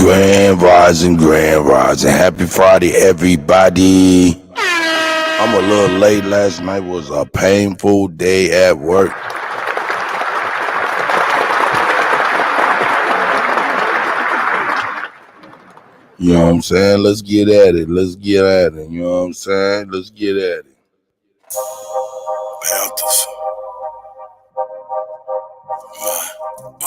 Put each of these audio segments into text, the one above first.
Grand rising. Happy Friday, everybody. I'm a little late. Last night was a painful day at work. You know what I'm saying? Let's get at it. You know what I'm saying? Let's get at it. Panthers. My OG.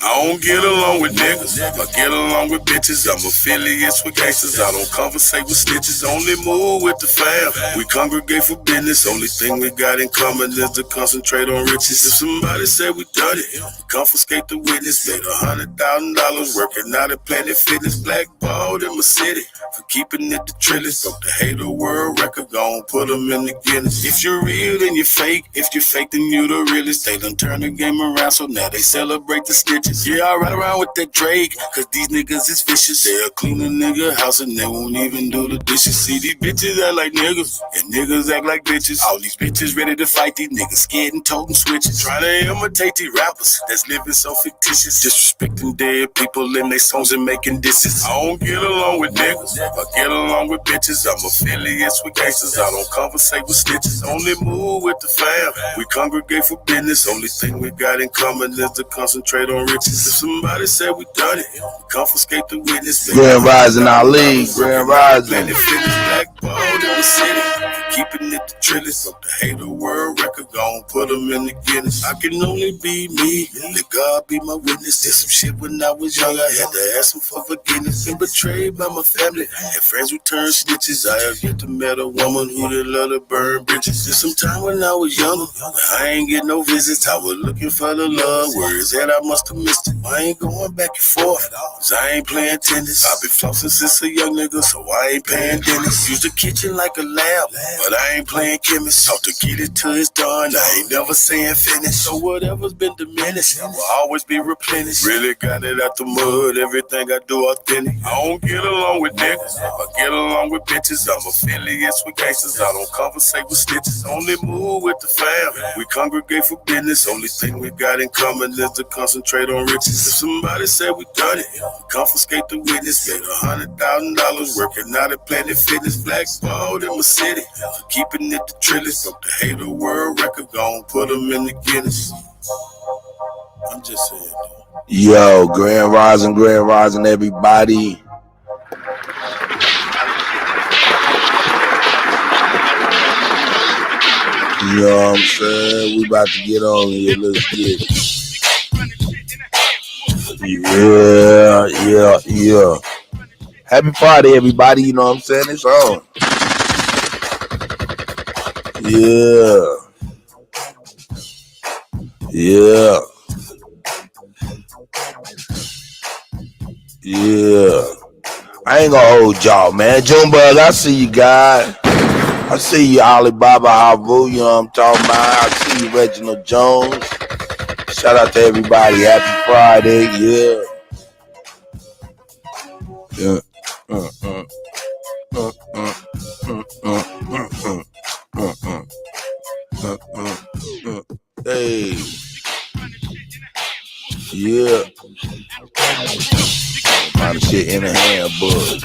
I don't get along with niggas, I get along with bitches. I'm affiliates with gangsters, I don't conversate with snitches. Only move with the fam, we congregate for business. Only thing we got in common is to concentrate on riches. If somebody say we done it, we confiscate the witness. Made $100,000 working out at Planet Fitness. Blackballed in my city for keeping it the trillest. Broke the hater world record, gon' put them in the Guinness. If you're real, then you're fake. If you're fake, then you the realest. They done turn the game around, so now they celebrate the stitches. Yeah, I ride around with that Drake, cause these niggas is vicious. They'll clean a nigga house and they won't even do the dishes. See, these bitches act like niggas, and niggas act like bitches. All these bitches ready to fight, these niggas scared and toting switches. Trying to imitate these rappers that's living so fictitious. Disrespecting dead people in their songs and making disses. I don't get along with niggas, I get along with bitches. I'm affiliates with gangsters, I don't conversate with snitches. Only move with the fam, we congregate for business. Only thing we got in common is to concentrate on riches. If somebody said we done it, we confiscate the witness. Grand rising, Ali. Grand rising. Blackballed in the city, keeping it the trillest. Broke the hater world record, gon' put them in the Guinness. I can only be me, let God be my witness. Did some shit when I was young, I had to ask him for forgiveness. Been betrayed by my family, and friends who turned snitches. I have yet to met a woman who did love to burn bridges. Did some time when I was younger, I ain't get no visits. I was looking for the love, where is that I must have missed it. I ain't going back and forth, cause I ain't playing tennis. I've been flossing since a young nigga, so I ain't paying dentist. Use the kitchen like a lab, but I ain't playing chemist. Talk to get it till it's done, I ain't never saying finish. So whatever's been diminished will always be replenished. Really got it out the mud, everything I do authentic. I don't get along with niggas, I get along with bitches. I'm affiliates with gangsters, I don't conversate with snitches. Only move with the fam, we congregate for business. Only thing we got in common is to concentrate on riches. If somebody said we done it, we confiscate the witness. Made $100,000 working out at Planet Fitness. Blackballed in my city for keeping it the trillest. Broke the hater world record, gon' put them in the Guinness. I'm just saying though. Yo, grand rising, everybody. You know what I'm saying? We about to get on here. Let's get it. Yeah. Happy Friday, everybody. You know what I'm saying? It's on. Yeah. I ain't gonna hold y'all, man. Junebug, I see you, guys. I see you, Alibaba Havu. You know what I'm talking about. I see you, Reginald Jones. Shout out to everybody. Happy Friday. Yeah. Hey. Yeah. Kind of shit in the hand, bud.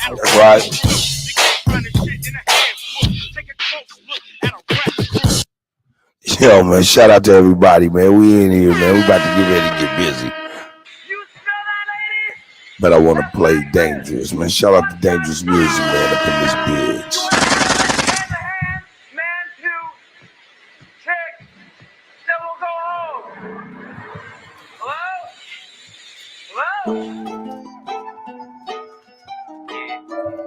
That's right. Yo, man, shout out to everybody, man. We in here, man. We about to get ready to get busy. But I want to play Dangerous, man. Shout out to Dangerous Music, man, up in this bitch.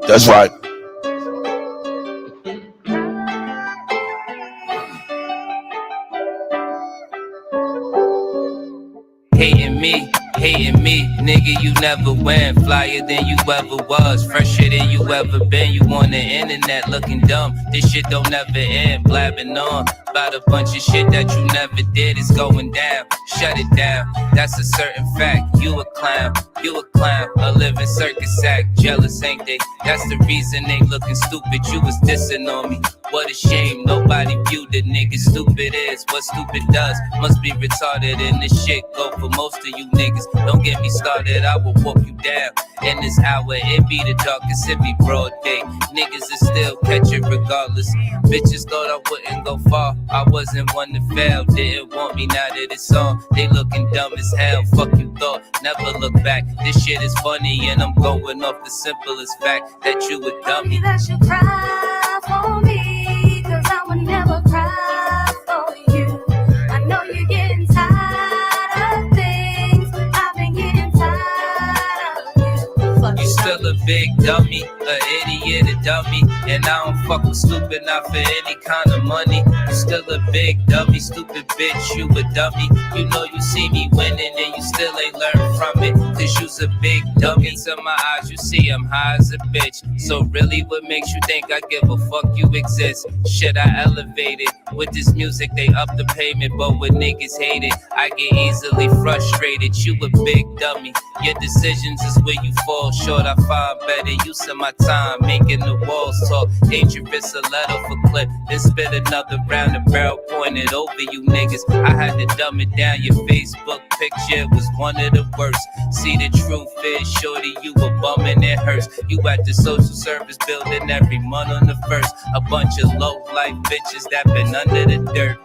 That's right. Hating me, nigga, you never win. Flyer than you ever was, fresher than you ever been. You on the internet looking dumb, this shit don't never end. Blabbing on, about a bunch of shit that you never did is going down. Shut it down, that's a certain fact. You a clown, a living circus act. Jealous, ain't they? That's the reason they looking stupid. You was dissing on me. What a shame, nobody viewed the nigga. Stupid is what stupid does. Must be retarded, and this shit go for most of you niggas. Don't get me started, I will walk you down. In this hour, it be the darkest, it be broad day. Niggas is still catch it regardless. Bitches thought I wouldn't go far. I wasn't one to fail. Didn't want me, now that it's on. They looking dumb as hell. Fuck you thought, never look back. This shit is funny, and I'm going off the simplest fact that you a dummy. That you cry for me, 'cause I would never cry for you. I know you're getting tired of things. I've been getting tired of you. You still a big dummy, a idiot, a dummy. And I don't fuck with stupid, not for any kind of money. You still a big dummy, stupid bitch, you a dummy. You know you see me winning and you still ain't learned from it. 'Cause you's a big dummy. To my eyes, you see I'm high as a bitch. So really, what makes you think I give a fuck you exist? Shit, I elevated. With this music, they up the payment. But when niggas hate it, I get easily frustrated. You a big dummy. Your decisions is where you fall short. I find better use of my time, making the walls talk. Dangerous, a letter for clip. Then spit another round, the barrel pointed over you niggas. I had to dumb it down. Your Facebook picture was one of the worst. See, the truth is, shorty, you a bum and it hurts. You at the social service building every month on the first. A bunch of low-life bitches that been under the dirt.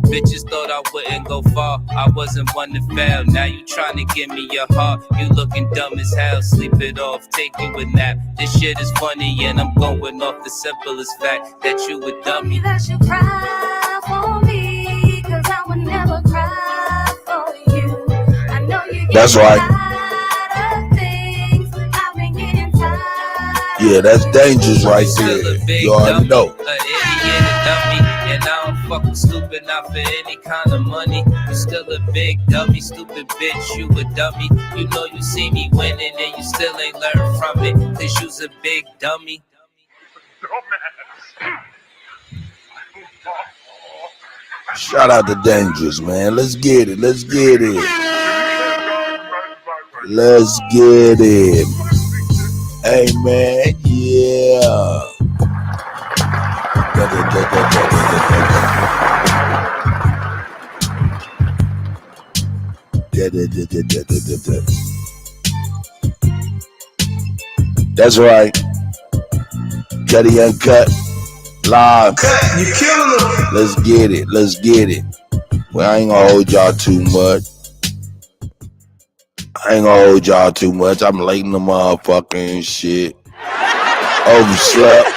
Bitches thought I wouldn't go far. I wasn't one to fail. Now you trying to give me your heart. You looking dumb as hell. Sleep it off, take you a nap. This shit is funny and I'm going off the simplest fact that you a dummy. That you cry for me, 'cause I would never cry for you. I know you get That's right. tired of things. I've been getting tired. Yeah, that's dangerous right there. You already know. An idiot, a dummy. And I don't fuck with stupid, not for any kind of money. You still a big dummy, stupid bitch, you a dummy. You know you see me winning and you still ain't learned from it. 'Cause you's a big dummy. Shout out to Dangerous, man. Let's get it. Let's get it. Let's get it. Hey, man. Yeah. That's right. Kutty UnKutt. Live. You killing them. Let's get it. Let's get it. Well, I ain't gonna hold y'all too much. I'm late in the motherfucking shit. Overslept.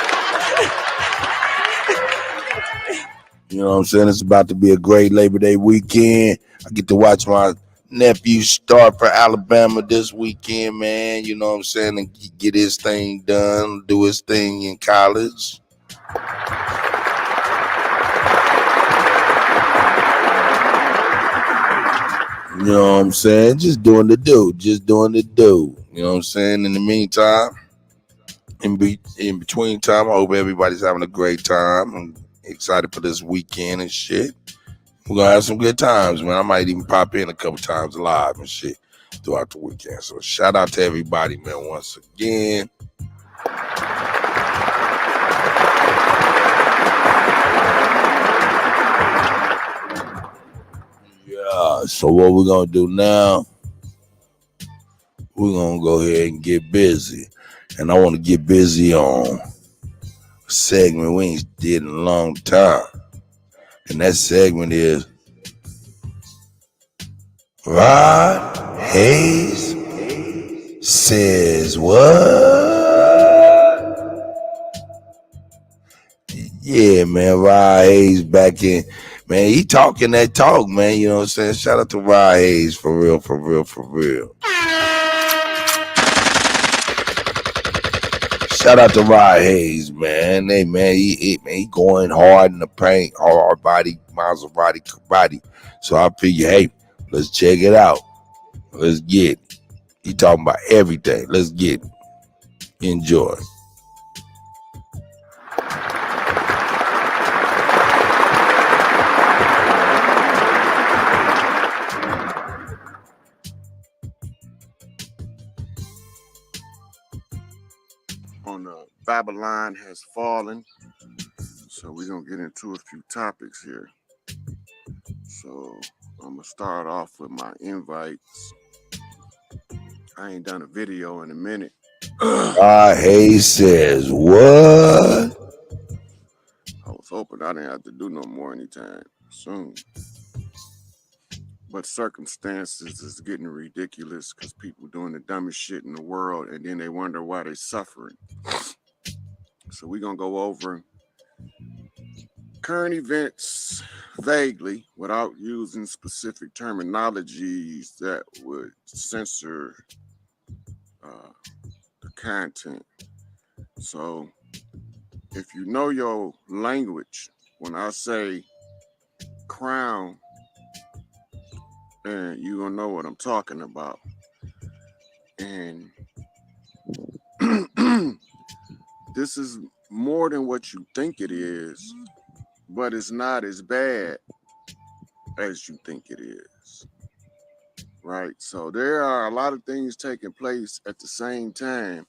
You know what I'm saying? It's about to be a great Labor Day weekend. I get to watch my nephew start for Alabama this weekend, man. You know what I'm saying? And get his thing done, do his thing in college. You know what I'm saying? Just doing the do. You know what I'm saying? In the meantime, in between time, I hope everybody's having a great time. I'm excited for this weekend and shit. We're going to have some good times, man. I might even pop in a couple times live and shit throughout the weekend. So shout out to everybody, man, once again. Yeah, so what we're going to do now, we're going to go ahead and get busy. And I want to get busy on a segment we ain't did in a long time. And that segment is Rod Hayes says what? Yeah, man, Rod Hayes back in. Man, he talking that talk, man. You know what I'm saying? Shout out to Rod Hayes, for real. Shout out to Rod Hayes, man. Hey, man, he going hard in the paint, hard body, Maserati, karate. So I figure, hey, let's check it out. Let's get it. He talking about everything. Let's get it. Enjoy. on Babylon has fallen. So we're going to get into a few topics here. So I'm going to start off with my invites. I ain't done a video in a minute. Hayes says, what? I was hoping I didn't have to do no more anytime soon. But circumstances is getting ridiculous because people doing the dumbest shit in the world and then they wonder why they're suffering. So we're going to go over current events vaguely without using specific terminologies that would censor the content. So if you know your language, when I say crown, and you're going to know what I'm talking about. And this is more than what you think it is, but it's not as bad as you think it is. Right? So there are a lot of things taking place at the same time.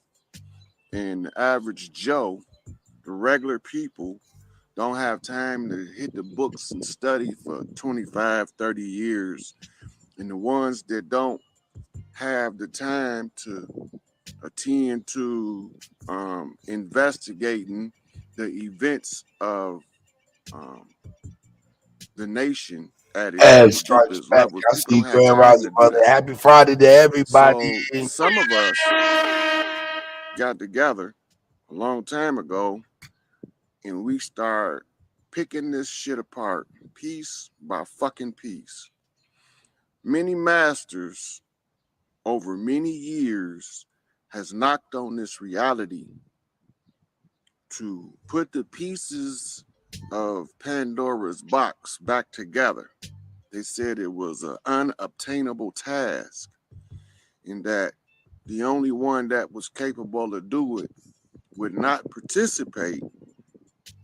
And the average Joe, the regular people, don't have time to hit the books and study for 25, 30 years. And the ones that don't have the time to attend to investigating the events of the nation at its deepest level. I see Grand Rising Mother. Happy Friday to everybody. So some of us got together a long time ago and we start picking this shit apart piece by fucking piece. Many masters over many years has knocked on this reality to put the pieces of Pandora's box back together. They said it was an unobtainable task and that the only one that was capable to do it would not participate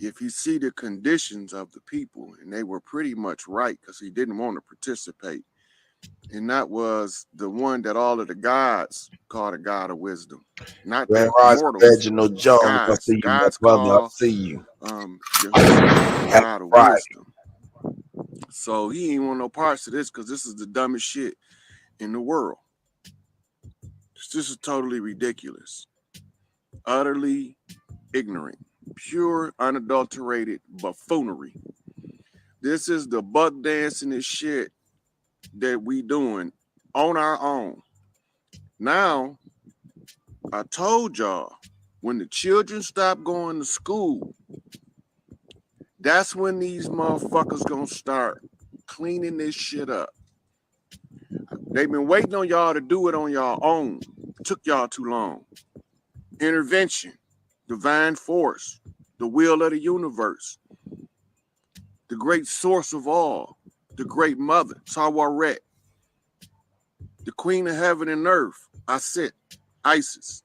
if he see the conditions of the people. And they were pretty much right because he didn't want to participate. And that was the one that all of the gods called a god of wisdom. Not Grand the Rising mortals. Reginald Jones. I see you, God's my brother. call, I see you. God of wisdom. So he ain't want no parts of this because this is the dumbest shit in the world. This is totally ridiculous. Utterly ignorant. Pure, unadulterated buffoonery. This is the buck dancing and shit that we doing on our own. Now, I told y'all, when the children stop going to school, that's when these motherfuckers gonna start cleaning this shit up. They've been waiting on y'all to do it on y'all own. It took y'all too long. Intervention, divine force, the will of the universe, the great source of all, the great mother, Tawaret, the queen of heaven and earth, Asit, Isis.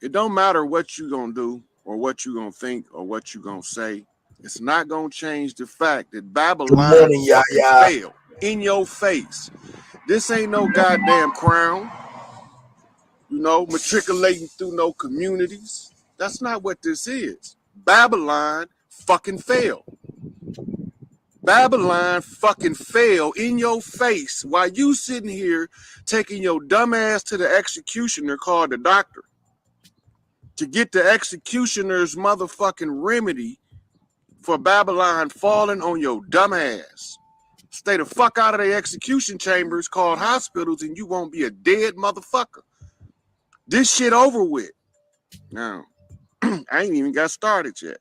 It don't matter what you gonna do or what you gonna think or what you gonna say. It's not gonna change the fact that Babylon failed in your face. This ain't no goddamn crown, you know, matriculating through no communities. That's not what this is. Babylon fucking failed. Babylon fucking fell in your face while you sitting here taking your dumb ass to the executioner called the doctor to get the executioner's motherfucking remedy for Babylon falling on your dumb ass. Stay the fuck out of the execution chambers called hospitals and you won't be a dead motherfucker. This shit over with. Now, I ain't even got started yet.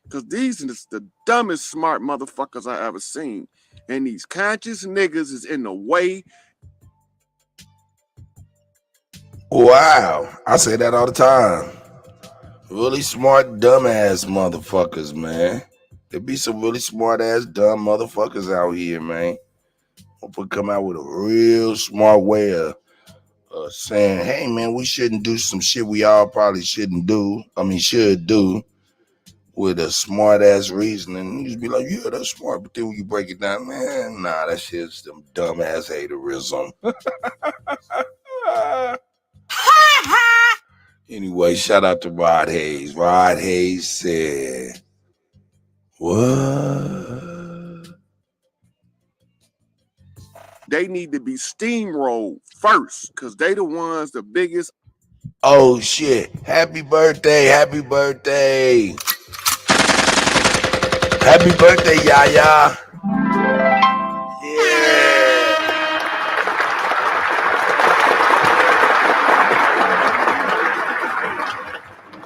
Because these are the dumbest smart motherfuckers I ever seen. And these conscious niggas is in the way. Wow. I say that all the time. Really smart, dumbass motherfuckers, man. There be some really smart ass, dumb motherfuckers out here, man. Hopefully come out with a real smart way of saying, hey, man, we shouldn't do some shit we all probably should do, with a smart ass reasoning. You just be like, yeah, that's smart. But then when you break it down, man, nah, that shit's some dumb ass haterism. Anyway, shout out to Rod Hayes. Rod Hayes said, what? They need to be steamrolled first because they the ones, the biggest. Oh, shit. Happy birthday. Happy birthday. Happy birthday, Yaya. Yeah.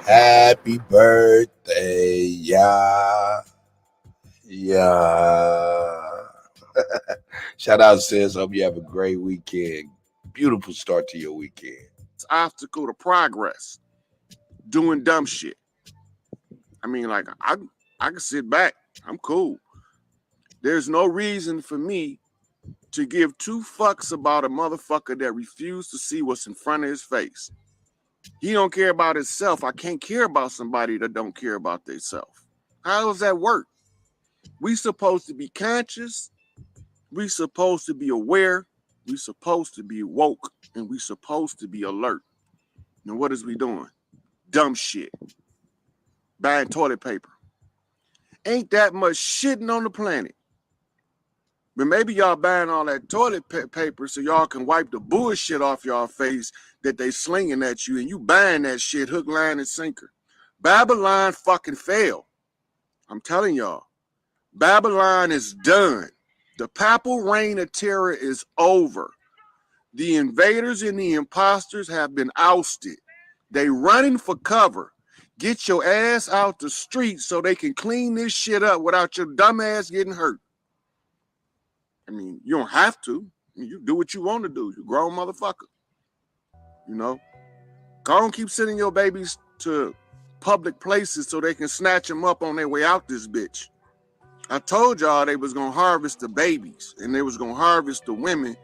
Happy birthday, yeah. Shout out, sis. Hope you have a great weekend. Beautiful start to your weekend. It's obstacle to progress. Doing dumb shit. I mean, like, I can sit back. I'm cool. There's no reason for me to give two fucks about a motherfucker that refused to see what's in front of his face. He don't care about himself. I can't care about somebody that don't care about themselves. How does that work? We supposed to be conscious. We supposed to be aware. We supposed to be woke. And we supposed to be alert. Now what is we doing? Dumb shit. Buying toilet paper. Ain't that much shitting on the planet. But maybe y'all buying all that toilet paper so y'all can wipe the bullshit off y'all face that they slinging at you, and you buying that shit hook, line, and sinker. Babylon fucking failed. I'm telling y'all. Babylon is done. The papal reign of terror is over. The invaders and the imposters have been ousted. They running for cover. Get your ass out the street so they can clean this shit up without your dumb ass getting hurt. I mean, you don't have to. You do what you want to do. You grown motherfucker. You know? Go on, keep sending your babies to public places so they can snatch them up on their way out this bitch. I told y'all they was going to harvest the babies and they was going to harvest the women,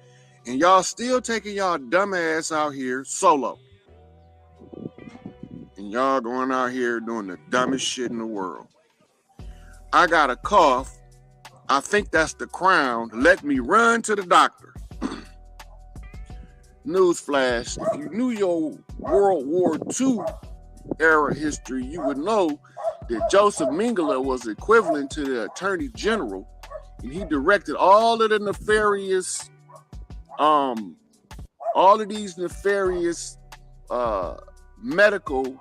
and y'all still taking y'all dumb ass out here solo. And y'all going out here doing the dumbest shit in the world. I got a cough. I think that's the crown. Let me run to the doctor. Newsflash, if you knew your World War II era history, you would know that Joseph Mengele was equivalent to the Attorney General, and he directed all of the nefarious, medical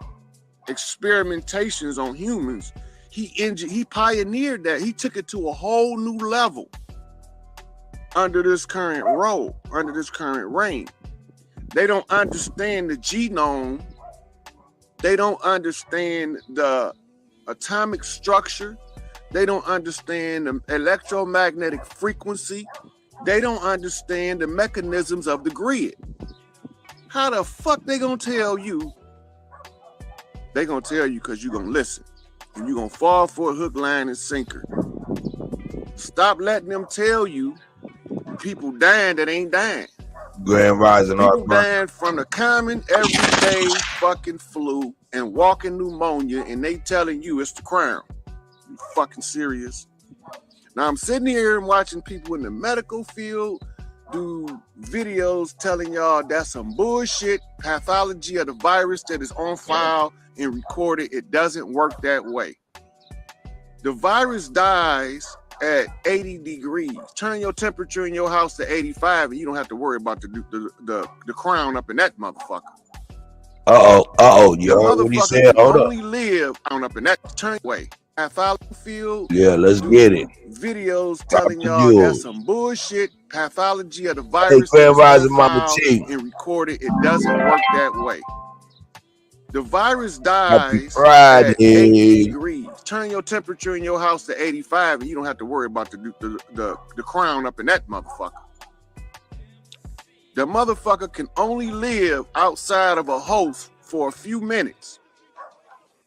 experimentations on humans. He pioneered that. He took it to a whole new level under this current role, under this current reign. They don't understand the genome. They don't understand the atomic structure. They don't understand the electromagnetic frequency. They don't understand the mechanisms of the grid. How the fuck they gonna tell you? They gonna tell you because you gonna listen. And you're going to fall for a hook, line, and sinker. Stop letting them tell you people dying that ain't dying. Grand Rising. People dying from the common, everyday fucking flu and walking pneumonia, and they telling you it's the crown. You fucking serious? Now, I'm sitting here and watching people in the medical field do videos telling y'all that's some bullshit pathology of the virus that is on file and recorded. It doesn't work that way. The virus dies at 80 degrees. Turn your temperature in your house to 85 and you don't have to worry about the crown up in that motherfucker. You heard what he said? Hold only live up in that turn way. Field. Yeah, let's get it. Videos telling y'all that's some bullshit pathology of the virus. Hey, Grand Rising, Mama T. And recorded. It doesn't work that way. The virus dies at 80 degrees. Turn your temperature in your house to 85 and you don't have to worry about the crown up in that motherfucker. The motherfucker can only live outside of a host for a few minutes.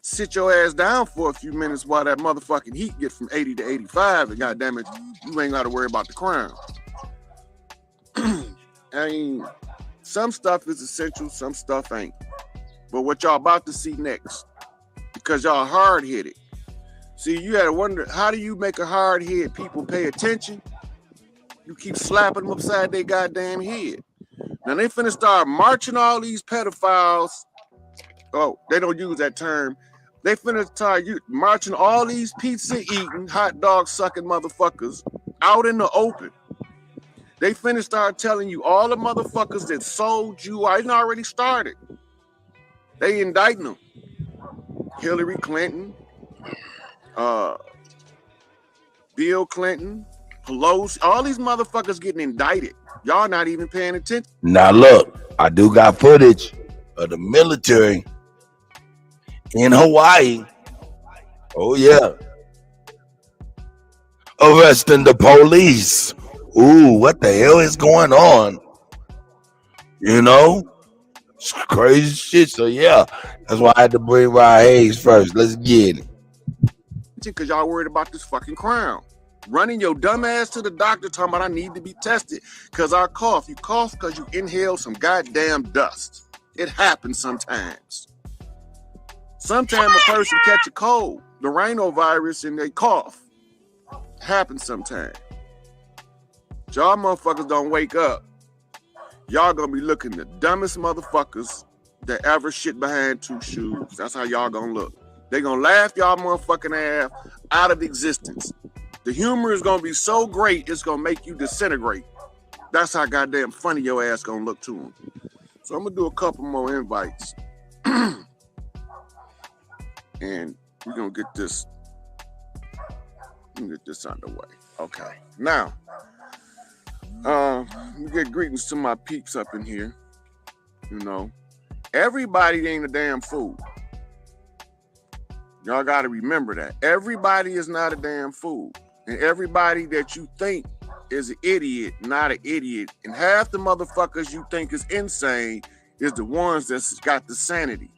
Sit your ass down for a few minutes while that motherfucking heat get from 80 to 85, and goddamn it, you ain't got to worry about the crown. I mean, some stuff is essential, some stuff ain't. But what y'all about to see next, because y'all hard-headed. See, you had to wonder, how do you make a hard-headed people pay attention? You keep slapping them upside their goddamn head. Now they finna start marching all these pedophiles Oh, they don't use that term. They finna start marching all these pizza-eating, hot dog sucking motherfuckers out in the open. They finna start telling you all the motherfuckers that sold you. I didn't already started. They indicting them. Hillary Clinton, Bill Clinton, Pelosi, all these motherfuckers getting indicted. Y'all not even paying attention. Now look, I do got footage of the military in Hawaii. Oh yeah. Arresting the police. Ooh, what the hell is going on? You know? It's crazy shit. So yeah, that's why I had to bring Rod Hayes first. Let's get it. Because y'all worried about this fucking crown. Running your dumb ass to the doctor talking about I need to be tested because I cough. You cough because you inhale some goddamn dust. It happens sometimes. Sometimes a person catch a cold, the rhinovirus, and they cough. It happens sometimes. Y'all motherfuckers don't wake up. Y'all gonna be looking the dumbest motherfuckers that ever shit behind two shoes. That's how y'all gonna look. They gonna laugh y'all motherfucking ass out of existence. The humor is gonna be so great, it's gonna make you disintegrate. That's how goddamn funny your ass gonna look to them. So I'm gonna do a couple more invites. And we're gonna get this underway. Okay. Now, we get greetings to my peeps up in here. You know, everybody ain't a damn fool. Y'all got to remember that. Everybody is not a damn fool. And everybody that you think is an idiot, not an idiot. And half the motherfuckers you think is insane is the ones that's got the sanity.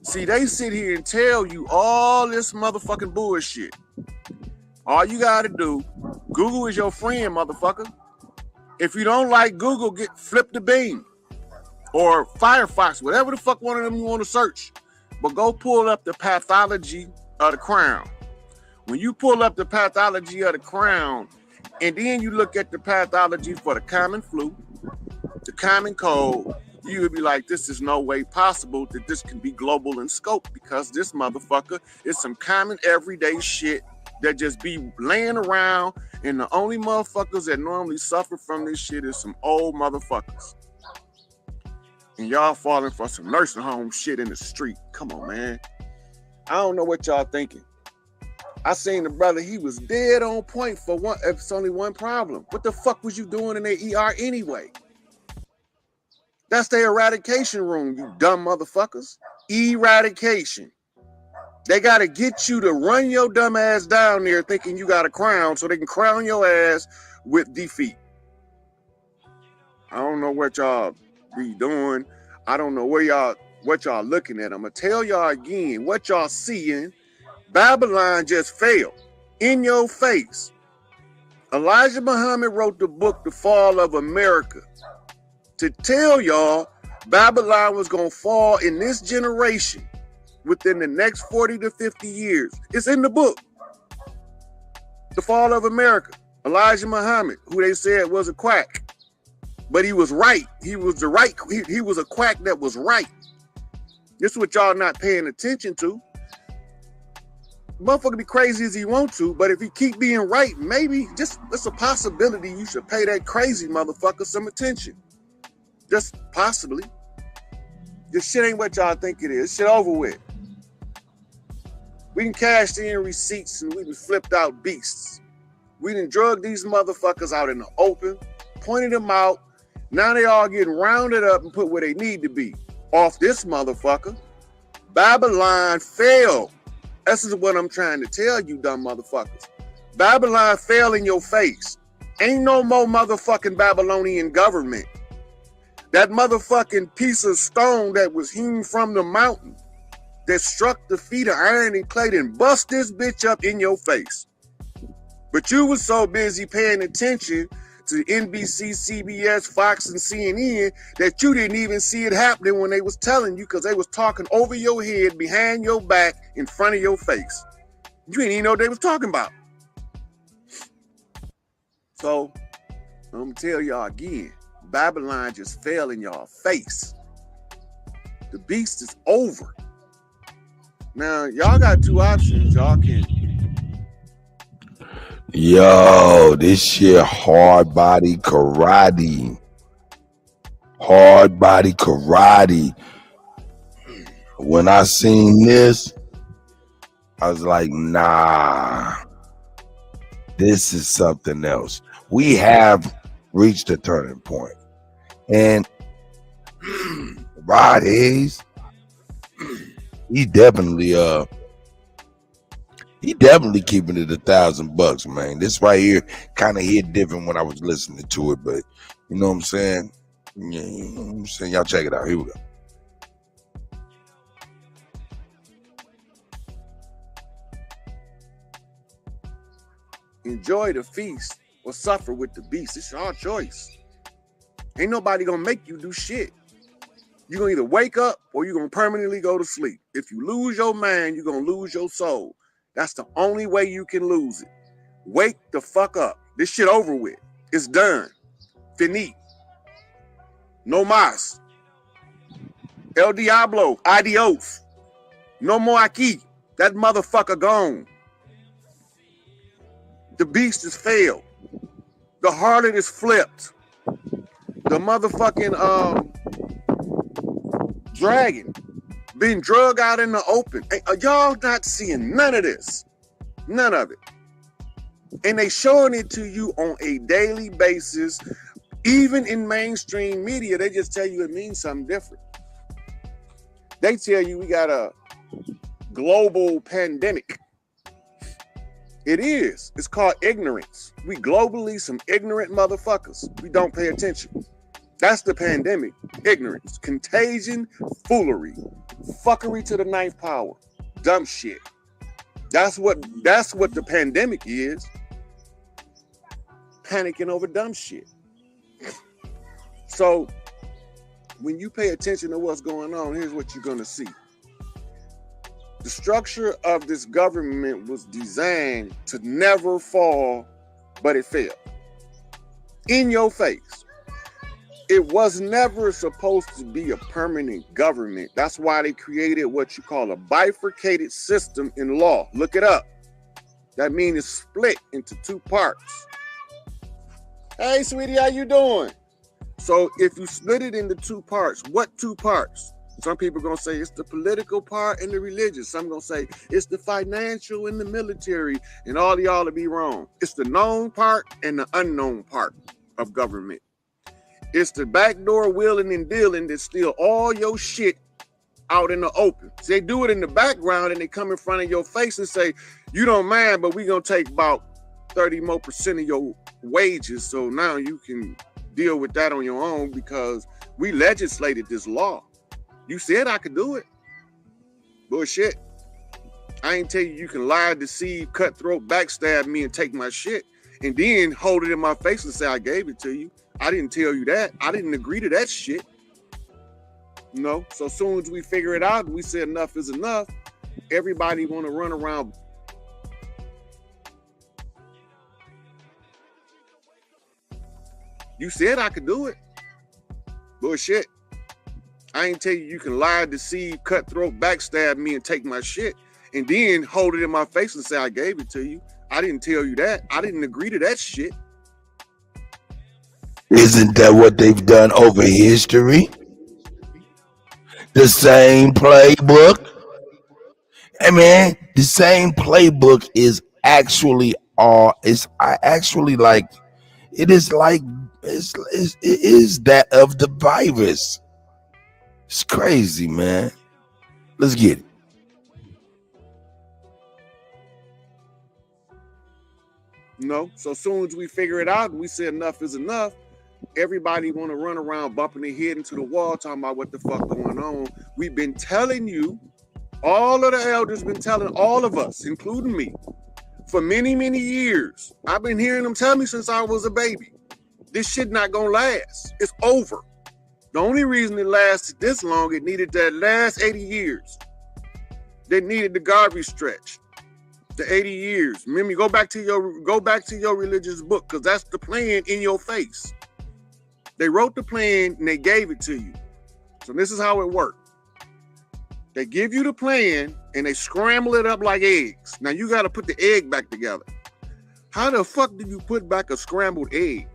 See, they sit here and tell you all this motherfucking bullshit. All you got to do, Google is your friend, motherfucker. If you don't like Google, flip the beam. Or Firefox, whatever the fuck one of them you want to search. But go pull up the pathology of the crown. When you pull up the pathology of the crown, and then you look at the pathology for the common flu, the common cold, you would be like, this is no way possible that this can be global in scope because this motherfucker is some common everyday shit that just be laying around, and the only motherfuckers that normally suffer from this shit is some old motherfuckers. And y'all falling for some nursing home shit in the street. Come on, man. I don't know what y'all thinking. I seen the brother, he was dead on point for one. It's only one problem. What the fuck was you doing in the ER anyway? That's their eradication room, you dumb motherfuckers. Eradication. They got to get you to run your dumb ass down there thinking you got a crown so they can crown your ass with defeat. I don't know what y'all be doing. I don't know what y'all looking at. I'm going to tell y'all again, what y'all seeing, Babylon just failed in your face. Elijah Muhammad wrote the book, The Fall of America, to tell y'all Babylon was going to fall in this generation within the next 40 to 50 years. It's in the book. The Fall of America. Elijah Muhammad, who they said was a quack. But he was right. He was he was a quack that was right. This is what y'all not paying attention to. Motherfucker be crazy as he want to, but if he keep being right, maybe just it's a possibility you should pay that crazy motherfucker some attention. Just possibly. This shit ain't what y'all think it is. Shit over with. We done cashed in receipts and we done flipped out beasts. We done drug these motherfuckers out in the open, pointed them out. Now they all getting rounded up and put where they need to be. Off this motherfucker. Babylon failed. This is what I'm trying to tell you, dumb motherfuckers. Babylon fell in your face. Ain't no more motherfucking Babylonian government. That motherfucking piece of stone that was hewn from the mountain that struck the feet of iron and clay and bust this bitch up in your face. But you was so busy paying attention to NBC, CBS, Fox, and CNN that you didn't even see it happening when they was telling you because they was talking over your head, behind your back, in front of your face. You didn't even know what they was talking about. So, I'm going to tell y'all again, Babylon just fell in y'all face. The beast is over. Now, y'all got two options. Y'all can. Yo, this shit hard body karate. Hard body karate. When I seen this, I was like, nah, this is something else. We have reached a turning point. And Rod Hayes, he definitely keeping it $1,000, man. This right here kind of hit different when I was listening to it, but you know what I'm saying? Yeah, you know what I'm saying? Y'all check it out. Here we go. Enjoy the feast or suffer with the beast. It's your choice. Ain't nobody gonna make you do shit. You're gonna either wake up or you're gonna permanently go to sleep. If you lose your mind, you're gonna lose your soul. That's the only way you can lose it. Wake the fuck up. This shit over with. It's done. Finite. No mas. El Diablo. Adios. No more aquí. That motherfucker gone. The beast is failed. The harlot is flipped. The motherfucking dragon been drug out in the open. Are y'all not seeing none of this? None of it. And they showing it to you on a daily basis. Even in mainstream media, they just tell you it means something different. They tell you we got a global pandemic. It is. It's called ignorance. We globally some ignorant motherfuckers. We don't pay attention. That's the pandemic. Ignorance, contagion, foolery, fuckery to the ninth power, dumb shit. That's what the pandemic is. Panicking over dumb shit. So when you pay attention to what's going on, here's what you're gonna see. The structure of this government was designed to never fall, but it failed. In your face. It was never supposed to be a permanent government. That's why they created what you call a bifurcated system in law. Look it up. That means it's split into two parts. Hey, sweetie, how you doing? So if you split it into two parts, what two parts? Some people are going to say it's the political part and the religious. Some going to say it's the financial and the military, and all of y'all will be wrong. It's the known part and the unknown part of government. It's the backdoor wheeling and dealing that steal all your shit out in the open. So they do it in the background and they come in front of your face and say, you don't mind, but we're going to take about 30% more of your wages. So now you can deal with that on your own because we legislated this law. You said I could do it. Bullshit. I ain't tell you can lie, deceive, cutthroat, backstab me and take my shit and then hold it in my face and say I gave it to you. I didn't tell you that. I didn't agree to that shit. No. So as soon as we figure it out, we say enough is enough. Everybody want to run around. You said I could do it. Bullshit. I ain't tell you can lie, deceive, cutthroat, backstab me and take my shit and then hold it in my face and say I gave it to you. I didn't tell you that. I didn't agree to that shit. Isn't that what they've done over history? The same playbook. Hey man, the same playbook is actually like it is that of the virus. It's crazy, man. Let's get it. No. So as soon as we figure it out and we say enough is enough, everybody want to run around bumping their head into the wall talking about what the fuck going on. We've been telling you, all of the elders been telling all of us, including me, for many, many years. I've been hearing them tell me since I was a baby. This shit not gonna last. It's over. The only reason it lasted this long, it needed that last 80 years. They needed the garbage stretch. The 80 years. Remember, go back to your religious book, because that's the plan in your face. They wrote the plan and they gave it to you. So this is how it worked. They give you the plan and they scramble it up like eggs. Now you got to put the egg back together. How the fuck do you put back a scrambled egg?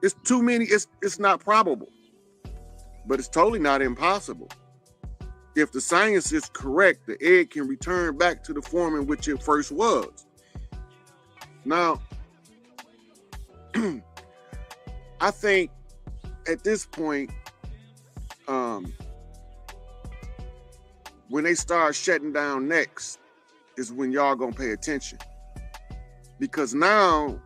It's too many. It's not probable, but it's totally not impossible. If the science is correct, the egg can return back to the form in which it first was. Now, I think at this point, when they start shutting down next is when y'all gonna pay attention. Because now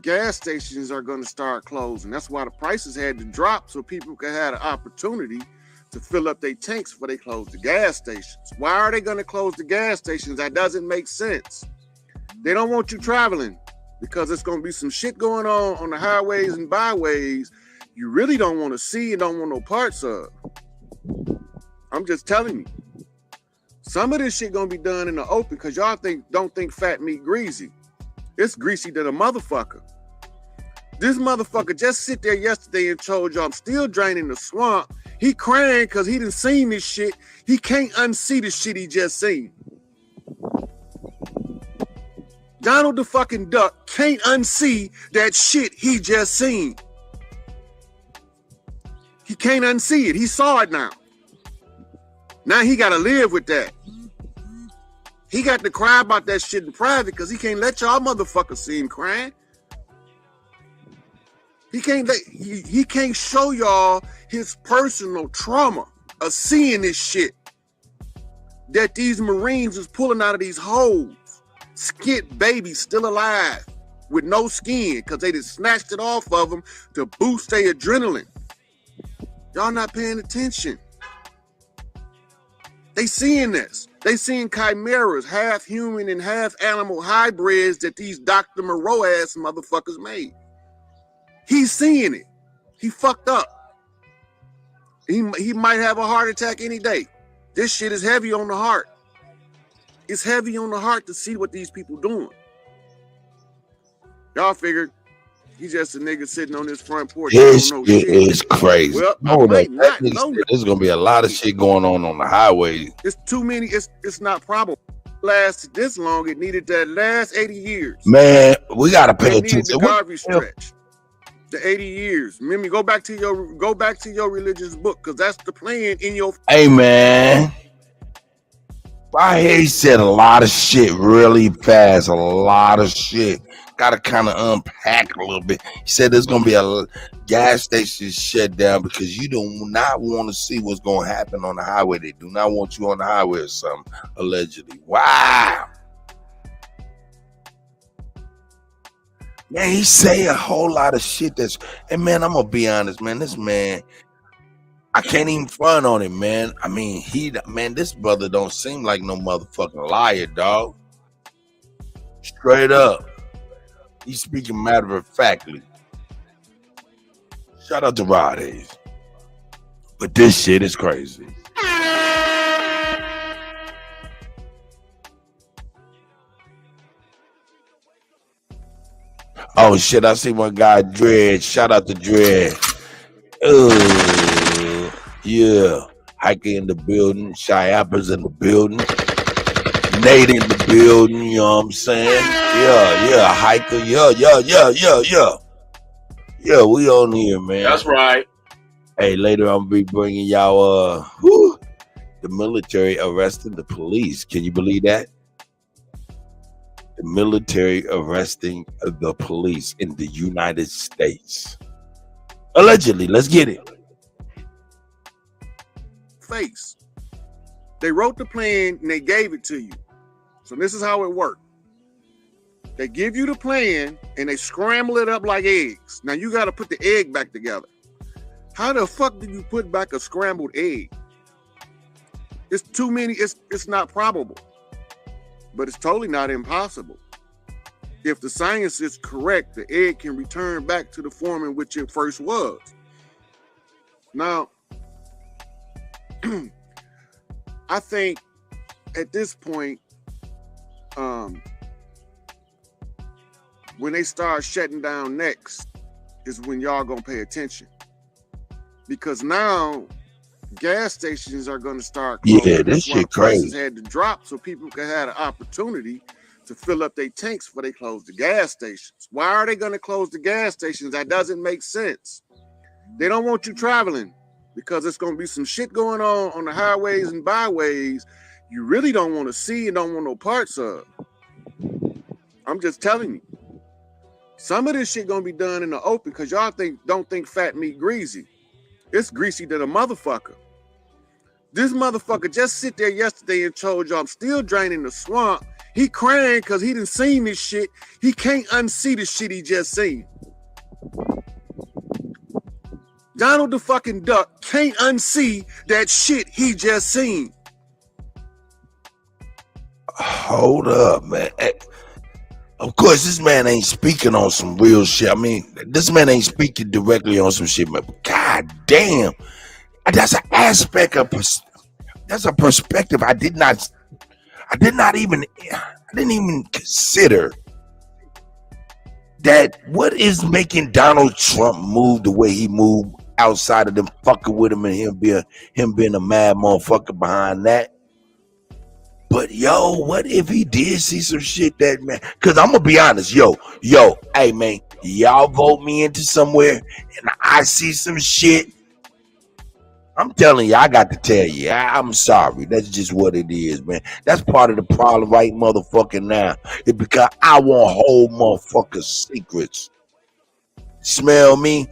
gas stations are gonna start closing. That's why the prices had to drop so people could have an opportunity to fill up their tanks before they close the gas stations. Why are they gonna close the gas stations? That doesn't make sense. They don't want you traveling because it's gonna be some shit going on the highways and byways you really don't want to see and don't want no parts of. I'm just telling you. Some of this shit gonna be done in the open because y'all don't think fat meat greasy. It's greasy to the motherfucker. This motherfucker just sit there yesterday and told y'all I'm still draining the swamp. He crying because he done seen this shit. He can't unsee the shit he just seen. Donald the fucking Duck can't unsee that shit he just seen. He can't unsee it. He saw it now. Now he got to live with that. He got to cry about that shit in private because he can't let y'all motherfuckers see him crying. He can't show y'all his personal trauma of seeing this shit that these Marines is pulling out of these holes. Skit babies still alive with no skin because they just snatched it off of them to boost their adrenaline. Y'all not paying attention. They seeing this. They seeing chimeras, half human and half animal hybrids that these Dr. Moreau ass motherfuckers made. He's seeing it. He fucked up. He might have a heart attack any day. This shit is heavy on the heart. It's heavy on the heart to see what these people doing. Y'all figured he's just a nigga sitting on this front porch. This shit is crazy. Well, I might not know. There's gonna be a lot of shit going on the highway. It's too many. It's not probable. Lasted this long. It needed that last 80 years. Man, we gotta pay attention. The Garvey stretch. The 80 years. Remember, go back to your religious book because that's the plan in your. Hey man, I hear he said a lot of shit really fast. A lot of shit. Gotta kind of unpack a little bit. He said there's gonna be a gas station shut down because you do not want to see what's gonna happen on the highway. They do not want you on the highway or something, allegedly. Wow. Man, he say a whole lot of shit that's, and man, I'm gonna be honest, man. This man, I can't even front on him, man. I mean, this brother don't seem like no motherfucking liar, dog. Straight up. He's speaking matter-of-factly. Shout out to Rod Hayes. But this shit is crazy. Oh shit, I see one guy, Dread. Shout out to Dread. Yeah. Hiker in the building. Shy Apples in the building. Nate in the building, you know what I'm saying? Yeah, Hiker. Yeah. Yeah, we on here, man. That's right. Hey, later I'm gonna be bringing y'all the military arresting the police. Can you believe that? The military arresting the police in the United States. Allegedly, let's get it. Face. They wrote the plan and they gave it to you. So this is how it worked. They give you the plan and they scramble it up like eggs. Now you got to put the egg back together. How the fuck do you put back a scrambled egg? It's too many. It's not probable, but it's totally not impossible. If the science is correct, the egg can return back to the form in which it first was. Now, I think at this point, when they start shutting down next is when y'all gonna pay attention. Because now gas stations are going to start closing. Yeah, this That's why shit the prices crazy. had to drop so people could have an opportunity to fill up their tanks before they close the gas stations. Why are they going to close the gas stations? That doesn't make sense. They don't want you traveling because it's going to be some shit going on the highways and byways you really don't want to see and don't want no parts of. I'm just telling you. Some of this shit going to be done in the open because y'all don't think fat meat greasy. It's greasy to the motherfucker. This motherfucker just sit there yesterday and told you I'm still draining the swamp. He crying because he done seen this shit. He can't unsee the shit he just seen. Donald the fucking Duck can't unsee that shit he just seen. Hold up, man. Of course, this man ain't speaking on some real shit. I mean, this man ain't speaking directly on some shit, man. God damn. That's an aspect of, that's a perspective I didn't even consider. That what is making Donald Trump move the way he moved outside of them fucking with him and him being a mad motherfucker behind that. But yo, what if he did see some shit that, man? Because I'm gonna be honest, yo, hey man, y'all vote me into somewhere and I see some shit. I'm telling you, I got to tell you, I'm sorry. That's just what it is, man. That's part of the problem right motherfucking now. It's because I want whole motherfucker secrets. Smell me?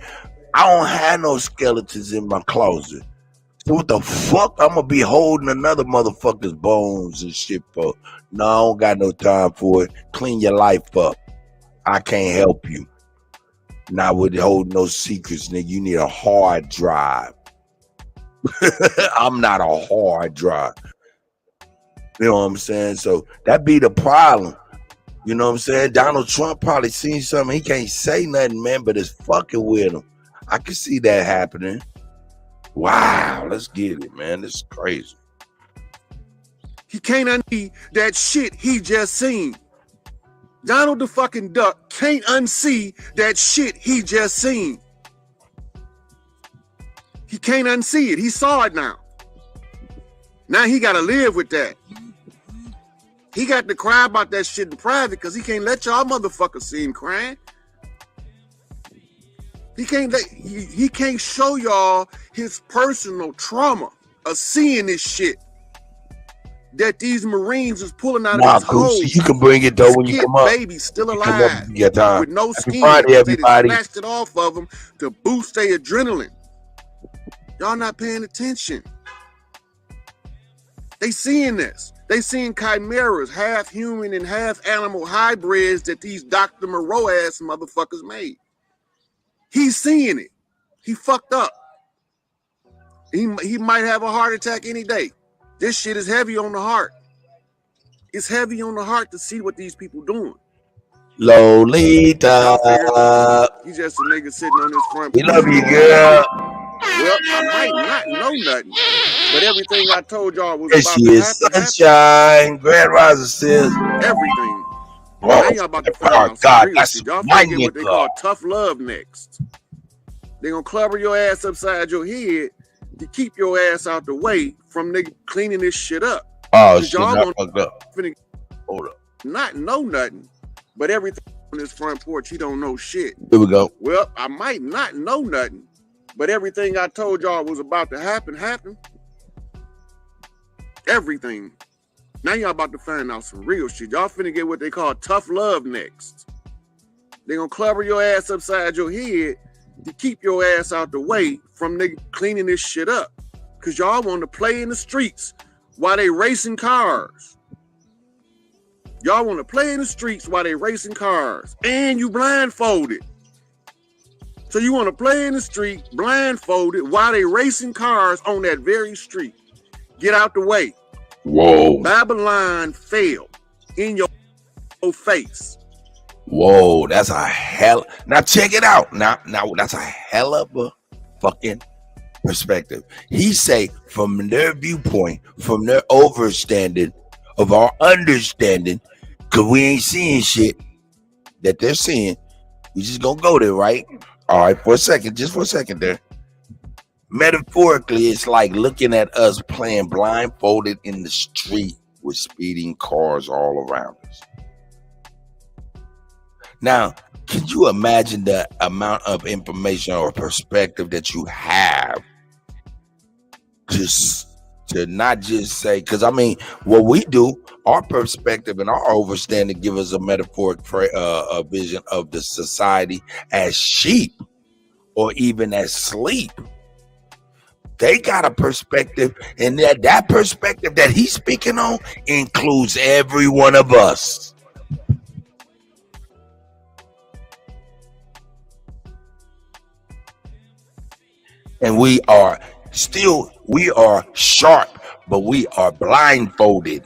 I don't have no skeletons in my closet. So what the fuck I'm gonna be holding another motherfucker's bones and shit for? No, I don't got no time for it. Clean your life up. I can't help you. Not with holding no secrets, nigga. You need a hard drive. I'm not a hard drive. You know what I'm saying? So that be the problem. You know what I'm saying? Donald Trump probably seen something. He can't say nothing, man, but it's fucking with him. I can see that happening. Wow, let's get it, man. This is crazy. He can't unsee that shit he just seen. Donald the fucking Duck can't unsee that shit he just seen. He can't unsee it. He saw it now. Now he got to live with that. He got to cry about that shit in private because he can't let y'all motherfuckers see him crying. He can't show y'all his personal trauma of seeing this shit that these Marines is pulling out of his hole. You can bring it though when you come up. Baby still alive with no skin. Friday, everybody. They snatched it off of him to boost their adrenaline. Y'all not paying attention. They seeing this. They seeing chimeras, half human and half animal hybrids that these Dr. Moreau ass motherfuckers made. He's seeing it. He fucked up. He might have a heart attack any day. This shit is heavy on the heart. It's heavy on the heart to see what these people doing. Lolita. He's just a nigga sitting on his front. We love you, girl. Well, I might not know nothing, but everything I told y'all was There about she to is, happen. sunshine. Grand Rising says Everything. Bro, Now y'all about to find out God, some real that's shit. Y'all my finna get what they nigga. call tough love next. They gonna clubber your ass upside your head to keep your ass out the way from nigga cleaning this shit up. Oh shit, y'all I gonna fucked up. finna Hold up. not know nothing, but everything on this front porch, he don't know shit. Here we go. Well, I might not know nothing, but everything I told y'all was about to happen. Everything. Now y'all about to find out some real shit. Y'all finna get what they call tough love next. They gonna clubber your ass upside your head to keep your ass out the way from nigga cleaning this shit up. Cause y'all want to play in the streets while they racing cars. Y'all want to play in the streets while they racing cars. And you blindfolded. So you want to play in the street blindfolded while they racing cars on that very street. Get out the way. Whoa. Babylon fell in your face. Whoa, that's a hell. Now check it out. Now that's a hell of a fucking perspective. He say from their viewpoint, from their overstanding of our understanding, because we ain't seeing shit that they're seeing. We just gonna go there, right? All right, just for a second there. Metaphorically, it's like looking at us playing blindfolded in the street with speeding cars all around us. Now, can you imagine the amount of information or perspective that you have just to not just say, because I mean, what we do, our perspective and our understanding give us a metaphoric a vision of the society as sheep or even as sleep. They got a perspective, and that perspective that he's speaking on includes every one of us. And we are sharp, but we are blindfolded.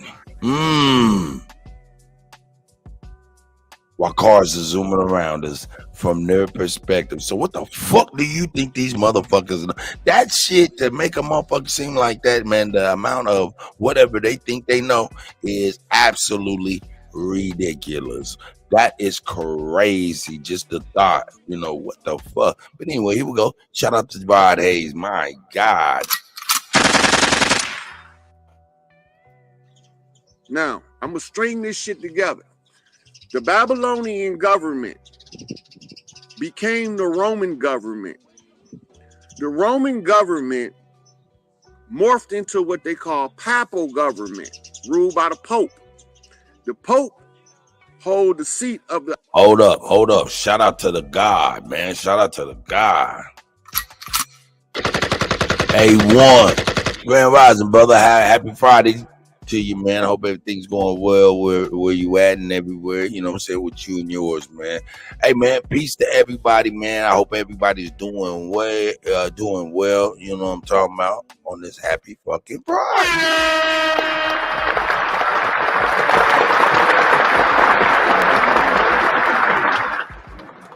While cars are zooming around us from their perspective. So what the fuck do you think these motherfuckers, that shit that make a motherfucker seem like that, man, the amount of whatever they think they know is absolutely ridiculous. That is crazy. Just the thought, what the fuck. But anyway, here we go. Shout out to Rod Hayes. My God. Now, I'm going to string this shit together. The Babylonian government became the Roman government. The Roman government morphed into what they call papal government, ruled by the Pope. The Pope hold the seat of the... Hold up. Shout out to the God, man. Shout out to the God. A1. Grand Rising, brother. Happy Friday to you, man. I hope everything's going well where you at and everywhere, you know what I'm saying, with you and yours, man. Hey, man, peace to everybody, man. I hope everybody's doing well, you know what I'm talking about, on this happy fucking Friday.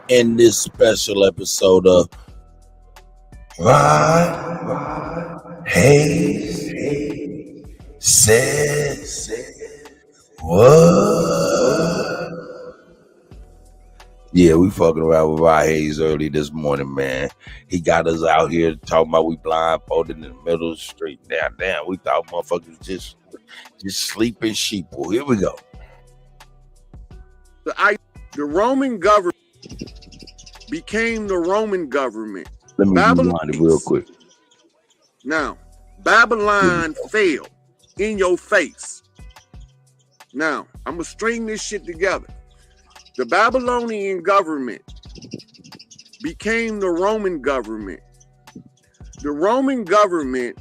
In this special episode of Rod Hayes says what? Yeah, we fucking around with Rod Hayes early this morning, man. He got us out here talking about we blindfolded in the middle of the street. Damn, we thought motherfuckers just sleeping sheep. Well, here we go. The Roman government became the Roman government. Let me rewind it real quick. Now, Babylon fell in your face. Now, I'm going to string this shit together. The Babylonian government became the Roman government. The Roman government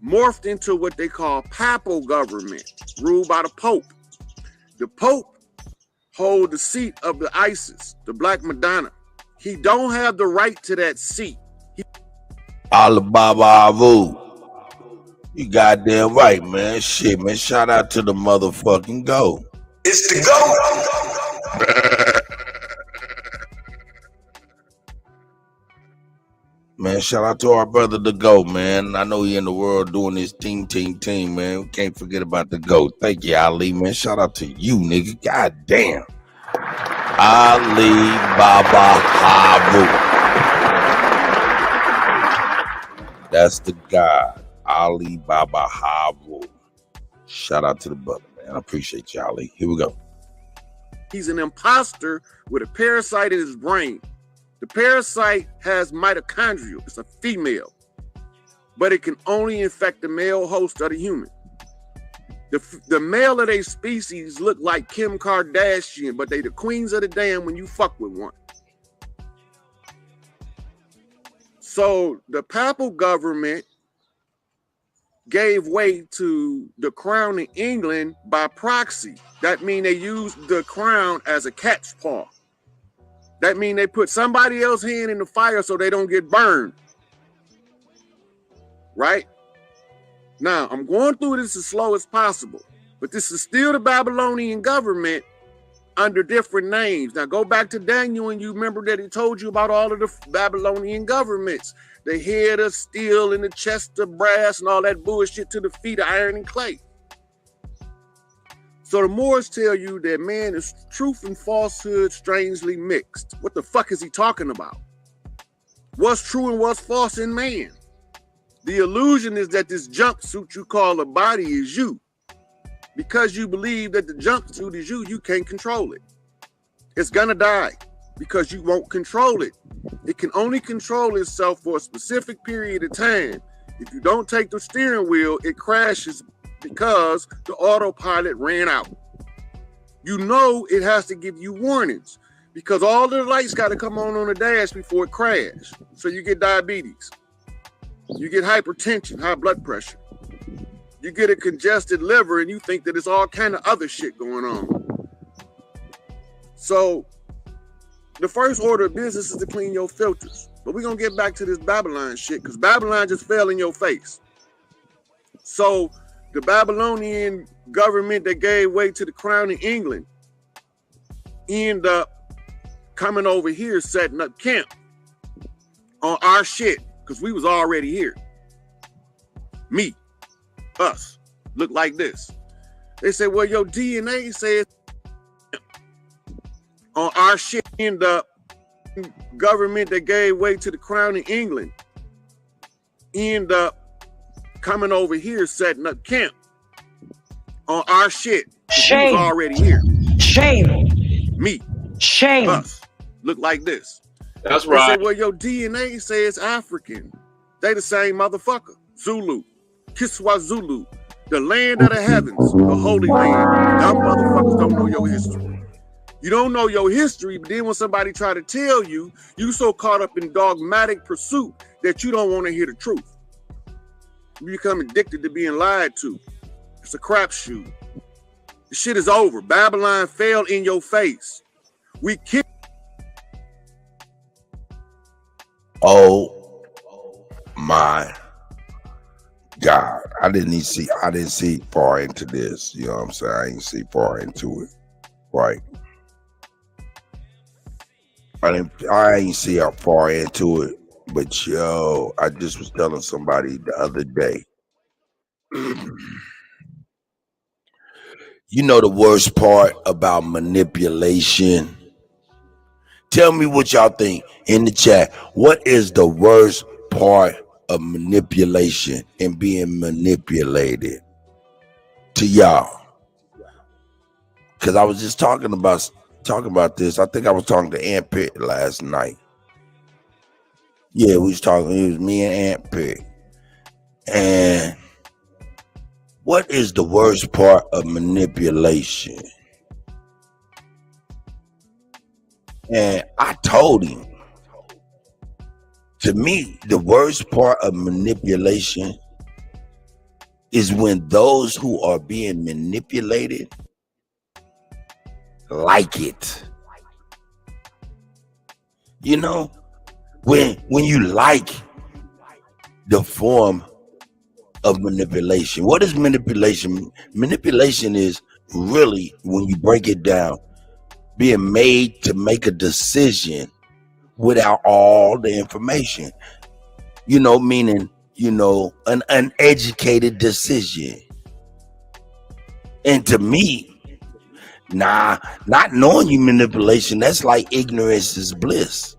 morphed into what they call papal government, ruled by the Pope. The Pope hold the seat of the Isis, the Black Madonna. He don't have the right to that seat. Alibaba Avu. You goddamn right, man. Shit, man. Shout out to the motherfucking GOAT. It's the GOAT. Man, shout out to our brother, the GOAT, man. I know he in the world doing his team, man. We can't forget about the GOAT. Thank you, Ali, man. Shout out to you, nigga. God damn. Ali Baba Habu. That's the God. Ali Baba Habu. Shout out to the brother, man. I appreciate you, Ali. Here we go. He's an imposter with a parasite in his brain. The parasite has mitochondria. It's a female, but it can only infect the male host of the human. The male of their species look like Kim Kardashian, but they the queens of the damn when you fuck with one. So the papal government gave way to the crown in England by proxy. That means they used the crown as a cat's paw. That means they put somebody else's hand in the fire so they don't get burned. Right? Now, I'm going through this as slow as possible, but this is still the Babylonian government under different names. Now, go back to Daniel and you remember that he told you about all of the Babylonian governments. The head of steel and the chest of brass and all that bullshit to the feet of iron and clay. So the Moors tell you that, man, is truth and falsehood strangely mixed. What the fuck is he talking about? What's true and what's false in man. The illusion is that this jumpsuit you call a body is you. Because you believe that the jumpsuit is you, you can't control it. It's gonna die because you won't control it. It can only control itself for a specific period of time. If you don't take the steering wheel, it crashes because the autopilot ran out. You know it has to give you warnings because all the lights got to come on the dash before it crashes. So you get diabetes. You get hypertension, high blood pressure. You get a congested liver and you think that it's all kind of other shit going on. So the first order of business is to clean your filters. But we're going to get back to this Babylon shit because Babylon just fell in your face. So the Babylonian government that gave way to the crown of England ended up coming over here, setting up camp on our shit because we was already here. Me, us, look like this. They said, well, your DNA says on our shit. Ended up government that gave way to the crown of England ended up coming over here, setting up camp on our shit. Shame. We was already here. Shame. Me. Shame. Us. Look like this. That's right. They say, well, your DNA says African. They the same motherfucker. Zulu. Kiswazulu. The land of the heavens. The Holy Land. Dumb motherfuckers don't know your history. You don't know your history, but then when somebody try to tell you, you so caught up in dogmatic pursuit that you don't want to hear the truth. You become addicted to being lied to. It's a crapshoot. The shit is over. Babylon fell in your face. We kicked. Oh my God. I didn't see far into this. You know what I'm saying? I didn't see far into it. Right. I ain't see how far into it, but yo, I just was telling somebody the other day. You know the worst part about manipulation? Tell me what y'all think in the chat. What is the worst part of manipulation and being manipulated to y'all? Because I was just talking about this. I think I was talking to Aunt Pitt last night. Yeah, we was talking. It was me and Aunt Pitt. And what is the worst part of manipulation? And I told him, to me, the worst part of manipulation is when those who are being manipulated like it. You know, when you like the form of manipulation. What is manipulation? Manipulation is really, when you break it down, being made to make a decision without all the information. You know, meaning, you know, an uneducated decision. And to me, not knowing you manipulation, that's like ignorance is bliss.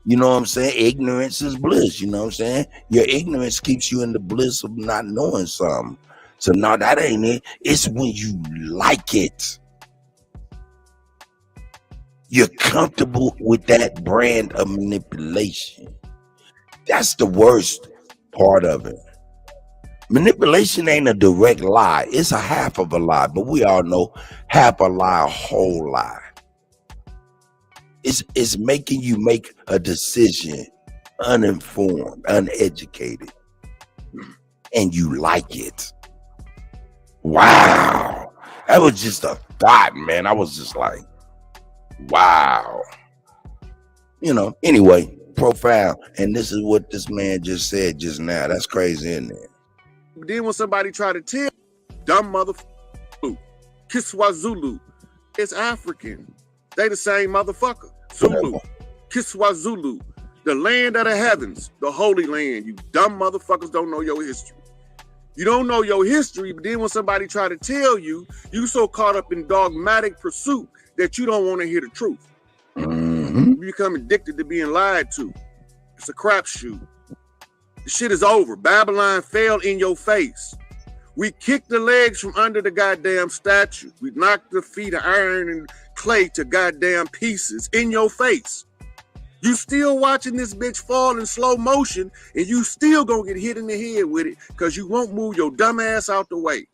You know what I'm saying? Ignorance is bliss. You know what I'm saying? Your ignorance keeps you in the bliss of not knowing something. So no, that ain't it. It's when you like it. You're comfortable with that brand of manipulation. That's the worst part of it. Manipulation ain't a direct lie. It's a half of a lie, but we all know half a lie, a whole lie. It's making you make a decision uninformed, uneducated, and you like it. Wow. That was just a thought, man. I was just like, wow. You know, anyway, profound. And this is what this man just said just now. That's crazy, isn't it? Then when somebody try to tell dumb motherfucker, Kiswazulu, it's African. They the same motherfucker. Zulu, Kiswazulu, the land of the heavens, the Holy Land. You dumb motherfuckers don't know your history. You don't know your history, but then when somebody try to tell you, you so caught up in dogmatic pursuit that you don't want to hear the truth. Mm-hmm. You become addicted to being lied to. It's a crapshoot. The shit is over. Babylon fell in your face. We kicked the legs from under the goddamn statue. We knocked the feet of iron and clay to goddamn pieces in your face. You still watching this bitch fall in slow motion, and you still gonna get hit in the head with it because you won't move your dumb ass out the way.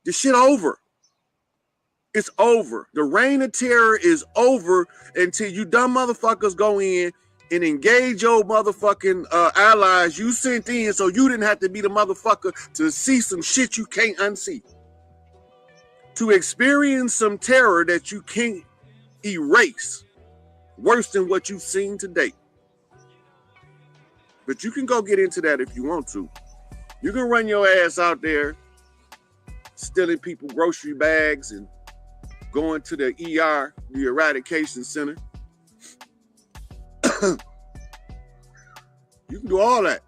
This shit over. It's over. The reign of terror is over until you dumb motherfuckers go in and engage your motherfucking allies you sent in so you didn't have to be the motherfucker to see some shit you can't unsee. To experience some terror that you can't erase. Worse than what you've seen to date. But you can go get into that if you want to. You can run your ass out there stealing people grocery bags and going to the ER, the eradication center. You can do all that.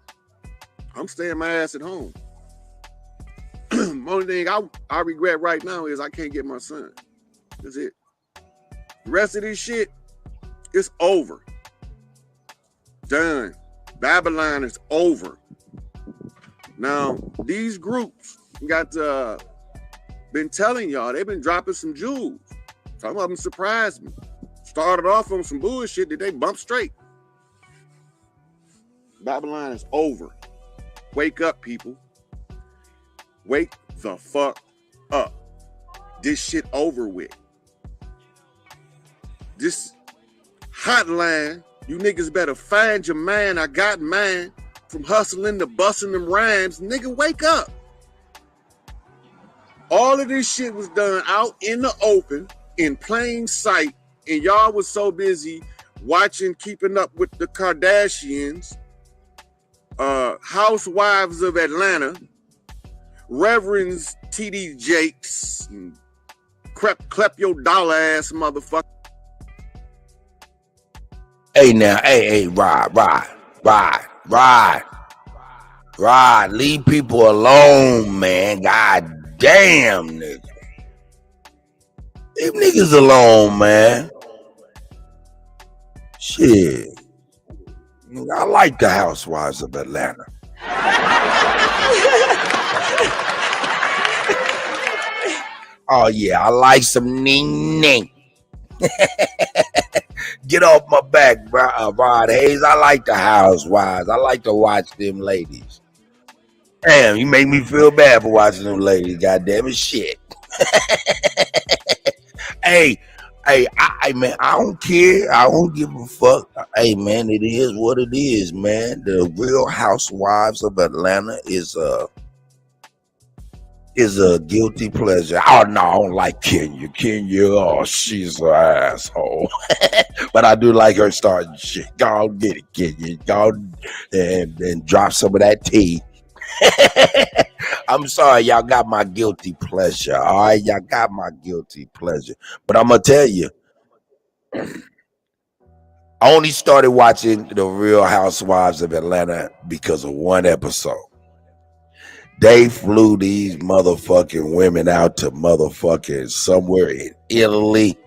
I'm staying my ass at home. Only thing I regret right now is I can't get my son. That's it. The rest of this shit, it's over. Done. Babylon is over. Now, these groups got been telling y'all, they've been dropping some jewels. Some of them surprised me. Started off on some bullshit that they bumped straight. Babylon is over. Wake up, people. Wake the fuck up. This shit over with. This hotline, you niggas better find your man. I got mine. From hustling to busting them rhymes. Nigga, wake up. All of this shit was done out in the open, in plain sight, and y'all was so busy watching Keeping Up with the Kardashians, Housewives of Atlanta, Reverends TD Jakes, and clep your dollar ass motherfucker. Hey now, hey, Rod, leave people alone, man. God damn, nigga. Leave niggas alone, man. Shit. I like the Housewives of Atlanta. Oh yeah, I like some ning. Get off my back, Rod Hayes. I like the Housewives. I like to watch them ladies. Damn, you make me feel bad for watching them ladies. Goddamn it, shit. Hey, man, I don't care. I don't give a fuck. Hey, man, it is what it is, man. The Real Housewives of Atlanta is a guilty pleasure. Oh no, I don't like Kenya. Oh, she's an asshole. But I do like her starting shit. Go get it, Kenya. Go and drop some of that tea. I'm sorry, y'all got my guilty pleasure. All right, y'all got my guilty pleasure. But I'm gonna tell you, I only started watching The Real Housewives of Atlanta because of one episode. They flew these motherfucking women out to motherfucking somewhere in Italy,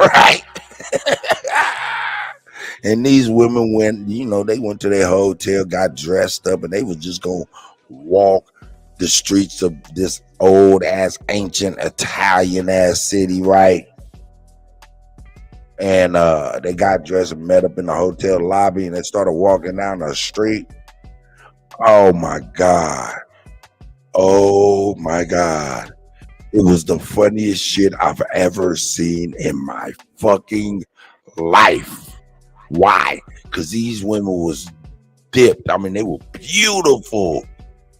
right? And these women went, they went to their hotel, got dressed up, and they was just gonna walk the streets of this old ass, ancient Italian ass city, right? And they got dressed and met up in the hotel lobby, and they started walking down the street. Oh my God. It was the funniest shit I've ever seen in my fucking life. Why? Because these women was dipped. I mean, they were beautiful,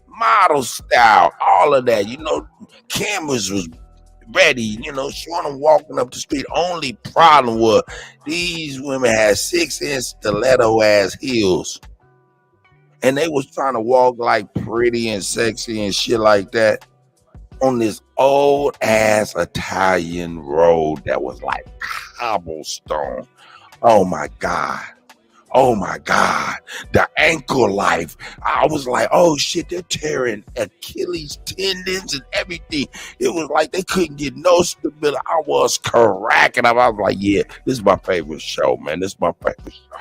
model style, all of that. Cameras was ready, showing them walking up the street. Only problem was these women had 6-inch stiletto ass heels. And they was trying to walk like pretty and sexy and shit like that on this old ass Italian road that was like cobblestone. Oh my God. Oh my God, the ankle life. I was like, oh shit, they're tearing Achilles tendons and everything. It was like they couldn't get no stability. I was cracking up. I was like, yeah, this is my favorite show, man. This is my favorite show.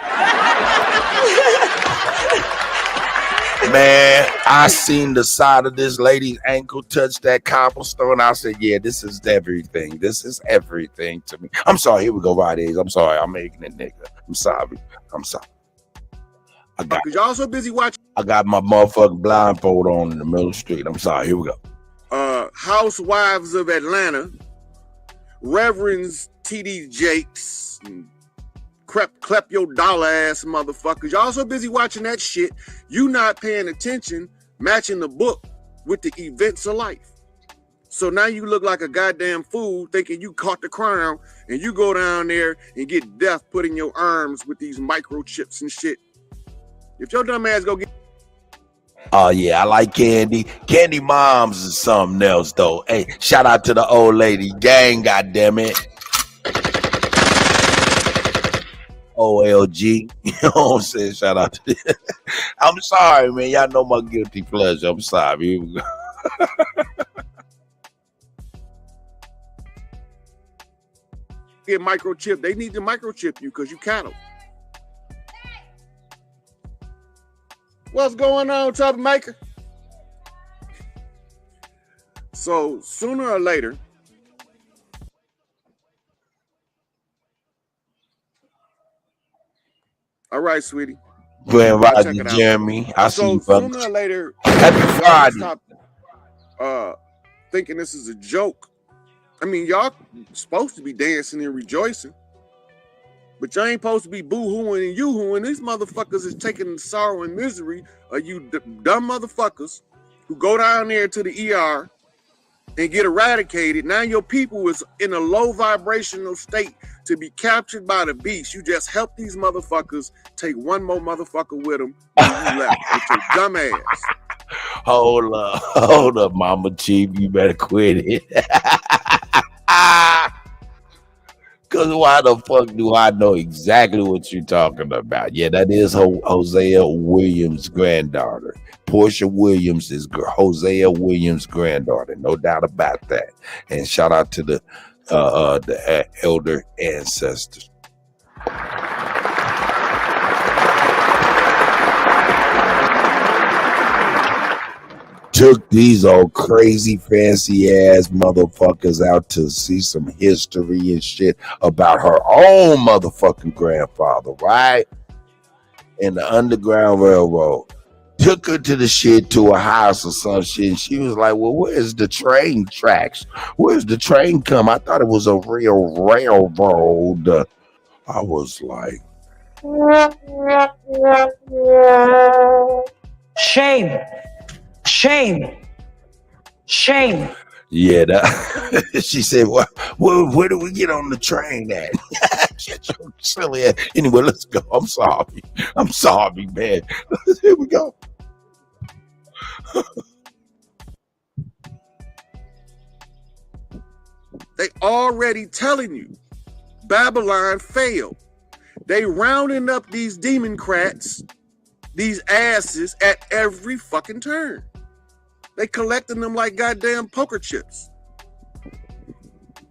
Man, I seen the side of this lady's ankle touch that cobblestone. I said, yeah, this is everything. This is everything to me. I'm sorry. Here we go, Roddies. I'm sorry. I'm making it, nigga. I'm sorry. Because y'all so busy watching. I got my motherfucking blindfold on in the middle of the street. I'm sorry. Here we go. Housewives of Atlanta, Reverends T.D. Jakes, and Clep your dollar ass motherfuckers. Y'all so busy watching that shit, you not paying attention, matching the book with the events of life. So now you look like a goddamn fool thinking you caught the crown, and you go down there and get death put in your arms with these microchips and shit. If your dumb ass go get... Oh yeah, I like Candy. Candy Moms is something else though. Hey, shout out to the old lady gang, goddammit. OLG. You know what I'm saying? Shout out to this. I'm sorry, man. Y'all know my guilty pleasure. I'm sorry. Here we go. Get microchip. They need to microchip you because you cattle. What's going on, troublemaker? So sooner or later, all right, sweetie. Grand Rising, Jeremy. I see you, brother. Sooner or later, happy Friday. Stop thinking this is a joke. I mean, y'all supposed to be dancing and rejoicing, but y'all ain't supposed to be boo-hooing and you-hooing. These motherfuckers is taking the sorrow and misery of you dumb motherfuckers who go down there to the ER and get eradicated. Now your people is in a low vibrational state to be captured by the beast. You just help these motherfuckers take one more motherfucker with them and you left with your dumb ass. Hold up, Mama Chief. You better quit it. Because why the fuck do I know exactly what you're talking about? Yeah, that is Hosea Williams' granddaughter. Portia Williams is Hosea Williams' granddaughter. No doubt about that. And shout out to the elder ancestors. Took these old crazy fancy ass motherfuckers out to see some history and shit about her own motherfucking grandfather, right? In the Underground Railroad. Took her to the shit to a house or some shit. And she was like, well, where's the train tracks? Where's the train come? I thought it was a real railroad. I was like, shame. Yeah, she said, well, where do we get on the train at? Silly ass. Anyway, let's go. I'm sorry, man. Here we go. They already telling you Babylon failed. They rounding up these democrats, these asses at every fucking turn. They collecting them like goddamn poker chips.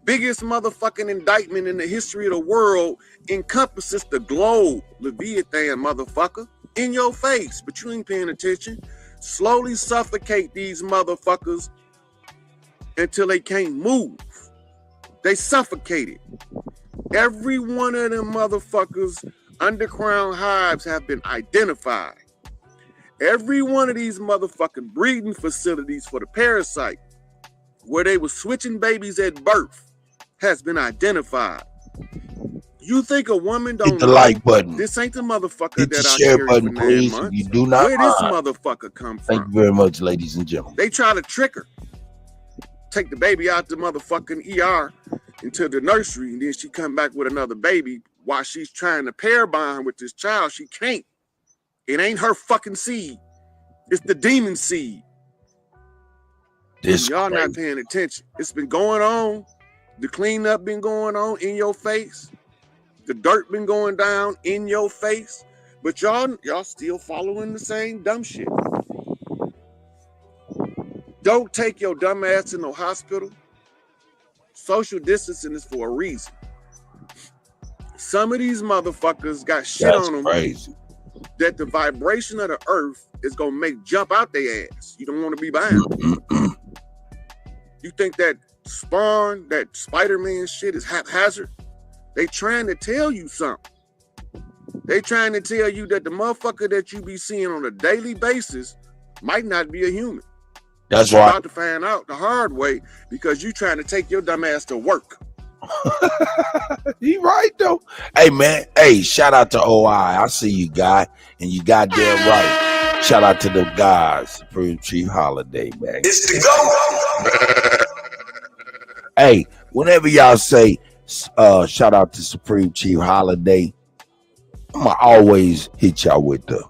Biggest motherfucking indictment in the history of the world encompasses the globe, Leviathan motherfucker, in your face, but you ain't paying attention. Slowly suffocate these motherfuckers until they can't move. They suffocated. Every one of them motherfuckers underground hives have been identified. Every one of these motherfucking breeding facilities for the parasite, where they were switching babies at birth, has been identified. You think a woman don't hit the know? like button. This ain't the motherfucker hit that the I share carried button, for 9 please. months. You do not Where mind. this motherfucker come from? Thank you very much, ladies and gentlemen. They try to trick her. Take the baby out the motherfucking ER into the nursery, and then she come back with another baby while she's trying to pair bond with this child. She can't. It ain't her fucking seed. It's the demon seed. Y'all not paying attention. It's been going on. The cleanup been going on in your face. The dirt been going down in your face. But y'all still following the same dumb shit. Don't take your dumb ass to no hospital. Social distancing is for a reason. Some of these motherfuckers got shit on them crazy. That the vibration of the earth is gonna make jump out their ass. You don't want to be behind them. You think that Spawn, that Spider-Man shit is haphazard? They trying to tell you something. They trying to tell you that the motherfucker that you be seeing on a daily basis might not be a human. That's You're right. about to find out the hard way because you trying to take your dumb ass to work. He right though. Hey man, hey, shout out to OI. I see you, guy, and you goddamn right. Shout out to the guys, Supreme Chief Holiday, man. It's the go. Hey, whenever y'all say shout out to Supreme Chief Holiday, I'ma always hit y'all with the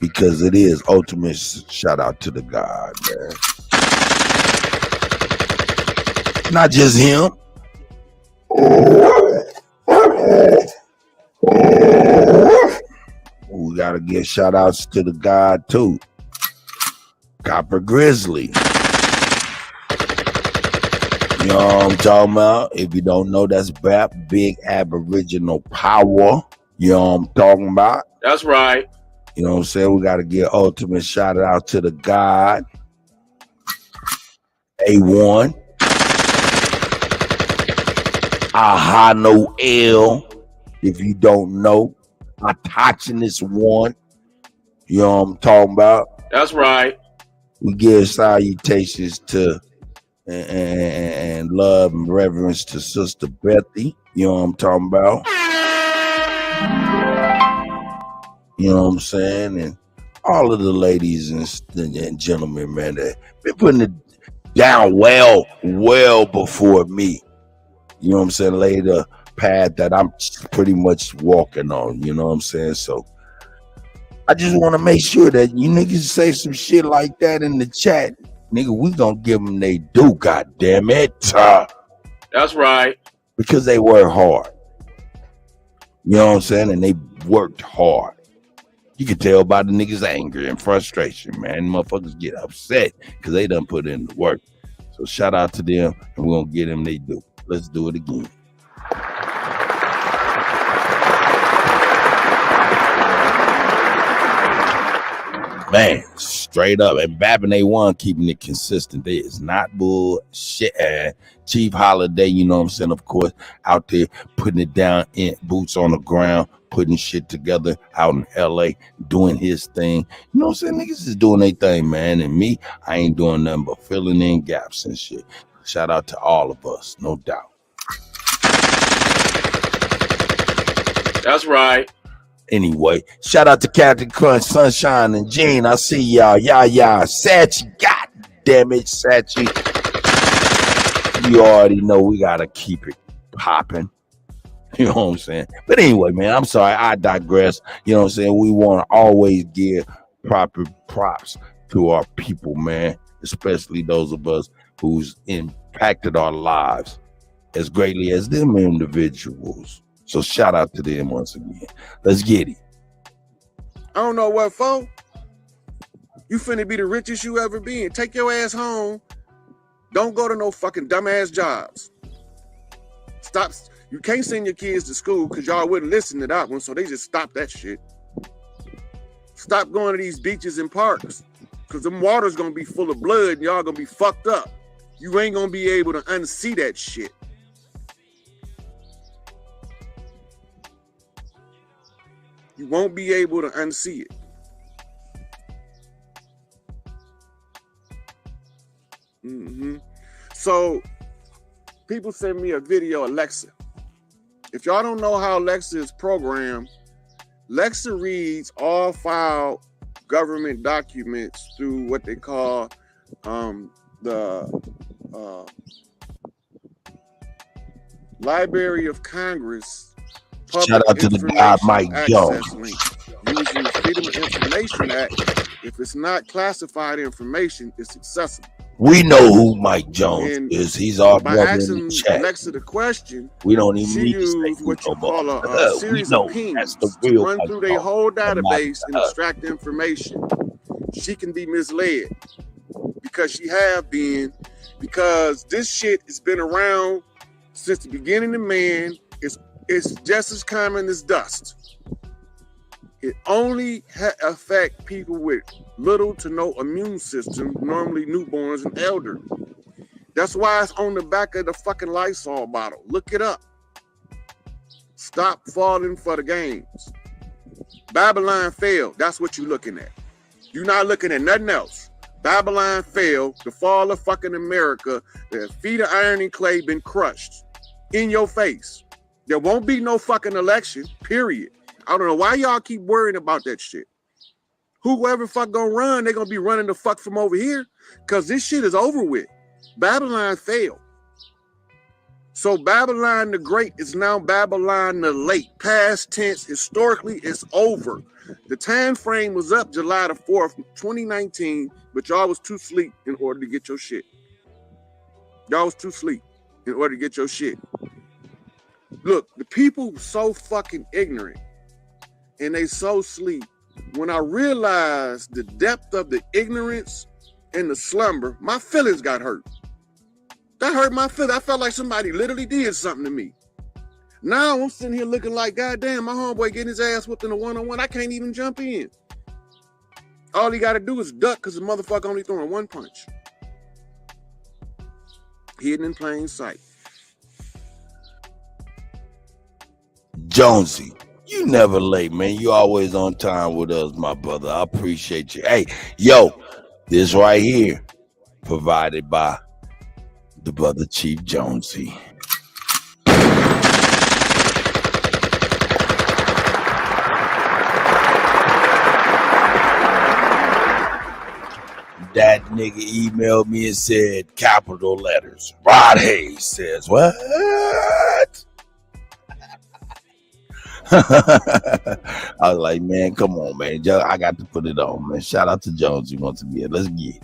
because it is ultimate shout out to the God, man. Not just him. We gotta give shout outs to the God too. Copper Grizzly. You know what I'm talking about? If you don't know, that's BAP, Big Aboriginal Power. You know what I'm talking about? That's right. You know what I'm saying? We got to give ultimate shout out to the God. A1. Ahano L. If you don't know, I'm touching this one. You know what I'm talking about? That's right. We give salutations to and love and reverence to Sister Bethy. You know what I'm talking about? You know what I'm saying? And all of the ladies and gentlemen, man, that been putting it down well before me. You know what I'm saying? Lay the path that I'm pretty much walking on. You know what I'm saying? So I just want to make sure that you niggas say some shit like that in the chat. Nigga, we gonna give them they do, goddamn it. That's right. Because they work hard. You know what I'm saying? And they worked hard. You can tell by the niggas' anger and frustration, man. Motherfuckers get upset because they done put in the work. So shout out to them, and we're gonna get them they do. Let's do it again. Man, straight up. And Bappin' A1 keeping it consistent. There is not bullshit. Chief Holiday, you know what I'm saying, of course, out there putting it down in boots on the ground, putting shit together out in LA, doing his thing. You know what I'm saying? Niggas is doing their thing, man. And me, I ain't doing nothing but filling in gaps and shit. Shout out to all of us, no doubt. That's right. Anyway, shout out to Captain Crunch, Sunshine, and Gene. I see y'all. Yeah. Sachi, god damn it, Sachi. You already know we gotta keep it popping. You know what I'm saying? But anyway, man, I'm sorry, I digress. You know what I'm saying? We want to always give proper props to our people, man, especially those of us who's impacted our lives as greatly as them individuals. So shout out to them once again. Let's get it. I don't know what for. You finna be the richest you ever been. Take your ass home. Don't go to no fucking dumbass jobs. Stop. You can't send your kids to school because y'all wouldn't listen to that one, so they just stopped that shit. Stop going to these beaches and parks because them water's gonna be full of blood and y'all gonna be fucked up. You ain't gonna be able to unsee that shit. You won't be able to unsee it. So people send me a video, Alexa. If y'all don't know how Alexa is programmed, Alexa reads all file government documents through what they call the Library of Congress. Shout out to the guy Mike Jones. Using the Freedom of Information Act, if it's not classified information, it's accessible. We know who Mike Jones And is. He's our by brother in the asking chat. Alexa the question, We don't even she need to say used who what you no more. call a We series know of that's the pings to real run Mike through their Jones. whole That matters database to and us. extract information. She can be misled because she have been, because this shit has been around since the beginning of man. It's just as common as dust. It only affect people with little to no immune system, normally newborns and elder. That's why it's on the back of the fucking Lysol bottle. Look it up. Stop falling for the games. Babylon failed. That's what you're looking at. You're not looking at nothing else. Babylon failed. The fall of fucking America. The feet of iron and clay been crushed in your face. There won't be no fucking election, period. I don't know why y'all keep worrying about that shit. Whoever fuck gonna run, they're gonna be running the fuck from over here because this shit is over with. Babylon failed. So Babylon the Great is now Babylon the Late. Past tense, historically, it's over. The time frame was up July the 4th, 2019, but y'all was too sleep in order to get your shit. Y'all was too sleep in order to get your shit. Look, the people so fucking ignorant and they so sleep. When I realized the depth of the ignorance and the slumber, my feelings got hurt. That hurt my feelings. I felt like somebody literally did something to me. Now I'm sitting here looking like, goddamn, my homeboy getting his ass whooped in a one-on-one. I can't even jump in. All he got to do is duck because the motherfucker only throwing one punch. Hidden in plain sight. Jonesy, you never late, man. You always on time with us, my brother. I appreciate you. Hey, yo, this right here, provided by the brother Chief Jonesy. That nigga emailed me and said capital letters. Rod Hayes says, what? I was like, man, come on, man. I got to put it on, man. Shout out to Jonesy once again. Let's get it.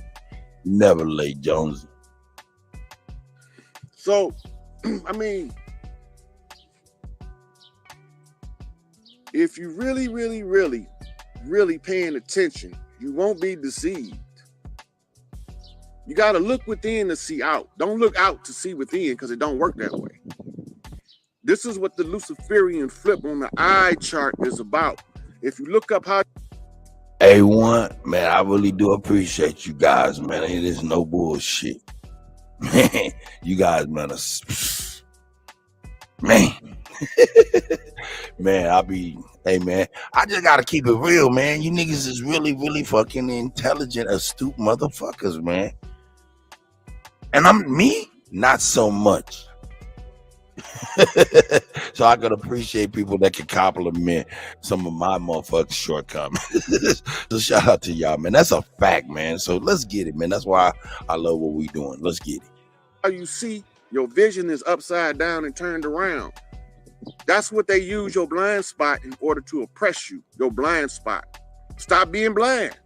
Never late, Jonesy. So, I mean, if you really paying attention, you won't be deceived. You got to look within to see out. Don't look out to see within because it don't work that way. This is what the Luciferian flip on the eye chart is about. If you look up how... A1, man, I really do appreciate you guys, man. It is no bullshit. Man, you guys, man, man. Man, hey, man, I just got to keep it real, man. You niggas is really, really fucking intelligent, astute motherfuckers, man. And not so much. So I could appreciate people that can compliment some of my motherfucking shortcomings. So shout out to y'all, man. That's a fact, man. So let's get it, man. That's why I love what we doing. Let's get it. How you see your vision is upside down and turned around. That's what they use your blind spot in order to oppress you. Your blind spot. Stop being blind.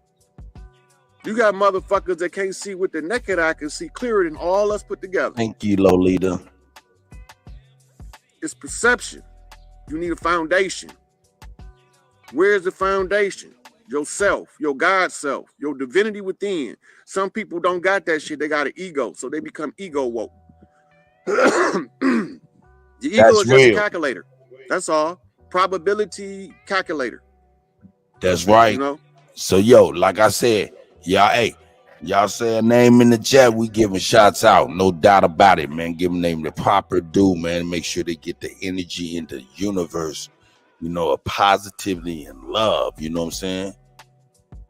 You got motherfuckers that can't see with the naked eye can see clearer than all us put together. Thank you, Lolita. It's perception. You need a foundation. Where's the foundation? Yourself, your God self, your divinity within. Some people don't got that shit. They got an ego, so they become ego woke. The ego is just a calculator. That's all. Probability calculator. That's right. You know? So, yo, like I said, y'all say a name in the chat, we giving shots out. No doubt about it, man. Give them name the proper due, man. Make sure they get the energy in the universe, you know, of positivity and love. You know what I'm saying?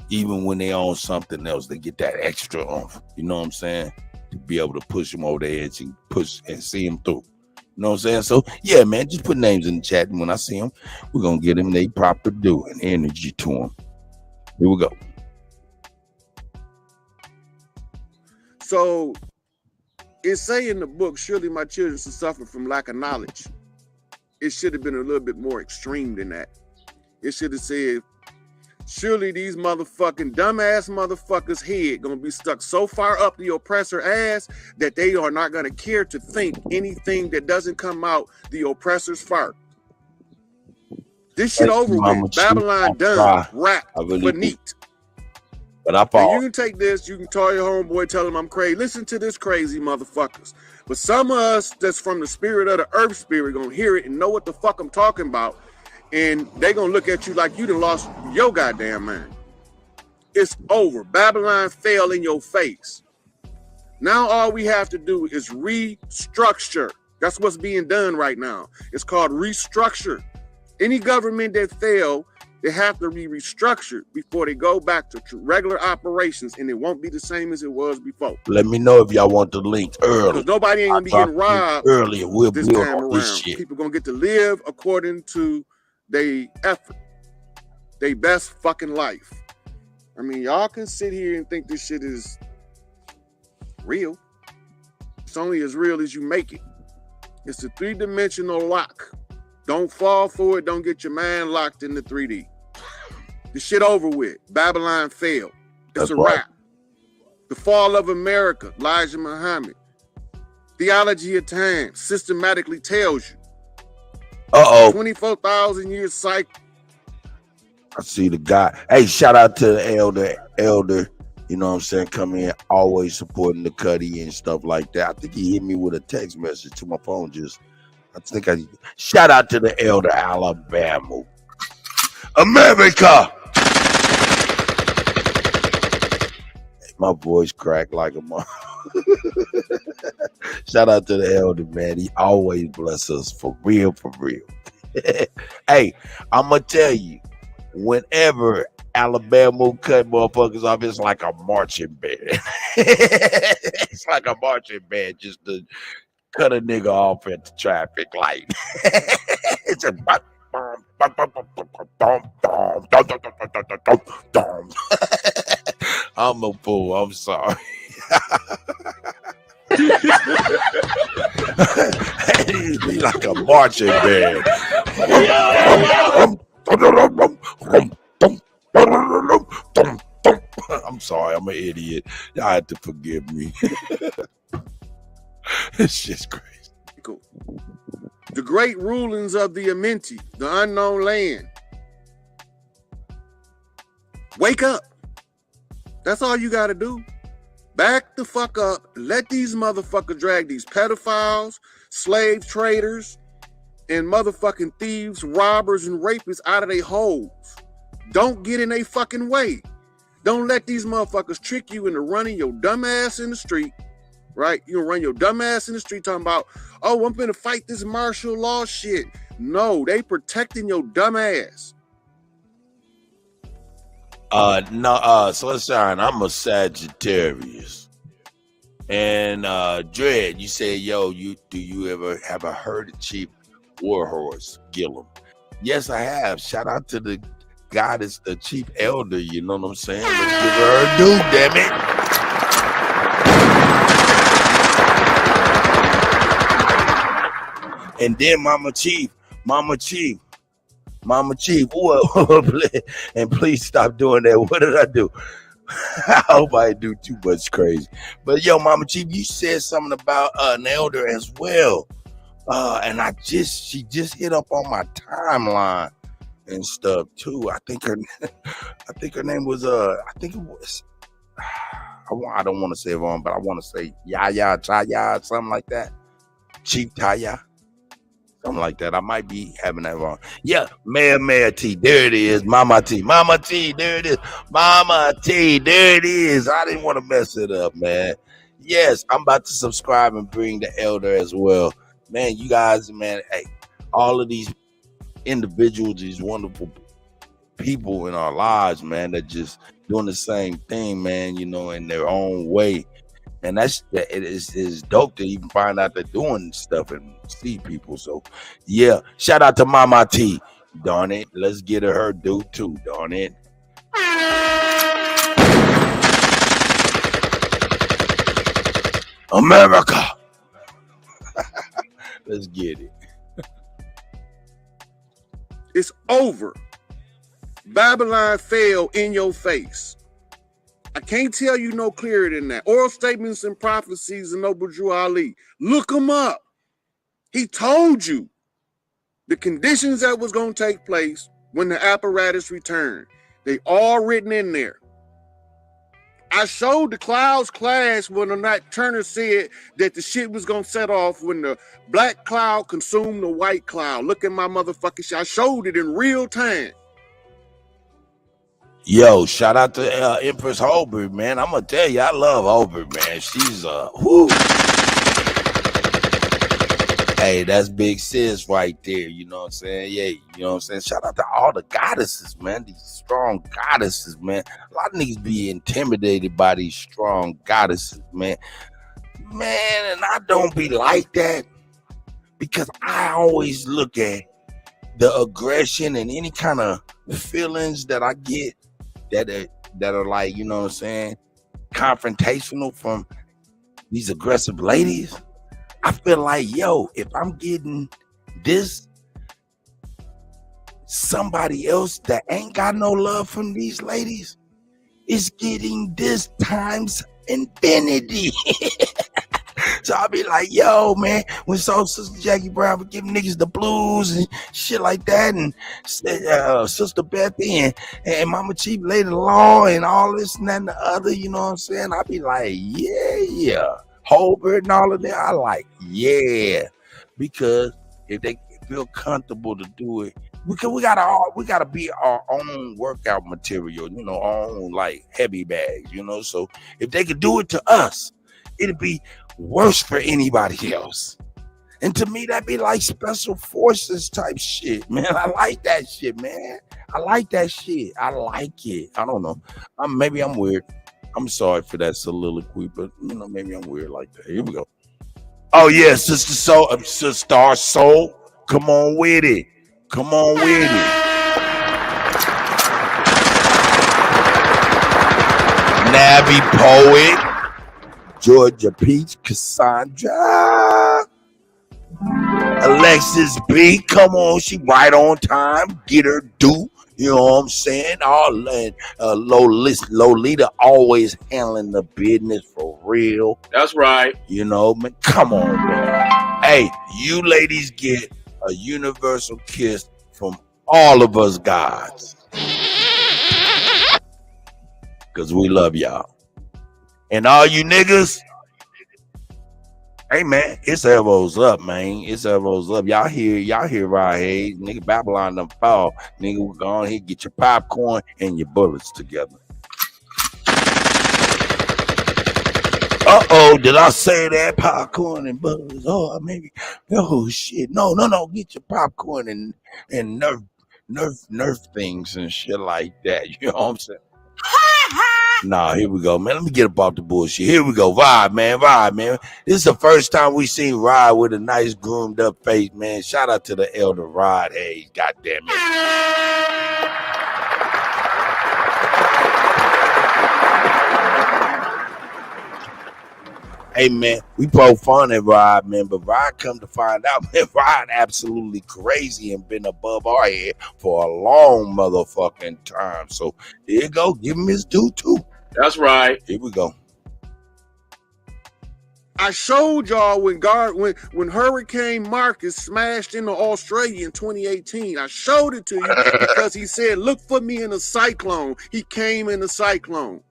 Even when they own something else, they get that extra oomph. You know what I'm saying? To be able to push them over the edge and push and see them through. You know what I'm saying? So, yeah, man, just put names in the chat. And when I see them, we're going to get them their proper due and energy to them. Here we go. So it say in the book, surely my children should suffer from lack of knowledge. It should have been a little bit more extreme than that. It should have said, surely these motherfucking dumbass motherfuckers' head gonna be stuck so far up the oppressor ass that they are not gonna care to think anything that doesn't come out the oppressor's fart. This shit over with. Babylon done. Rap. Finite. But I And fall. you can take this, you can tell your homeboy, tell him I'm crazy. Listen to this crazy motherfuckers. But some of us that's from the spirit of the earth spirit gonna hear it and know what the fuck I'm talking about. And they gonna look at you like you done lost your goddamn mind. It's over. Babylon fell in your face. Now all we have to do is restructure. That's what's being done right now. It's called restructure. Any government that failed, they have to be restructured before they go back to regular operations, and it won't be the same as it was before. Let me know if y'all want the link early. Because nobody ain't gonna be getting robbed early. We'll this build time on around. this shit. People gonna get to live according to their effort, their best fucking life. I mean, y'all can sit here and think this shit is real. It's only as real as you make it. It's a 3-dimensional lock. Don't fall for it. Don't get your mind locked into 3D. The shit over with. Babylon failed. It's a wrap. The fall of America. Elijah Muhammad. Theology of time systematically tells you. 24,000 years cycle. I see the guy. Hey, shout out to the elder. You know what I'm saying? Come in, always supporting the Kutty and stuff like that. I think he hit me with a text message to my phone. Shout out to the elder Alabama. America. My voice cracked like a mom. Shout out to the elder, man. He always bless us for real, for real. Hey, I'm going to tell you, whenever Alabama cut motherfuckers off, it's like a marching band. It's like a marching band just to cut a nigga off at the traffic light. It's a I'm a fool. I'm sorry. It'd be like a marching band. I'm sorry, I'm an idiot. Y'all have to forgive me. It's just crazy. Cool. The great rulings of the Amenti, the unknown land. Wake up. That's all you got to do. Back the fuck up. Let these motherfuckers drag these pedophiles, slave traders, and motherfucking thieves, robbers, and rapists out of their holes. Don't get in their fucking way. Don't let these motherfuckers trick you into running your dumb ass in the street, right? You gonna run your dumb ass in the street talking about, oh, I'm gonna fight this martial law shit. No, they protecting your dumb ass. Sunshine, I'm a Sagittarius. And Dread, you say, yo, do you ever have a herd Chief Warhorse, Gillum? Yes, I have. Shout out to the goddess, the chief elder, you know what I'm saying? Let's give her her due, damn it. And then Mama Chief, and please stop doing that. What did I do? I hope I didn't do too much crazy. But yo, Mama Chief, you said something about an elder as well. And she just hit up on my timeline and stuff too. I think her name was I don't want to say it wrong, but I want to say Yaya Chaya, something like that. Chief Taya. Something like that. I might be having that wrong. Yeah, Mayor T. There it is. Mama T. There it is. Mama T. There it is. I didn't want to mess it up, man. Yes, I'm about to subscribe and bring the elder as well. Man, you guys, man, hey, all of these individuals, these wonderful people in our lives, man, that just doing the same thing, man, you know, in their own way. And it is dope to even find out they're doing stuff and see people. So, yeah, shout out to Mama T. Darn it. Let's get her due too. Darn it. America. Let's get it. It's over. Babylon fell in your face. I can't tell you no clearer than that. Oral Statements and Prophecies of Noble Drew Ali. Look them up. He told you the conditions that was going to take place when the apparatus returned. They all written in there. I showed the clouds clash when Turner said that the shit was going to set off when the black cloud consumed the white cloud. Look at my motherfucking shit. I showed it in real time. Yo, shout out to Empress Holbert, man. I'm gonna tell you, I love Holbert, man. She's whoo. Hey, that's big sis right there. You know what I'm saying? Yeah, you know what I'm saying? Shout out to all the goddesses, man. These strong goddesses, man. A lot of niggas be intimidated by these strong goddesses, man. Man, and I don't be like that because I always look at the aggression and any kind of feelings that I get that are like, you know what I'm saying, confrontational from these aggressive ladies. I feel like, yo, if I'm getting this, somebody else that ain't got no love from these ladies is getting this times infinity. So I'll be like, yo, man, when Sister Jackie Brown would give niggas the blues and shit like that, and Sister Bethy and Mama Chief Lady Law and all this and that and the other, you know what I'm saying? I'll be like, yeah. Holbert and all of that, I like, yeah. Because if they feel comfortable to do it, because we gotta be our own workout material, you know, our own like heavy bags, you know. So if they could do it to us, it'd be worse for anybody else. And to me, that'd be like special forces type shit, man. I like that shit, man. I like that shit. I like it. I don't know. Maybe I'm weird. I'm sorry for that soliloquy, but you know, maybe I'm weird like that. Here we go. Oh yeah, Sister Star Soul, come on with it. Come on with it. Nabby Poet. Georgia Peach, Cassandra, Alexis B, come on, she right on time, get her due, you know what I'm saying? Lolita always handling the business for real. That's right. You know, man, come on, man. Hey, you ladies get a universal kiss from all of us gods. Because we love y'all. And all you niggas, hey man, it's elbows up, man. It's elbows up. Y'all hear right here. Nigga, Babylon done fall. Nigga, we're going here, get your popcorn and your bullets together. Uh-oh, did I say that? Popcorn and bullets. Oh, maybe. Oh shit. No. Get your popcorn and nerf things and shit like that. You know what I'm saying? Nah, here we go, man. Let me get up off the bullshit. Here we go. Vibe, man. This is the first time we seen Rod with a nice groomed up face, man. Shout out to the elder Rod Hayes. God damn it. Hey, man, we poke fun at Rod, man, but Rod come to find out, man, Rod absolutely crazy and been above our head for a long motherfucking time. So here you go. Give him his due, too. That's right. Here we go. I showed y'all when Hurricane Marcus smashed into Australia in 2018. I showed it to you because he said, look for me in a cyclone. He came in a cyclone.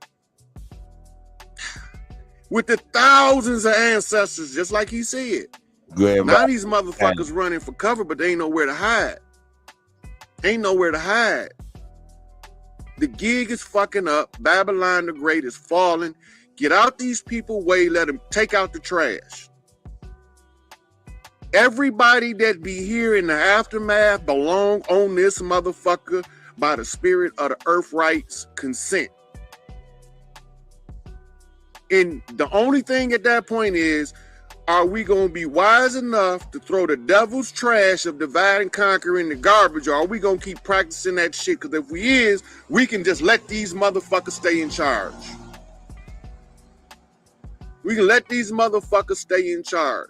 With the thousands of ancestors, just like he said. Now these motherfuckers running for cover, but they ain't nowhere to hide. The gig is fucking up. Babylon the Great is falling. Get out these people way. Let them take out the trash. Everybody that be here in the aftermath belong on this motherfucker by the spirit of the earth rights consent. And the only thing at that point is, are we going to be wise enough to throw the devil's trash of divide and conquer in the garbage, or are we going to keep practicing that shit? Because if we is, we can just let these motherfuckers stay in charge. We can let these motherfuckers stay in charge.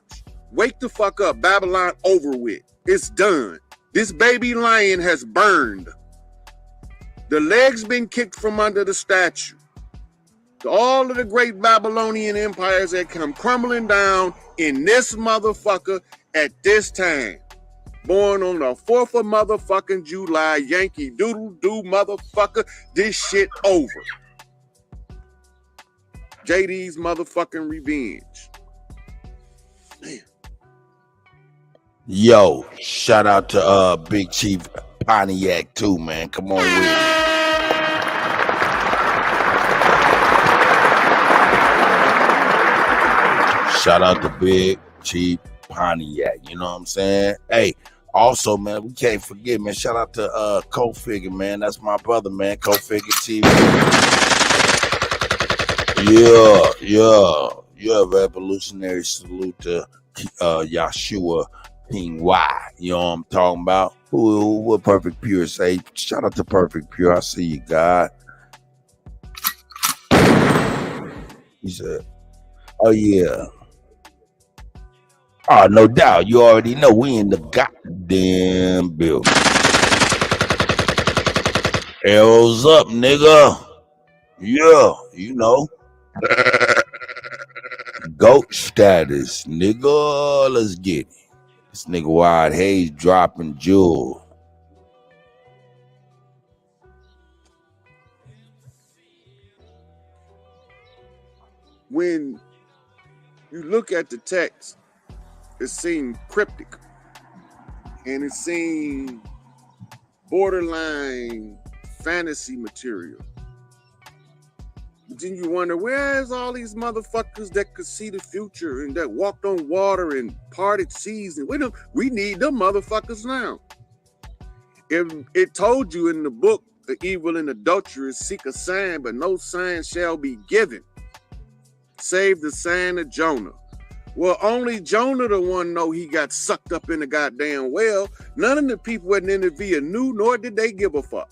Wake the fuck up. Babylon over with. It's done. This baby lion has burned. The legs been kicked from under the statue. All of the great Babylonian empires that come crumbling down in this motherfucker at this time. Born on the 4th of motherfucking July, Yankee Doodle Doo motherfucker, this shit over. JD's motherfucking revenge. Man. Yo, shout out to Big Chief Pontiac too, man. Come on with me. Shout out to Big Chief Pontiac. You know what I'm saying? Hey, also, man, we can't forget, man. Shout out to Co-Figure, man. That's my brother, man. Co-Figure TV. Yeah. Revolutionary salute to Yahshua King Y. You know what I'm talking about? What Perfect Pure say? Shout out to Perfect Pure. I see you, God. He said, oh, yeah. Oh, no doubt. You already know we in the goddamn building. Arrows up, nigga. Yeah, you know. Goat status, nigga. Let's get it. This nigga Wide Hayes dropping jewel. When you look at the text, it seemed cryptic and it seemed borderline fantasy material. But then you wonder, where's all these motherfuckers that could see the future and that walked on water and parted seas? And we need them motherfuckers now. It told you in the book, the evil and adulterers seek a sign, but no sign shall be given, save the sign of Jonah. Well, only Jonah the one know he got sucked up in the goddamn well. None of the people at Nineveh knew, nor did they give a fuck.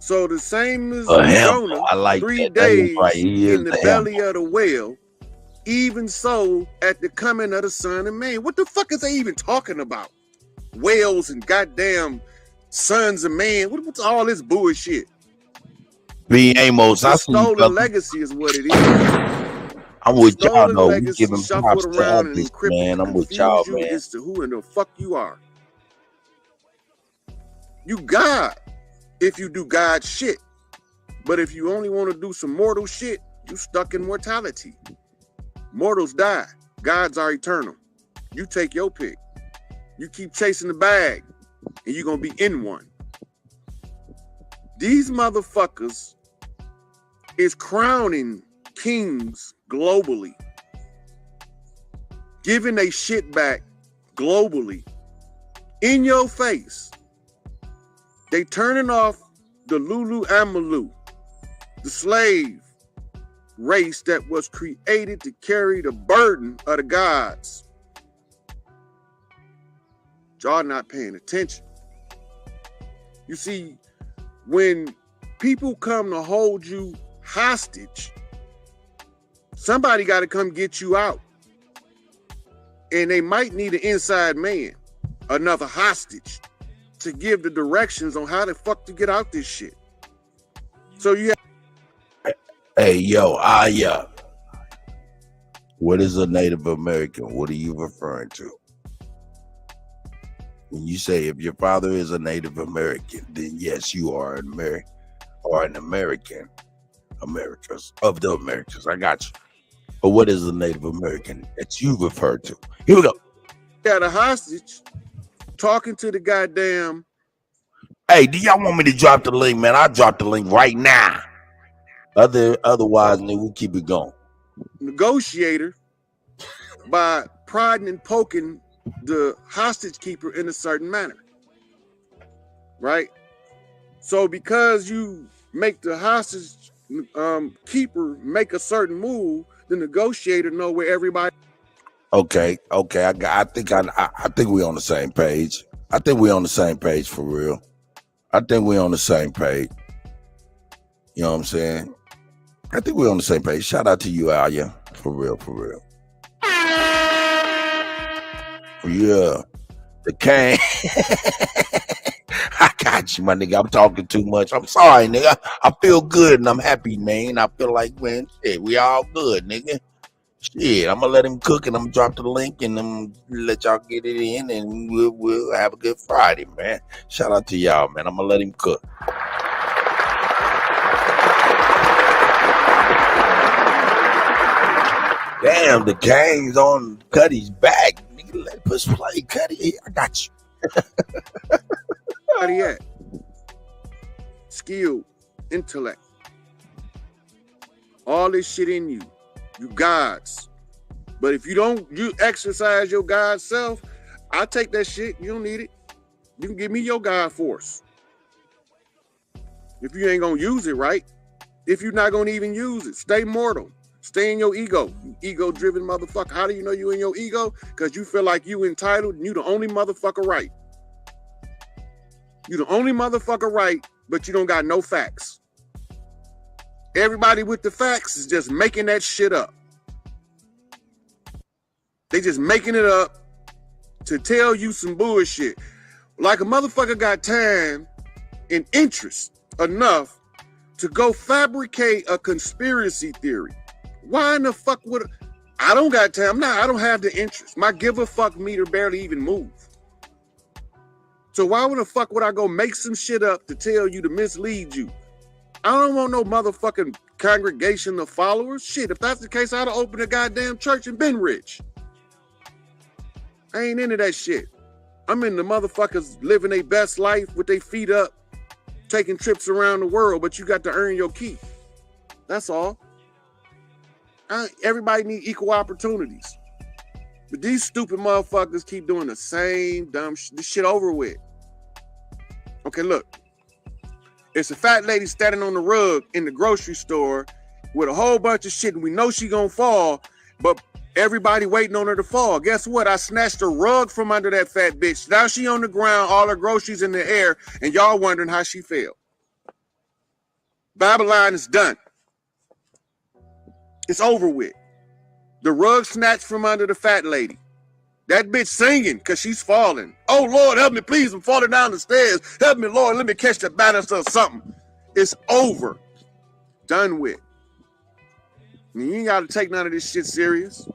So the same as Jonah, I like 3 that. days Right. in the belly of the whale, even so at the coming of the Son of Man. What the fuck is they even talking about? Whales and goddamn sons of man. What's all this bullshit? B. Amos, I see stolen legacy is what it is. I'm with y'all, though. We Legacy giving shuffled props to around and others, encrypted man. to I'm with confuse y'all, you man. as to who in the fuck you are. You God if you do God shit. But if you only want to do some mortal shit, you stuck in mortality. Mortals die. Gods are eternal. You take your pick. You keep chasing the bag, and you're going to be in one. These motherfuckers is crowning kings globally, giving they shit back globally in your face. They turning off the Lulu Amalu, the slave race that was created to carry the burden of the gods. Y'all not paying attention. You see, when people come to hold you hostage, somebody got to come get you out. And they might need an inside man, another hostage, to give the directions on how the fuck to get out this shit. So you have— Hey, yo, yeah. What is a Native American? What are you referring to? When you say if your father is a Native American, then yes, you are an American or an American. Americas of the Americas. I got you. But what is a Native American that you refer to? Here we go. got a hostage talking to the goddamn— Hey, do y'all want me to drop the link, man? I'll drop the link right now. Otherwise, nigga, we'll keep it going. Negotiator by prodding and poking the hostage keeper in a certain manner. Right? So because you make the hostage keeper make a certain move, the negotiator know where everybody— Okay. I think we on the same page. I think we on the same page for real. I think we on the same page. You know what I'm saying? I think we're on the same page. Shout out to you, Alia. For real. Yeah. The king. I got you, my nigga. I'm talking too much. I'm sorry, nigga. I feel good and I'm happy, man. I feel like, man, shit, we all good, nigga. Shit, I'm gonna let him cook and I'm gonna drop the link and I'm gonna let y'all get it in and we'll have a good Friday, man. Shout out to y'all, man. I'm gonna let him cook. Damn, the gang's on Kutty's back. Nigga, let us play, Kutty. I got you. How do you at? Skill, intellect, all this shit in you. You gods. But if you exercise your God self, I take that shit. You don't need it. You can give me your God force. If you ain't gonna use it, right? If you're not gonna even use it, stay mortal. Stay in your ego. You ego-driven motherfucker. How do you know you in your ego? Because you feel like you entitled and you the only motherfucker right. You the only motherfucker right, but you don't got no facts. Everybody with the facts is just making that shit up. They just making it up to tell you some bullshit. Like a motherfucker got time and interest enough to go fabricate a conspiracy theory. Why in the fuck would I don't got time. I don't have the interest. My give a fuck meter barely even move. So why the fuck would I go make some shit up to tell you to mislead you? I don't want no motherfucking congregation of followers. Shit, if that's the case, I'd have opened a goddamn church and been rich. I ain't into that shit. I'm into motherfuckers living their best life with their feet up, taking trips around the world, but you got to earn your keep. That's all. Everybody need equal opportunities. But these stupid motherfuckers keep doing the same dumb shit. This shit over with. Okay, look. It's a fat lady standing on the rug in the grocery store with a whole bunch of shit, and we know she gonna fall, but everybody waiting on her to fall. Guess what? I snatched the rug from under that fat bitch. Now she on the ground, all her groceries in the air, and y'all wondering how she fell. Babylon is done. It's over with. The rug snatched from under the fat lady. That bitch singing because she's falling. Oh, Lord, help me, please. I'm falling down the stairs. Help me, Lord. Let me catch the banister or something. It's over. Done with. And you ain't got to take none of this shit serious.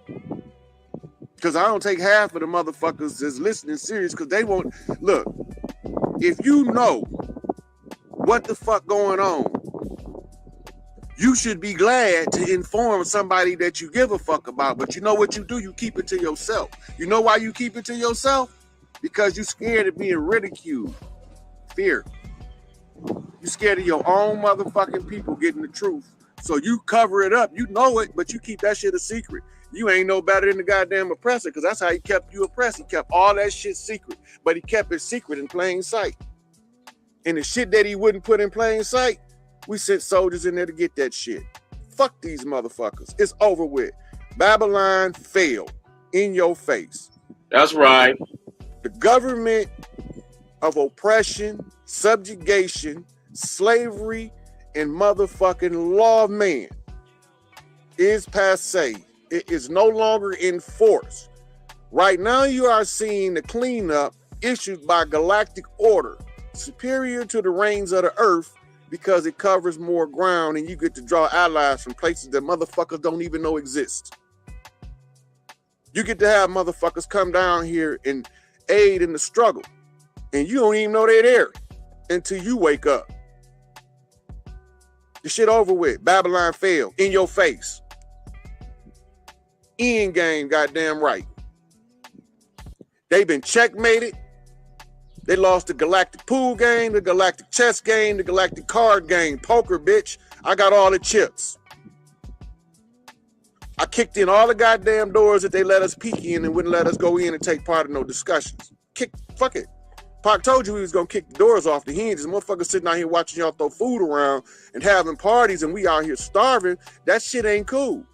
Because I don't take half of the motherfuckers that's listening serious because they won't. Look, if you know what the fuck going on, you should be glad to inform somebody that you give a fuck about. But you know what you do? You keep it to yourself. You know why you keep it to yourself? Because you're scared of being ridiculed. Fear. You're scared of your own motherfucking people getting the truth. So you cover it up. You know it, but you keep that shit a secret. You ain't no better than the goddamn oppressor because that's how he kept you oppressed. He kept all that shit secret, but he kept it secret in plain sight. And the shit that he wouldn't put in plain sight, we sent soldiers in there to get that shit. Fuck these motherfuckers. It's over with. Babylon failed in your face. That's right. The government of oppression, subjugation, slavery, and motherfucking law of man is passe. It is no longer in force. Right now you are seeing the cleanup issued by galactic order, superior to the reigns of the earth, because it covers more ground and you get to draw allies from places that motherfuckers don't even know exist. You get to have motherfuckers come down here and aid in the struggle. And you don't even know they're there until you wake up. The shit over with. Babylon failed. In your face. End game, goddamn right. They've been checkmated. They lost the galactic pool game, the galactic chess game, the galactic card game. Poker, bitch. I got all the chips. I kicked in all the goddamn doors that they let us peek in and wouldn't let us go in and take part in no discussions. Fuck it. Pac told you he was going to kick the doors off the hinges. Motherfuckers sitting out here watching y'all throw food around and having parties and we out here starving. That shit ain't cool.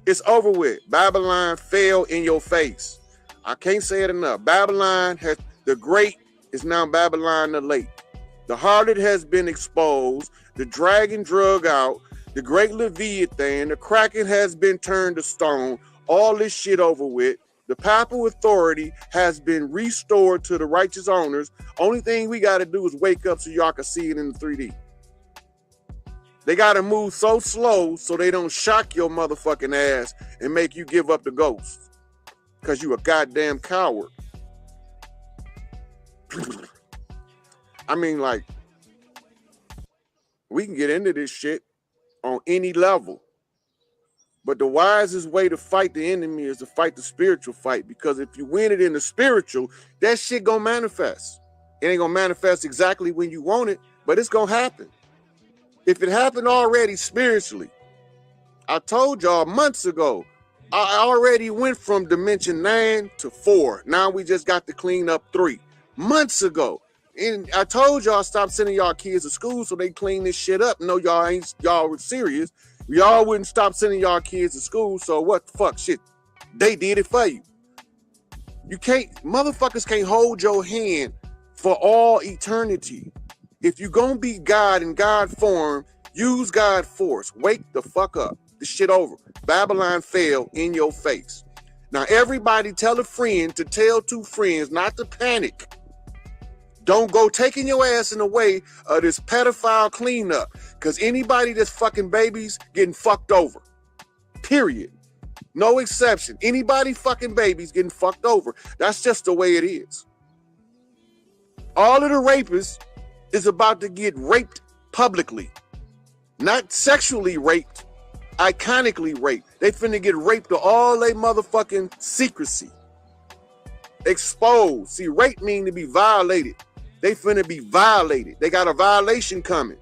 It's over with. Babylon fell in your face. I can't say it enough. Babylon has... The great is now Babylon the late. The harlot has been exposed. The dragon drug out. The great Leviathan. The Kraken has been turned to stone. All this shit over with. The papal authority has been restored to the righteous owners. Only thing we got to do is wake up so y'all can see it in the 3D. They got to move so slow so they don't shock your motherfucking ass and make you give up the ghost. Because you a goddamn coward. I mean, like, we can get into this shit on any level. But the wisest way to fight the enemy is to fight the spiritual fight. Because if you win it in the spiritual, that shit gonna manifest. It ain't gonna manifest exactly when you want it, but it's gonna happen. If it happened already spiritually, I told y'all months ago, I already went from dimension 9 to 4. Now we just got to clean up 3. Months ago. And I told y'all stop sending y'all kids to school so they clean this shit up. No, y'all were serious. Y'all wouldn't stop sending y'all kids to school, so what the fuck shit? They did it for you. Motherfuckers can't hold your hand for all eternity. If you gonna be God in God form, use God force. Wake the fuck up. This shit over. Babylon fell in your face. Now everybody tell a friend to tell 2 friends not to panic. Don't go taking your ass in the way of this pedophile cleanup. Because anybody that's fucking babies getting fucked over. Period. No exception. Anybody fucking babies getting fucked over. That's just the way it is. All of the rapists is about to get raped publicly. Not sexually raped. Iconically raped. They finna get raped to all they motherfucking secrecy. Exposed. See, rape mean to be violated. They finna be violated. They got a violation coming.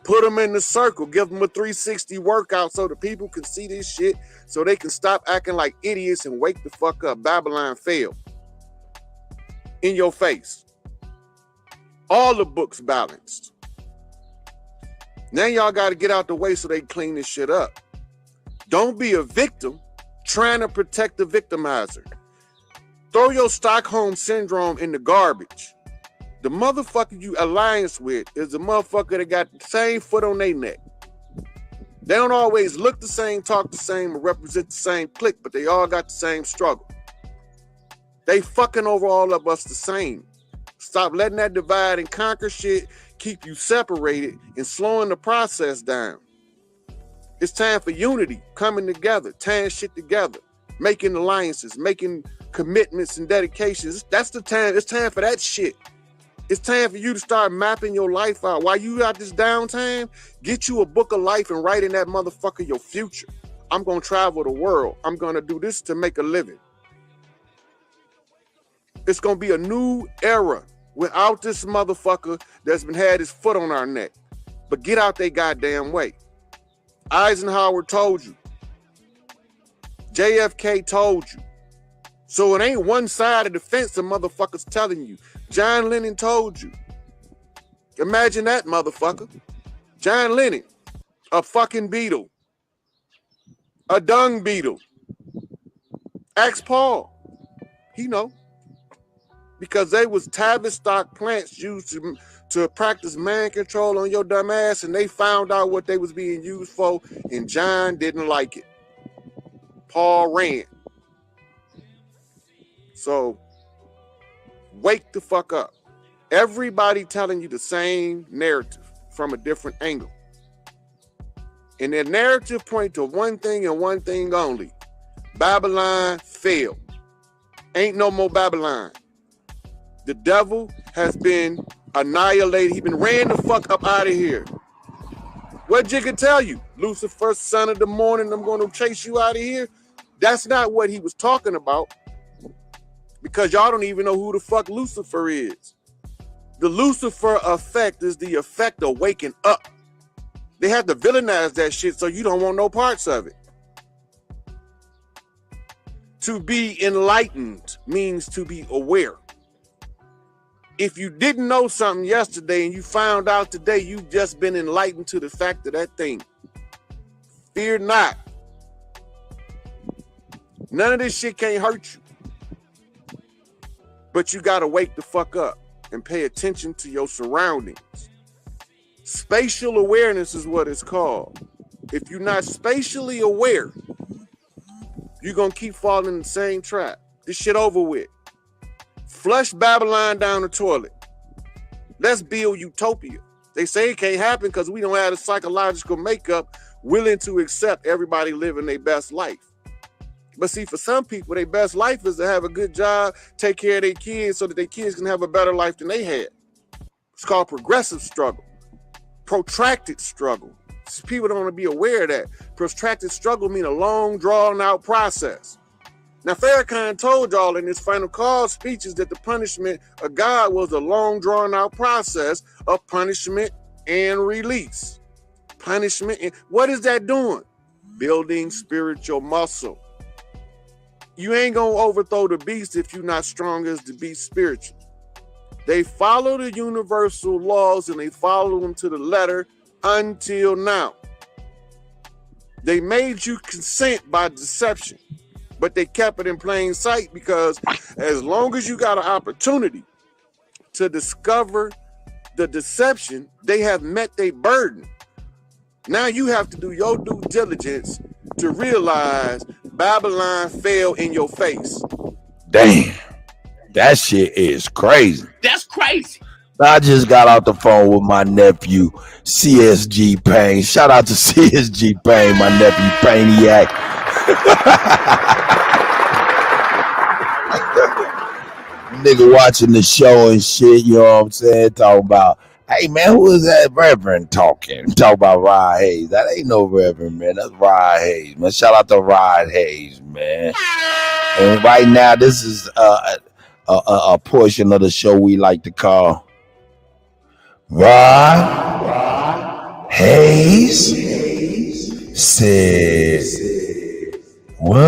Put them in the circle. Give them a 360 workout so the people can see this shit so they can stop acting like idiots and wake the fuck up. Babylon fell. In your face. All the books balanced. Now y'all got to get out the way so they clean this shit up. Don't be a victim trying to protect the victimizer. Throw your Stockholm syndrome in the garbage. The motherfucker you alliance with is the motherfucker that got the same foot on their neck. They don't always look the same, talk the same, or represent the same clique, but they all got the same struggle. They fucking over all of us the same. Stop letting that divide and conquer shit keep you separated and slowing the process down. It's time for unity, coming together, tying shit together, making alliances, making commitments and dedications. That's the time. It's time for that shit. It's time for you to start mapping your life out. While you got this downtime, get you a book of life and write in that motherfucker your future. I'm going to travel the world. I'm going to do this to make a living. It's going to be a new era without this motherfucker that's been had his foot on our neck. But get out their goddamn way. Eisenhower told you. JFK told you. So it ain't one side of the fence the motherfucker's telling you. John Lennon told you. Imagine that, motherfucker. John Lennon, a fucking beetle. A dung beetle. Ask Paul. He know. Because they was Tavistock plants used to practice man control on your dumb ass, and they found out what they was being used for, and John didn't like it. Paul ran. So, wake the fuck up. Everybody telling you the same narrative from a different angle. And their narrative point to one thing and one thing only. Babylon failed. Ain't no more Babylon. The devil has been annihilated. He been ran the fuck up out of here. What Jigga tell you? Lucifer, son of the morning, I'm going to chase you out of here. That's not what he was talking about. Because y'all don't even know who the fuck Lucifer is. The Lucifer effect is the effect of waking up. They have to villainize that shit so you don't want no parts of it. To be enlightened means to be aware. If you didn't know something yesterday and you found out today, you've just been enlightened to the fact of that thing. Fear not. None of this shit can't hurt you. But you got to wake the fuck up and pay attention to your surroundings. Spatial awareness is what it's called. If you're not spatially aware, You're going to keep falling in the same trap. This shit over with. Flush Babylon down the toilet. Let's build utopia. They say it can't happen because we don't have the psychological makeup willing to accept everybody living their best life. But see, for some people, their best life is to have a good job, take care of their kids so that their kids can have a better life than they had. It's called progressive struggle, protracted struggle. People don't want to be aware of that. Protracted struggle means a long, drawn-out process. Now, Farrakhan told y'all in his final call speeches that the punishment of God was a long, drawn-out process of punishment and release. Punishment, and what is that doing? Building spiritual muscle. You ain't gonna overthrow the beast if you're not strong as the beast spiritually. They follow the universal laws and they follow them to the letter until now. They made you consent by deception, but they kept it in plain sight because as long as you got an opportunity to discover the deception, they have met their burden. Now you have to do your due diligence to realize Babylon fell in your face. Damn, that shit is crazy. That's crazy. I just got off the phone with my nephew, CSG Payne. Shout out to CSG Payne, my nephew Payniac. Nigga watching the show and shit, you know what I'm saying? Talking about, hey man, who is that Reverend talking? Talk about Rod Hayes. That ain't no Reverend, man. That's Rod Hayes, man. Shout out to Rod Hayes, man. And right now, this is a portion of the show we like to call Rod Hayes said what?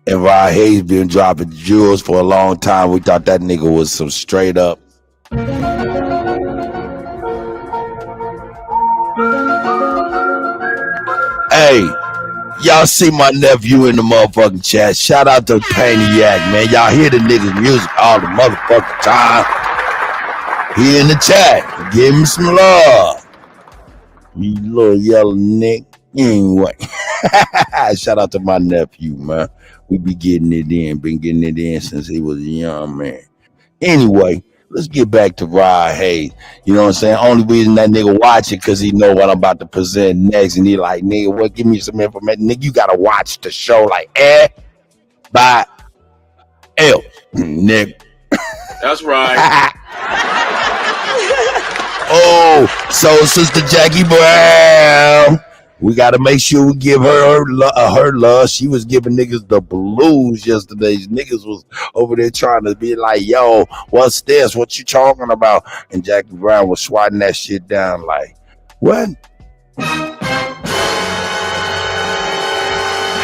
And Rod Hayes been dropping jewels for a long time. We thought that nigga was some straight up. Hey, y'all see my nephew in the motherfucking chat. Shout out to Paniac, man. Y'all hear the nigga's music all the motherfucking time. He in the chat. Give him some love. You little yellow nick. Anyway. Shout out to my nephew, man. We be getting it in. Been getting it in since he was a young man. Anyway, let's get back to Rod Hayes. You know what I'm saying? Only reason that nigga watch it because he know what I'm about to present next. And he like, nigga, what? Give me some information. Nigga, you got to watch the show like by L. Nigga. That's right. Oh, so Sister Jackie Brown. We got to make sure we give her love. She was giving niggas the blues yesterday. Niggas was over there trying to be like, yo, what's this? What you talking about? And Jackie Brown was swatting that shit down like, what?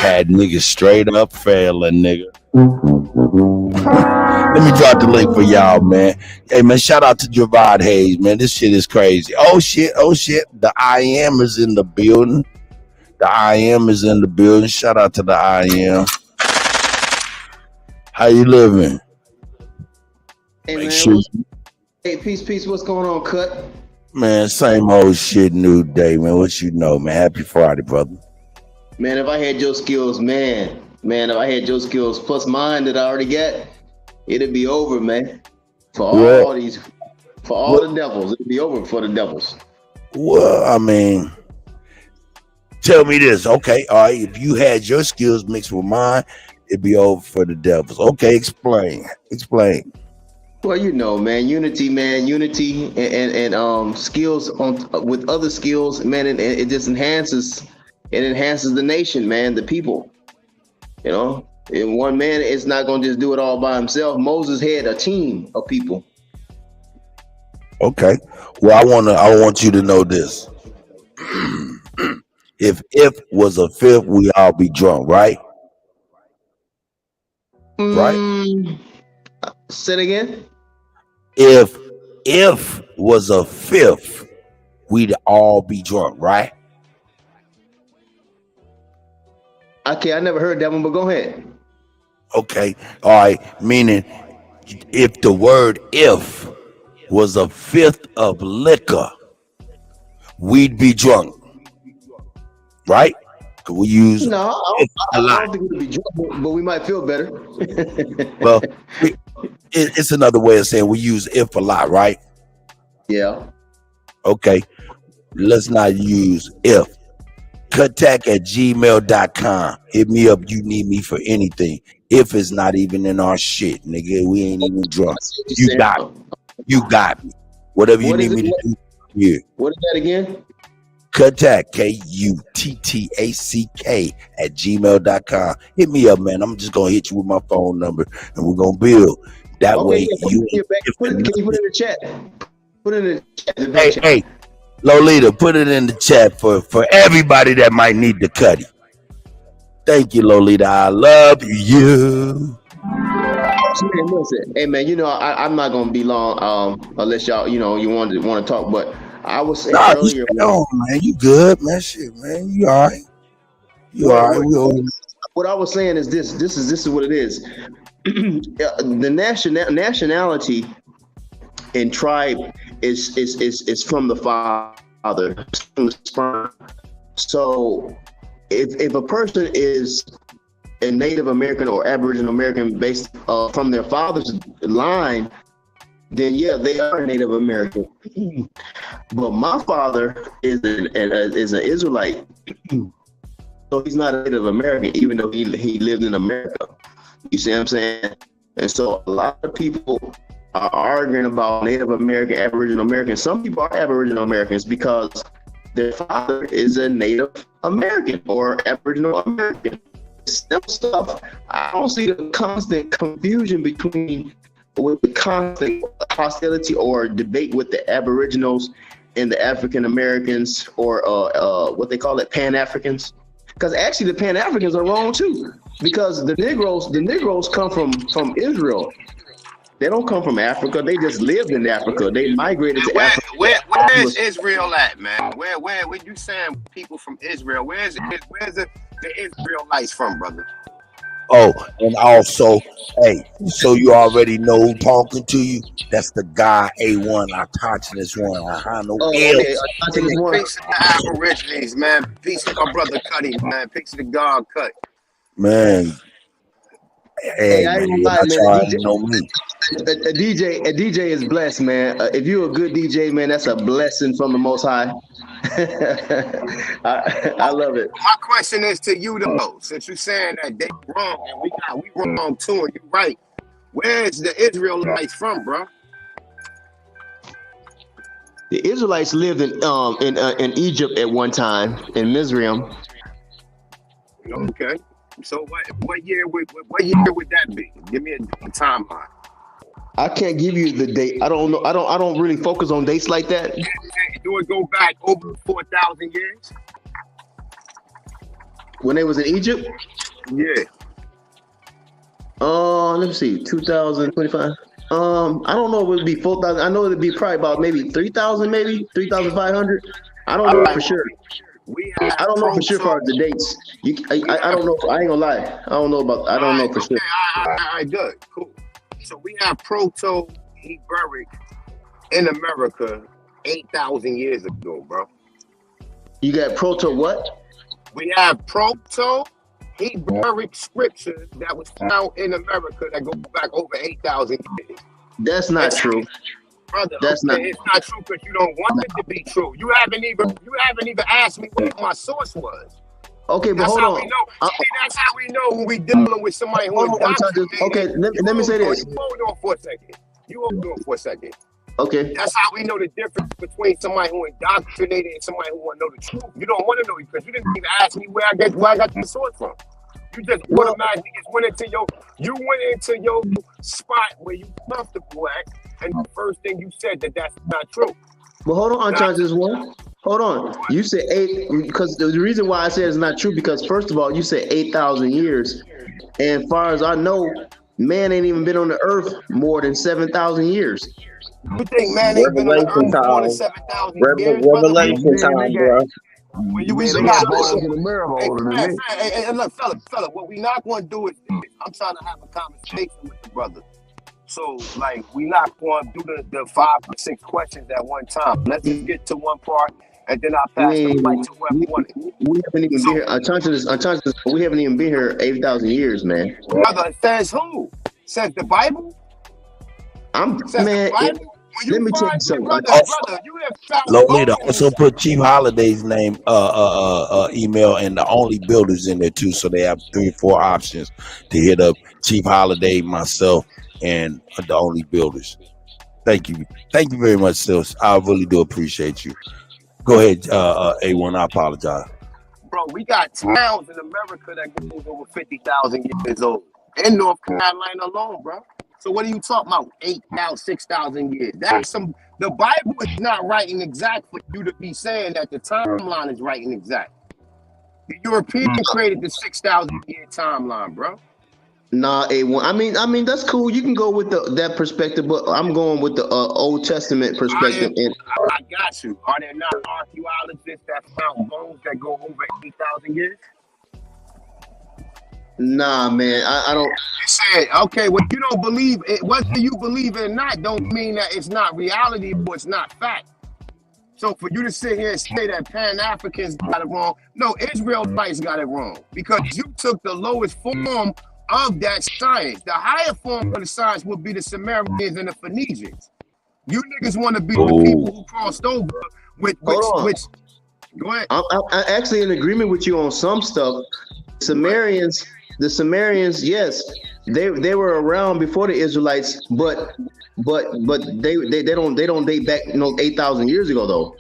Had niggas straight up failing, nigga. Let me drop the link for y'all, man. Hey, man, shout out to Javad Hayes, man. This shit is crazy. Oh, shit. The I Am is in the building. The I Am is in the building. Shout out to the I Am. How you living? Hey, Make man. sure Hey, peace. What's going on, Cut? Man, same old shit, new day, man. What you know, man? Happy Friday, brother. Man, if I had your skills, man, if I had your skills plus mine that I already got, it'd be over, man. For all the devils, it'd be over for the devils. Well, I mean, tell me this, okay? All right, if you had your skills mixed with mine, it'd be over for the devils. Okay, explain. Well, you know, man, unity, and skills with other skills, man, and it just enhances the nation, man, the people. You know, and one man is not gonna just do it all by himself. Moses had a team of people. Okay. Well, I want you to know this. If was a fifth, we all be drunk, right? Right? Say it again. If was a fifth, we'd all be drunk, right? Okay, I never heard that one, but go ahead. Okay. All right. Meaning, if the word if was a fifth of liquor, we'd be drunk. right? Cause we use No, if I a lot. don't think we'll be drunk, but we might feel better. Well, it's another way of saying we use if a lot, right? Yeah. Okay, let's not use if. Kuttack@gmail.com. Hit me up. You need me for anything. If it's not even in our shit, nigga, we ain't even drunk. You got me. You got me. Whatever you need me to do, yeah. What is that again? Kuttack, Kuttack @gmail.com. Hit me up, man. I'm just gonna hit you with my phone number, and we're gonna build. That way, Can you put it in the chat? Put it in the chat. Hey, Lolita, put it in the chat for everybody that might need the Kutty. Thank you, Lolita. I love you. Hey man, I'm not gonna be long. Unless y'all, you want to talk. But I was saying earlier, man, you good, man? Shit, man, you all right? You all right? What I was saying is this. This is what it is. The nationality and tribe is from the father, from the sperm. So if a person is a Native American or Aboriginal American based from their father's line, then yeah, they are Native American. But my father is an Israelite, so he's not a Native American, even though he lived in America. You see what I'm saying? And so a lot of people are arguing about Native American, Aboriginal American. Some people are Aboriginal Americans because their father is a Native American or Aboriginal American. Simple stuff. I don't see the constant confusion with the constant hostility or debate with the Aboriginals and the African Americans or what they call it, Pan-Africans. Because actually the Pan-Africans are wrong too. Because the Negroes come from Israel. They don't come from Africa. They just lived in Africa. They migrated to Africa. Where is Israel at, man? Where you saying people from Israel? Where's the Israelites from, brother? Oh, and also, hey, so you already know who talking to you? That's the guy A1, Autogenous one. Okay. Peace to the Aborigines, man. Peace to my brother Kutty, man. Peace to the God Kutt. Man. Hey, I man, ain't gonna lie, man. you know me. A DJ is blessed, man. If you're a good DJ, man, that's a blessing from the Most High. I love it. My question is to you though, since you're saying that they wrong and we wrong too, and you right. Where's the Israelites from, bro? The Israelites lived in Egypt at one time, in Mizraim. Okay. So what year would that be? Give me a timeline. I can't give you the date. I don't know. I don't really focus on dates like that. Do it go back over 4,000 years? When they was in Egypt? Yeah. Let me see. 2025. I don't know if it would be 4,000. I know it'd be probably about maybe 3,000, maybe 3,500. I don't know for sure. I don't know for sure for the dates. I don't know. I ain't gonna lie. I don't know for sure. All right, good, cool. So we have Proto-Hebrewic in America 8,000 years ago, bro. You got Proto what? We have Proto-Hebrewic scriptures that was found in America that go back over 8,000 years. That's not true. Brother, it's not true because you don't want it to be true. You haven't even asked me what my source was. Okay, but hold on. That's how we know when we dealing with somebody who okay, let me say this. Hold on for a second. Okay. That's how we know the difference between somebody who indoctrinated and somebody who want to know the truth. You don't want to know because you didn't even ask me where I got the source from. You just automatically went into your spot where you comfortable at, and the first thing you said that's not true. But hold on, Uncharted one. Hold on. You said 8 because the reason why I said it's not true because first of all, you said 8,000 years, and as far as I know, man ain't even been on the earth more than 7,000 years. You think man ain't been on the earth more than 7,000 years? Revelation time, bro. When you look, fella, what we not going to do is I'm trying to have a conversation with the brother. So, like, we not going to do the 5 or 6 questions at one time. Let's just get to one part and then I pass the mic to whoever wanted. We haven't even been here. We haven't even been here 8,000 years, man. Brother, says who? Says the Bible? Says Man. the Bible? Let me tell you something. Brother, you have found Lolita, also put Chief Holiday's name, email, and the only builders in there too, so they have 3 or 4 options to hit up Chief Holiday, myself, and the only builders. Thank you very much, sis. I really do appreciate you. Go ahead, A1. I apologize. Bro, we got towns in America that goes over 50,000 years old in North Carolina alone, bro. So what are you talking about? 8,000, 6,000 years. That's some. The Bible is not writing exact for you to be saying that the timeline is writing exact. The European created the 6,000 year timeline, bro. Nah, A1. I mean that's cool. You can go with that perspective, but I'm going with the Old Testament perspective. I got you. Are there not archaeologists that found bones that go over 8,000 years? Nah, man, I don't. You said, okay, well, you don't believe it. Whether you believe it or not, don't mean that it's not reality or it's not fact. So for you to sit here and say that Pan-Africans got it wrong, no, Israelites got it wrong because you took the lowest form of that science. The higher form of the science would be the Sumerians and the Phoenicians. You niggas want to be the people who crossed over with which. Go ahead. I'm actually in agreement with you on some stuff. The Sumerians, yes, they were around before the Israelites, but they don't date back 8,000 years ago though.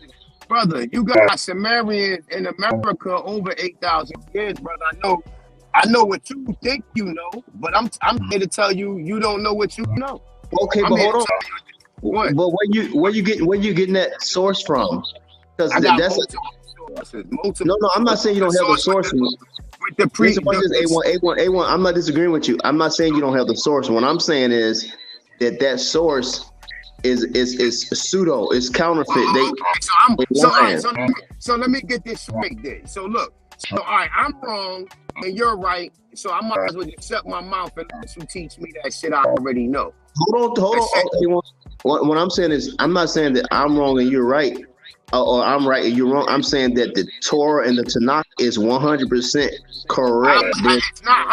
Brother, you got Sumerians in America over 8,000 years, brother. I know what you think you know, but I'm here to tell you you don't know what you know. Okay, but hold on. What? But where you getting that source from? Because that's multiple. No, I'm not saying you don't have the source. With the A1, I'm not disagreeing with you. I'm not saying you don't have the source. What I'm saying is that source is pseudo, it's counterfeit. So let me get this straight then. So look, all right, I'm wrong and you're right. So I might as well just shut my mouth and let you teach me that shit I already know. Hold on. What I'm saying is, I'm not saying that I'm wrong and you're right. Or I'm right and you're wrong. I'm saying that the Torah and the Tanakh is 100% correct. It's not.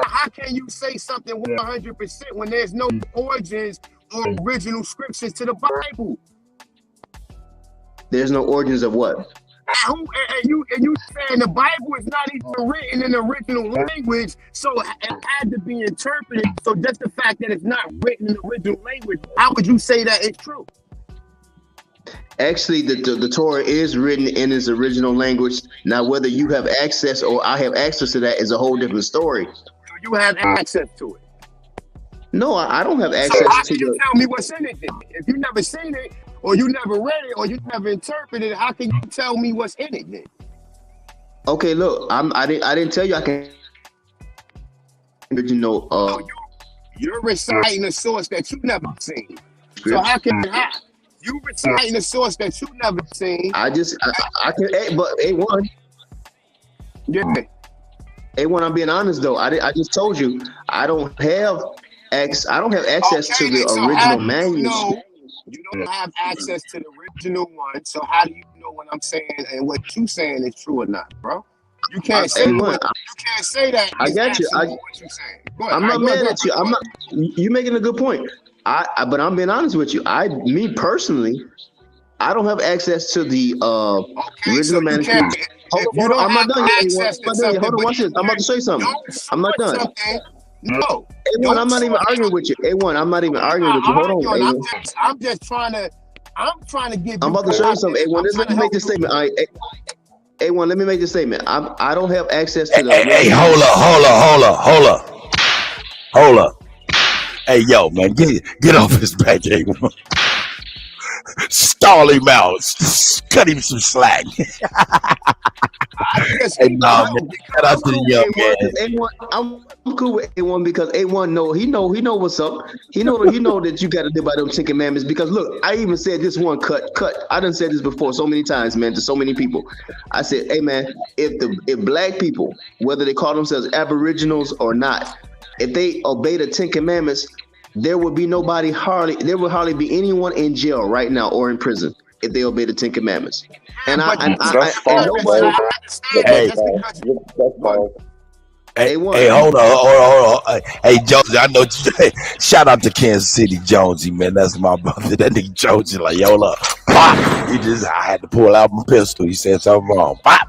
How can you say something 100% when there's no origins or original scriptures to the Bible? There's no origins of what? And you saying the Bible is not even written in the original language, so it had to be interpreted. So just the fact that it's not written in the original language, how would you say that it's true? Actually, the Torah is written in its original language. Now, whether you have access or I have access to that is a whole different story. Do you have access to it? No, I don't have access so how to can you tell me what's in it then? If you never seen it, or you never read it, or you never interpreted it, how can you tell me what's in it then? Okay, look, I didn't tell you I can. You're reciting a source that you never seen. So how can you reciting a source that you never seen? I can, but A1. Yeah. A1, I'm being honest though. I just told you I don't have access to the original manuscript. You don't have access to the original one, so how do you know what I'm saying and what you saying is true or not, bro? You can't say that. You can't say that. I got you. What you saying. I'm not mad at you. I'm not. You making a good point. But I'm being honest with you. Me personally, I don't have access to the original manuscript. Hold on, I'm not done yet. Hold on, watch this. I'm about to say something. I'm not done. No. A1, I'm not even arguing with you. A1, I'm not even arguing with you. Hold on, A1. I'm trying to give you. I'm about to show you something. A1, let me make this statement. All right, A1, let me make this statement. I don't have access to the. Hey, hold up. Hey, yo, man, get off his back, A1. Stall him out. Cut him some slack. Hey, nah, man. Shout out to the young man. I'm cool with A1 because A1 know what's up. He know that you got to live by them 10 commandments. Because look, I even said this one cut. I done said this before so many times, man, to so many people. I said, hey man, if black people, whether they call themselves aboriginals or not, if they obey the 10 commandments, there would hardly be anyone in jail right now or in prison if they obey the 10 commandments. And but That's false, bro. Hey, That's false. Hey, A1. hey, hold on. Hey, Jonesy, I know. Shout out to Kansas City, Jonesy, man. That's my brother. That nigga Jonesy, like, yo, look, pop. I had to pull out my pistol. He said something wrong. Pop.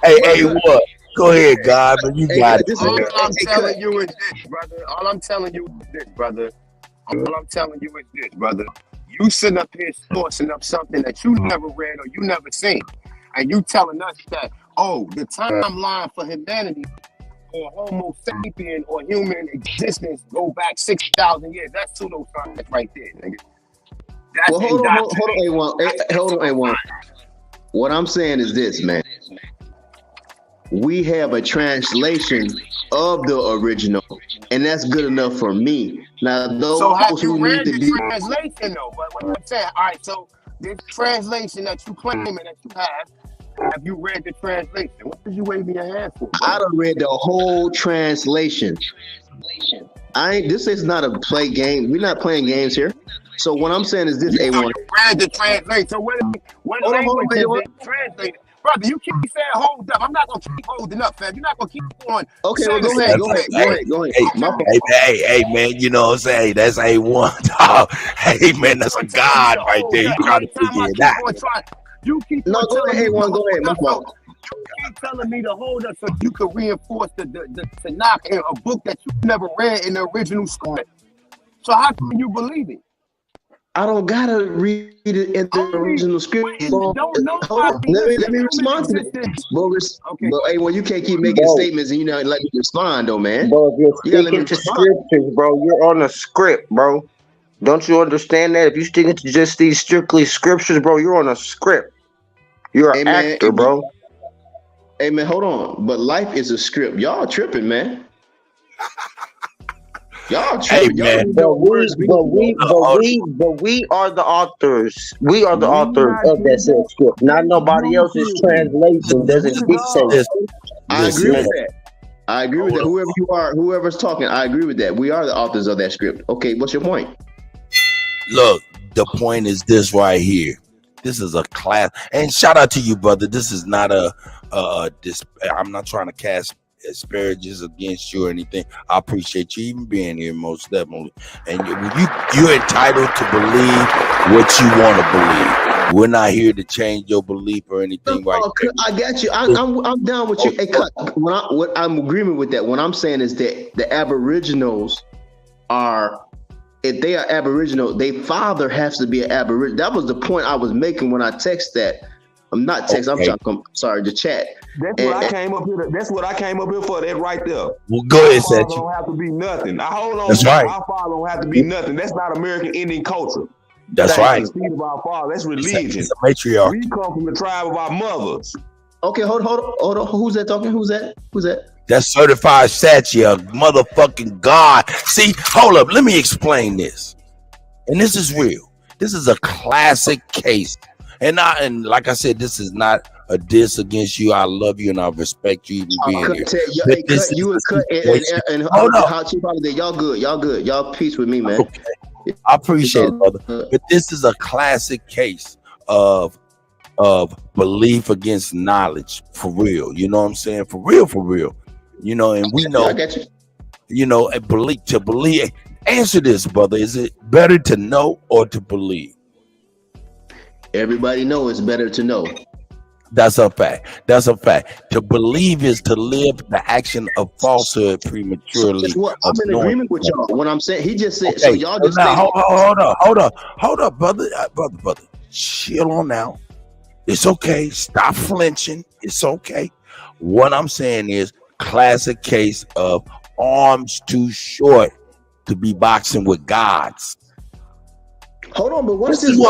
Hey, what? Go ahead, God, man. You got it. All I'm telling you is this, brother. All I'm telling you is this, brother. You sitting up here sourcing up something that you never read or you never seen. And you telling us that, oh, the timeline for humanity or Homo sapien or human existence go back 6,000 years. That's pseudoscience right there, nigga. That's Well, hold on, A1. Hold on, A1. What I'm saying is this, man. We have a translation of the original, and that's good enough for me. Now, those so have you who read need to the be translation though? But what I'm saying, all right, so this translation that you claiming that you have you read the translation? What did you wave your hand for? I done read the whole translation. This is not a play game. We're not playing games here. So what I'm saying is this, You A1. read the translation. So what language is it translated? Brother, you keep saying hold up. I'm not gonna keep holding up, fam. You're not gonna keep on. Okay, well, go ahead. Hey, man, you know what I'm saying? That's A1, dog. Hey, man, that's a God right there. You trying to figure it out. You keep No, go ahead, A1, go ahead. My fault. You keep telling me to hold up so you can reinforce the Tanakh in a book that you never read in the original script. So how can you believe it? I don't gotta read it in the original script. Don't know. Let me respond to that. But hey, well, you can't keep making statements and let me respond, though, man. Bro, if you're sticking to scriptures, bro, you're on a script, bro. Don't you understand that? If you're sticking to just these strictly scriptures, bro, you're on a script. You're an actor, bro. Hey, man, hold on. But life is a script. Y'all tripping, man. Y'all tripping. Hey, man. But we are the authors. We are the authors of that said script. Not nobody else's translation doesn't dictate. I agree with that. I agree with that. Whoever you are, whoever's talking, I agree with that. We are the authors of that script. Okay, what's your point? Look, the point is this right here. This is a class, and shout out to you, brother. This is not I'm not trying to cast asparagus against you or anything. I appreciate you even being here, most definitely. And you're entitled to believe what you want to believe. We're not here to change your belief or anything. Right? I got you. I'm down with you. Hey, Cut. I'm agreeing with that. What I'm saying is that the Aboriginals are. If they are Aboriginal, their father has to be an Aboriginal. That was the point I was making when I text that. I'm not texting. Okay. I'm sorry, the chat. That's what I came up here. That's what I came up here for. That right there. Well, go ahead, Seth. Don't have to be nothing. I hold on. That's right. Our father don't have to be nothing. That's not American Indian culture. That's right. The seed of our father. That's religion. It's a matriarch. We come from the tribe of our mothers. Okay, hold on. Who's that talking? Who's that? That's certified Satya, motherfucking God. See, hold up. Let me explain this. And this is real. This is a classic case. And like I said, this is not a diss against you. I love you and I respect you even being here. Hold on. Chief Holiday, y'all good. Y'all peace with me, man. Okay. I appreciate it, brother. But this is a classic case of belief against knowledge, for real. You know what I'm saying? For real. And we know, I got you. To believe. Answer this, brother. Is it better to know or to believe? Everybody knows it's better to know. That's a fact. To believe is to live the action of falsehood prematurely. I'm in agreement with y'all. What I'm saying, he just said. Okay. So y'all just hold up, brother. Brother. Chill on now. It's okay. Stop flinching. It's okay. What I'm saying is classic case of arms too short to be boxing with gods. Hold on, but what's this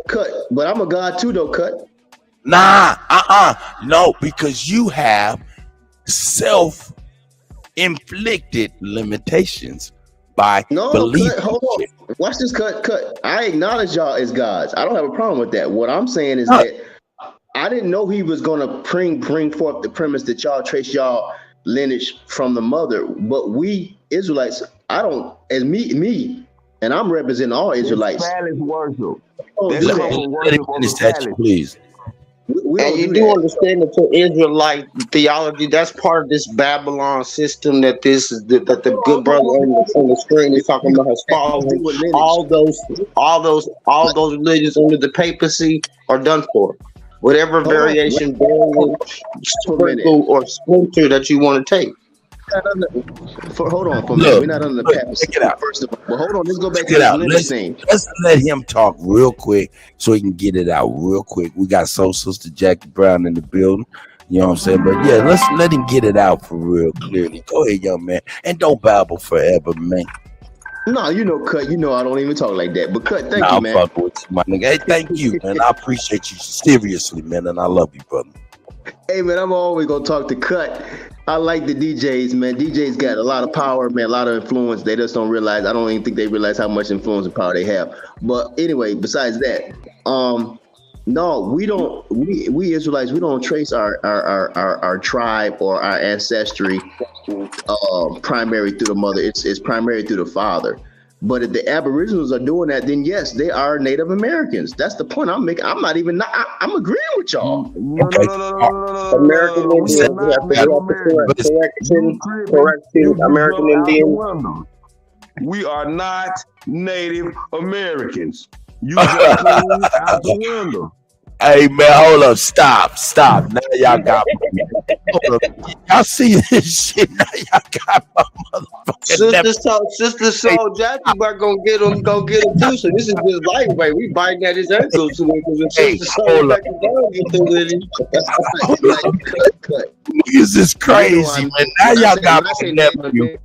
Cut? But I'm a god too, though, Cut. Nah, no, because you have self-inflicted limitations by believing. Cut, hold on. Watch this, Cut. I acknowledge y'all as gods. I don't have a problem with that. What I'm saying is that I didn't know he was gonna bring forth the premise that y'all trace y'all lineage from the mother, but we Israelites, and I'm representing all Israelites. Palace worship. Oh, That's do come that. from worship of the palace. Please. We And don't you do do that. understand that the Israelite theology, that's part of this Babylon system that the good brother on the screen is talking about has following. With lineage. All those religions under the papacy are done for. Whatever variation, sprinkle, or splinter that you want to take. Hold on for a minute. We're not under the papacy. Check it out. First of all, but hold on. Let's go back Check to it this out. lineage thing. Let's let him talk real quick so he can get it out real quick. We got Soul Sister Jackie Brown in the building. You know what I'm saying? But yeah, let's let him get it out for real clearly. Go ahead, young man. And don't babble forever, man. No, you know, Cut. You know I don't even talk like that. But Cut, thank you, I'm man. fucking with you, my nigga. Hey, thank you, man. I appreciate you seriously, man, and I love you, brother. Hey, man, I'm always gonna talk to Cut. I like the DJs, man. DJs got a lot of power, man, a lot of influence. They just don't realize. I don't even think they realize how much influence and power they have. But anyway, besides that, no, we don't. We Israelites, we don't trace our tribe or our ancestry primary through the mother. It's primary through the father. But if the Aboriginals are doing that, then yes, they are Native Americans. That's the point I'm making. I'm not even. I'm agreeing with y'all. Okay. American Indian, correction, American Indian. We are not Native Americans. You just came out the window. Hey, man, hold up. Stop. Now y'all got me. Hold up. Y'all see this shit? Now y'all got my motherfucking Sister Soul Jackie about gonna get him too. So this is just lightweight. We biting at his ankles today because Sister Soul Jackie don't get through with him. Niggas is crazy, man. Now y'all got my nephew.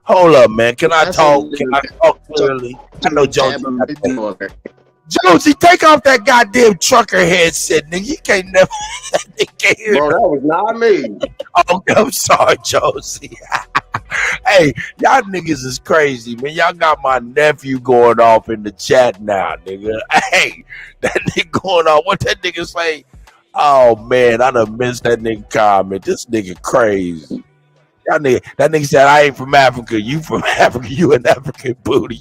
Hold up, man. Can I talk? Can I talk clearly? I know Jonesy. Jonesy, take off that goddamn trucker headset, nigga. You can't never. Can't hear. Bro, that was not me. Oh, I'm sorry, Jonesy. Hey, y'all niggas is crazy, man. Y'all got my nephew going off in the chat now, nigga. Hey, that nigga going off. What that nigga say? Oh man, I done missed that nigga comment. This nigga crazy. That nigga said, I ain't from Africa. You from Africa. You an African booty.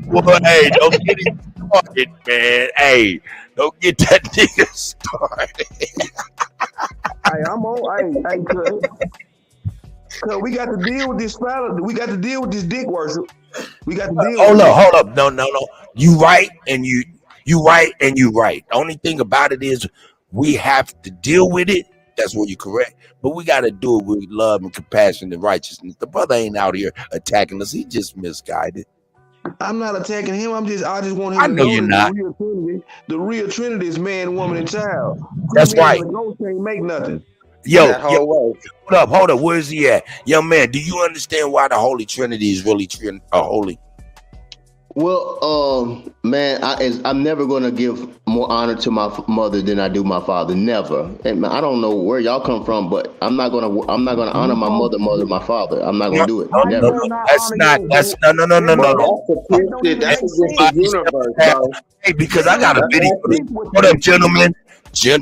Well, hey, don't get it started, man. Hey, don't get that nigga started. Hey, I'm on. Hey, cuz we got to deal with this fella. We got to deal with this dick worship. We got to deal with it. Hold up. No. You right and you right. The only thing about it is we have to deal with it. That's what you're correct. But we got to do it with love and compassion and righteousness. The brother ain't out here attacking us. He just misguided. I'm not attacking him. I just want him I to know know you're that not. The real Trinity is man, woman, and child. That's right. The ghost can't make nothing. Yo, hold up. Where's he at? Young man, do you understand why the Holy Trinity is really holy? Well, man, I'm never gonna give more honor to my mother than I do my father. Never. And I don't know where y'all come from, but I'm not gonna honor my mother, my father. I'm not gonna do it. Never. No. That's no. That's the universe, bro. Hey, because I got a video. What up, gentlemen? I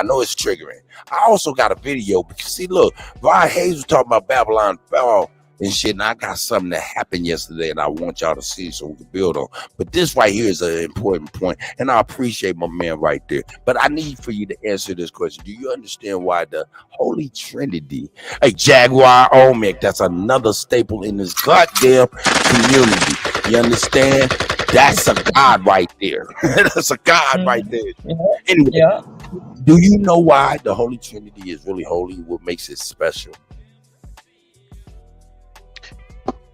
know it's triggering. I also got a video because see, look, Ryan Hayes was talking about Babylon Fall and shit, and I got something that happened yesterday and I want y'all to see so we can build on. But this right here is an important point, and I appreciate my man right there. But I need for you to answer this question. Do you understand why the Holy Trinity, a Jaguar Olmec, that's another staple in this goddamn community. You understand? That's a God right there. That's a God right there. Anyway, Yeah. do you know why the Holy Trinity is really holy? What makes it special?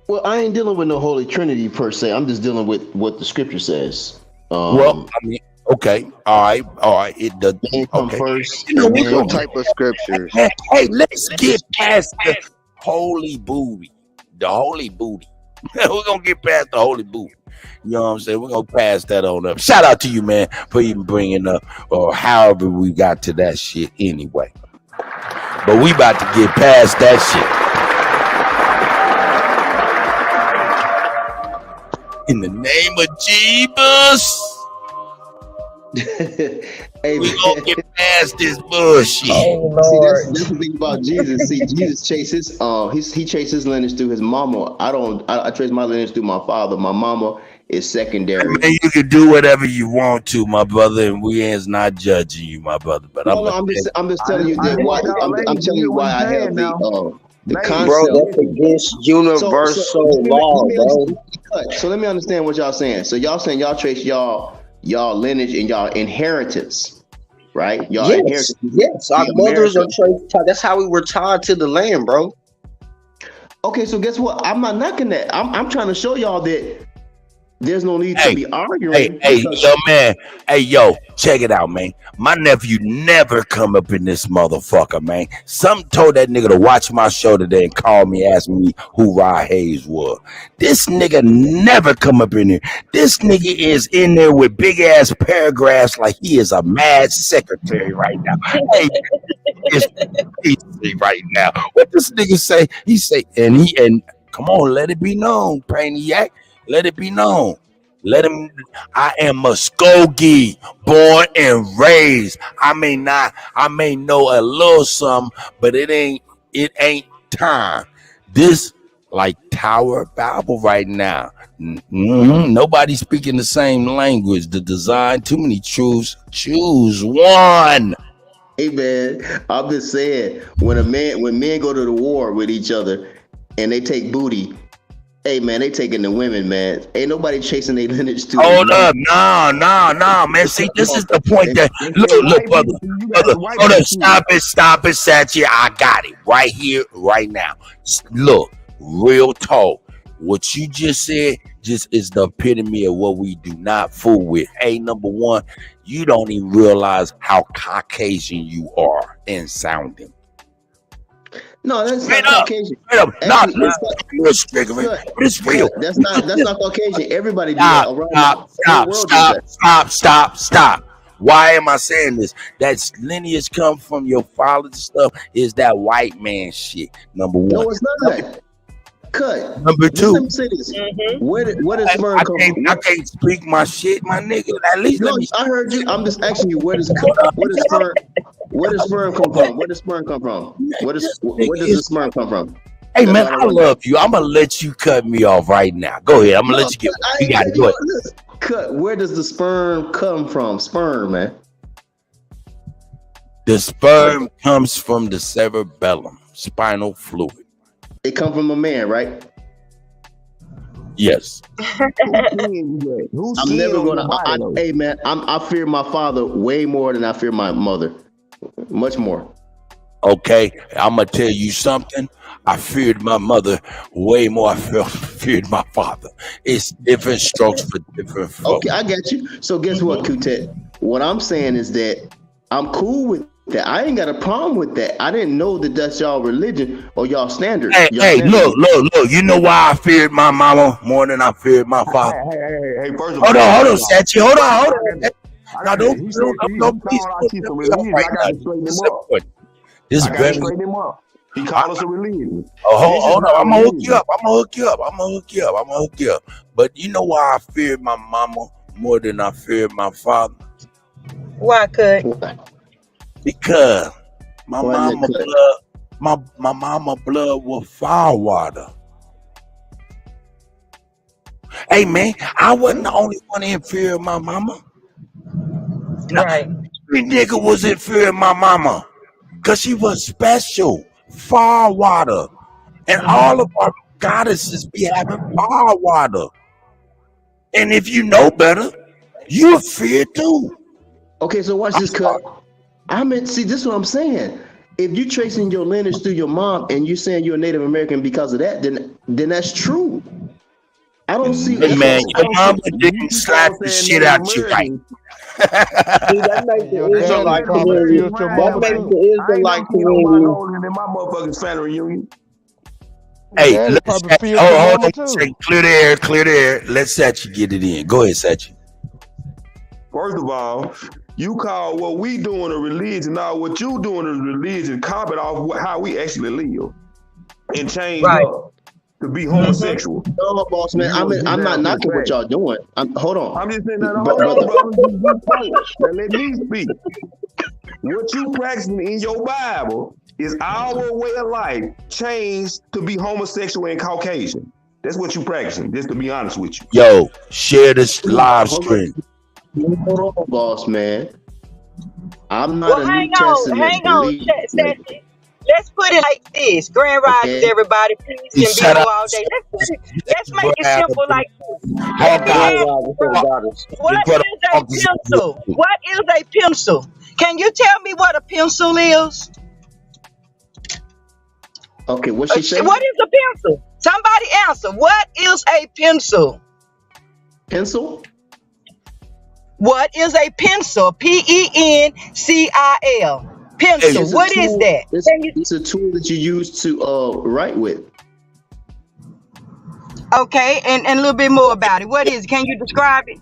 Well, I ain't dealing with no Holy Trinity per se. I'm just dealing with what the scripture says. Well, I mean, okay, all right. It does. Come Okay. first. You know, we and gonna- then- Type of scriptures. Hey, let's get past the holy booty. The holy booty. We're gonna get past the holy booty. You know what I'm saying? We're gonna pass that on up. Shout out to you, man, for even bringing up or however we got to that shit anyway. But we about to get past that shit. In the name of Jesus, Hey, we man. gonna get past this bullshit. Oh See, Lord. that's the thing about Jesus. See, Jesus chases he chases his lineage through his mama. I trace my lineage through my father. My mama is secondary. Man, you can do whatever you want to, my brother, and we is not judging you, my brother. But No, I'm just telling you that why I'm telling you why I have the concept. Bro, that's against universal law, bro. So let me understand what y'all saying. So y'all saying y'all trace y'all lineage and y'all inheritance, right? Y'all Yes, our mothers are traced. That's how we were tied to the land, bro. Okay, so guess what? I'm not knocking that. I'm trying to show y'all that there's no need to be arguing. Hey, yo, man. Hey, yo, check it out, man. My nephew never come up in this motherfucker, man. Something told that nigga to watch my show today and call me, ask me who Rod Hayes was. This nigga never come up in here. This nigga is in there with big ass paragraphs like he is a mad secretary right now. Hey, it's right now. What this nigga say? He say, and come on, let it be known, Brainiac. Let it be known. Let him. I am Muskogee, born and raised. I may know a little something, but it ain't time. This like Tower Bible right now. Nobody speaking the same language. The design, too many truths. Choose one. Hey man, I'm just saying when men go to the war with each other and they take booty. Hey man, they taking the women, man. Ain't nobody chasing their lineage too. Hold up, no, man. See, this is the point that look, brother. Hold up, stop it, Satchie. I got it right here, right now. Look, real talk. What you just said just is the epitome of what we do not fool with. Hey, number one, you don't even realize how Caucasian you are in sounding. No, that's not Caucasian. It's real. That's not Caucasian. Everybody do that around. Stop. Why am I saying this? That lineage come from your father's stuff is that white man shit. Number one. No, it's not that. Cut. Number two. Let me say this. Where does sperm come from? I can't speak my shit, my nigga. At least let me. I heard you. I'm just asking you where does sperm come from? Where does sperm come from? Where does the sperm come from? Hey man, I love you. I'm gonna let you cut me off right now. Go ahead. I'm gonna let you get. You got to go ahead. Cut. Where does the sperm come from? Sperm, man. The sperm comes from the cerebellum, spinal fluid. It come from a man, right? Yes. I'm never gonna. Hey man, I fear my father way more than I fear my mother. Much more. Okay, I'm gonna tell you something. I feared my mother way more. I feared my father. It's different strokes for different folks. Okay, I got you. So guess what, Kuttack? What I'm saying is that I'm cool with that. I ain't got a problem with that. I didn't know that that's y'all religion or y'all standard. Look. You know why I feared my mama more than I feared my father? Hey, first of hold all, on, Satchie. Hold on. Now, don't please. This is very. He called us a religion. Hold on. I'm gonna hook you up. But you know why I feared my mama more than I feared my father? Why could? Because my mama blood was fire water. Hey man, I wasn't the only one in fear of my mama. Right. Every nigga was in fear of my mama. Cause she was special. Fire water. And all of our goddesses be having fire water. And if you know better, you fear too. Okay, so watch this cut. See, this is what I'm saying. If you tracing your lineage through your mom and you saying you're a Native American because of that, then that's true. I don't see. Hey man, your mama didn't slap the shit out you, right? See, that makes the Israelite community. That makes the Israelite community. In my motherfucking family reunion. Hey, hold on. Clear the air. Let Satchie get it in. Go ahead, Satchie. First of all, you call what we doing a religion. Now, what you doing is religion. Copy off how we actually live and change up to be homosexual. No, boss man. I'm not knocking what y'all doing. Hold on. I'm just saying that. Hold on, brother. Now let me speak. what you practicing in your Bible is our way of life changed to be homosexual and Caucasian. That's what you practicing, just to be honest with you. Yo, share this live stream. Hold on, boss man. I'm not a hang New Testament on, believer. Sassy. Let's put it like this. Grand Rising, Okay. everybody. Peace and be Shut up. all day. Let's make it simple like this. How about What is a pencil? What is a pencil? Can you tell me what a pencil is? Okay, what she say? What is a pencil? Somebody answer. What is a pencil? Pencil? What is a pencil? Pencil. Pencil. It's a What tool- is that? It's a tool that you use to write with. Okay, and a little bit more about it. What is it? Can you describe it?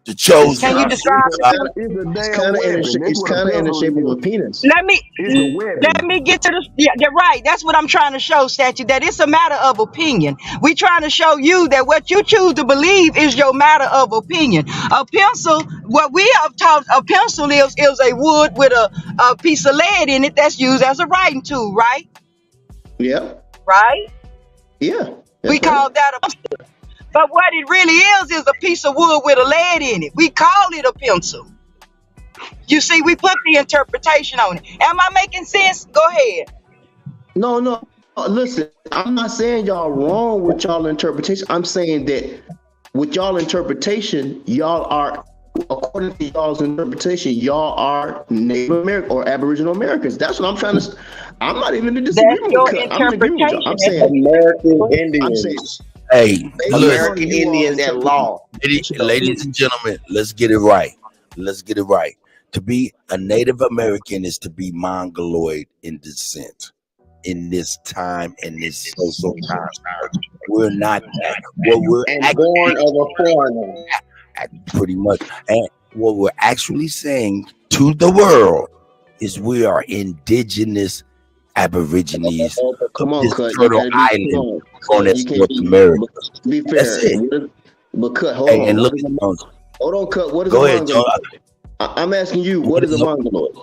The chosen. Can you describe it? It's kind of in the shape of a penis. Let me get to the. Yeah, you're right. That's what I'm trying to show, Statue. That it's a matter of opinion. We're trying to show you that what you choose to believe is your matter of opinion. A pencil, what we have taught, a pencil is a wood with a piece of lead in it that's used as a writing tool, right? Yeah. Right. Yeah. We call that a pencil. But what it really is a piece of wood with a lead in it. We call it a pencil. You see, we put the interpretation on it. Am I making sense? Go ahead. No. Listen, I'm not saying y'all wrong with y'all interpretation. I'm saying that with y'all interpretation, y'all are, according to y'all's interpretation, y'all are Native American or Aboriginal Americans. That's what I'm trying to. I'm not even in disagreement That's your with Cut. I'm in agreement with y'all. I'm saying American Indians. Hey, American Indians at law. Ladies and gentlemen, let's get it right. Let's get it right. To be a Native American is to be Mongoloid in descent. In this time, in this social time, we're not that. What we're born of a foreigner. Pretty much. And what we're actually saying to the world is we are indigenous Aborigines come on, of this Cut. fertile island on this North America. To be fair, That's it. But Cut, hold Hey, on. and look, Hold on, Cut. What is go a ahead, Joe. Mongoloid? I'm asking you, what is a Mongoloid?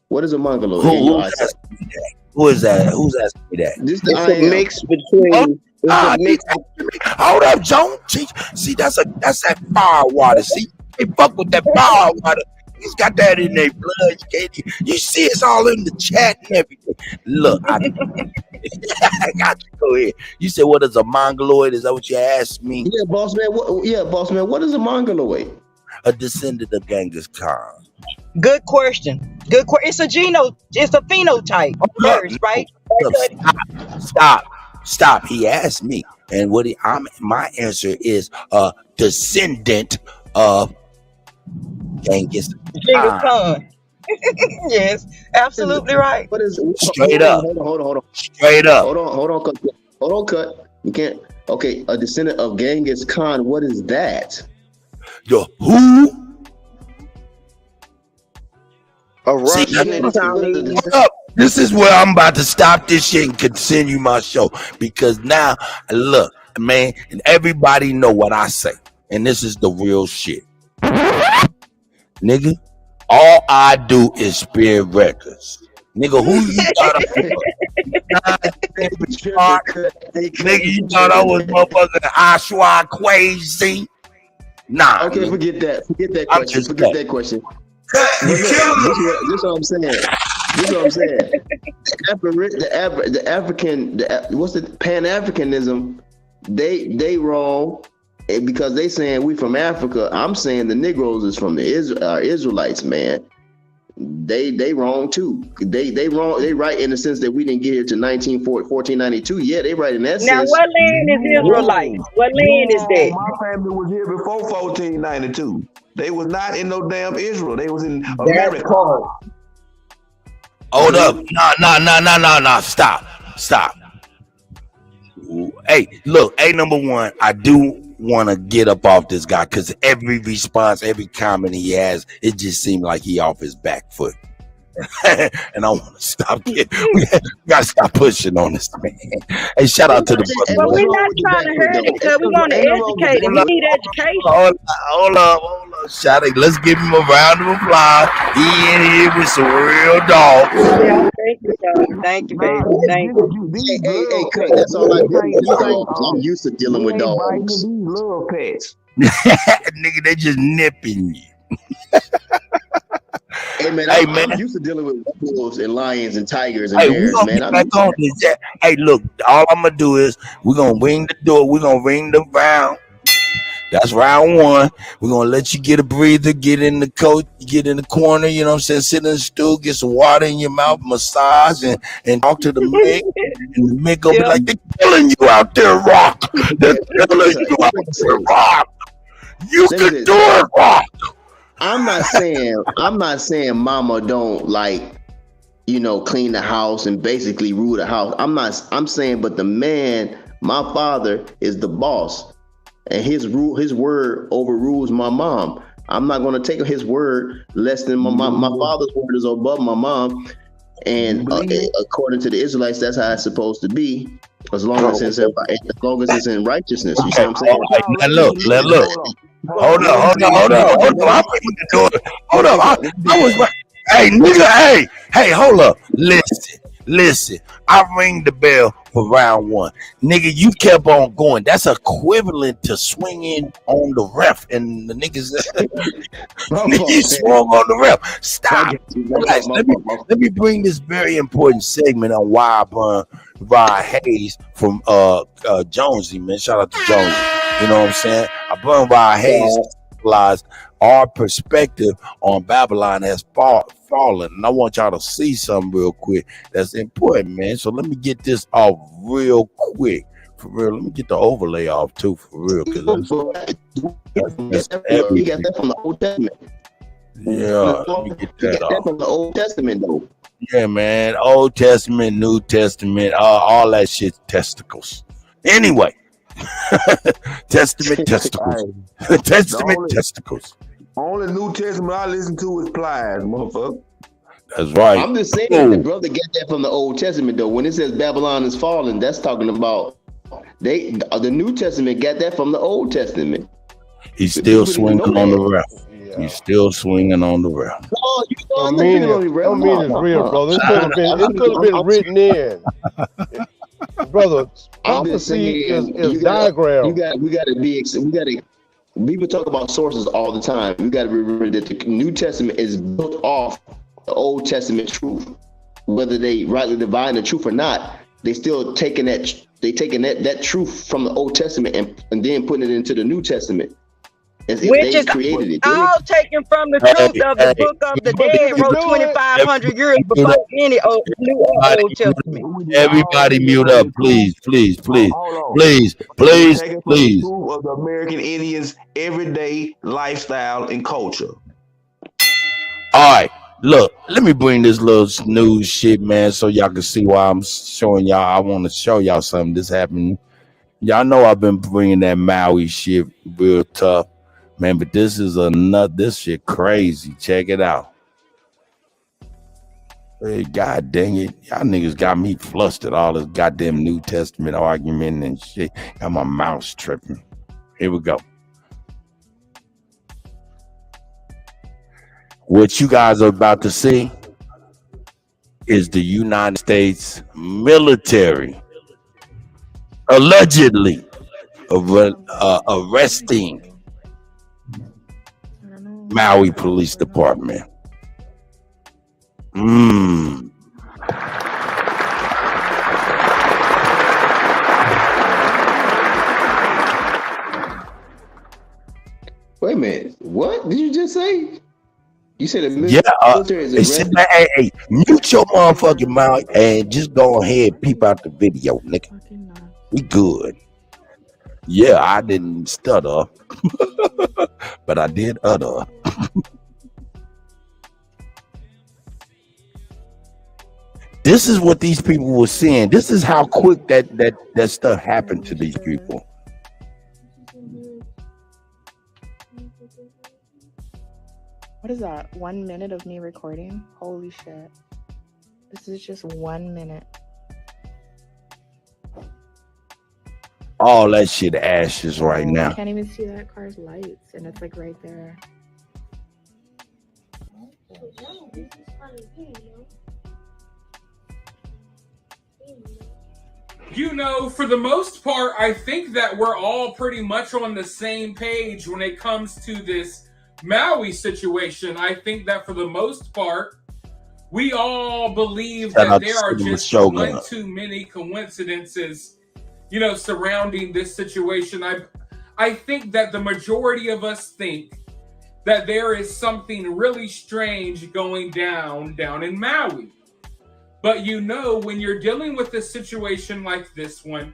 What is a Mongoloid? Who's asking me that? Who is that? Who's asking me that? This It's a mix between. Hold up, Joan. See, that's that fire water. See, they fuck with that fire water. He's got that in their blood. You see, it's all in the chat and everything. Look, I got you. Go ahead. You said, what is a Mongoloid? Is that what you asked me? Yeah, boss man. What is a Mongoloid? A descendant of Genghis Khan. Good question. It's a phenotype first, right? Stop. He asked me, and my answer is a descendant of Genghis Khan. Yes, absolutely right. What is straight up? Hold on. Straight up. Hold on, Cut. You can't. Okay, a descendant of Genghis Khan. What is that? Yo, who? A Russian Chinese. This is where I'm about to stop this shit and continue my show, because now, look, man, and everybody know what I say, and this is the real shit, nigga. All I do is spin records, nigga. Who you thought I was? Nigga, you thought I was motherfucking Ashwa Quasi? Nah. Okay, nigga. forget that question. Forget that question. This is what I'm saying. The African, what's the Pan-Africanism? They wrong because they saying we from Africa. I'm saying the Negroes is from the Israelites, man. They wrong too. They wrong. They right in the sense that we didn't get here to 1492. Yeah, they right in that sense. Now, what land is Israelites? What land is that? My family was here before 1492. They was not in no damn Israel. They was in America. Hold up. Nah. Stop. Hey, look, number one, I do want to get up off this guy because every response, every comment he has, it just seemed like he off his back foot. And I want to stop we gotta stop pushing on this, man. Hey, shout out to the Hey, But brother. what's we're wrong not with the trying to backwood hurt him though? because we want to Ain't no wrong with educate him. He the need education. Hold up. Shout out. Let's give him a round of applause. He in here with some real dogs. Yeah, thank you, God. Thank you, baby. Thank you. Hey, Cut, that's all I deal with dogs. I'm used to dealing with dogs. These love pets. Nigga, they just nipping you. Hey man, Hey, I'm man. used to dealing with wolves and lions and tigers and Hey, we bears, gonna man. get I'm back used to on this. Yeah. Hey, look, all I'm gonna do is we're gonna ring the door. We're gonna ring the round. That's round one. We're gonna let you get a breather, get in the coat, get in the corner, you know what I'm saying? Sit in the stool, get some water in your mouth, massage, and talk to the mic. And the mic gonna be like, they're killing you out there, Rock. They're killing you out there, Rock. You can do it, Rock. I'm not saying mama don't like, clean the house and basically rule the house. I'm saying, but the man, my father, is the boss. And his word overrules my mom. I'm not going to take his word less than my father's word is above my mom. And according to the Israelites, that's how it's supposed to be, as long as it's in righteousness. You see what I'm saying? Now look. Hold up. I'm bringing the door. Hold up. I was right. Hey, nigga. Hey, hold up. Listen. I ring the bell for round one. Nigga, you kept on going. That's equivalent to swinging on the ref. And the niggas, you swung on the ref. Stop. Relax. Let me bring this very important segment on why I burn Rod Hayes from Jonesy, man. Shout out to Jonesy. You know what I'm saying? I burn Rod Hayes to realize our perspective on Babylon has fallen. And I want y'all to see something real quick that's important, man. So let me get this off real quick. For real. Let me get the overlay off too, for real. Because you got that from the Old Testament. Yeah, let me get that off. That from the Old Testament, though. Yeah, man. Old Testament, New Testament, all that shit, testicles. Anyway. Testament testicles. Testicles. Only New Testament I listen to is Plies, motherfucker. That's right. I'm just saying the brother get that from the Old Testament though. When it says Babylon is fallen, that's talking about the New Testament got that from the Old Testament. He's still swinging on the ref. Yeah. He's still swinging on the ref. No, you don't mean it's real, brother. It could have been written in. Brother, prophecy is diagram. People talk about sources all the time. We got to remember that the New Testament is built off the Old Testament truth. Whether they rightly divide the truth or not, they still taking that truth from the Old Testament and then putting it into the New Testament. Which is all taken from the truth of the book of the dead, wrote 2,500 years before any New or Old Testament. Everybody mute up, please. Taking from the truth of the American Indians' everyday lifestyle and culture. All right, look, let me bring this little news shit, man, so y'all can see why I'm showing y'all. I want to show y'all something that's happening. Y'all know I've been bringing that Maui shit real tough. Man, but this shit crazy. Check it out. Hey, God dang it. Y'all niggas got me flustered. All this goddamn New Testament argument and shit. Got my mouse tripping. Here we go. What you guys are about to see is the United States military allegedly arresting Maui Police Department. Wait a minute. What did you just say? You said the military is arresting? Hey, mute your motherfucking mouth and just go ahead and peep out the video, nigga. We good. Yeah, I didn't stutter, but I did utter. This is what these people were saying. This is how quick that stuff happened to these people. What is that? 1 minute of me recording? Holy shit. This is just 1 minute. All that shit ashes right now. I can't even see that car's lights, and it's like right there. You know, for the most part, I think that we're all pretty much on the same page when it comes to this Maui situation. I think that for the most part, we all believe that there are just one too many coincidences, you know, surrounding this situation. I think that the majority of us think that there is something really strange going down in Maui. But you know, when you're dealing with a situation like this one,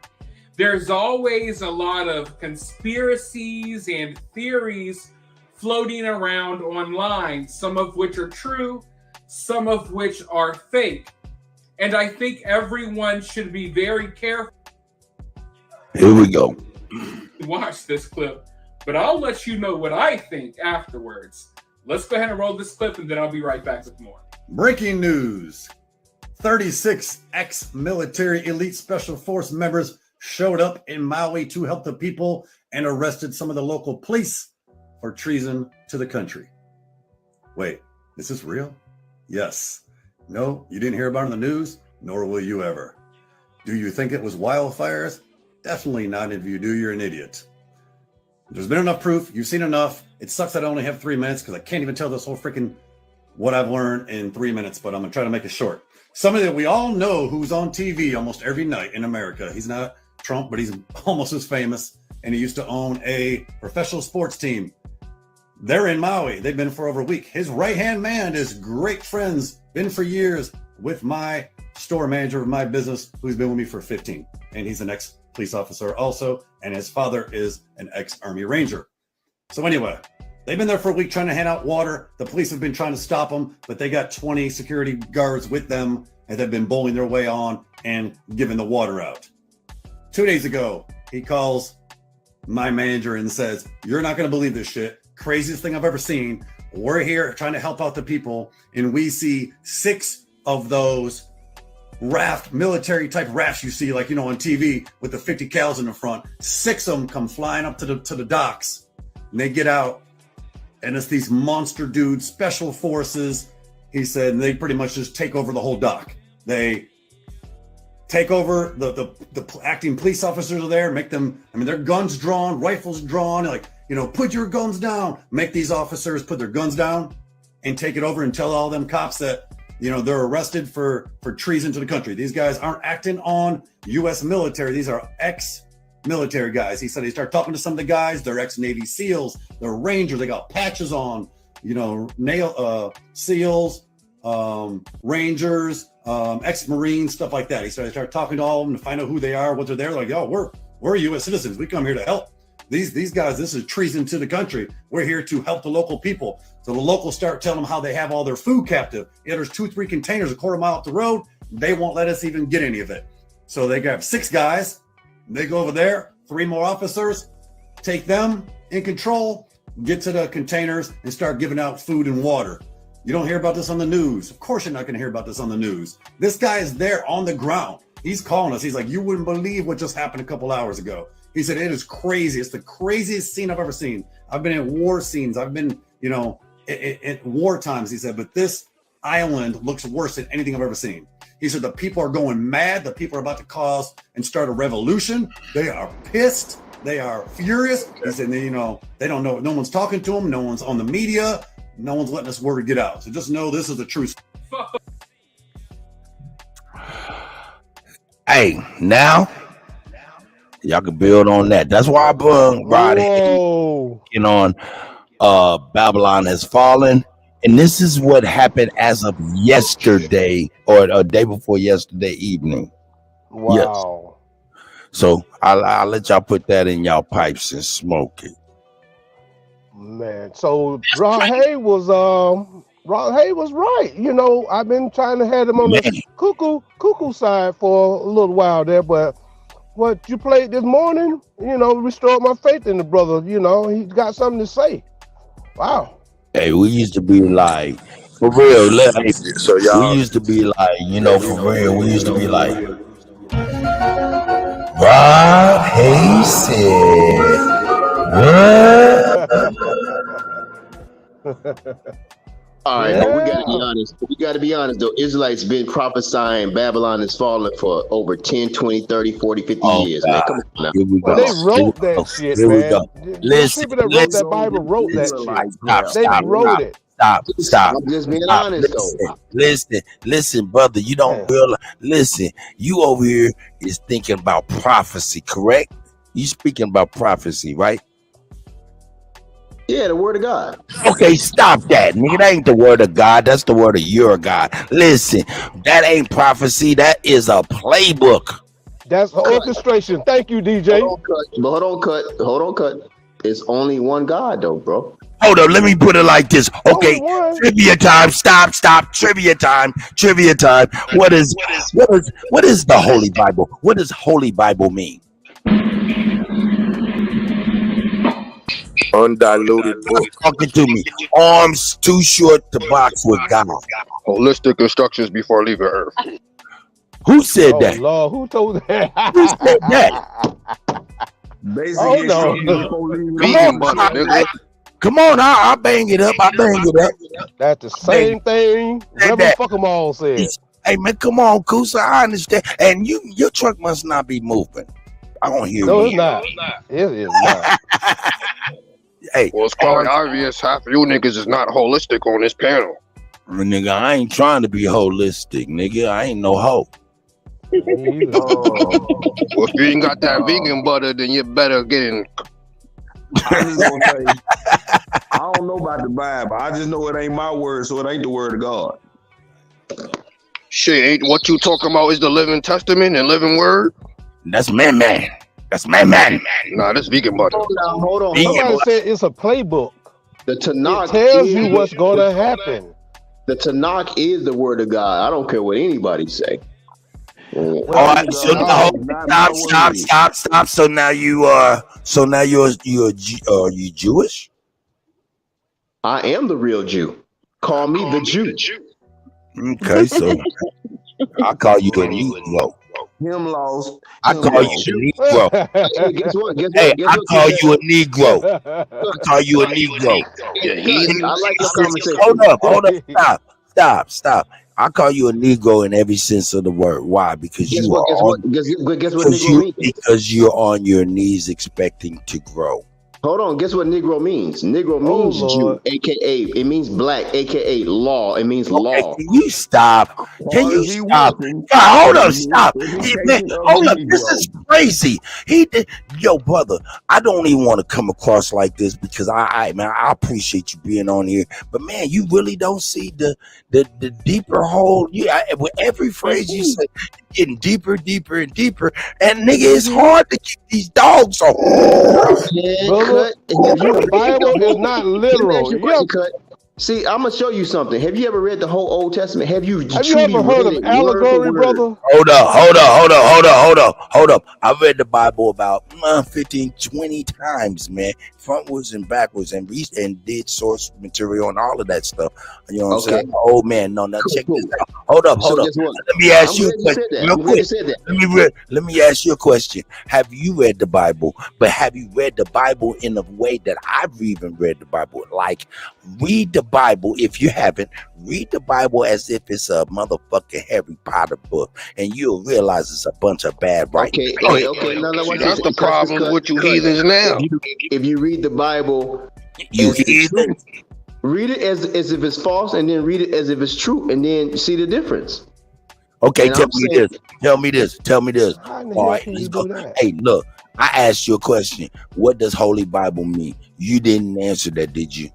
there's always a lot of conspiracies and theories floating around online, some of which are true, some of which are fake. And I think everyone should be very careful. Here we go. Watch this clip, but I'll let you know what I think afterwards. Let's go ahead and roll this clip, and then I'll be right back with more. Breaking news. 36 ex-military elite special force members showed up in Maui to help the people and arrested some of the local police for treason to the country. Wait, is this real? Yes. No, you didn't hear about it in the news, nor will you ever. Do you think it was wildfires? Definitely not. If you do, you're an idiot. There's been enough proof. You've seen enough. It sucks I only have 3 minutes because I can't even tell this whole freaking what I've learned in 3 minutes, but I'm going to try to make it short. Somebody that we all know who's on TV almost every night in America. He's not Trump, but he's almost as famous, and he used to own a professional sports team. They're in Maui. They've been for over a week. His right-hand man is great friends, been for years with my store manager of my business, who's been with me for 15. And he's an ex-police officer also, and his father is an ex-Army Ranger. So anyway, they've been there for a week trying to hand out water. The police have been trying to stop them, but they got 20 security guards with them, and they've been bowling their way on and giving the water out. 2 days ago, he calls my manager and says, "You're not going to believe this shit. Craziest thing I've ever seen. We're here trying to help out the people, and we see 6 of those military type rafts you see, like, you know, on TV with the 50 cals in the front. 6 of them come flying up to the docks, and they get out, and it's these monster dudes, special forces." He said, and they pretty much just take over the whole dock. They take over the acting police officers are there, make them, I mean, their guns drawn, rifles drawn, like, you know, put your guns down, make these officers put their guns down and take it over and tell all them cops that, you know, they're arrested for treason to the country. These guys aren't acting on U.S. military. These are ex-military guys. He said he started talking to some of the guys. They're ex-Navy SEALs. They're Rangers. They got patches on, you know, SEALs, Rangers, ex-Marines, stuff like that. He started talking to all of them to find out who they are, what they're there. Like, oh, we're U.S. citizens. We come here to help. These guys, this is treason to the country. We're here to help the local people. So the locals start telling them how they have all their food captive. Yeah, there's 2-3 containers a quarter mile up the road. They won't let us even get any of it. So they grab 6 guys. They go over there, 3 more officers, take them in control, get to the containers and start giving out food and water. You don't hear about this on the news. Of course you're not going to hear about this on the news. This guy is there on the ground. He's calling us. He's like, you wouldn't believe what just happened a couple hours ago. He said, it is crazy. It's the craziest scene I've ever seen. I've been in war scenes. I've been, you know, at war times, he said, but this island looks worse than anything I've ever seen. He said, the people are going mad. The people are about to cause and start a revolution. They are pissed. They are furious. He said, you know, they don't know. No one's talking to them. No one's on the media. No one's letting this word get out. So just know this is the truth. Hey, now y'all can build on that. That's why I brought it. You know, Babylon has fallen. And this is what happened as of yesterday or a day before yesterday evening. Wow. Yes. So I'll let y'all put that in y'all pipes and smoke it. Man, so Rod Hay was right. You know, I've been trying to have him on the cuckoo side for a little while there, but what you played this morning, you know, restored my faith in the brother. You know, he's got something to say. Wow. Hey, we used to be like, for real. So We y'all, used to be like, for real. We used to be like, Rob Hayes said, what? All right, but we got to be honest. We got to be honest, though. Israelites been prophesying Babylon is falling for over 10, 20, 30, 40, 50 years, man. Come on now. Here we go. They wrote that shit, Here we man. go. Those Listen, people that wrote that Bible wrote that shit. They wrote it. Stop. I'm just being honest, though. Listen, brother. You don't realize. Listen, you over here is thinking about prophecy, correct? You speaking about prophecy, right? Yeah, the word of God. Okay, stop that, nigga. That ain't the word of God. That's the word of your God. Listen, that ain't prophecy. That is a playbook. That's orchestration. Thank you, DJ. Hold on, cut. It's only one God, though, bro. Hold up, let me put it like this. Okay, trivia time. Stop. Trivia time. What is the Holy Bible? What does Holy Bible mean? undiluted book. Talking to me. Arms too short to box with God. Holistic instructions before leaving Earth. Who said that? Lord, who told that? Who said that? Basically, Come on, I'll bang it up. That's the same thing Reverend Fuck 'em all said. Hey man, come on, Kusa. I understand. And your truck must not be moving. I don't hear you. No, it's not. It is not. Hey, well, it's quite obvious half of you niggas is not holistic on this panel. Nigga, I ain't trying to be holistic, nigga. I ain't no hoe. Well, if you ain't got that vegan butter, then you better get in. I'm just gonna tell you, I don't know about the Bible. I just know it ain't my word, so it ain't the word of God. Shit, ain't what you talking about is the living testament and living word? That's man. Nah, that's vegan butter. Hold on. Somebody said it's a playbook. The Tanakh it tells you what's going to happen. The Tanakh is the word of God. I don't care what anybody say. All right, so stop. So now you're Jewish? I am the real Jew. Call me the Jew. Okay, so I call you a Negro. Him lost. I call you a Negro. Guess what? I call you a Negro. I like your conversation. Hold up. Stop. I call you a Negro in every sense of the word. Why? Because guess what Negro means? Because you're on your knees expecting to grow. Hold on. Guess what Negro means? Negro means Jew, aka it means black, aka law. It means law. Can you stop? God, hold up, stop. Hold up. This is crazy. Yo, brother, I don't even want to come across like this because I appreciate you being on here. But man, you really don't see the deeper hole. With every phrase you say, getting deeper. And nigga, it's hard to keep these dogs on. Brother, the Bible is not literal. See, I'm gonna show you something. Have you ever read the whole Old Testament? Have you ever heard of allegory, brother? Hold up. I read the Bible about 15, 20 times, man. Frontwards and backwards, and did source material and all of that stuff. You know what I'm saying? Oh man, no, now check this out. Hold up. Let me ask you a question real quick. Let me ask you a question. Have you read the Bible? But have you read the Bible in a way that I've even read the Bible? Like, read the Bible. If you haven't, read the Bible as if it's a motherfucking Harry Potter book, and you'll realize it's a bunch of bad writing. Okay. No, that's the problem with you heathens now. If you read the Bible, read it as if it's false, and then read it as if it's true, and then see the difference. Okay, tell me this. All right, let's go. Hey, look, I asked you a question. What does Holy Bible mean? You didn't answer that, did you?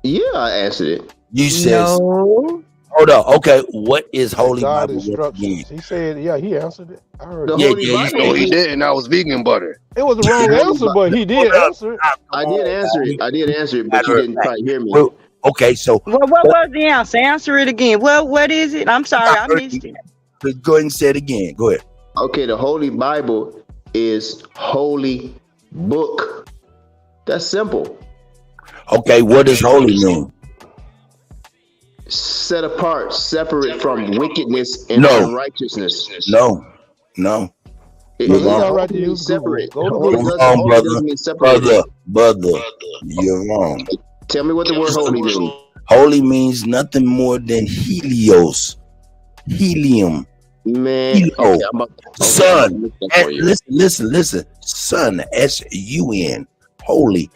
Yeah, I answered it. You said no. Hold up. Okay, what is Holy God Bible? instructions. He said, yeah, he answered it. I heard it. No, he did, and that was vegan butter. It was the wrong answer, but he did answer it. I did answer it, but you didn't quite hear me. Well, okay, so what was the answer? Answer it again. Well, what is it? I'm sorry, I missed it. Go ahead and say it again. Go ahead. Okay, the Holy Bible is holy book. That's simple. Okay, what does holy mean? set apart, separate from wickedness and No. unrighteousness. No. You're It's not wrong. right to use Google. Separate. Go to Holy Google. You're wrong, holy brother. doesn't mean separated. Brother. You're wrong. Tell me what the word holy means. Holy means nothing more than helios. Helium. Man, Helo. okay, I'm about to Sun. look that for you. Listen. Sun. S-U-N. Holy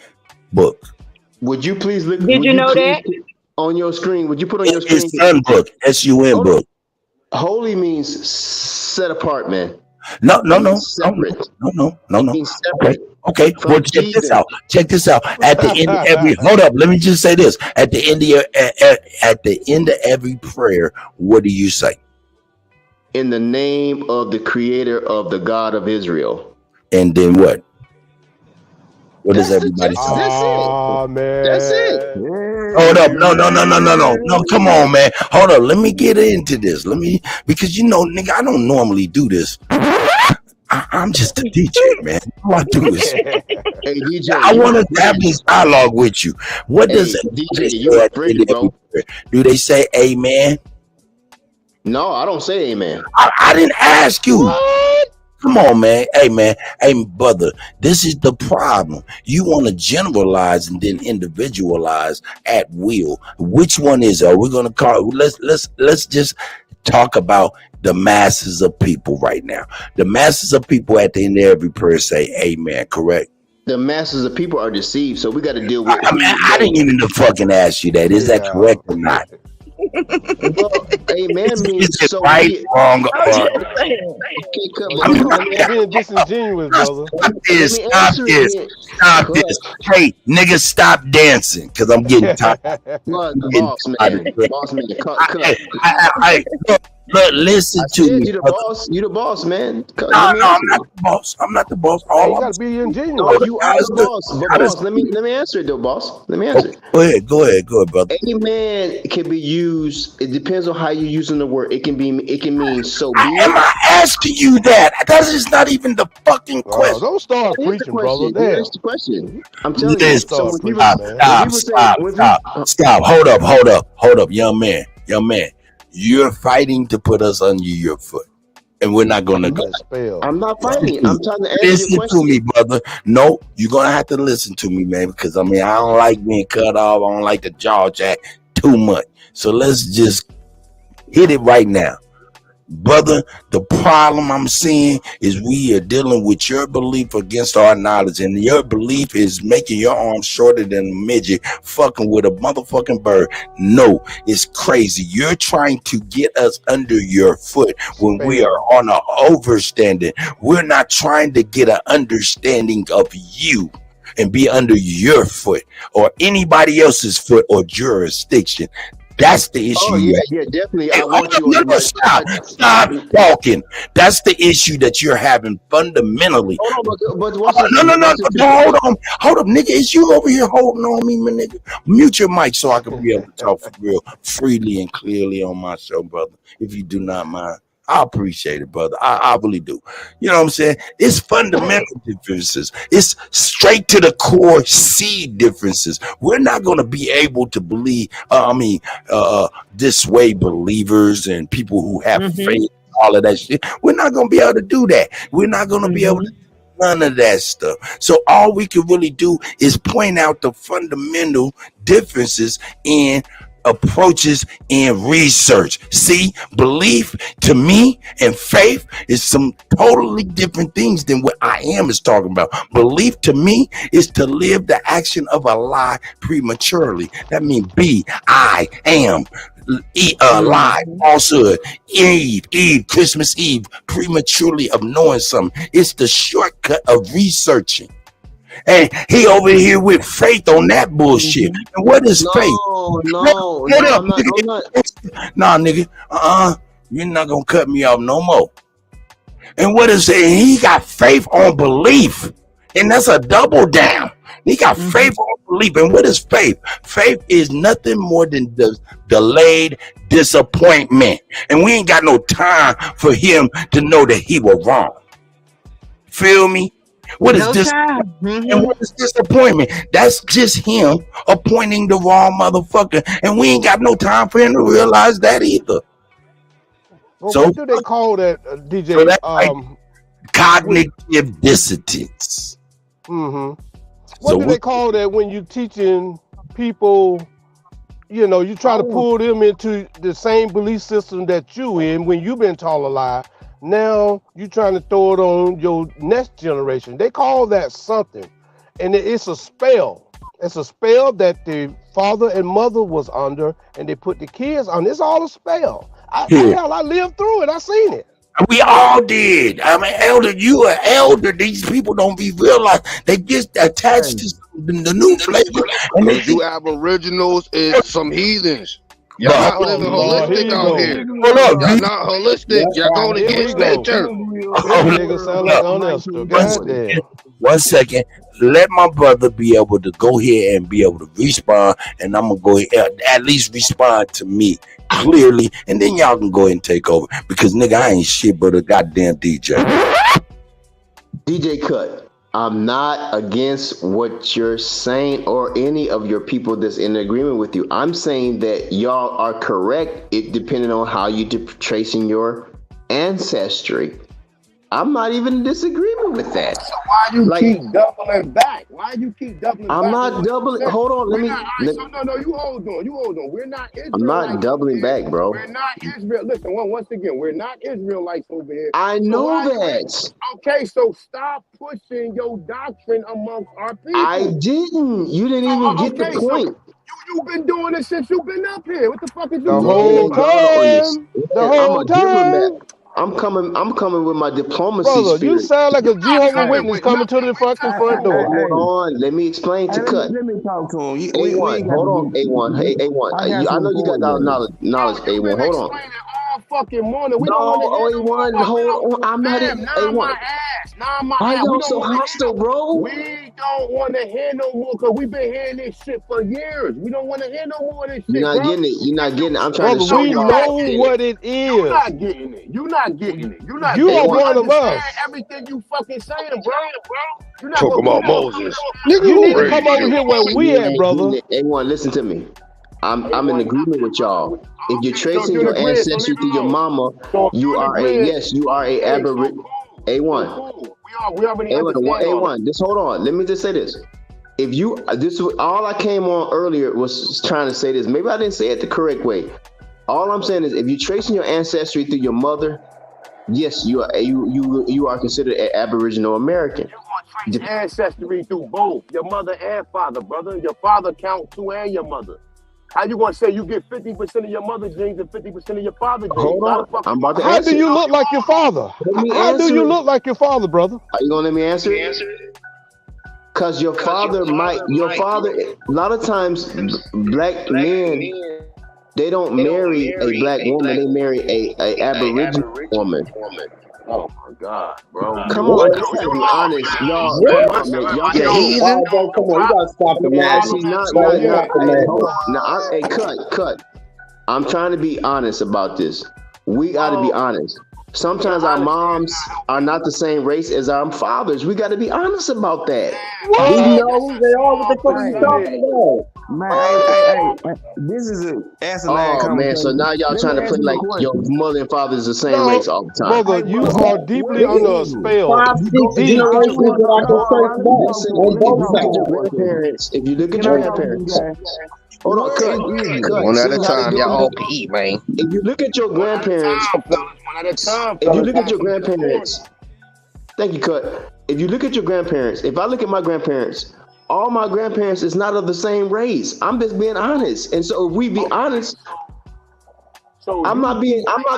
book. Would you please look? Did you know that? On your screen, would you put on your screen? It's Sun book. S-U-N book. Holy means set apart, man. No. Separate. No. Means separate. Okay. From Well, check Jesus. this out. At the end of every hold up, let me just say this. At the end of every prayer, what do you say? In the name of the Creator of the God of Israel. And then what? What does everybody say? Oh, man. That's it. Hold up. No, come on, man. Hold up. Let me get into this. Because nigga, I don't normally do this. I'm just a DJ, man. All I do is Hey, DJ, I want to have this dialogue with you. What does DJ, you a friend, bro. Do they say amen? No, I don't say amen. I didn't ask you. What? Come on, man. Hey, brother, this is the problem. You want to generalize and then individualize at will. Which one is it? Are we going to call? Let's just talk about the masses of people right now. The masses of people at the end of every prayer say amen, correct? The masses of people are deceived, so we got to deal with I didn't even fucking ask you that. Is that correct or not? Well, amen means so right, wrong, being disingenuous, brother. Stop this. Hey, nigga, stop dancing, because I'm getting tired. Boss man, cut. Look, listen to me. You the boss, man. No, I'm not the boss. You gotta be ingenuous. No, you are the boss. But boss, let me answer it though, boss. Let me answer it. Go ahead, brother. Amen can be used. It depends on how you're using the word. It can mean so be it. Am I asking you that? That is not even the fucking question. Don't start preaching, brother. That's the question. I'm telling you. So when people, Stop. Hold up, young man. You're fighting to put us under your foot, and we're not going to go. I'm not fighting. I'm trying to answer listen your question. to me, brother. No, you're going to have to listen to me, man, because I don't like being cut off. I don't like the jaw jack too much. So let's just hit it right now. Brother, the problem I'm seeing is we are dealing with your belief against our knowledge, and your belief is making your arm shorter than a midget fucking with a motherfucking bird. No, it's crazy. You're trying to get us under your foot when we are on an overstanding. We're not trying to get an understanding of you and be under your foot or anybody else's foot or jurisdiction. That's the issue. Oh, yeah, definitely. I want you Stop talking. That's the issue that you're having fundamentally. Hold on, Hold up, nigga. Is you over here holding on me, my nigga? Mute your mic so I can be able to talk for real, freely and clearly on my show, brother. If you do not mind. I appreciate it, brother. I really do. You know what I'm saying? It's fundamental differences. It's straight to the core seed differences. We're not going to be able to believe, dissuade believers and people who have faith, all of that shit. We're not going to be able to do that. We're not going to be able to do none of that stuff. So all we can really do is point out the fundamental differences in approaches in research. See, belief to me and faith is some totally different things than what I am is talking about. Belief to me is to live the action of a lie prematurely. That means I am. Lie, falsehood, Eve, Christmas Eve, prematurely of knowing something. It's the shortcut of researching. And he over here with faith on that bullshit. And what is faith? No, I'm not. Nah, nigga. You're not gonna cut me off no more. And what is it? He got faith on belief. And that's a double down. He got faith on belief. And what is faith? Faith is nothing more than the delayed disappointment. And we ain't got no time for him to know that he was wrong. Feel me? What is this? And what is disappointment? That's just him appointing the wrong motherfucker, and we ain't got no time for him to realize that either. Well, So what do they call that, DJ? so that's like cognitive dissonance. What So do they call that when you teaching people? You know, you try to pull them into the same belief system that you in when you've been taught a lie. Now you trying to throw it on your next generation. They call that something, and it's a spell. It's a spell that the father and mother was under, and they put the kids on. It's all a spell. I lived through it. I seen it. We all did. I'm an elder. You an elder. These people don't be realized. They get attached to the new flavor. And they you aboriginals is some heathens. Y'all not living holistic out here. Hold up, y'all not holistic. Y'all going against nature. One second. Let my brother be able to go here and be able to respond, and I'm gonna go ahead, at least respond to me clearly, and then y'all can go ahead and take over. Because nigga, I ain't shit but a goddamn DJ. DJ Kutt, I'm not against what you're saying or any of your people that's in agreement with you. I'm saying that y'all are correct, it depending on how you tracing your ancestry. I'm not even in disagreement with that. So why you keep doubling back? Why you keep doubling back? I'm not doubling. Hold on, let me. No, you hold on. You hold on. We're not Israelites. I'm not doubling back, bro. We're not Israel. Listen, once again, we're not Israelites over here. I know that. Okay, so stop pushing your doctrine amongst our people. I didn't. You didn't even get the point. You've been doing this since you've been up here. What the fuck is you The doing? whole time. The whole time. I'm coming with my diplomacy Brother, spirit. You sound like a Jehovah's Witness coming to the fucking front door. Hold on, let me explain to Kutt. Let me talk to him. A1, hold on, A1. Hey, A1. I know you got knowledge, A1. Hold on. All fucking morning. We No, don't want to A1, hold on. I'm not in A1. Why y'all so hostile, bro? We don't want to hear no more because we've been hearing this shit for years. We don't want to hear no more of this shit. You're not getting it. You're not getting it. I'm trying to show you. We know what it is. You're not getting it. You're not getting it. You're not. You are one of us. Everything you fucking saying, bro. You're not talking about Moses. You need to come over here where we at, brother. A1, listen to me. I'm in agreement with y'all. If you're tracing your ancestry through your mama, you are a aboriginal. A1. We already A1. Just hold on. Let me just say this. All I came on earlier was trying to say this. Maybe I didn't say it the correct way. All I'm saying is, if you're tracing your ancestry through your mother, yes, you are considered an Aboriginal American. Your ancestry through both your mother and father, brother. Your father counts too, and your mother. How you gonna say you get 50% of your mother genes and 50% of your father genes? Hold on, I'm about to How answer. do you look like your father? How do you look like your father, brother? Are you gonna let me answer it? Because your father, a lot of times, black men, they don't marry a black woman, they marry a Aboriginal woman. Oh my God, bro! Come on, let's be honest, y'all. Come on, you gotta stop the man. Cut. I'm trying to be honest about this. We got to be honest. Sometimes our moms are not the same race as our fathers. We got to be honest about that. We know who they are. What the fuck are you talking about? Man, this is an asinine conversation. Man, so now y'all trying to play like your mother and father is the same race all the time. Brother, you are deeply under a spell. If you look at your grandparents, hold on, cut. One at a time, y'all all can eat, man. If you look at your grandparents, thank you, Cut. If you look at your grandparents, if I look at my grandparents, all my grandparents is not of the same race. I'm just being honest. And so if we be honest, I'm not saying That's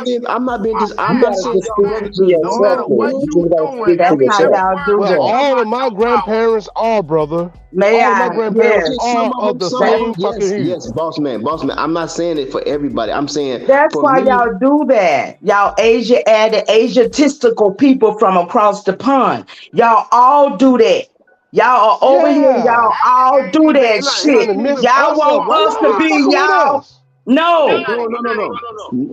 how y'all do it. All of my grandparents are, brother. All of my grandparents are of the same fucking hue. Yes, boss man. I'm not saying it for everybody. I'm saying that's why y'all do that. Y'all Asiatistical people from across the pond. Y'all all do that. Y'all are over here. Y'all all do that shit. Y'all want us to be y'all. No.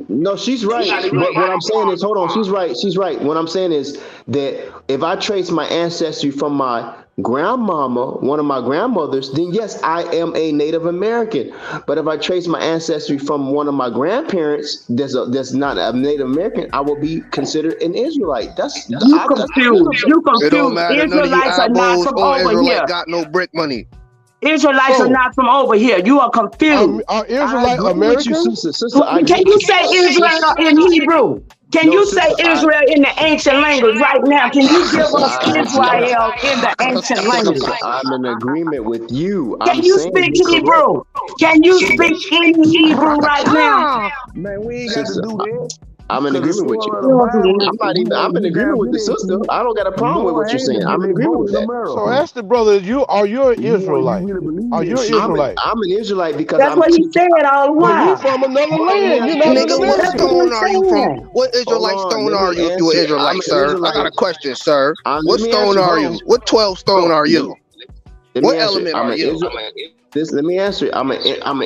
No, she's right. But what I'm saying is, hold on, she's right. She's right. What I'm saying is that if I trace my ancestry from my grandmama, one of my grandmothers, then yes, I am a Native American. But if I trace my ancestry from one of my grandparents that's not a Native American, I will be considered an Israelite. That's You confused. You It don't confused. matter. None of you Israelites are not Abos from or over Israelite here. got no brick money. Israelites are not from over here. You are confused. Are Israelite Americans? Can you say Israel in Hebrew? Can you say Israel in the ancient language right now? Can you give us Israel in the ancient language? I'm in agreement with you. Can you speak Hebrew? Can you speak any Hebrew right now? Man, we ain't got to do that. I'm in agreement with you. I'm in agreement with the sister. I don't got a problem with what you're saying. I'm in agreement with that. So ask the brother, are you an Israelite? Are you an Israelite? I'm an Israelite because That's what he said all the Well, while. you from another land. You're not an Nigga, what American. stone are you from? What Israelite stone are you? You an Israelite, sir? I got a question, sir. What stone are you? What 12 stone are you? What element are you? Let me answer it. I'm an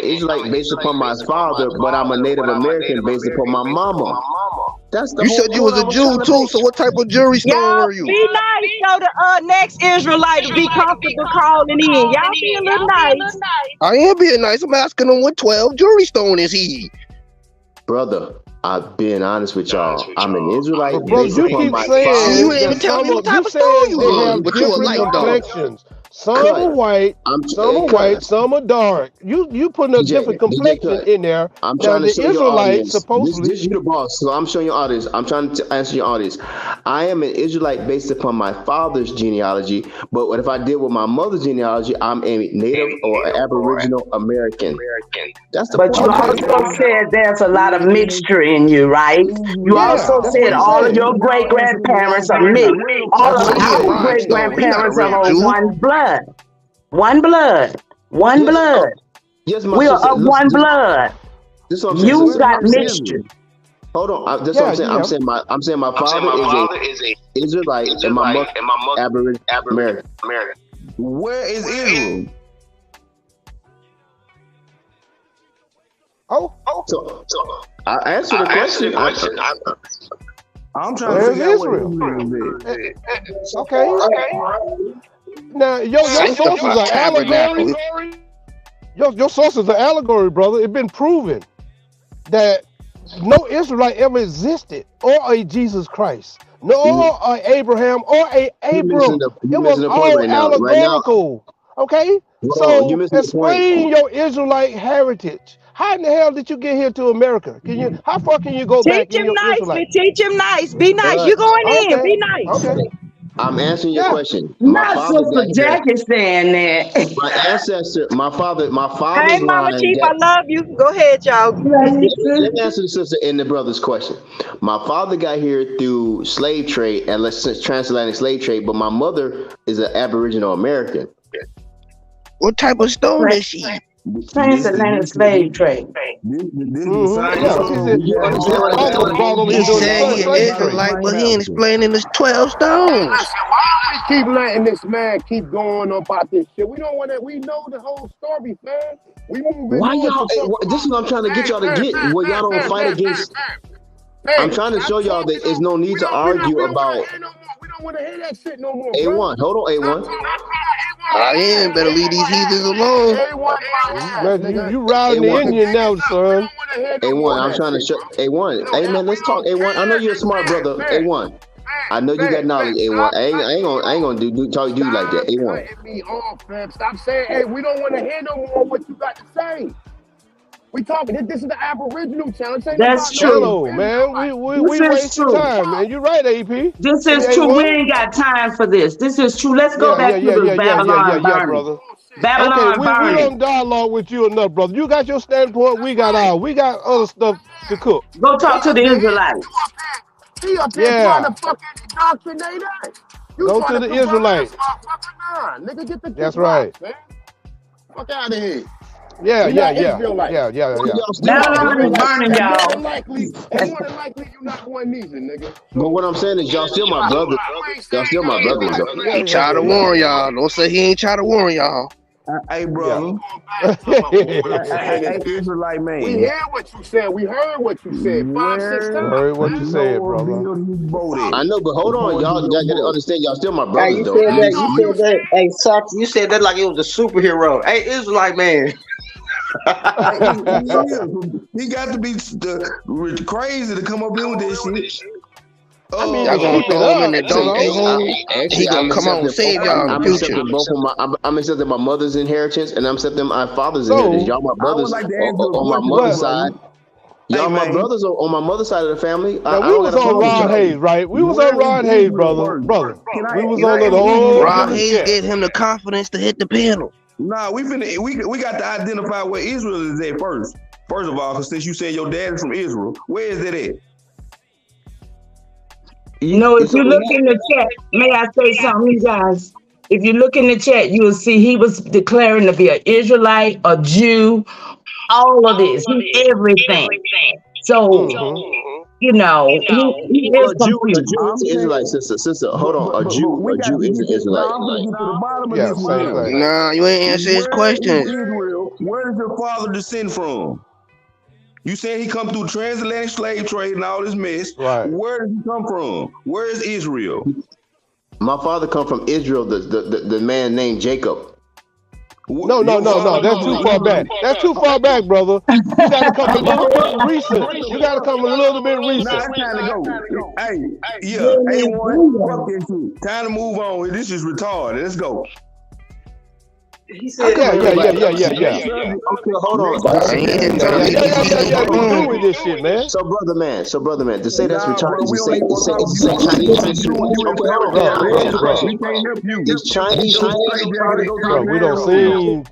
Israelite based upon my father, but I'm a Native American based upon my mama. That's the You said you was a Jew too, so what type of jury stone were you? Be nice so the next Israelite to be comfortable calling in. Y'all be a little nice. I am being nice. I'm asking him what 12 jury stone is he? Brother, I've been honest with y'all. I'm an Israelite Bro, based you upon keep my saying father. You ain't even telling me what type of stone you was, but you a light dog. complexions. Some are white, some are dark. You putting a different complexion in there. I'm Now trying to the show your Israelites audience. supposedly. This you the boss, so I'm showing you all this. I'm trying to answer your audience. I am an Israelite based upon my father's genealogy, but what if I deal with my mother's genealogy? I'm a Native or Aboriginal American. That's the But you point. also said there's a lot of mixture in you, right? You also said all of your great grandparents are mixed. All of our great grandparents are of one blood. One blood. One blood. Yes, my We are sister. of one blood. This is what I'm saying. You got mixture. Hold on. That's what I'm saying. I'm saying my father is a Israelite and my mother Aboriginal American. Where is Israel? So I answered the question. I'm trying to figure out where Israel is. Okay. Now your sources are allegory. Your sources are allegory, brother. It's been proven that no Israelite ever existed, or a Jesus Christ, nor a Abraham, or a Abram. It was all allegorical. Okay? So explain your Israelite heritage. How in the hell did you get here to America? How far can you go back in your Israelite? Teach him nice. Be nice. You going in. Be nice. Okay. I'm answering your question. Not Sister Jack is saying that. My ancestor, my father's Hey, Mama line. Chief, I love you. Go ahead, y'all. Let me answer the sister and the brother's question. My father got here through slave trade and transatlantic slave trade, but my mother is an Aboriginal American. What type of stone is she? Transatlantic slave trade. He said he an Israelite, but he ain't explaining his 12 stones. Why keep letting this man keep going about this shit? We don't want to. We know the whole story, man. We moving. Why y'all? This is what I'm trying to get y'all to get. Where y'all don't fight against. I'm trying to show y'all that there's no need to argue about. We don't want to hear that shit no more. A1, hold on, A1. I am. Better leave these heathens alone. You riding the Indian now, son. A1, I'm trying to show. A1, hey man, let's talk. A1, I know you're a smart brother. A1, I know you got knowledge. A1, I ain't gonna talk to you like that. A1. Stop saying, hey, we don't want to hear no more what you got to say. We talking. This is the Aboriginal challenge. That's true, man. We wasting time, man. You're right, AP. This is true. We ain't got time for this. This is true. Let's go back to the Babylon burning. Brother. Babylon burning. We don't dialogue with you enough, brother. You got your standpoint. We got ours. We got other stuff to cook. Go talk to the Israelites. He up there trying to fucking indoctrinate us. Go to the Israelites. Nigga, get the That's right. Man. Fuck out of here. Yeah. Babylon is burning, y'all. More than likely, you're not one neither, nigga. But what I'm saying is, y'all still my brothers. Y'all still my brothers. He try to warn y'all. Don't say he ain't try to warn y'all. Hey, brother. Hey, Israelite man. we hear what you said. We heard what you said 5, 6 times. Heard what you said, brother. I know, but hold on, y'all gotta understand, y'all still my Hey, brothers you though. said that. You said that. Hey, Socks, you said that like it was a superhero. Hey, Israelite man. He got to be crazy to come up here with this shit. I mean, y'all gonna throw him in the dunk. He gonna come on save y'all in the future. I'm accepting my mother's inheritance, and I'm accepting my father's inheritance. Y'all my brothers on my mother's side. Y'all my brothers on my mother's side of the family. Now, we was on Rod Hayes, right? We was on Rod Hayes, brother. We was on the whole. Rod Hayes gave him the confidence to hit the panel. Nah, we got to identify where Israel is at first. First of all, because since you said your dad is from Israel, where is it at? You know, if you look in the chat, may I say something, you guys? If you look in the chat, you will see he was declaring to be an Israelite, a Jew, all of this, everything. So, you know, he is confused. A Jew is an Israelite, sister. Hold on, a Jew is an Israelite. Nah, you ain't answer his question. Where does your father descend from? You said he come through transatlantic slave trade and all this mess. Right. Where does he come from? Where is Israel? My father come from Israel, the man named Jacob. No. That's too far back. That's too far back, brother. You gotta come a little bit recent. You gotta come a little bit recent. Nah, it's time to go. Hey, yeah, A1, fuck this shit. Time to move on. This is retarded. Let's go. He said, yeah. Okay, hold on. We doing this shit, man. So brother man, to say that's retarded is to say Chinese history. Is Chinese history retarded? Bro, we don't see.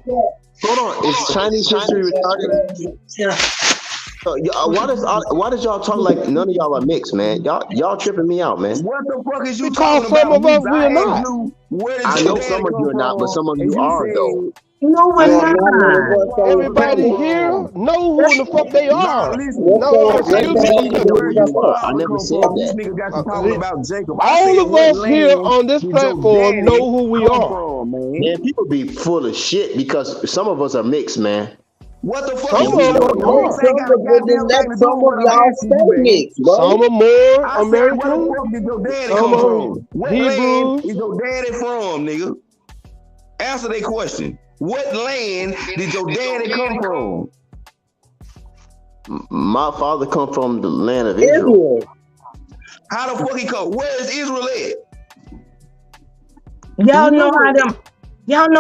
Hold on, is Chinese history retarded? Why does y'all talk like none of y'all are mixed, man? Y'all tripping me out, man. What the fuck is you talking about? Some of us we're not. I know some of you are not, but some of you are though. No, we're not. Everybody here know who in the fuck they are. No, excuse me. I never said that. All of us here on this platform know who we are. Man, people be full of shit because some of us are mixed, man. What the fuck? Some of y'all stay mixed, bro. Some are more American. Some are Hebrews. Is your daddy from, nigga? Answer that question. What land did your daddy come from? My father come from the land of Israel. How the fuck he come? Where is Israel at? Y'all know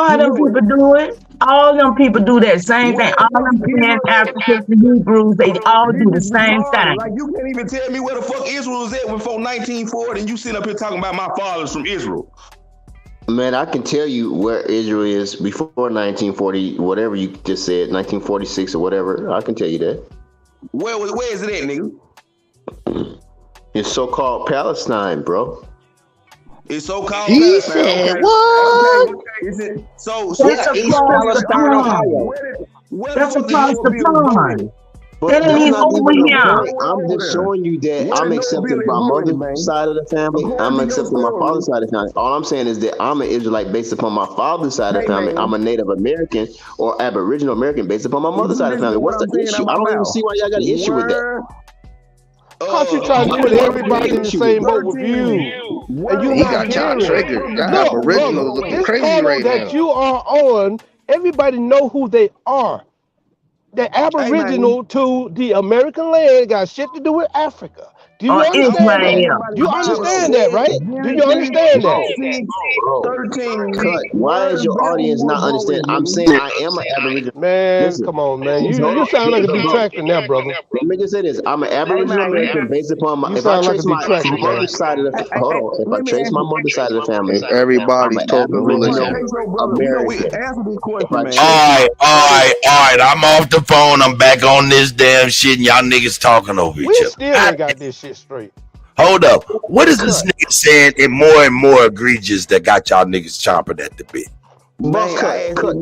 how them people do it. All them people do that same thing. All them Pan Africans, the Hebrews, they all do the same thing. Like you can't even tell me where the fuck Israel was at before 1940, and you sit up here talking about my father's from Israel. Man, I can tell you where Israel is before 1940, whatever you just said, 1946 or whatever. I can tell you that. Where is it at, nigga? It's so-called Palestine, bro. It's so-called He Palestine. said, what? Okay. Is it so? That's across the pond. That's across the pond. But I'm just showing you that I'm accepting my mother's side of the family. I'm accepting my father's side of the family. All I'm saying is that I'm an Israelite based upon my father's side of the family. I'm a Native American or Aboriginal American based upon my mother's side of the family. What's the issue? I don't even see why y'all got an issue with that. Because you trying to put everybody in the same boat with you. And you he got y'all triggered. That Aboriginal looking crazy right now. That you are on, everybody know who they are. The Aboriginal to the American land got shit to do with Africa. Do you understand that? You understand that, right? Do you understand that? Cut. Why is your audience not understand? I'm saying I am an Aboriginal. Man, come on, man. You sound like a detractor now, brother. Let me just say this. I'm an Aboriginal American based upon my. If I trace my mother's side of the hold on. If I trace my mother's side of the family, everybody's talking religion. American. All right. I'm off the phone. I'm back on this damn shit, and y'all niggas talking over each other. We still ain't got this shit straight. Hold up. What is this nigga saying and more egregious that got y'all niggas chomping at the bit? Cut.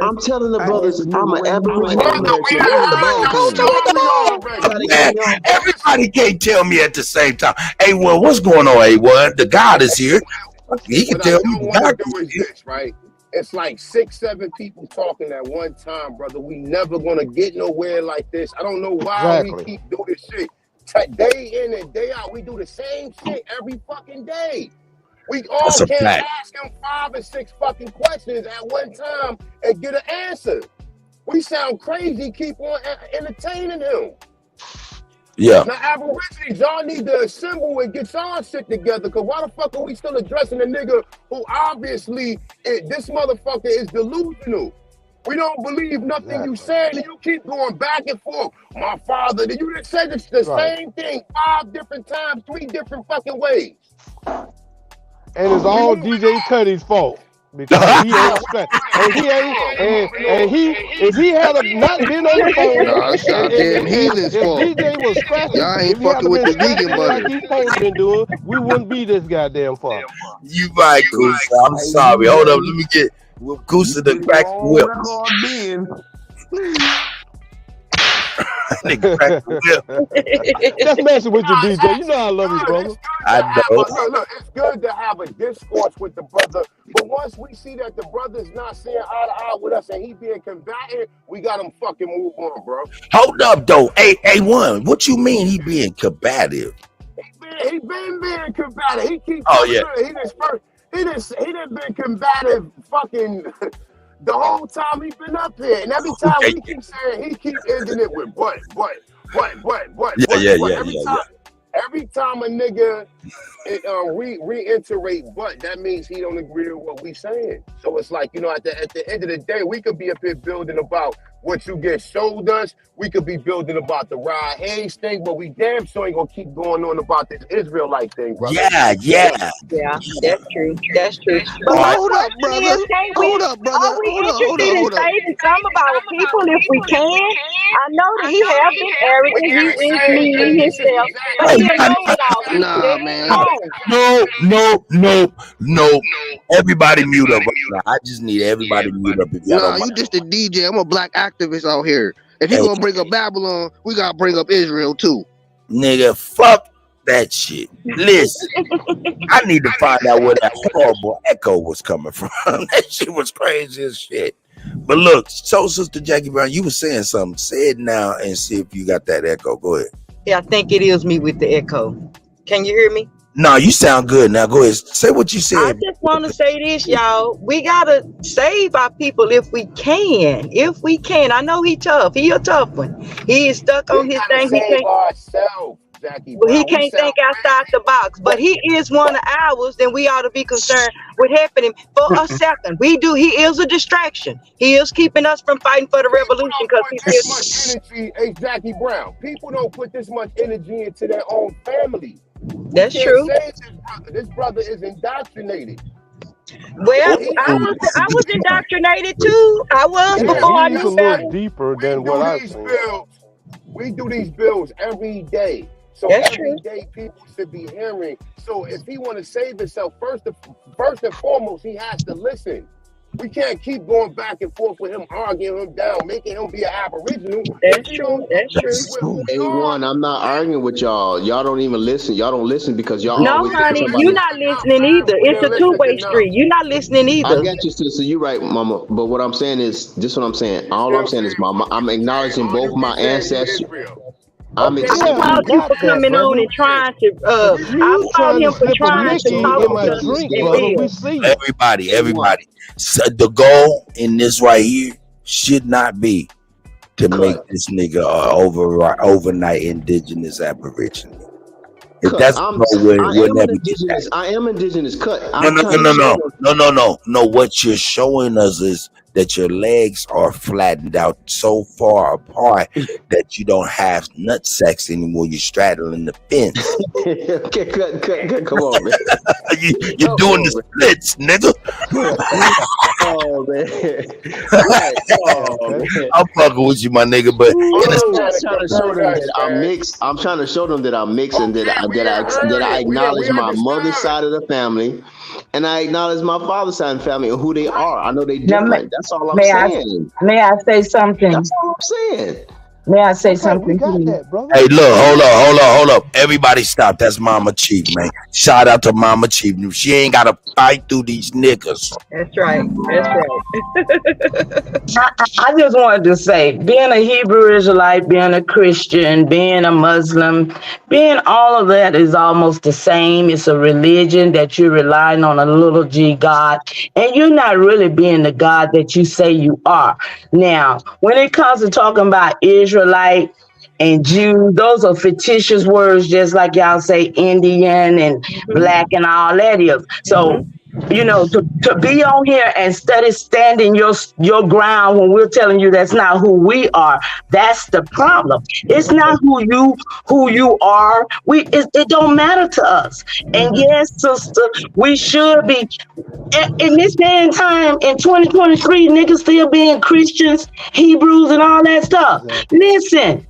I'm telling the brothers I'm an Aboriginal American. Everybody can't tell me at the same time. A1, what's going on, A1? The God is here. He can tell me. What I don't want to do is this, right? it's like 6, 7 people talking at one time, brother. We never gonna get nowhere like this. I don't know why we keep doing this shit day in and day out. We do the same shit every fucking day. We all can't ask him 5 or 6 fucking questions at one time and get an answer. We sound crazy, keep on entertaining him. Yeah. Now, Aborigines, y'all need to assemble and get y'all shit together, because why the fuck are we still addressing a nigga who obviously, this motherfucker is delusional? We don't believe nothing you said, and you keep going back and forth. My father, you just said the same thing 5 different times, 3 different fucking ways. And it's all DJ Kutty's fault. Because he ain't if he had not been on the phone, if DJ was scratching, y'all ain't fucking with the vegan butter like he's supposed to been doing, we wouldn't be this goddamn far. You right, Goose. I'm sorry. Hold up, let me get Goose to the crack whip. Just messing with you, DJ. You know I love you, brother. I know. Look, it's good to have a discourse with the brother, but once we see that the brother's not seeing eye to eye with us and he being combative, we got him fucking move on, bro. Hold up, though. A1, what you mean he being combative? He been being combative. He keeps. Oh yeah. He done been combative fucking the whole time he been up here, and every time we keep saying, he keep ending it with but. Every time a nigga reiterate but, that means he don't agree with what we saying. So it's like, you know, at the end of the day, we could be up here building about what you get showed us. We could be building about the Rod Hayes thing, but we damn sure ain't gonna keep going on about this Israelite thing, brother. Yeah, that's true. That's true. But hold up, brother. Are we interested in saving some of our people if we can? I know that he have been arrogant. He is mean himself, but he knows all. Nah, man. No. Everybody mute up right now. I just need everybody mute up. If y'all don't you mind. just a DJ. I'm a black activist out here. If you gonna bring up Babylon, we gotta bring up Israel too. Nigga, fuck that shit. Listen, I need to find out where that horrible echo was coming from. That shit was crazy as shit. But look, so Sister Jackie Brown, you were saying something. Say it now and see if you got that echo. Go ahead. Yeah, I think it is me with the echo. Can you hear me? No, you sound good. Now go ahead. Say what you said. I just want to say this, y'all. We gotta save our people if we can. If we can. I know he tough. He a tough one. He is stuck on his thing. He can't. Well, he can't think outside the box, but he is one of ours. Then we ought to be concerned with helping him for a second. We do. He is a distraction. He is keeping us from fighting for the revolution because he this much energy. Hey, Jackie Brown. People don't put this much energy into their own family. That's true. This brother is indoctrinated. Well, I was indoctrinated too. I was before I knew better. Deeper than what I see. We do these bills every day. So that's every day people should be hearing. So if he want to save himself, first and foremost, he has to listen. We can't keep going back and forth with him, arguing him down, making him be an aboriginal. That's true. That's true. A1, I'm not arguing with y'all. Y'all don't even listen. Y'all don't listen because y'all. No, honey, you're not listening either. It's a two-way street. You're not listening either. I got you, sister. You're right, mama. But what I'm saying is, this is what I'm saying. All I'm saying is, mama, I'm acknowledging both my ancestors. I applaud you for coming on and trying to. I applaud him for trying to talk. Everybody. So the goal in this right here should not be to make this nigga overnight indigenous aboriginal. If that's I am indigenous. Cut. No. What you're showing us is that your legs are flattened out so far apart that you don't have nut sacks anymore. You're straddling the fence. Cut. Come on, man. You're doing the splits, nigga. Oh man. I'm fucking with you, my nigga, but I'm trying to show them that I'm mixed and that I acknowledge my mother's side of the family. And I acknowledge my father's side of the family and who they are. I know they different. That's all I'm saying. May I say something? That's all I'm saying. May I say We something, got please? that, brother. Hey, look, hold up. Everybody stop. That's Mama Chief, man. Shout out to Mama Chief. She ain't got to fight through these niggas. That's right. That's right. I just wanted to say, being a Hebrew Israelite, being a Christian, being a Muslim, being all of that is almost the same. It's a religion that you're relying on a little g God, and you're not really being the God that you say you are. Now, when it comes to talking about Israelite and Jew, those are fictitious words, just like y'all say Indian and black and all that is. So, you know, to be on here and standing your ground when we're telling you that's not who we are, that's the problem. It's not who you are. It don't matter to us. And yes, sister, we should be in this day and time in 2023, niggas still being Christians, Hebrews, and all that stuff. Listen.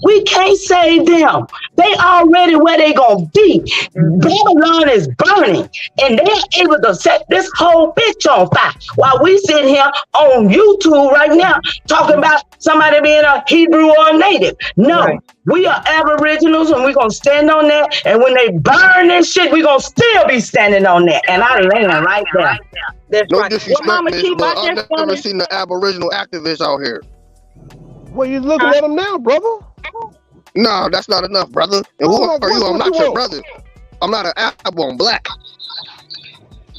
We can't save them. They already where they gonna be. Babylon is burning, and they're able to set this whole bitch on fire. While we sit here on YouTube right now talking about somebody being a Hebrew or a native. No, we are Aboriginals, and we're gonna stand on that. And when they burn this shit, we're gonna still be standing on that. And I land right there. That's No right. disrespect, Well, Mama miss, Chief, but I I've just never wanted. seen the Aboriginal activists out here. Well, you looking at them now, brother. No, that's not enough, brother. And who are you? I'm not your brother. I'm not an Ab. I'm black.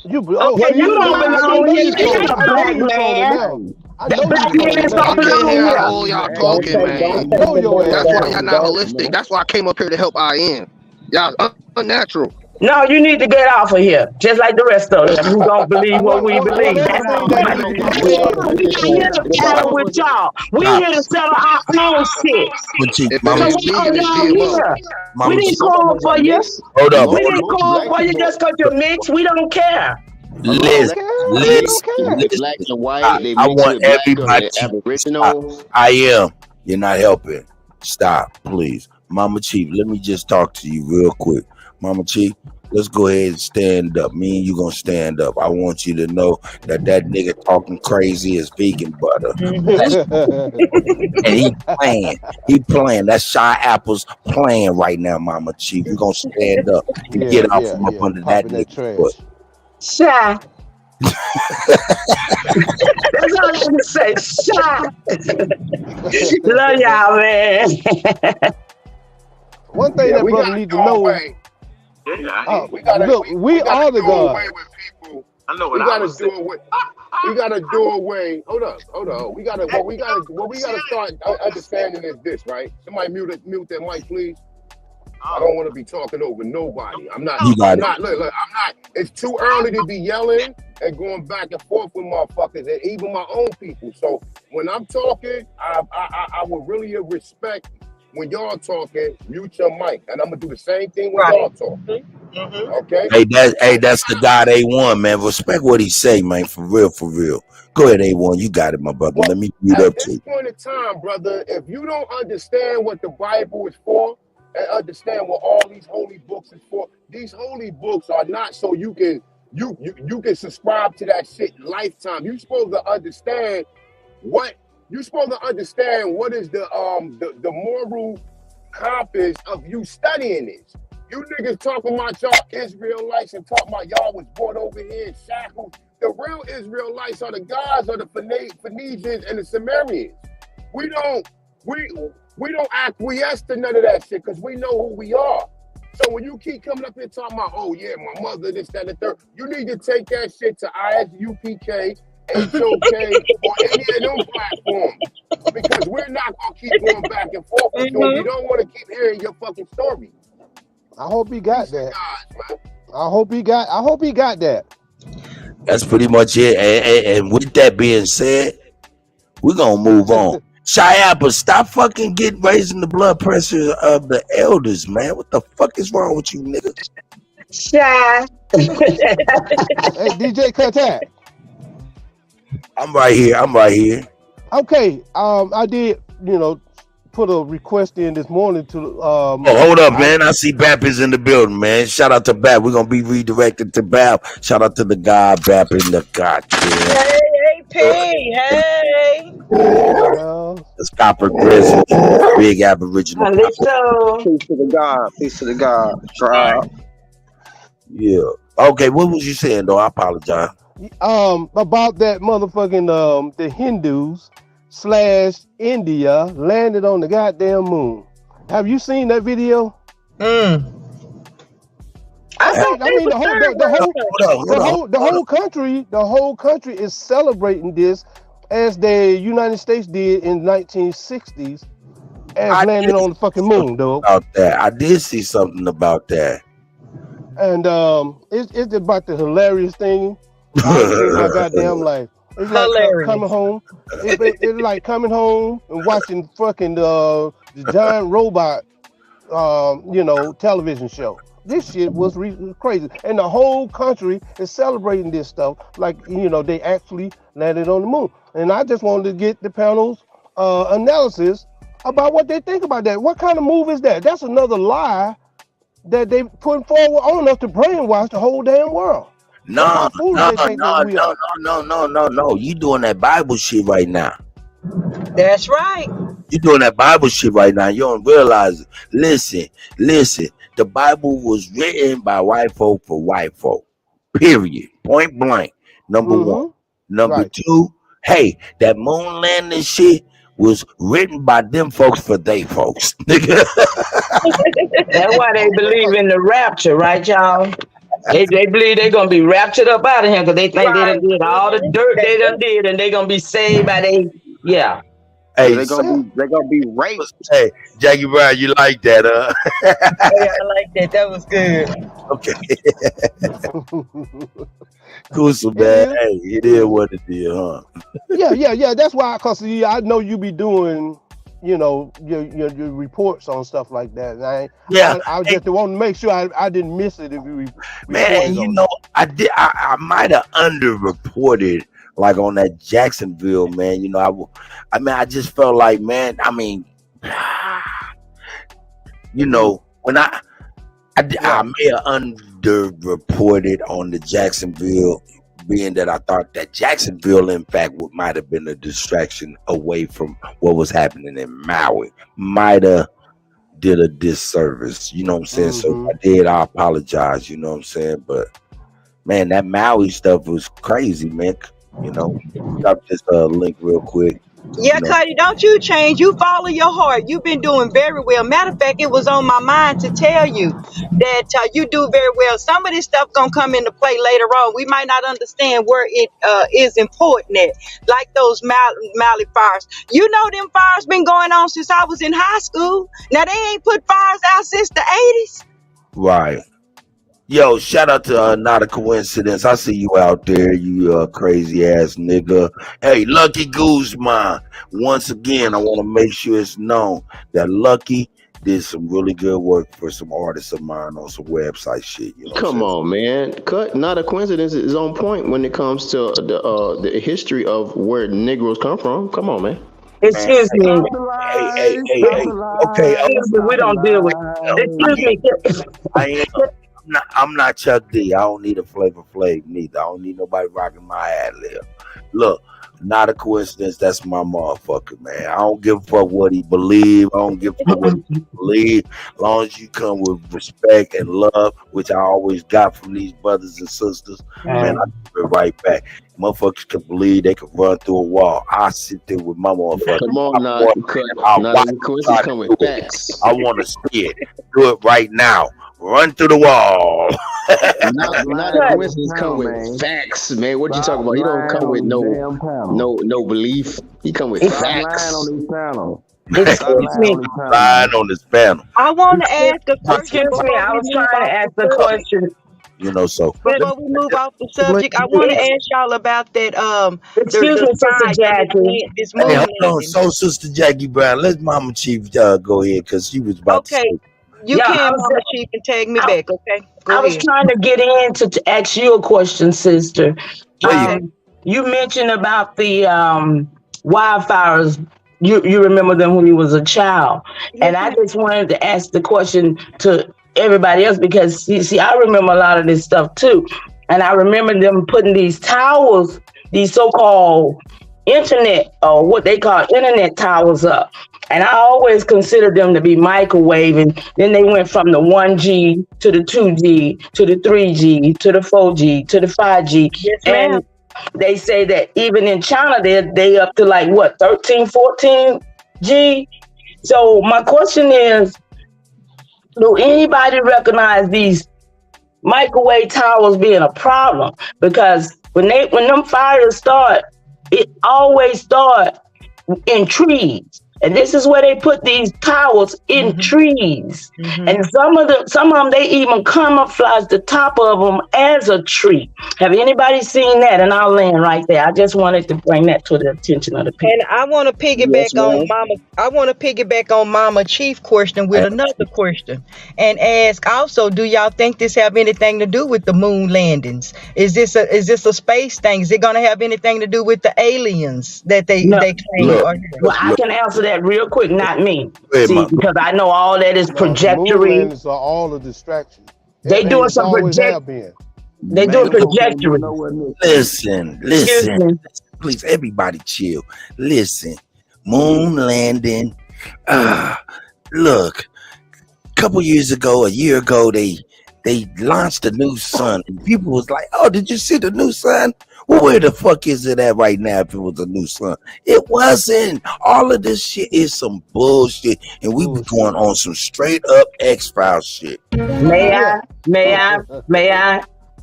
You, Okay, you don't belong here. You're a black man. Black man is I not can't belong hear here. all y'all talking, man. That's why y'all not holistic. That's why I came up here to help IN. Y'all unnatural. No, you need to get off of here, just like the rest of them who don't believe what we believe. That's all. We not here to battle with y'all. We here to settle our own shit. Mama So Chief. why are y'all here? We didn't call for you. Hold up. We didn't call for you just because you're mixed. We don't care. Listen. Black and white, they I mix want with black everybody and to Aboriginal. stop. I am. You're not helping. Stop, please. Mama Chief, let me just talk to you real quick. Mama Chief, let's go ahead and stand up. Me and you gonna stand up. I want you to know that nigga talking crazy is vegan butter. And he playing. He playing. That's Shy Apple's playing right now, Mama Chief. We're gonna stand up and get out from up under that nigga foot. Shy. That's all I can say. Shy. Love y'all, man. One thing that brother need to know. Look, we are the God. I know We what I gotta was do away. We gotta do away. Hold up. We gotta start understanding is this, right? Somebody mute that mic, please. I don't want to be talking over nobody. I'm not. Look, I'm not. It's too early to be yelling and going back and forth with motherfuckers and even my own people. So when I'm talking, I would really respect when y'all talking. Mute your mic, and I'm gonna do the same thing when y'all talking. Okay. Hey, that's the God A1, man. Respect what he say, man. For real, for real. Go ahead, A1. You got it, my brother. Let me mute up At to this you. point in time, brother, if you don't understand what the Bible is for and understand what all these holy books is for, these holy books are not so you can subscribe to that shit lifetime. You're supposed to understand what is the moral compass of you studying this. You niggas talking about y'all Israelites and talking about y'all was brought over here in shackles. The real Israelites are the gods of the Phoenicians and the Sumerians. We don't acquiesce to none of that shit because we know who we are. So when you keep coming up here talking about, oh yeah, my mother, this, that, and the third, you need to take that shit to ISUPK, HOK, or any of them platforms. Because we're not gonna keep going back and forth with you. We don't want to keep hearing your fucking story. I hope he got that. I hope he got that. That's pretty much it. And with that being said, we're gonna move on. Shy Apple, stop fucking raising the blood pressure of the elders, man. What the fuck is wrong with you, nigga? Shy. Hey, DJ Kuttack. I'm right here. Okay, I did, put a request in this morning to. Hold up, man. I see Bap is in the building, man. Shout out to Bap. We're gonna be redirected to Bap. Shout out to the guy Bap in the goddamn. Hey, P. Hey. Well, The Scopper Grizzly, big Aboriginal. Peace to the God. Peace to the God. Tribe. Yeah. Okay, what was you saying though? I apologize. About that motherfucking the Hindus / India landed on the goddamn moon. Have you seen that video? I mean the whole country is celebrating this as the United States did in 1960s as landing on the fucking moon, dog. About that, I did see something about that. And it's about the hilarious thing I've seen in my goddamn life. It's like coming home. It's like coming home and watching fucking the giant robot, television show. This shit was crazy, and the whole country is celebrating this stuff. Like they actually landed on the moon. And I just wanted to get the panel's analysis about what they think about that. What kind of move is that? That's another lie that they put forward on us to brainwash the whole damn world. No. You doing that Bible shit right now. That's right. You doing that Bible shit right now. You don't realize it. Listen. The Bible was written by white folk for white folk. Period. Point blank. Number one. Number two. Hey, that moon landing shit was written by them folks for they folks. That's why they believe in the rapture, right, y'all? They believe they're gonna be raptured up out of here because they think they done did all the dirt they done did and they gonna be saved by they Hey, they're gonna be raped. Hey, Jackie Brown, you like that, huh? Yeah, I like that. That was good. Okay. Cool, so bad. Hey, it is what it is, huh? Yeah. That's why, cause I know you be doing, your reports on stuff like that. And I just want to make sure I didn't miss it if you. Man, I did. I might have underreported. Like on that Jacksonville, man, I just felt like, man, when I may have underreported on the Jacksonville, being that I thought that Jacksonville, in fact, might have been a distraction away from what was happening in Maui. Might have did a disservice, you know what I'm saying? So if I did, I apologize, you know what I'm saying? But man, that Maui stuff was crazy, man. Drop this link real quick. Yeah, Kutty, don't you change. You follow your heart. You've been doing very well. Matter of fact, it was on my mind to tell you that you do very well. Some of this stuff gonna come into play later on. We might not understand where it is important at, like those Maui fires. Them fires been going on since I was in high school. Now, they ain't put fires out since the 80s. Right. Yo, shout out to Not a Coincidence. I see you out there, you crazy ass nigga. Hey, Lucky Guzman. Once again, I want to make sure it's known that Lucky did some really good work for some artists of mine on some website shit. Come on, man. Not a Coincidence is on point when it comes to the history of where Negroes come from. Come on, man. Excuse me. Hey. Okay. We don't deal with. Excuse me. I'm not Chuck D. I don't need a Flavor Flav neither. I don't need nobody rocking my ad lib. Look, Not a Coincidence. That's my motherfucker, man. I don't give a fuck what he believe. I don't give a fuck what he believe. As long as you come with respect and love, which I always got from these brothers and sisters, man, I give it right back. Motherfuckers can believe they can run through a wall. I sit there with my motherfucker. Come on, now. Come with facts. I want to see it. Do it right now. Run through the wall. Not a Coincidence come with facts, man. What you talking about? He don't come with no belief. He come with facts. Lying on this panel. I want to ask a question. Excuse me, I was trying to ask a question. So before we move off the subject, I want to ask y'all about that. Excuse me, Sister Jackie. Hey, hold on. So, Sister Jackie Brown, let Mama Chief go ahead because she was about to say. You can, Mama Chief, and tag me back, okay? I was trying to get in to ask you a question, sister. You mentioned about the wildfires. You remember them when you was a child. And I just wanted to ask the question to everybody else because, see, I remember a lot of this stuff too. And I remember them putting these towels, these so-called internet, or what they call internet towers up. And I always considered them to be microwaving. Then they went from the 1G to the 2G to the 3G to the 4G to the 5G. Yes, ma'am. And they say that even in China, they up to like what, 13, 14G? So my question is, do anybody recognize these microwave towers being a problem? Because when them fires start, it always start in trees. And this is where they put these towers in trees. And some of them, they even camouflage the top of them as a tree. Have anybody seen that? And I'll land right there. I just wanted to bring that to the attention of the people. And I want to piggyback on Mama. I want to piggyback on Mama Chief question with another question, and ask also: do y'all think this have anything to do with the moon landings? Is this a space thing? Is it going to have anything to do with the aliens that they claim? Well, I can answer that real quick. Not me. See, because I know all that is trajectory. The moon landings are all a distraction. They doing some trajectory. They doing trajectory. Listen. Please, everybody chill. Listen, moon landing. Look, a year ago, they launched a new sun, and people was like, "Oh, did you see the new sun?" Well, where the fuck is it at right now if it was a new sun? It wasn't. All of this shit is some bullshit, and we be going on some straight up X-Files shit. May I?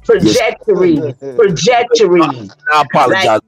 Trajectory. I apologize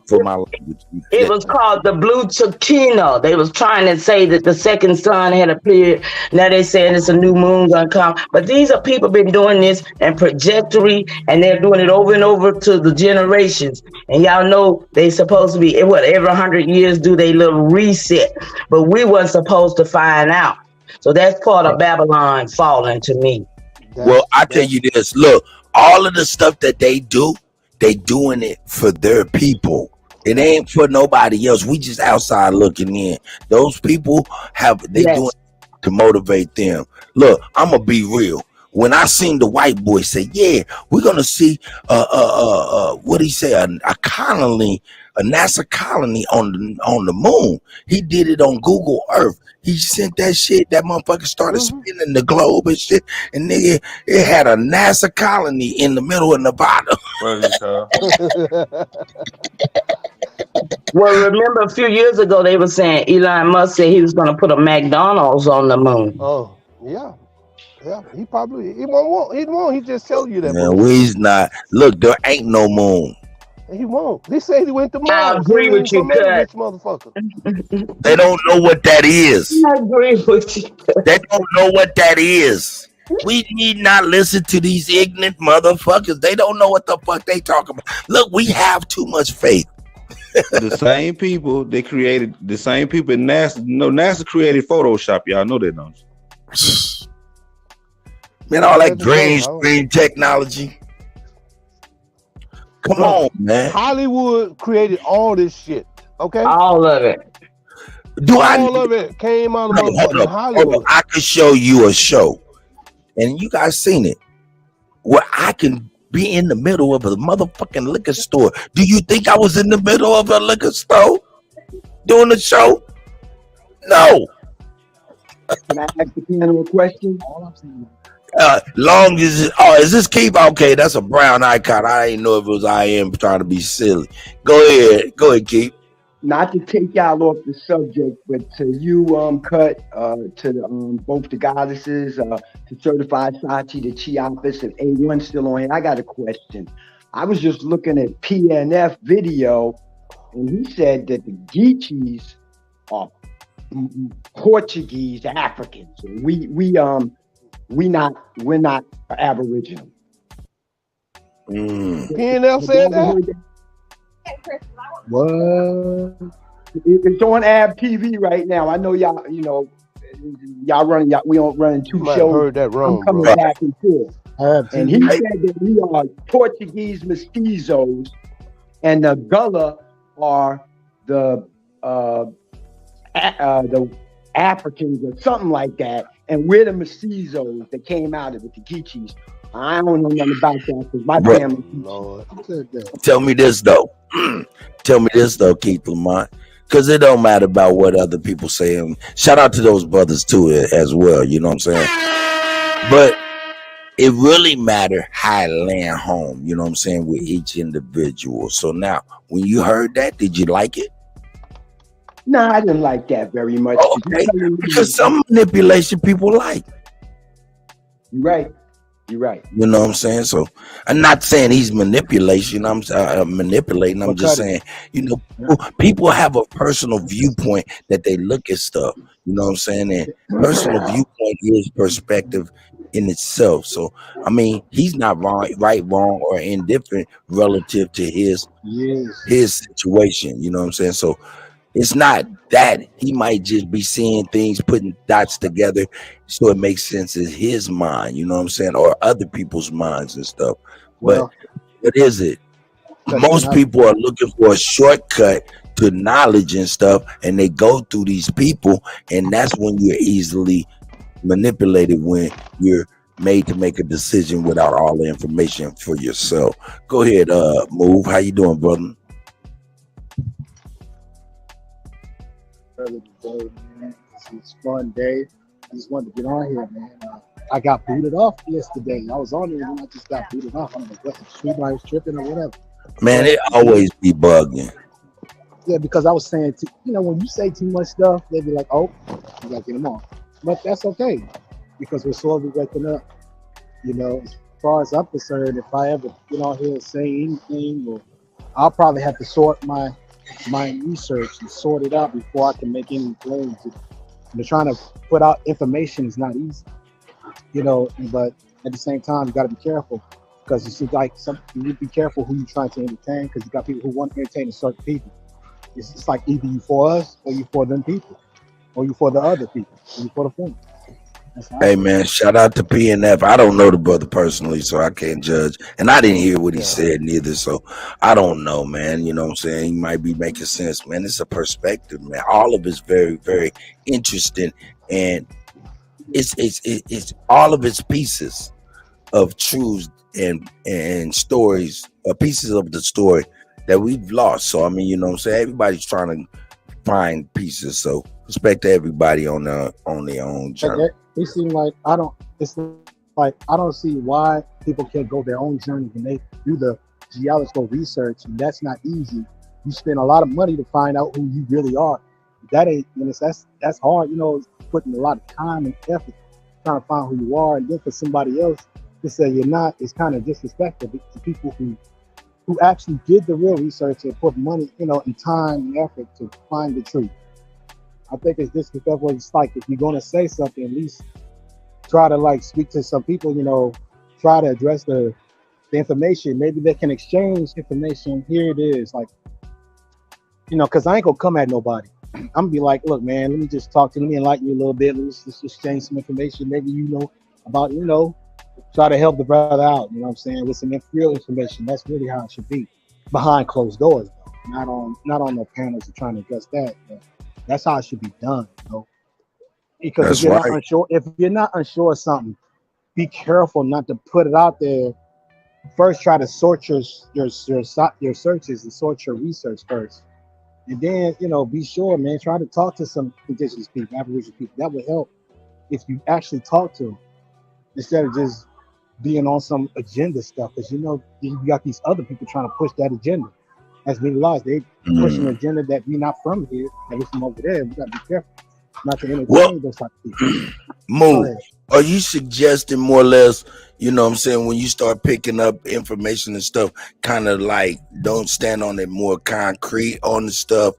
for my language. It was called the blue Chukino. They was trying to say that the second sun had appeared. Now they saying it's a new moon gonna come. But these are people been doing this and trajectory, and they're doing it over and over to the generations. And y'all know they supposed to be every 100 years do they little reset. But we weren't supposed to find out. So that's part of Babylon falling to me. Well, I tell you this. Look, all of the stuff that they do, they doing it for their people. It ain't for nobody else. We just outside looking in. Those people doing it to motivate them. Look, I'm gonna be real. When I seen the white boy say, "Yeah, we're gonna see what he say, a colony, a NASA colony on the moon." He did it on Google Earth. He sent that shit. That motherfucker started spinning the globe and shit. And nigga, it had a NASA colony in the middle of Nevada. Well, remember a few years ago they were saying Elon Musk said he was going to put a McDonald's on the moon. Oh, yeah. Yeah, he won't. He just tell you that. Man, he's not. Look, there ain't no moon. He won't. He said he went to Mars. I agree with you, Kutt. Motherfucker. They don't know what that is. I agree with you. They don't know what that is. We need not listen to these ignorant motherfuckers. They don't know what the fuck they talking about. Look, we have too much faith. The same people they created, the same people in NASA. No, NASA created Photoshop. Y'all know that, don't you? Man, all that green screen technology. Come on, man. Hollywood created all this shit. Okay, all of it. All of it came out of Hollywood. I can show you a show, and you guys seen it, where I can be in the middle of a motherfucking liquor store. Do you think I was in the middle of a liquor store doing the show? No. Can I ask the panel a question? Long as is this Keith? Okay, that's a brown icon. I didn't know if it was I am trying to be silly. Go ahead, Keith. Not to take y'all off the subject, but to you, Kutt, to both the goddesses, to Certified Sachi, the Chiapas, and A1 still on here. I got a question. I was just looking at PNF video, and he said that the Geechees are Portuguese Africans. We're not Aboriginal. PNF said that? What? It's on Ab TV right now. I know y'all. Y'all running. We don't run two shows. Heard that wrong, I'm coming bro. back and forth. And he said that we are Portuguese mestizos, and the Gullah are the Africans or something like that, and we're the mestizos that came out of it, the Geechees. I don't know nothing about that because my family. Tell me this though. tell me this though, Keith Lamont, because it don't matter about what other people say. And shout out to those brothers too as well. You know what I'm saying? But it really matter how I land home. You know what I'm saying, with each individual. So now, when you heard that, did you like it? No, I didn't like that very much. Okay, because some manipulation people like. You're right. You're right. You know what I'm saying? So I'm not saying he's manipulation. I'm manipulating. I'm just saying, you know, people have a personal viewpoint that they look at stuff. You know what I'm saying? And personal viewpoint is perspective in itself. So I mean, he's not wrong, wrong, or indifferent relative to his situation. You know what I'm saying? So it's not that he might just be seeing things, putting dots together so it makes sense in his mind, you know what I'm saying, or other people's minds and stuff. But what is it? Most people are looking for a shortcut to knowledge and stuff, and they go through these people, and that's when you're easily manipulated, when you're made to make a decision without all the information for yourself. Go ahead, Move. How you doing, brother? Today, man. It's a fun day. I just wanted to get on here, man. I got booted off yesterday. I was on there and I just got booted off. I don't know what the street I was tripping or whatever. Man, it always be bugging. Yeah, because I was saying, you know, when you say too much stuff, they be like, oh, you got to get them on. But that's okay because we're slowly waking up. You know, as far as I'm concerned, if I ever get on here and say anything, or I'll probably have to sort my research and sort it out before I can make any claims. And trying to put out information is not easy, you know, but at the same time, you got to be careful because it's like you need to be careful who you're trying to entertain because you got people who want to entertain certain people. It's like either you for us or you for them people or you for the other people or you for the family. Hey man, shout out to PNF. I don't know the brother personally, so I can't judge. And I didn't hear what he said neither, so I don't know, man. You know what I'm saying? He might be making sense, man. It's a perspective, man. All of it's very, very interesting, and it's all of its pieces of truths and stories, pieces of the story that we've lost. So I mean, you know what I'm saying? Everybody's trying to find pieces. So respect to everybody on their own journey. It seems like I don't see why people can't go their own journey when they do the geological research, and that's not easy. You spend a lot of money to find out who you really are. That ain't, you know, that's hard, you know, putting a lot of time and effort trying to find who you are, and then for somebody else to say you're not, it's kind of disrespectful to people who actually did the real research and put money, you know, and time and effort to find the truth. I think it's disrespectful. It's like if you're gonna say something, at least try to like speak to some people, you know, try to address the information. Maybe they can exchange information. Here it is, like, you know, because I ain't gonna come at nobody. I'm gonna be like, look, man, let me enlighten you a little bit. Let's exchange some information. Maybe you know about, you know, try to help the brother out. You know what I'm saying? With some real information. That's really how it should be, behind closed doors, though. Not on no panels trying to address that. But that's how it should be done, you know. Because if you're not unsure of something, be careful not to put it out there. First, try to sort your searches and sort your research first, and then, you know, be sure, man. Try to talk to some indigenous people, Aboriginal people. That would help if you actually talk to them instead of just being on some agenda stuff. Because, you know, you got these other people trying to push that agenda. As we realize, they push an agenda that we not from here, that we from over there. We got to be careful not to entertain those type of people. Move. Are you suggesting more or less, you know what I'm saying, when you start picking up information and stuff, kind of like don't stand on it more concrete on the stuff,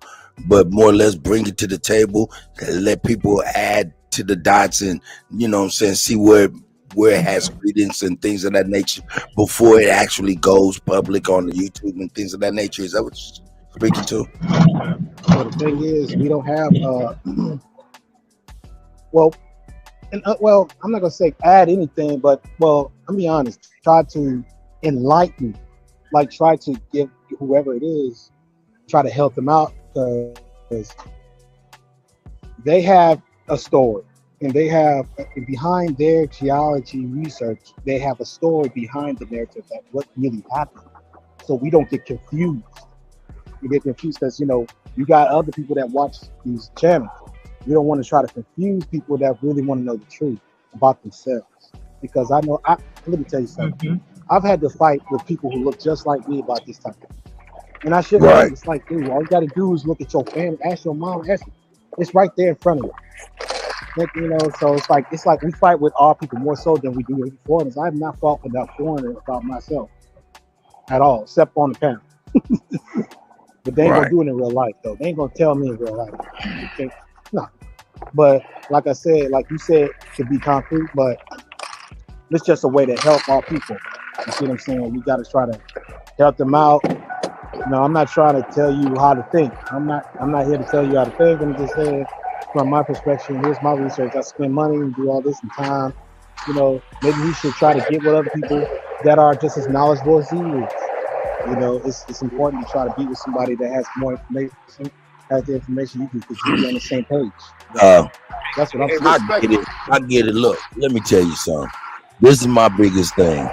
but more or less bring it to the table and let people add to the dots and, you know what I'm saying, see where it has credence and things of that nature before it actually goes public on the YouTube and things of that nature? Is that what you're speaking to? So the thing is, we don't have well, I'm not gonna say add anything, but well, I'll be honest, try to enlighten, like try to give whoever it is, try to help them out, because they have a story. And they have, behind their geology research, they have a story behind the narrative that what really happened. So we don't get confused. you get confused because you got other people that watch these channels. You don't want to try to confuse people that really want to know the truth about themselves. Because let me tell you something. I've had to fight with people who look just like me about this type of thing. And I shouldn't have. It's like, dude, all you got to do is look at your family, ask your mom, it's right there in front of you. So it's like we fight with our people more so than we do with foreigners. I have not fought about foreigners about myself at all, except on the panel. But they ain't gonna do it in real life, though. They ain't gonna tell me in real life. Okay? No. But like I said, like you said, to be concrete, but it's just a way to help our people. You see what I'm saying? We got to try to help them out. I'm not trying to tell you how to think. I'm not here to tell you how to think. I'm just saying, from my perspective, here's my research. I spend money and do all this and time. Maybe we should try to get with other people that are just as knowledgeable as he is. It's important to try to be with somebody that has more information, has the information you can, because you be on the same page. That's what I'm saying. I get it. Look, let me tell you something. This is my biggest thing.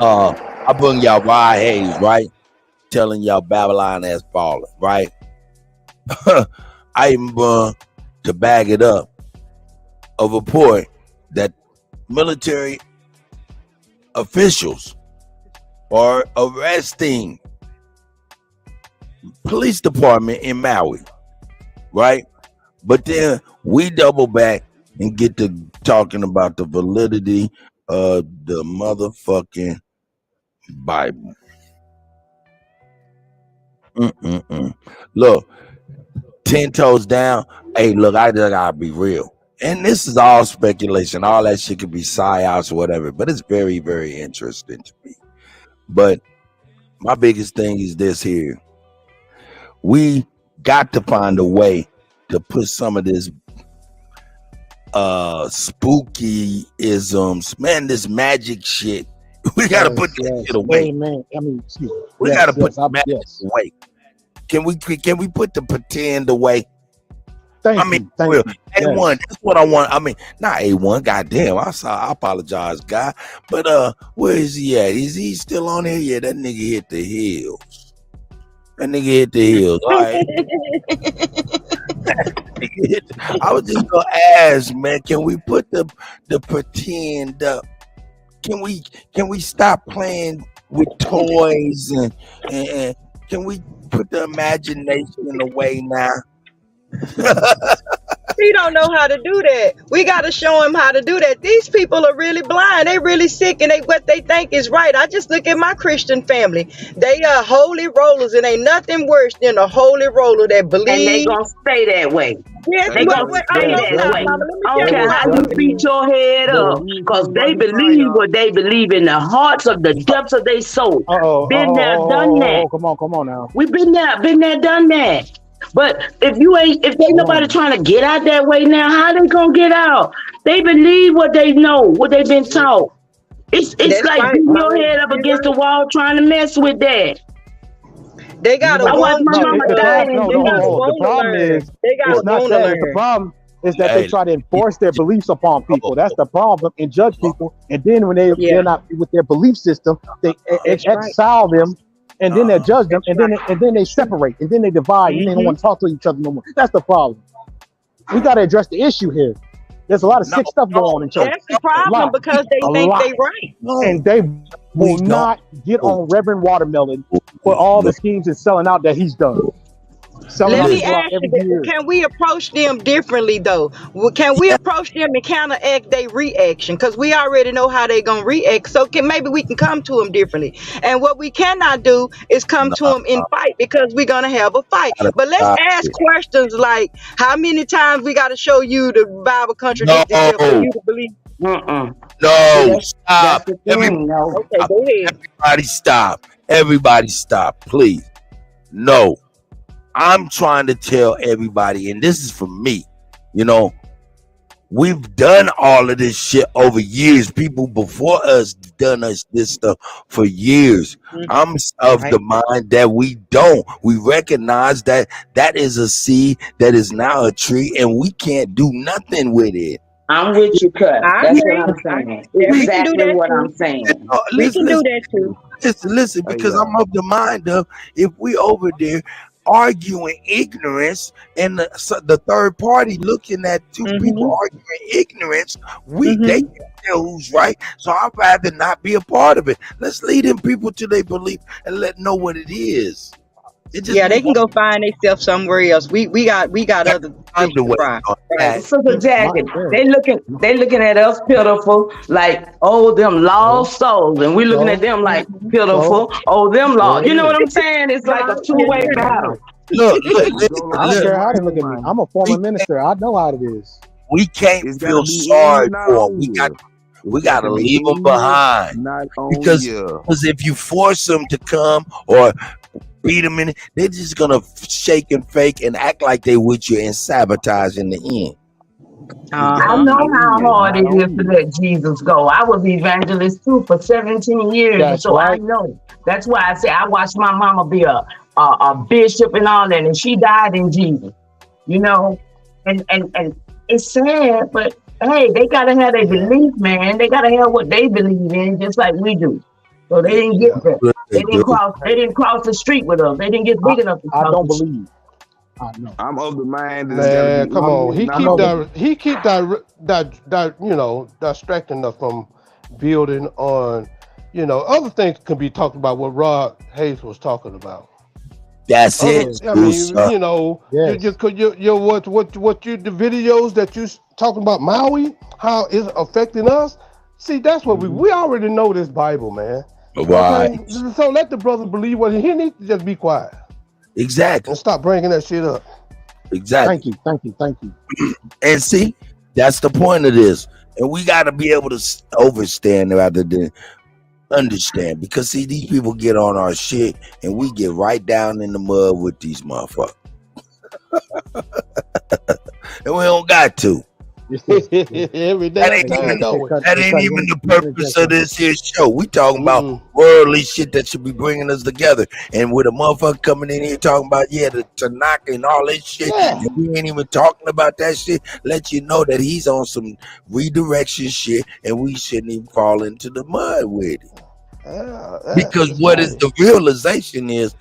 I bring y'all Rod Hayes, right? Telling y'all Babylon has fallen, right? I even brought to bag it up a report that military officials are arresting police department in Maui, right? But then we double back and get to talking about the validity of the motherfucking Bible. Look, 10 toes down. Hey, look, I just gotta be real. And this is all speculation. All that shit could be psyops or whatever, but it's very, very interesting to me. But my biggest thing is this here. We got to find a way to put some of this spooky isms, man, this magic shit. We gotta put that shit away. Amen. We gotta put the magic away. Can we put the pretend away? Thank you. A1, that's what I want. Not A1, goddamn. I apologize, guy. But where is he at? Is he still on here? Yeah, that nigga hit the hills. All right. I was just gonna ask, man, can we put the pretend up? Can we stop playing with toys and can we put the imagination away now? He don't know how to do that. We got to show him how to do that. These people are really blind. They really sick, and what they think is right. I just look at my Christian family. They are holy rollers, and ain't nothing worse than a holy roller that believes. And they gonna stay that way. Yes, they gonna stay that way. I don't care how you beat your head up, because they believe what they believe in the hearts of the depths of their soul. Been there, done that. Come on now. We've been there, done that. But if ain't nobody trying to get out that way now, how they gonna get out? They believe what they know, what they've been taught. It's like beating your head up against the wall trying to mess with that. They got to want my mama die. The problem is, it's not that. The problem is that they try to enforce their beliefs upon people. That's the problem, and judge people. And then when they're not with their belief system, they exile them. And then they judge them, and then they separate, and then they divide, and they don't want to talk to each other no more. That's the problem. We got to address the issue here. There's a lot of sick stuff going on in church. That's the problem, because they think they right. And they will not get on Reverend Watermelon for all the schemes and selling out that he's done. Let me ask you, can we approach them differently, though? Can we approach them and counteract their reaction? Because we already know how they're going to react. So maybe we can come to them differently. And what we cannot do is come to them in fight, because we're going to have a fight. But let's ask questions like, how many times we got to show you the Bible contradicts itself for you to believe? No, stop. Okay, go ahead. Everybody stop, please. No. I'm trying to tell everybody, and this is for me, we've done all of this shit over years. People before us done this stuff for years. I'm of the mind that we don't. We recognize that is a seed that is now a tree, and we can't do nothing with it. I'm with you, Cut. That's what I'm saying. Exactly what I'm saying. We can do that too. Listen, because I'm of the mind of, if we over there, arguing ignorance, and the third party looking at two people arguing ignorance, they can tell who's right. So I'd rather not be a part of it. Let's lead them people to their belief and let know what it is. They can go find themselves somewhere else. We got other things to try. Right. Sister Jackie, they looking at us pitiful, like, oh, them lost souls, and we looking at them like pitiful, oh, them lost. You know what I'm saying? It's like a two-way battle. Look, I don't care how they look at me. I'm a former minister. I know how it is. We can't feel sorry for them. We got to leave them behind. Because if you force them to come or beat them in it, they're just gonna shake and fake and act like they with you and sabotage in the end. I know how hard it is to let Jesus go. I was evangelist too for 17 years, so I know. That's why I say I watched my mama be a bishop and all that, and she died in Jesus. You know, and it's sad, but hey, they gotta have their belief, man. They gotta have what they believe in, just like we do. So they didn't get that. They didn't cross the street with us. They didn't get big enough to cross. I don't believe. I know. I'm of the mind. Man, come on. He keep distracting us from building on. Other things can be talked about. What Rod Hayes was talking about. That's it. I mean, the videos that you talking about Maui, how it's affecting us. See, that's what we already know this Bible, man. Right. Okay? So let the brother believe what he needs to just be quiet. Exactly. And stop bringing that shit up. Exactly. Thank you. And see, that's the point of this. And we got to be able to overstand rather than understand. Because, see, these people get on our shit and we get right down in the mud with these motherfuckers. And we don't got to. That ain't even the purpose of this here show. We talking about worldly shit that should be bringing us together. And with a motherfucker coming in here talking about the Kuttack and all this shit, and we ain't even talking about that shit, let you know that he's on some redirection shit, and we shouldn't even fall into the mud with it. Because what is the realization is,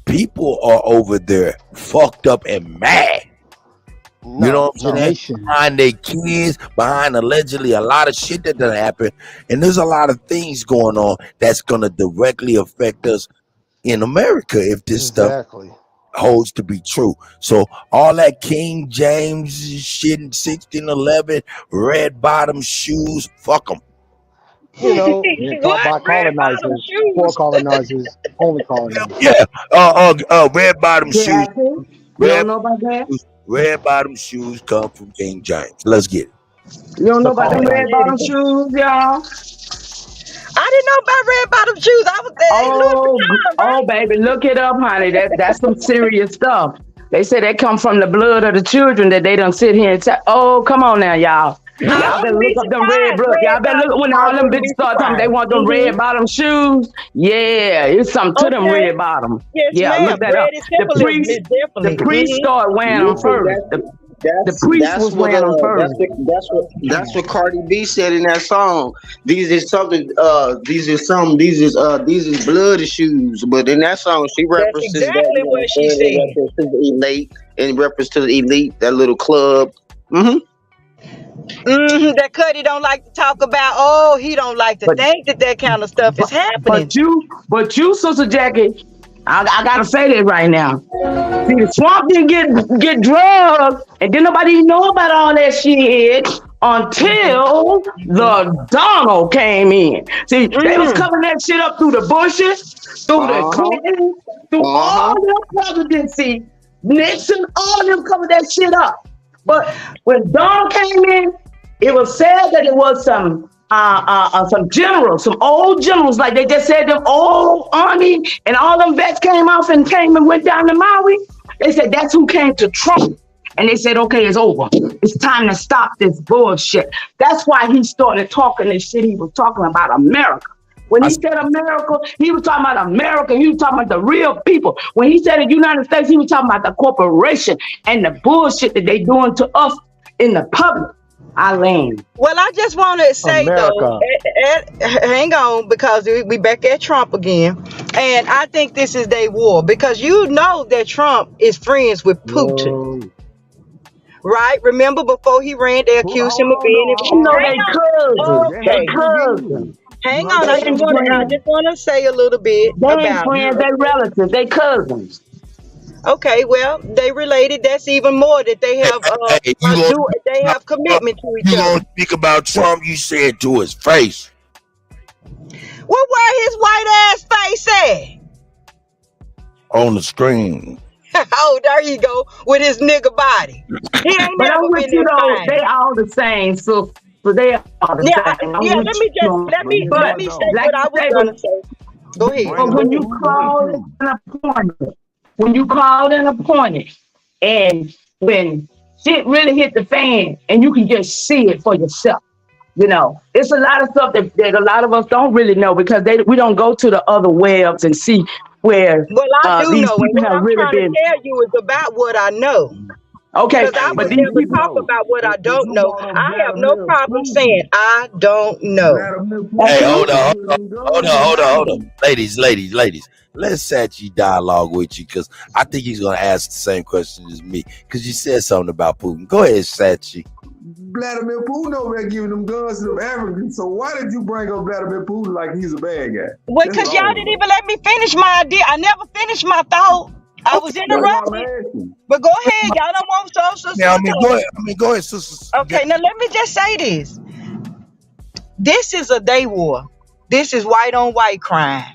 people are over there fucked up and mad. You know what I'm saying? Behind their kids, behind allegedly a lot of shit that done happened. And there's a lot of things going on that's going to directly affect us in America if this stuff holds to be true. So all that King James shit in 1611, red bottom shoes, fuck them. By colonizers, poor colonizers, only colonizers. Red bottom shoes. You don't know about that? Red bottom shoes come from King James. Let's get it. You don't know about them red bottom shoes, y'all? I didn't know about red bottom shoes. I was there. Oh, baby, look it up, honey. That's some serious stuff. They say that come from the blood of the children that they done sit here and say, oh, come on now, y'all. Y'all better look up them red blood. Y'all better look when all them bitches start talking, they want them red bottom shoes. Yeah, it's something to them red bottom. Yes, look that up. The priest start wearing them first. The priest was wearing them first. That's what Cardi B said in that song. These is blood shoes. But in that song, she references exactly what she said. In reference to the elite, that little club. That Kutty don't like to talk about. Oh, he don't like to think that kind of stuff is happening. But you, Sister Jackie, I gotta say that right now. See, the swamp didn't get drugged, and didn't nobody know about all that shit until the Donald came in. See, they was covering that shit up through the bushes, through the Clinton, through all them presidents. See, Nixon, all them covered that shit up. But when Donald came in, it was said that it was some generals, some old generals, like they just said, them old army and all them vets came off and came and went down to Maui. They said that's who came to Trump. And they said, okay, it's over. It's time to stop this bullshit. That's why he started talking this shit. He was talking about America. When he said America, he was talking about America. He was talking about the real people. When he said the United States, he was talking about the corporation and the bullshit that they doing to us in the public. I lean. Well, I just want to say America. though, hang on, because we back at Trump again, and I think this is their war because you know that Trump is friends with Putin, right? Remember before he ran, they accused him of being. I know they cousins. Okay. They cousins. Hang on, I just want to say a little bit They ain't about friends. They relatives. They cousins. Okay, well, they related. That's even more that they have. They have commitment to each You other. gonna speak about Trump? You say it to his face. Well, where his white ass face at? On the screen. Oh, there you go with his nigga body. He ain't But never I'm been with you that though. fine. They all the same. So they all the same. Let me say what I was gonna say. Go ahead. But when you called and appointed, and when shit really hit the fan, and you can just see it for yourself, you know, it's a lot of stuff that a lot of us don't really know because we don't go to the other webs and see where I do these know, and people what have I'm really trying been. to tell you is about what I know. Okay, Because I but would these never people talk about what I don't know. I have no problem saying I don't know. Hey, hold on. Ladies. Let Sachi dialogue with you because I think he's gonna ask the same question as me because you said something about Putin. Go ahead, Sachi. Vladimir Putin over there giving them guns to them Africans. So why did you bring up Vladimir Putin like he's a bad guy? Well, because y'all didn't even let me finish my idea. I never finished my thought. I was interrupted. But go ahead. Y'all don't want social. Yeah, go ahead, sister. Okay, now let me just say this. This is a day war. This is white on white crime.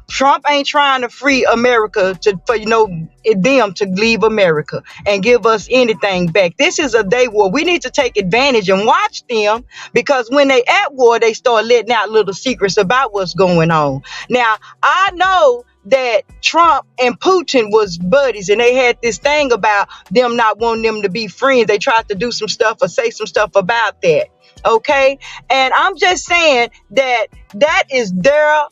Trump ain't trying to free America for them to leave America and give us anything back. This is a day war. We need to take advantage and watch them because when they at war, they start letting out little secrets about what's going on. Now, I know that Trump and Putin was buddies and they had this thing about them not wanting them to be friends. They tried to do some stuff or say some stuff about that. Okay. And I'm just saying that is their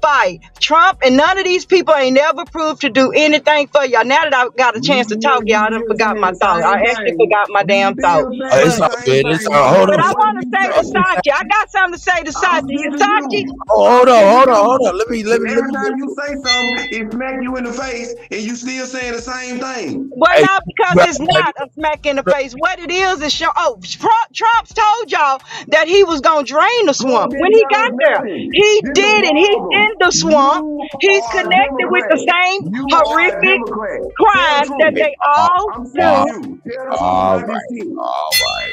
fight. Trump and none of these people ain't never proved to do anything for y'all. Now that I got a chance to talk, y'all done forgot my thought. I actually forgot my damn thought. It's all good. Hold But on. I want to say to Sachi. I got something to say to Sachi. Sachi. Hold on. Let me. Every time you say something, it smack you in the face, and you still saying the same thing. Well, not because it's not a smack in the face. What it is show. Oh, Trump told y'all that he was gonna drain the swamp. When he got there, he did, and he's in the swamp. He's connected with the same horrific crimes that they all do. All right.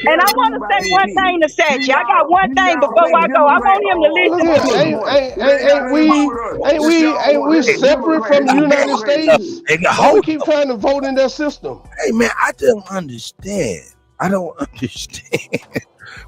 And I want to say one thing to Sachi. I got one thing before I go. I want him to listen to me. Ain't we separate from the United States? Why we keep trying to vote in their system? Hey man, I don't understand.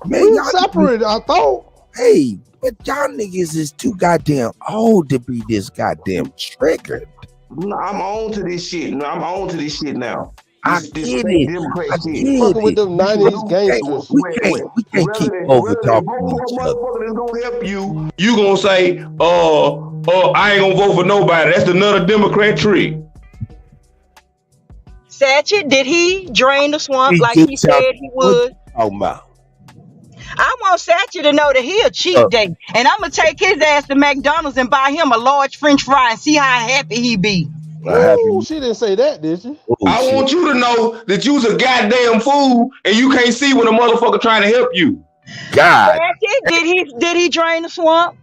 Man, we separate, I thought. Hey, but y'all niggas is too goddamn old to be this goddamn triggered. No, I'm on to this shit. Now. I get it. Fucking with them 90s gangsters. We can't keep over talking to each other. That's gonna help you. You gonna say, I ain't gonna vote for nobody. That's another Democrat trick. Sachi, did he drain the swamp like he said he would? Oh my. I want Sachi to know that he a cheap date, and I'm gonna take his ass to McDonald's and buy him a large French fry and see how happy he be. Ooh, she didn't say that, did she? I want you to know that you's a goddamn fool and you can't see when a motherfucker trying to help you. God. Sachi, did he drain the swamp?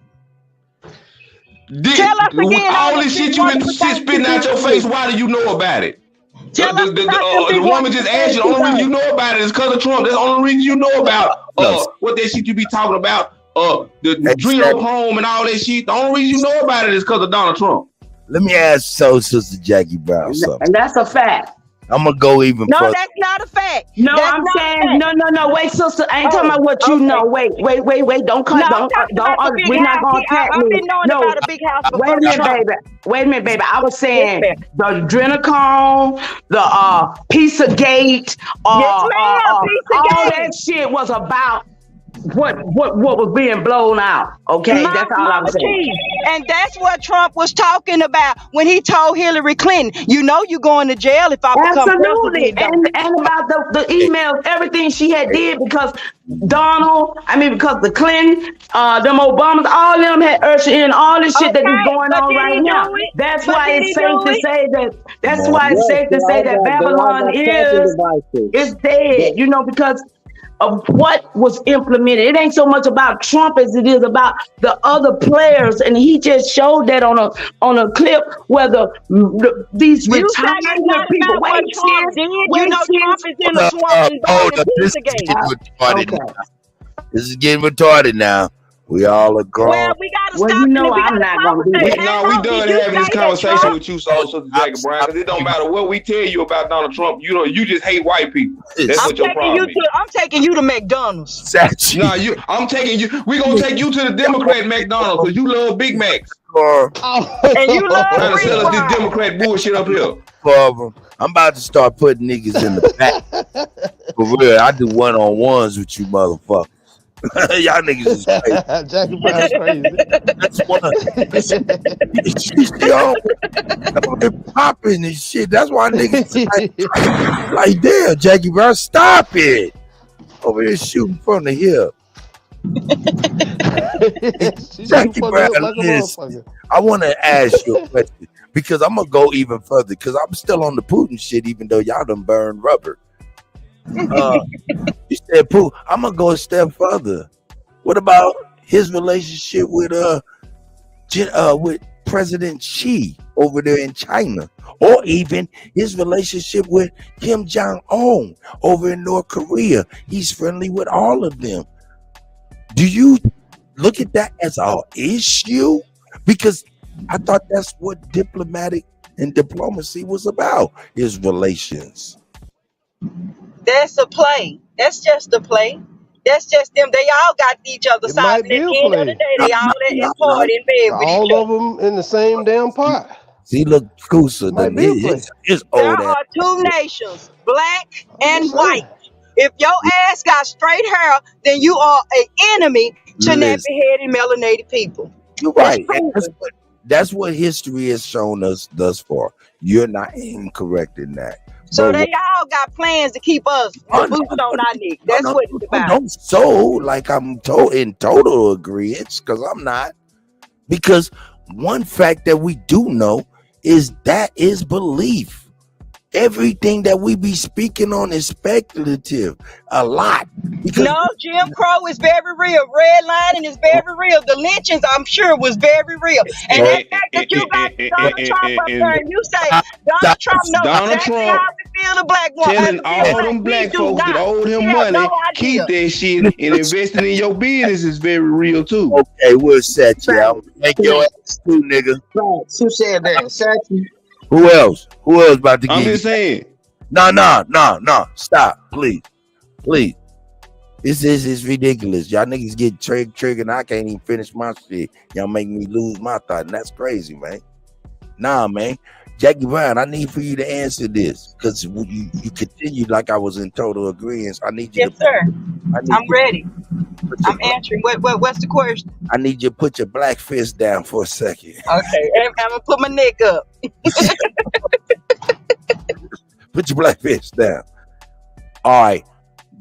Tell us again. All this shit you been spitting out your face. Why do you know about it? The woman just asked you. The only reason you know about it is because of Trump. That's the only reason you know about what that shit you be talking about. The dream home and all that shit. The only reason you know about it is because of Donald Trump. Let me ask Sister Jackie Brown something. And that's a fact. I'm gonna go even further. No, that's not a fact. No, I'm saying no. Wait, sister, I ain't talking about what you know. Wait. Don't cut. Don't. We're not gonna attack me. I've been knowing about a big house before. Wait a minute, baby. I was saying the adrenochrome, the Pizzagate, all that shit was about what was being blown out. Okay, that's all I'm saying. Chief. And that's what Trump was talking about when he told Hillary Clinton, you know you're going to jail if I become Absolutely. president. And about the emails, everything she had did because because the Clinton, them Obamas, all of them had ushered in all this shit that is going on right now. That's why it's safe to say that. That's why it's safe to say that Babylon is dead. You know, because of what was implemented. It ain't so much about Trump as it is about the other players, and he just showed that on a clip where these retired people. What Trump did. You know, Trump is in the swamp and burning Pizzagate. This is getting retarded now. We all are grown. Well, we gotta stop. You know I'm not gonna do that. No, we done having this conversation with you, Sister Jackie Brown. Because it don't matter what we tell you about Donald Trump. You just hate white people. That's what your problem is. I'm taking you to McDonald's. No, I'm taking you. We gonna take you to the Democrat McDonald's because you love Big Macs. And you love trying to sell us this Democrat bullshit up here. I'm about to start putting niggas in the back. For real, I do one-on-ones with you motherfuckers. Y'all niggas is crazy. Jackie Brown's crazy. Yo, they're popping and shit. That's why niggas like damn, Jackie Brown, stop it. Over here shooting from the hip. Jackie Brown, listen, I want to ask you a question because I'm gonna go even further because I'm still on the Putin shit, even though y'all done burned rubber. You said Putin. I'm gonna go a step further. What about his relationship with President Xi over there in China, or even his relationship with Kim Jong-un over in North Korea? He's friendly with all of them. Do you look at that as an issue? Because I thought that's what diplomatic and diplomacy was about, his relations. That's a play. That's just a play. That's just them. They all got each other's sides. At the end of the day, they all in part in bed with all each other. of them in the same damn pot. See, look, Kusa, it's There old are two nations, black and white. If your ass got straight hair, then you are an enemy to nappy-headed, melanated people. You're right. That's what history has shown us thus far. You're not incorrect in that. So they all got plans to keep us the boots on our neck. That's what it's about. So, like I'm in total agreement, because I'm not. Because one fact that we do know is that is belief. Everything that we be speaking on is speculative. A lot. Because no, Jim Crow is very real. Redlining is very real. The lynchings, I'm sure, was very real. And the fact that you got Donald Trump up there and you say Donald Trump knows exactly how we feel the black woman. Telling all them black folks that owed him money, keep that shit and investing in your business is very real too. Okay, we'll set you out. Make your ass too, nigga. Who said that? Set you. Who else? Who else about to get I'm just saying. No. Stop, please. This is ridiculous. Y'all niggas get triggered and I can't even finish my shit. Y'all make me lose my thought, and that's crazy, man. Nah, man. Jackie Brown, I need for you to answer this because you continue like I was in total agreement. I need you. Yes, sir. I'm ready. I'm answering. What's the question? I need you to put your black fist down for a second. Okay, I'm gonna put my neck up. Put your black fist down. All right,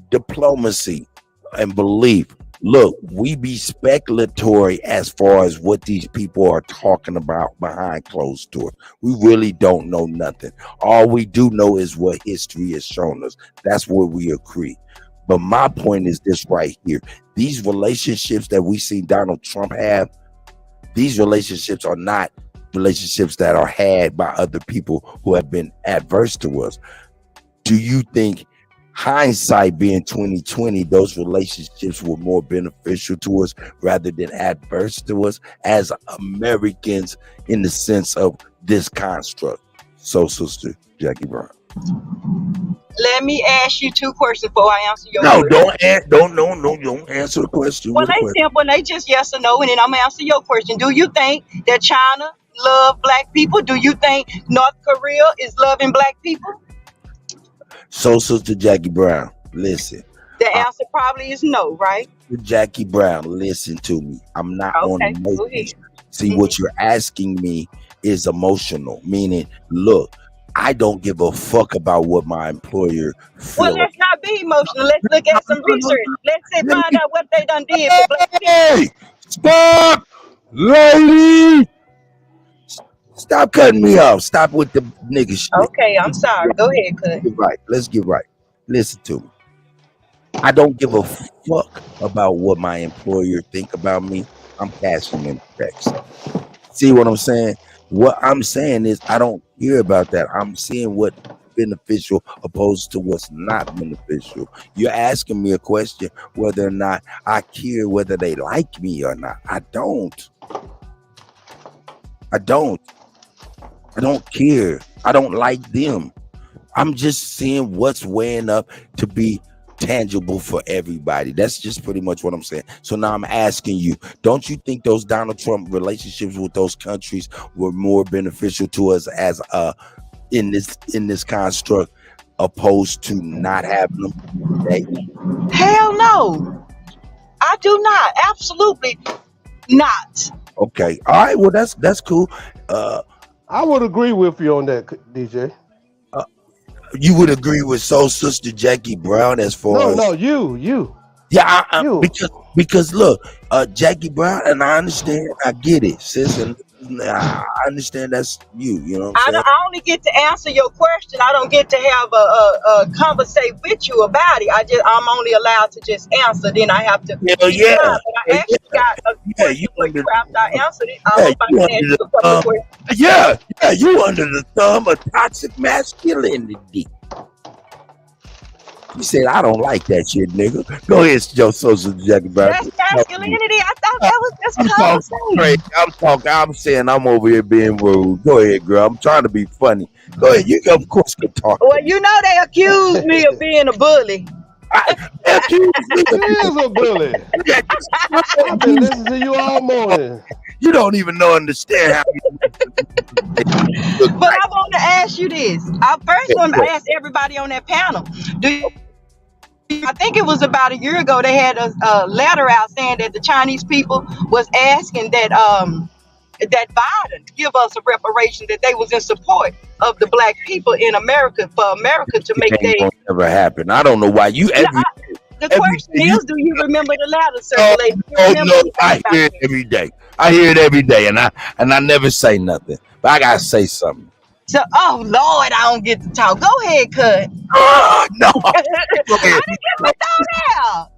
diplomacy and belief. Look, we be speculatory as far as what these people are talking about behind closed doors. We really don't know nothing. All we do know is what history has shown us. That's where we agree. But my point is this right here. These relationships that we see Donald Trump have, these relationships are not relationships that are had by other people who have been adverse to us. Do you think, hindsight being 2020, those relationships were more beneficial to us rather than adverse to us as Americans in the sense of this construct? So, Sister Jackie Brown. Let me ask you two questions before I answer your question. Don't answer the question. Well, they simple. They just yes or no, and then I'm gonna answer your question. Do you think that China love black people? Do you think North Korea is loving black people? So, Sister Jackie Brown, listen. The answer probably is no, right? Jackie Brown, listen to me. I'm not on emotions. See, what you're asking me is emotional, meaning, look, I don't give a fuck about what my employer feels. Well, let's not be emotional. Let's look at some research. Let's find out what they done did for black people. Hey, stop, lady. Stop cutting me off. Stop with the nigga shit. Okay, I'm sorry. Go ahead, Cut. Let's get right. Listen to me. I don't give a fuck about what my employer think about me. I'm cashing in checks. See what I'm saying? What I'm saying is I don't care about that. I'm seeing what's beneficial opposed to what's not beneficial. You're asking me a question whether or not I care whether they like me or not. I don't care. I don't like them. I'm just seeing what's weighing up to be tangible for everybody. That's just pretty much what I'm saying. So now I'm asking you, don't you think those Donald Trump relationships with those countries were more beneficial to us as in this construct opposed to not having them today? Hell no. I do not. Absolutely not. Okay. All right. Well, that's cool. I would agree with you on that, DJ. You would agree with Soul Sister Jackie Brown as far as you. Yeah, because look, Jackie Brown, and I understand, I get it, sis, and I understand that's you. You know what I'm saying? I only get to answer your question. I don't get to have a conversate with you about it. I'm only allowed to just answer. Then I have to. Hell yeah. But I actually got a question for you after I answered it. I hope I can answer a couple of questions. Yeah, you under the thumb of toxic masculinity. He said, I don't like that shit, nigga. Go ahead, Joe Social Jackie Brown. That's masculinity. I thought that was just conversation. I'm saying I'm over here being rude. Go ahead, girl. I'm trying to be funny. Go ahead. You of course can talk. Well, you know they accused me of being a bully. He is a bully. I've been listening to you all morning. You don't even understand how. But I want to ask you this. I first want to ask everybody on that panel. I think it was about a year ago they had a letter out saying that the Chinese people was asking that that Biden give us a reparation, that they was in support of the black people in America, for America to make that never happen. I don't know why you. The question is, do you remember the letter circulating? No, I hear it every day. I hear it every day, and I never say nothing. But I gotta say something. So, oh Lord, I don't get to talk. Go ahead, Cut. No. I didn't get my thought out.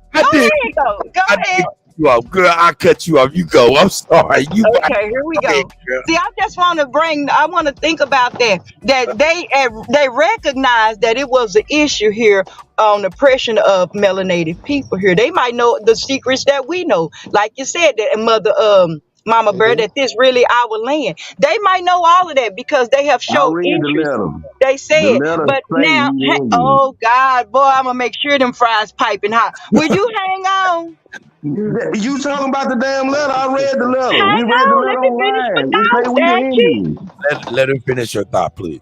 Go ahead. You off, girl. I cut you off. You go. I'm sorry. Okay, here we go. See, I just want to think about that. That they recognize that it was an issue here on oppression of melanated people here. They might know the secrets that we know, like you said, that Mama Bird, that this really our land. They might know all of that because they have shown interest. They said, but now, oh God, boy, I'm gonna make sure them fries piping hot. Will you hang on? You talking about the damn letter? I read the letter. Hang on, let me finish my thought. Let her finish her thought, please.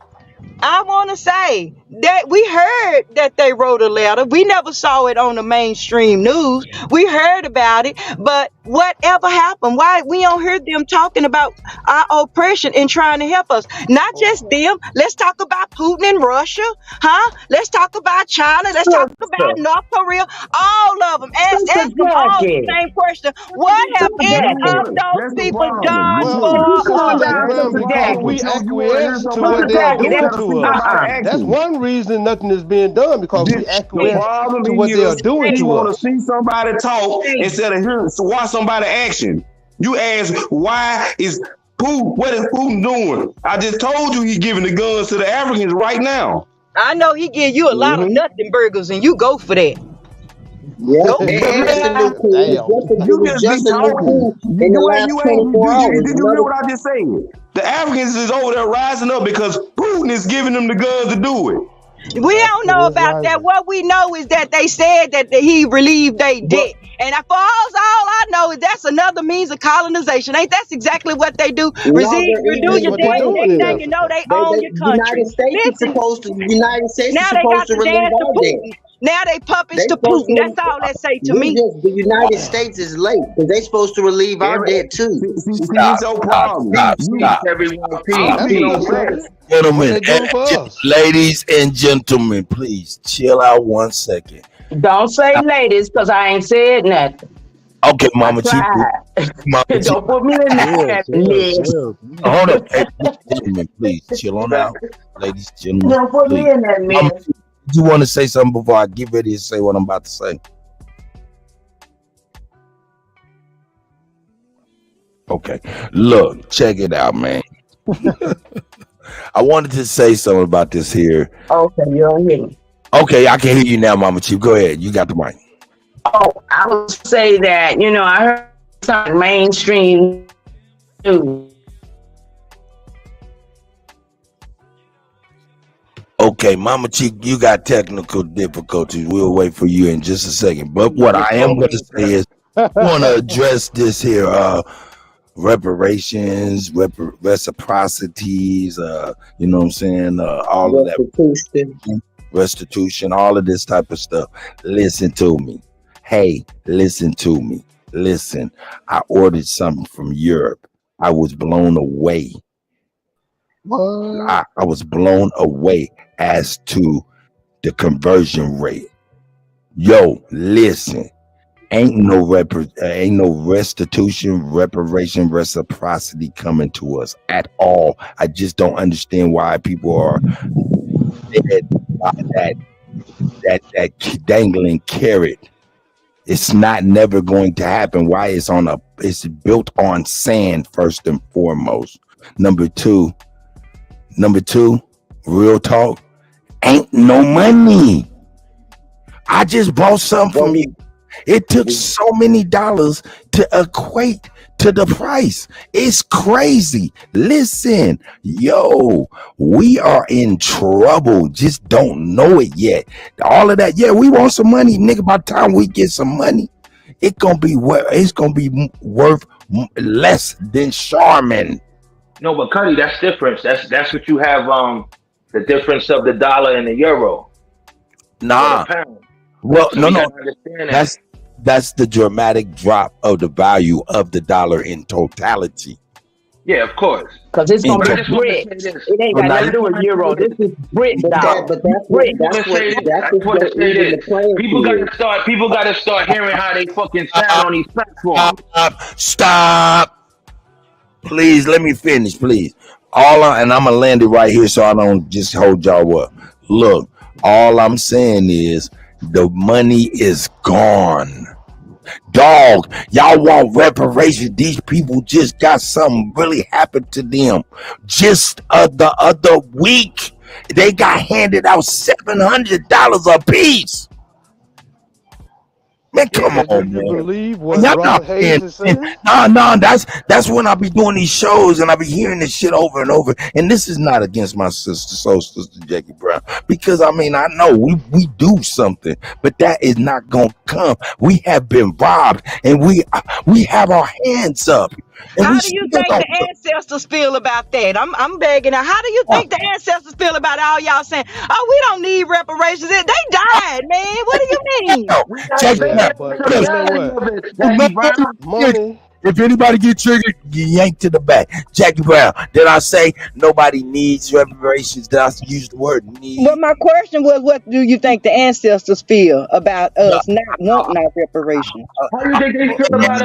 I want to say that we heard that they wrote a letter. We never saw it on the mainstream news. We heard about it, but whatever happened? Why we don't hear them talking about our oppression and trying to help us? Not just them. Let's talk about Putin and Russia, huh? Let's talk about China. Let's talk about North Korea. All of them. Ask them all the same question. What have any of those people done for us? We acquiesce to what they're doing to us. That's one reason nothing is being done, because we acquiesce to what they are doing to us. You want to see somebody talk instead of hearing watch somebody action. You ask, why is Putin? What is Putin doing? I just told you he's giving the guns to the Africans right now. I know he give you a lot of nothing burgers, and you go for that. Yeah, you just be talking in the last 24 hours. Did you hear what I just said? The Africans is over there rising up because Putin is giving them the guns to do it. We don't know about that. What we know is that they said that he relieved their debt. And for all I know is that's another means of colonization. Ain't that's exactly what they do? Reduce your debt. Next thing you know, they own your country. United States is supposed to relieve our debt. Now they puppets They to supposed Putin. to. That's all that say to We me. just the United States is late because they supposed to relieve our debt too. See, it's your problem. Peace, everyone. Peace, That's peace. enough of it. What Gentlemen, they doing for us? ladies and gentlemen, please chill out 1 second. Don't say ladies, because I ain't said nothing. Okay, Mama Chief. Mama Chief. Don't put me in that list. Hold up. Hey, gentlemen, please chill on out. Ladies, gentlemen, Don't put me please. in that Mama list. Chief, you want to say something before I get ready to say what I'm about to say? Okay. Look, check it out, man. I wanted to say something about this here. Okay, you don't hear me. Okay, I can hear you now, Mama Chief. Go ahead. You got the mic. Oh, I would say that, I heard some mainstream news. Okay, Mama Chief, you got technical difficulties. We'll wait for you in just a second. But what I am going to say is I want to address this here reparations, reciprocities, you know what I'm saying? All of that restitution, all of this type of stuff. Listen to me. Hey, listen to me. Listen, I ordered something from Europe. I was blown away. I was blown away as to the conversion rate. Yo, listen. Ain't no restitution, reparation, reciprocity coming to us at all. I just don't understand why people are dead by that dangling carrot. It's not never going to happen. Why? It's built on sand first and foremost. Number two, real talk, ain't no money. I just bought something from you. It took so many dollars to equate to the price. It's crazy. Listen, yo, we are in trouble. Just don't know it yet. All of that, yeah, we want some money, nigga. By the time we get some money, it's gonna be worth less than Charmin. No, but Kutty, that's different. That's what you have. The difference of the dollar and the euro. Nah. Well, So no. That. That's the dramatic drop of the value of the dollar in totality. Yeah, of course. Because it's going to be Brit. It ain't got nothing to do with euro. This is Brit dollar. People got to start hearing how they fucking sound on these platforms. Stop. Please, let me finish, please. And I'm going to land it right here so I don't just hold y'all up. Look, all I'm saying is the money is gone. Dog, y'all want reparations. These people just got something really happened to them. Just the other week, they got handed out $700 a piece. Man, come on, man. You believe what Ron Hayes is saying? No, that's when I be doing these shows and I be hearing this shit over and over. And this is not against my sister Jackie Brown, because I mean I know we do something, but that is not gonna come. We have been robbed, and we have our hands up. How do you think the ancestors feel about that? I'm begging. How do you think the ancestors feel about all y'all saying, "Oh, we don't need reparations"? They died, man. What do you mean? Check it out. Money. If anybody get triggered, you yank to the back. Jackie Brown. Did I say nobody needs reparations? Did I use the word need? But my question was, what do you think the ancestors feel about us not wanting our reparations? How do you think they feel about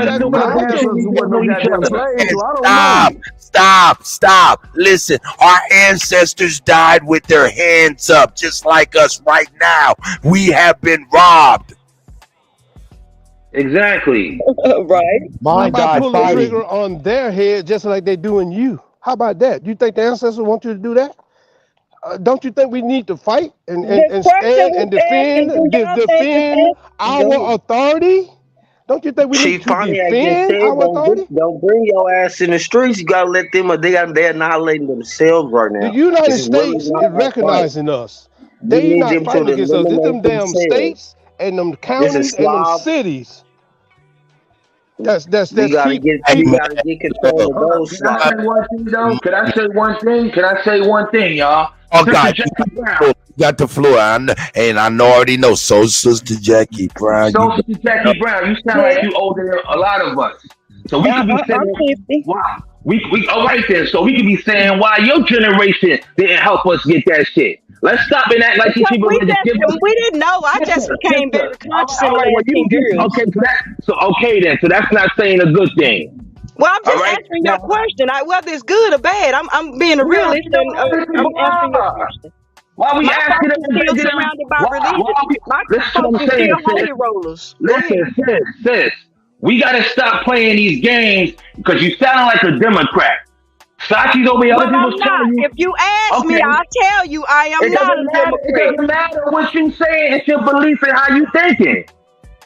us? Stop. Listen, our ancestors died with their hands up, just like us right now. We have been robbed. Exactly. Right. How about pull the trigger on their head just like they doing you? How about that? You think the ancestors want you to do that? Don't you think we need to fight and stand and defend our authority? Don't you think we need to defend our authority? Don't bring your ass in the streets. You gotta let them. They're annihilating themselves right now. The United States is recognizing us. They not fighting against us. It's them damn states and them counties and them cities. That's we gotta get control of those. Can I say one thing, y'all? Oh God, got the floor, and I already know. So, Sister Jackie Brown. So, Sister Jackie Brown, you sound like you older than a lot of us. So we could be saying, wow. We all right then. So we could be saying why your generation didn't help us get that shit. Let's stop and act like these people we didn't know. I just became very conscious in the last 10 years. Okay then. So that's not saying a good thing. Well, I'm just answering your question. Whether it's good or bad, I'm being a realist and I'm answering your question. Why we asking them still surrounded by religion? My folks are still holy rollers. Listen, sis. We gotta stop playing these games because you sound like a Democrat. Sachi's over here. Other people's telling you. If you ask me, I'll tell you I am not a Democrat. It doesn't matter what you saying. It's your belief and how you thinking.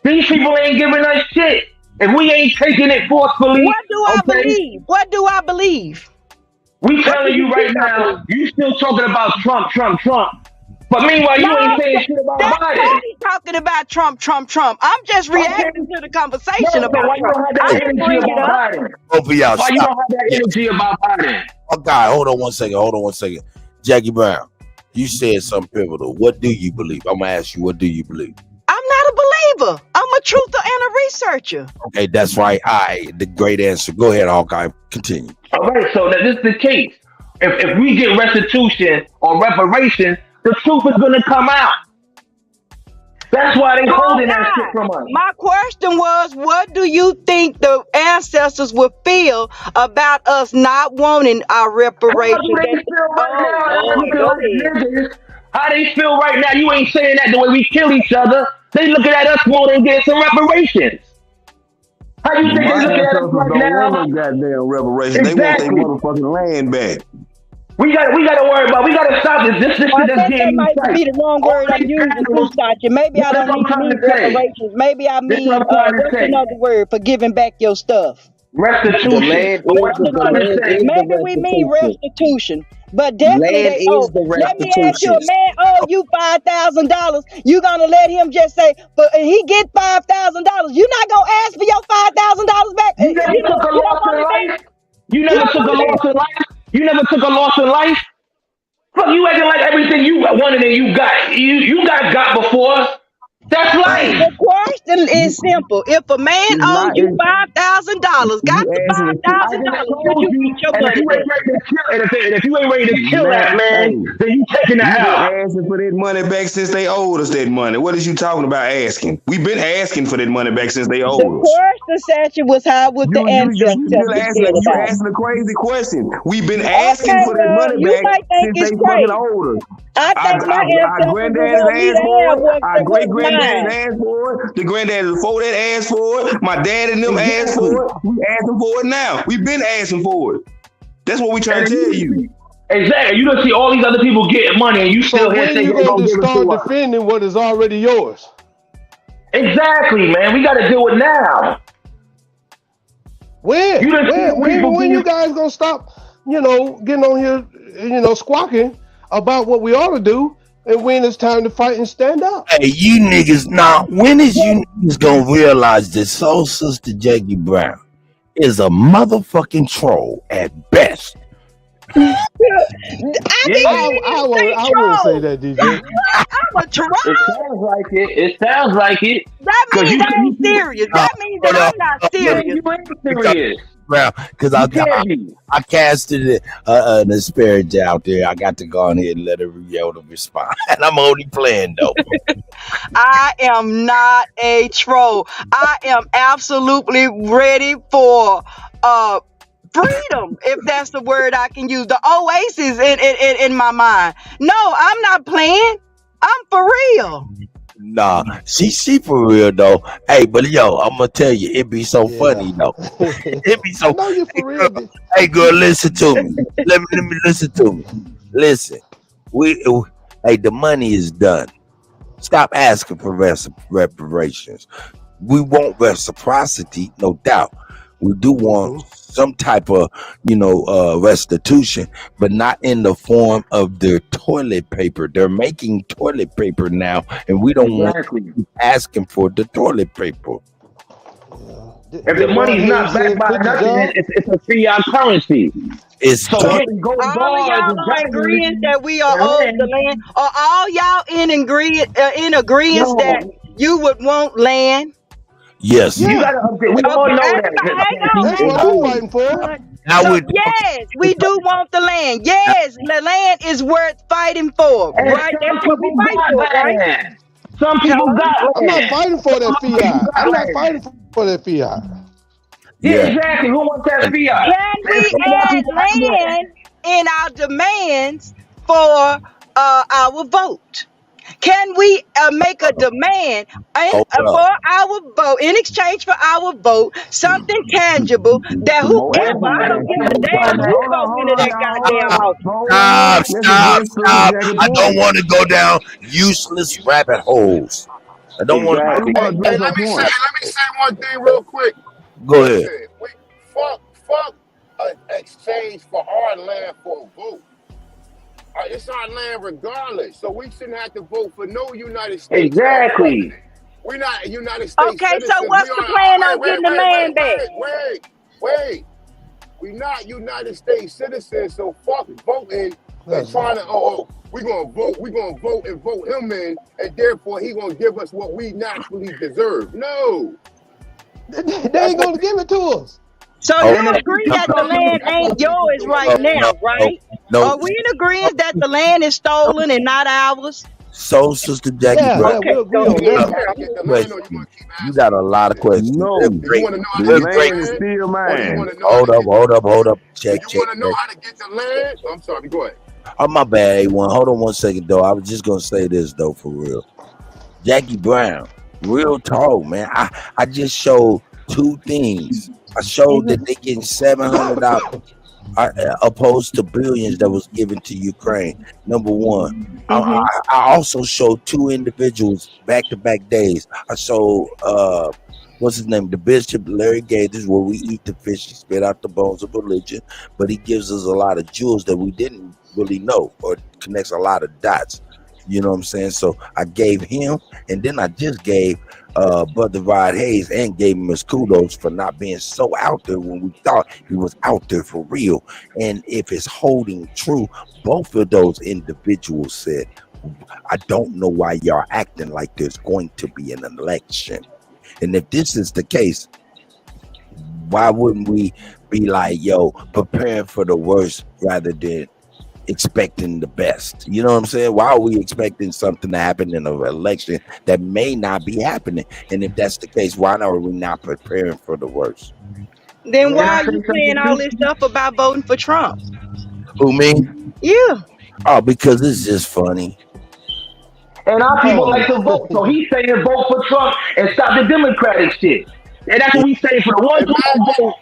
These people ain't giving us shit. If we ain't taking it forcefully. What do I believe? What do I believe? We telling you right now, you still talking about Trump. But meanwhile, you ain't saying shit about Biden. He's talking about Trump. I'm just reacting to the conversation about why Trump. You don't have that energy about Biden? Both of y'all, why you don't have that energy about Biden? Okay, hold on one second. Jackie Brown, you said something pivotal. What do you believe? I'm gonna ask you, what do you believe? I'm not a believer. I'm a truther and a researcher. Okay, that's right. The great answer. Go ahead, Hawkeye. Continue. All right, so this is the case. If we get restitution or reparations, the truth is going to come out. That's why they're holding that shit from us. My question was, what do you think the ancestors would feel about us not wanting our reparations? How they feel right now? You ain't saying that the way we kill each other. They looking at us wanting to get some reparations. How you think they looking at us right now? Goddamn reparations. Exactly. They want their motherfucking land back. We gotta worry about. We gotta stop this. This shit that's getting might be the wrong word I'm using. Maybe I don't need reparations. Maybe I mean what's another word for giving back your stuff? Restitution. Maybe we mean restitution. But definitely let me ask you, a man owe you $5,000. You gonna let him just say, but he get $5,000. You not gonna ask for your $5,000 back? You never took a loss in life. You never took a loss in life. Fuck, you acting like everything you wanted and you got. You got before. That's life. The question is simple. If a man owes you $5,000, got the $5,000, you get your money. And if you ain't ready to kill that man, then you taking that out. Asking for that money back since they owed us that money. What is you talking about asking? We've been asking for that money back since they owed us. The question statute was how would the ancestors you asking a crazy question. We've been asking for that money back since they fucking owed us. I think my granddad's asked for it. Our great granddad's asked for it. The granddaddy before that asked for it. My dad and them asked for it. We asking for it now. We've been asking for it. That's what we trying to tell you. Exactly. You don't see all these other people getting money, and you still here saying you're going to start defending what is already yours. Exactly, man. We got to do it now. When you guys gonna stop? Getting on here, squawking about what we ought to do, and when it's time to fight and stand up. Hey, you niggas, now, when is you niggas gonna realize that Soul Sister Jackie Brown is a motherfucking troll at best? I wouldn't say that, DJ. I'm a troll. It sounds like it. That means I ain't serious. That means that I'm not serious. You ain't serious. Because I casted an asperity out there. I got to go on here and let her respond. And I'm only playing though. I am not a troll. I am absolutely ready for freedom, if that's the word I can use. The oasis in my mind. No, I'm not playing. I'm for real. Nah, she for real though. Hey, but I'm gonna tell you, it be so funny though. It be so. I know you for real. Hey, girl, listen to me. Let me listen to me. Listen, the money is done. Stop asking for reparations. We want reciprocity, no doubt. We do want some type of, restitution, but not in the form of their toilet paper. They're making toilet paper now, and we don't want to keep asking for the toilet paper. If the money's not backed by nothing, it's a fiat currency. It's so getting gold All of bars y'all and are in diamonds agreement that we are and owed the land. Are all y'all in agreement that you would want land? Yes. You gotta update. We all know that. That's what I'm fighting for. Yes, we do want the land. Yes, the land is worth fighting for. And Right? some That's what we people fight got for, right? land. Some people got I'm land. not fighting for that Some people fiat. got I'm not land. fighting for that fiat. Yeah, exactly. Who wants that fiat? Can we add land in our demands for our vote? Can we make a demand for our vote, in exchange for our vote, something tangible that whoever, I don't give a damn who vote into that goddamn office. Stop. I don't want to go down useless rabbit holes. I don't want to. Hey, let me say one thing real quick. Go ahead. Listen, fuck exchange for our land for a vote. It's our land regardless, so we shouldn't have to vote for no United States. Exactly. We're not a United States Okay, citizens. so what's the plan on getting the land back? Wait. We're not United States citizens, so fuck voting and trying to, we're gonna vote and vote him in, and therefore he gonna give us what we naturally deserve. No. They ain't gonna give it to us. So you agree that the land ain't yours right now, right? No. Are we in agreement that the land is stolen and not ours? So, Sister Jackie, you got a lot of questions. No, the land is still mine. Hold up. Check. You want to know how to get the land? I'm sorry, go ahead. Oh, my bad, A1. Hold on 1 second, though. I was just going to say this, though, for real. Jackie Brown, real talk, man. I just showed 2 things. I showed that they getting $700 opposed to billions that was given to Ukraine. Number 1. I also showed 2 individuals back-to-back days. I showed what's his name? The Bishop Larry Gage, is where we eat the fish, he spit out the bones of religion, but he gives us a lot of jewels that we didn't really know, or connects a lot of dots. You know what I'm saying? So I gave him, and then I just gave Brother Rod Hayes and gave him his kudos for not being so out there when we thought he was out there for real. And if it's holding true, both of those individuals said, I don't know why y'all acting like there's going to be an election. And if this is the case, why wouldn't we be like, preparing for the worst rather than expecting the best? You know what I'm saying? Why are we expecting something to happen in an election that may not be happening? And if that's the case, why are we not preparing for the worst? Then why are you saying all this stuff about voting for Trump? Who, me? Yeah. Oh, because it's just funny. And our people like to vote, so he's saying vote for Trump and stop the Democratic shit. And that's what we say for the one vote.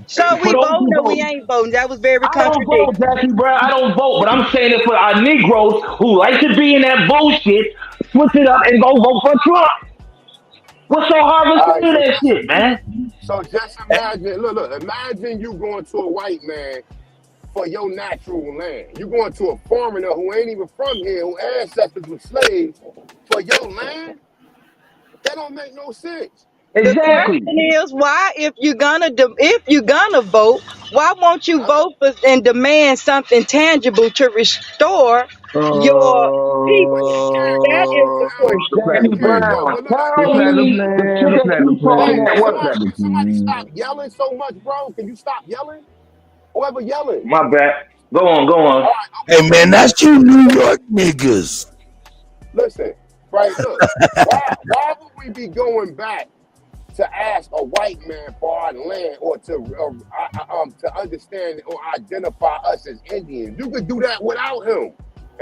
So we voting or we ain't voting? That was very contradictory. I don't vote, Jackie Brown. I don't vote, but I'm saying it for our Negroes who like to be in that bullshit. Switch it up and go vote for Trump. What's so hard to do that shit, man? So just imagine, look, imagine you going to a white man for your natural land. You going to a foreigner who ain't even from here, who ancestors were slaves, for your land? That don't make no sense. Exactly. The question is, why, if you're gonna vote, why won't you vote for and demand something tangible to restore your people? That is the question. Somebody stop yelling so much, bro. Can you stop yelling? Whoever yelling. My bad. Go on. Hey, man, that's you New York niggas. Listen, right, look. Why would we be going back to ask a white man for our land or to understand or identify us as Indians? You could do that without him.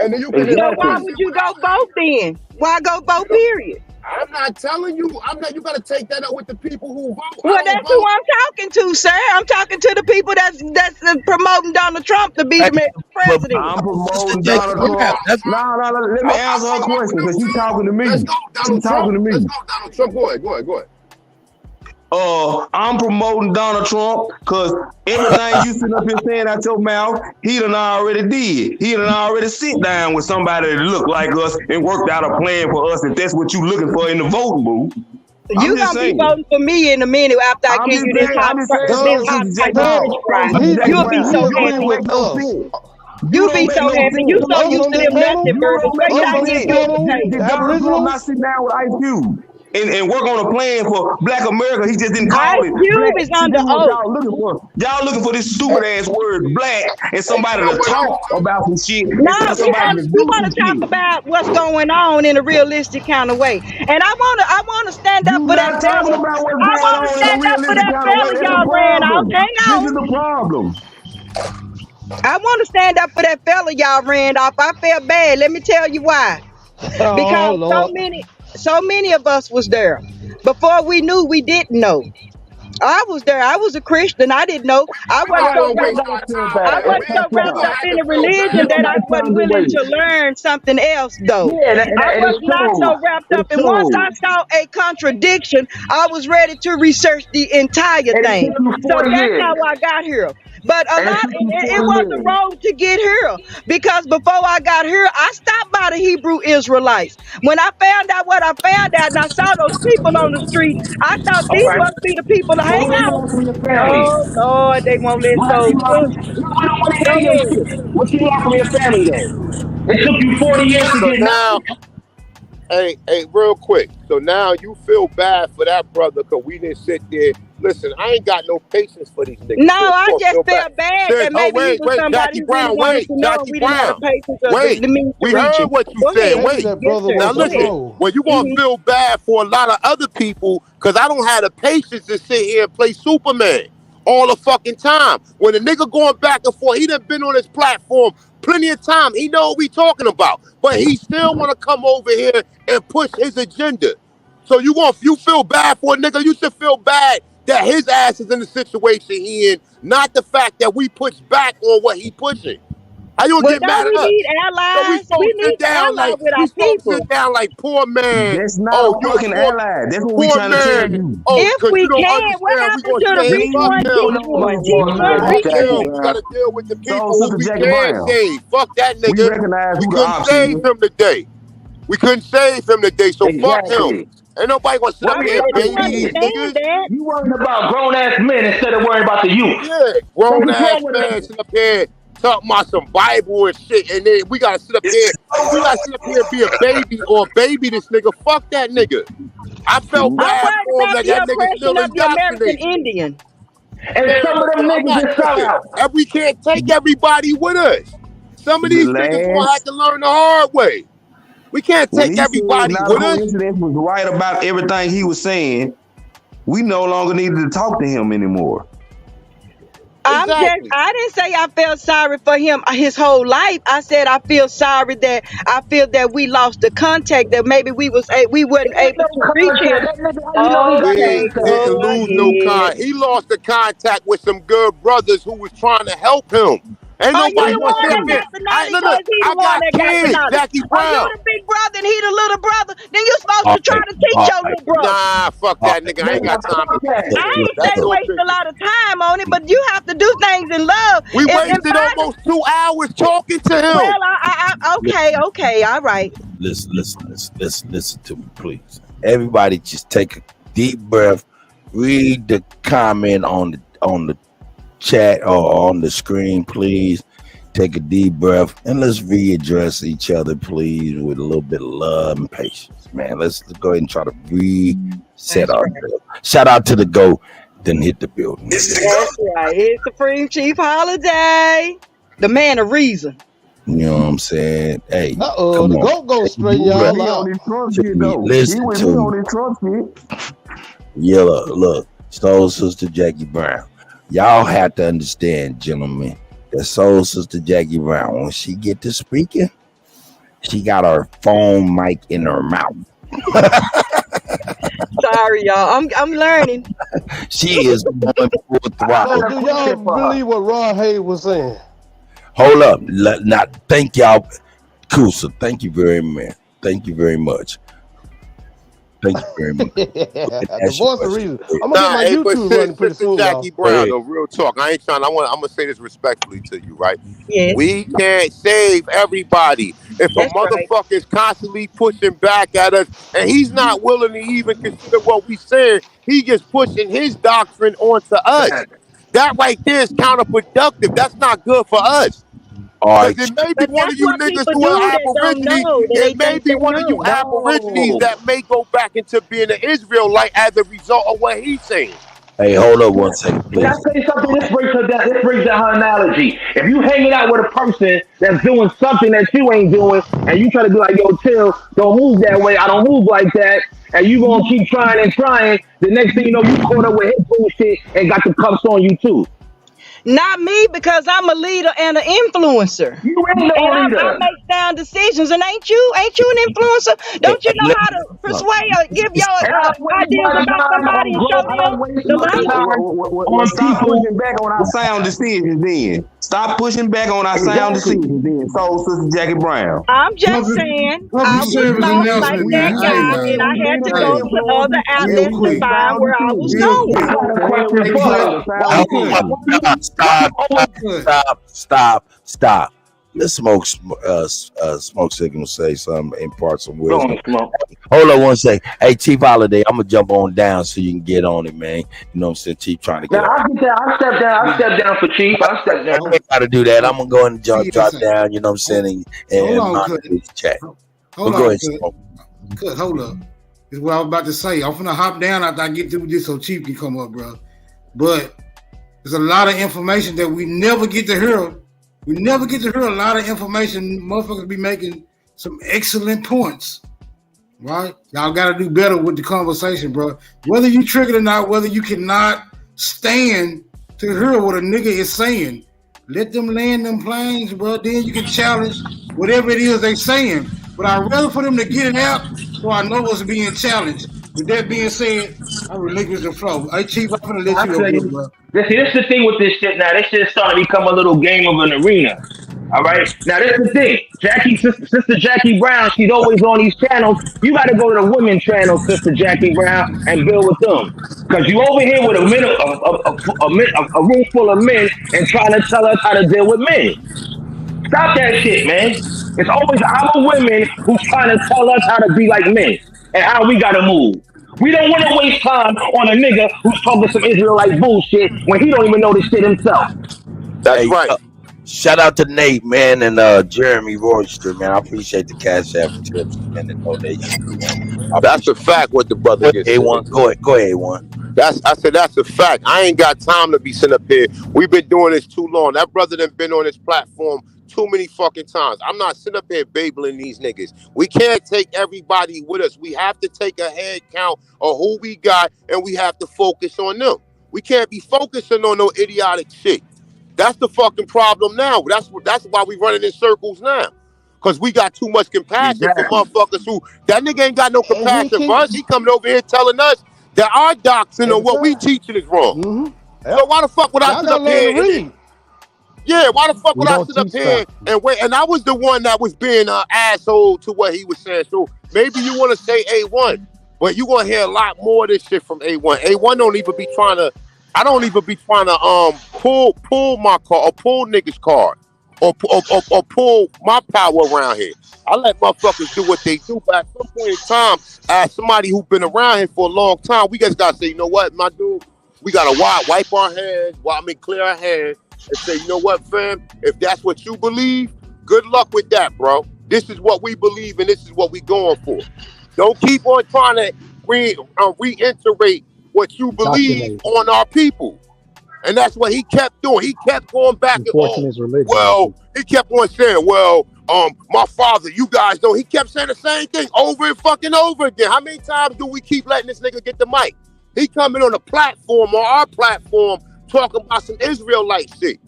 And then you can. So why would you go vote then? Why go vote, period? I'm not telling you. You got to take that up with the people who vote. Well, that's who I'm talking to, sir. I'm talking to the people that's promoting Donald Trump to be the next president. I'm promoting Donald Trump. No, let me answer her question because she's talking to me. Let's go, Donald Trump. Let's go, Donald Trump. Go ahead. I'm promoting Donald Trump because everything you sitting up here saying out your mouth, he done already did. He done already sit down with somebody that look like us and worked out a plan for us if that's what you looking for in the voting booth. You gonna be voting for me in a minute after I give you this hot You'll be so happy. You be so happy. You so used to them nothing burgers. Wait till I get your potato. Not sit down with Ice Cube and work on a plan for Black America. He just didn't call Ice it. Cube is under oath. Y'all looking for this stupid ass word black and somebody to talk about some shit. No, we want to talk about what's going on in a realistic kind of way. And I wanna stand up for that fella. I wanna stand up for that fella y'all ran off. Hang on. This is the problem. I want to stand up for that fella y'all ran off. I felt bad. Let me tell you why. Because so many of us was there. Before we knew, we didn't know. I was there. I was a Christian. I didn't know. I wasn't so wrapped up in a religion that I wasn't willing to learn something else, though. I was not so wrapped up. And once I saw a contradiction, I was ready to research the entire thing. So that's how I got here. But it was the road to get here, because before I got here, I stopped by the Hebrew Israelites. When I found out what I found out and I saw those people on the street, I thought these must be the people to hang out. Oh Lord, they won't let those. What you want from your family though? It took you 40 years to get now. Hey, real quick. So now you feel bad for that brother because we didn't sit there. Listen, I ain't got no patience for these niggas. No, I just felt bad that maybe he was somebody who really wanted to know we didn't have patience of the means we to reach heard it. what you said. Wait, now listen. Well, you gonna feel bad for a lot of other people because I don't have the patience to sit here and play Superman all the fucking time. When a nigga going back and forth, he done been on his platform plenty of time. He know what we talking about, but he still want to come over here and push his agenda. So you feel bad for a nigga. You should feel bad that his ass is in the situation he in, not the fact that we push back on what he pushing. How you gonna get mad at us? Need allies. So we need allies with our people. Sit down like poor man. That's not a fucking ally. That's what we trying to tell you. If we can, what happened to the reach one We gotta deal with the people who we can save. Fuck that nigga. We couldn't save him today. We couldn't save him today, so fuck him. Ain't nobody gonna sit up here and baby these niggas. You worrying about grown ass men instead of worrying about the youth. Yeah, grown ass men sit up here talking about some Bible and shit, and then we gotta sit up here. We gotta sit up here and be a baby or baby this nigga. Fuck that nigga. I felt bad for him that nigga still indoctrinated. Indian. And some of them niggas is sellouts. And we can't take everybody with us. Some of these niggas gonna have to learn the hard way. We can't take everybody with us. Incident was right about everything he was saying. We no longer needed to talk to him anymore. I didn't say I felt sorry for him his whole life. I said I feel sorry that we lost the contact, that maybe we wasn't able to reach him. He didn't lose no contact. He lost the contact with some good brothers who was trying to help him. Ain't nobody want to sit there. I got kids, Jackie Brown. Are you the big brother and he the little brother? Then you supposed to try to teach your little brother. Nah, fuck that nigga. I ain't got time for that. I ain't say waste a lot of time on it, but you have to do things in love. We wasted almost 2 hours talking to him. Well, okay, all right. Listen to me, please. Everybody just take a deep breath. Read the comment on the chat or on the screen, please. Take a deep breath and let's readdress each other, please, with a little bit of love and patience, man. Let's go ahead and try to reset ourselves. Shout out to the GOAT, then hit the building. That's right. It's Supreme Chief Holiday, the man of reason. You know what I'm saying? Hey, the GOAT go straight y'all out. Listen to me. Yeah, look, Soul Sister Jackie Brown. Y'all have to understand, gentlemen, that Soul Sister Jackie Brown, when she get to speaking, she got her phone mic in her mouth. Sorry, y'all. I'm learning. She is going full throttle. Do y'all believe what Ron Hayes was saying? Hold up. Now, thank y'all. Kusa, thank you very much. Thank you very much. Thank you very much. The voice of reason. I'm gonna get my YouTube running pretty soon. Jackie Brown, though, real talk. I ain't trying. I'm gonna say this respectfully to you, right? Yes. We can't save everybody. if a motherfucker is constantly pushing back at us and he's not willing to even consider what we saying, he just pushing his doctrine onto us. That right there is counterproductive. That's not good for us. Because it may be one of you niggas who are aborigines. It may be one of you aborigines that may go back into being an Israelite as a result of what he's saying. Hey, hold up one second, please. Can I say something? This brings down her analogy. If you hanging out with a person that's doing something that you ain't doing, and you try to be like, yo, chill, don't move that way, I don't move like that, and you gonna keep trying and trying, the next thing you know, you caught up with his bullshit and got the cuffs on you too. Not me, because I'm a leader and an influencer. You ain't no leader. I make sound decisions, and ain't you an influencer? Don't you know how to persuade or give your ideas about somebody and show them the light? Stop pushing back on our sound decisions then. Stop pushing back on our sound decisions then. So, Sister Jackie Brown. I'm just saying, I was lost like that guy, and I had to go to other outlets to find where I was going. Stop. Let's smoke signal say something, impart some wisdom. Hold on one second. Hey, Chief Holiday, I'm gonna jump on down so you can get on it, man. You know what I'm saying? Chief trying to get on. I step down for Chief. I step down. I gotta do that. I'm gonna go and drop down, you know what I'm saying, and monitor this chat. Hold go on, ahead, Smoke. Cut, hold up. This is what I was about to say. I'm gonna hop down after I get through this so Chief can come up, bro. But there's a lot of information that we never get to hear. We never get to hear a lot of information. Motherfuckers be making some excellent points, right? Y'all got to do better with the conversation, bro. Whether you triggered or not, whether you cannot stand to hear what a nigga is saying, let them land them planes, bro. Then you can challenge whatever it is they saying. But I'd rather for them to get it out so I know what's being challenged. With that being said, I relinquish the flow. Hey, Chief, I'm gonna let you go, bro. This is the thing with this shit now. This shit is starting to become a little game of an arena. All right? Now, this is the thing. Sister Jackie Brown, she's always on these channels. You got to go to the women channel, Sister Jackie Brown, and build with them. Because you over here with a room full of men and trying to tell us how to deal with men. Stop that shit, man. It's always our women who's trying to tell us how to be like men and how we got to move. We don't want to waste time on a nigga who's talking some Israelite bullshit when he don't even know this shit himself. That's right. Shout out to Nate, man, and Jeremy Royster, man. I appreciate the Cash App tips and the donation. That's a fact. What the brother gets. A1, go ahead, A1. I said that's a fact. I ain't got time to be sitting up here. We've been doing this too long. That brother done been on this platform too many fucking times. I'm not sitting up here babling these niggas. We can't take everybody with us. We have to take a head count of who we got, and we have to focus on them. We can't be focusing on no idiotic shit. That's the fucking problem now. That's why we running in circles now. Because we got too much compassion for motherfuckers who, that nigga ain't got no compassion for us. He coming over here telling us that our doctrine or what we teaching is wrong. So why the fuck would I sit up here? Yeah, why the fuck would I sit up here and wait? And I was the one that was being an asshole to what he was saying. So maybe you want to say A1, but you gonna hear a lot more of this shit from A1. A1 don't even be trying to. I don't even be trying to pull my card or pull niggas card or pull my power around here. I let motherfuckers do what they do, but at some point in time, as somebody who's been around here for a long time, we just gotta say, you know what, my dude, we gotta wipe our hands, clear our hands. And say, you know what, fam? If that's what you believe, good luck with that, bro. This is what we believe, and this is what we going for. Don't keep on trying to reiterate what you believe on our people. And that's what he kept doing. He kept going back and he kept on saying, my father, you guys know. He kept saying the same thing over and fucking over again. How many times do we keep letting this nigga get the mic? He coming on a platform, on our platform, talking about some Israelite shit.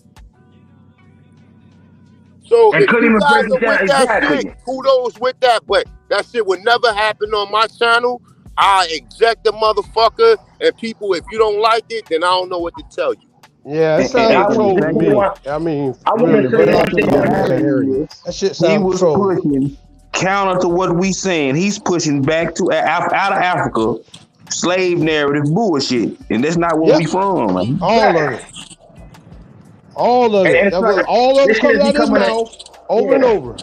So if you guys are with that shit, kudos with that, but that shit would never happen on my channel. I eject the motherfucker, and people, if you don't like it, then I don't know what to tell you. Yeah, it sounds troll to me. I mean, really, that shit sounds troll. Pushing counter to what we saying. He's pushing back to out of Africa. Slave narrative bullshit, and that's not where we from. Man. All of it. All of it. All of it comes out of his mouth over and over.